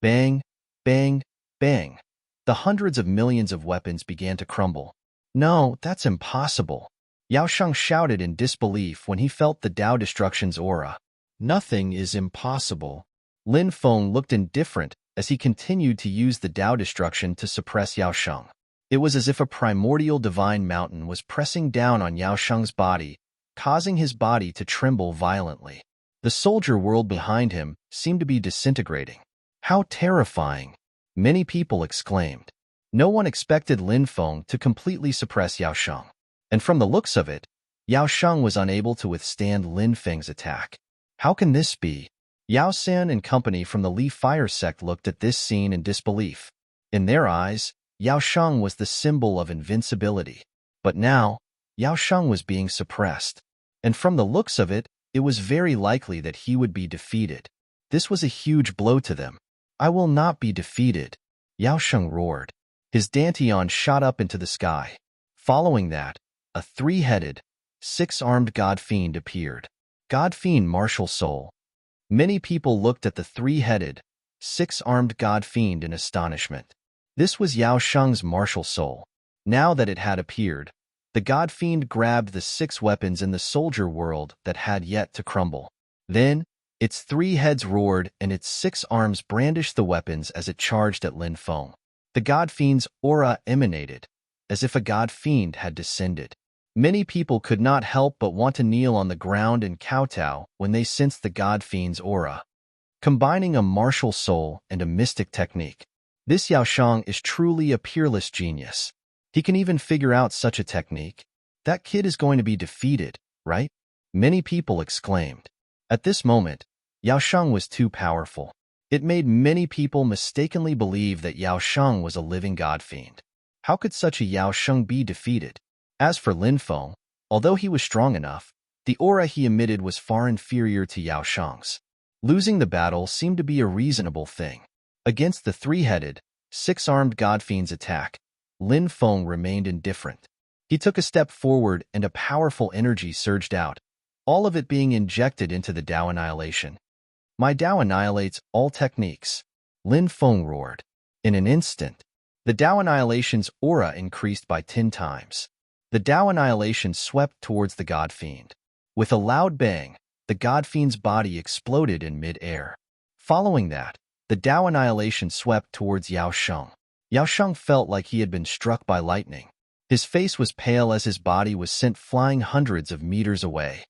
Bang, bang, bang. The hundreds of millions of weapons began to crumble. No, that's impossible. Yao Sheng shouted in disbelief when he felt the Dao destruction's aura. Nothing is impossible. Lin Feng looked indifferent as he continued to use the Dao destruction to suppress Yao Sheng. It was as if a primordial divine mountain was pressing down on Yao Sheng's body, causing his body to tremble violently. The soldier world behind him seemed to be disintegrating. How terrifying! Many people exclaimed. No one expected Lin Feng to completely suppress Yao Sheng. And from the looks of it, Yao Sheng was unable to withstand Lin Feng's attack. How can this be? Yao San and company from the Li Fire sect looked at this scene in disbelief. In their eyes, Yao Sheng was the symbol of invincibility. But now, Yao Sheng was being suppressed. And from the looks of it, it was very likely that he would be defeated. This was a huge blow to them. I will not be defeated, Yao Sheng roared. His dantian shot up into the sky. Following that, a three-headed, six-armed god fiend appeared. God fiend martial soul. Many people looked at the three-headed, six-armed god fiend in astonishment. This was Yao Sheng's martial soul. Now that it had appeared, the god fiend grabbed the six weapons in the soldier world that had yet to crumble. Then, its three heads roared and its six arms brandished the weapons as it charged at Lin Feng. The god fiend's aura emanated, as if a god fiend had descended. Many people could not help but want to kneel on the ground and kowtow when they sensed the god fiend's aura. Combining a martial soul and a mystic technique, this Yao Sheng is truly a peerless genius. He can even figure out such a technique. That kid is going to be defeated, right? Many people exclaimed. At this moment, Yao Sheng was too powerful. It made many people mistakenly believe that Yao Sheng was a living god fiend. How could such a Yao Sheng be defeated? As for Lin Feng, although he was strong enough, the aura he emitted was far inferior to Yao Sheng's. Losing the battle seemed to be a reasonable thing. Against the three-headed, six-armed god fiend's attack, Lin Feng remained indifferent. He took a step forward and a powerful energy surged out, all of it being injected into the Tao Annihilation. My Tao annihilates all techniques, Lin Feng roared. In an instant, the Tao Annihilation's aura increased by 10 times. The Tao Annihilation swept towards the god fiend. With a loud bang, the god fiend's body exploded in mid-air. Following that, the Tao Annihilation swept towards Yao Sheng. Yao Sheng felt like he had been struck by lightning. His face was pale as his body was sent flying hundreds of meters away.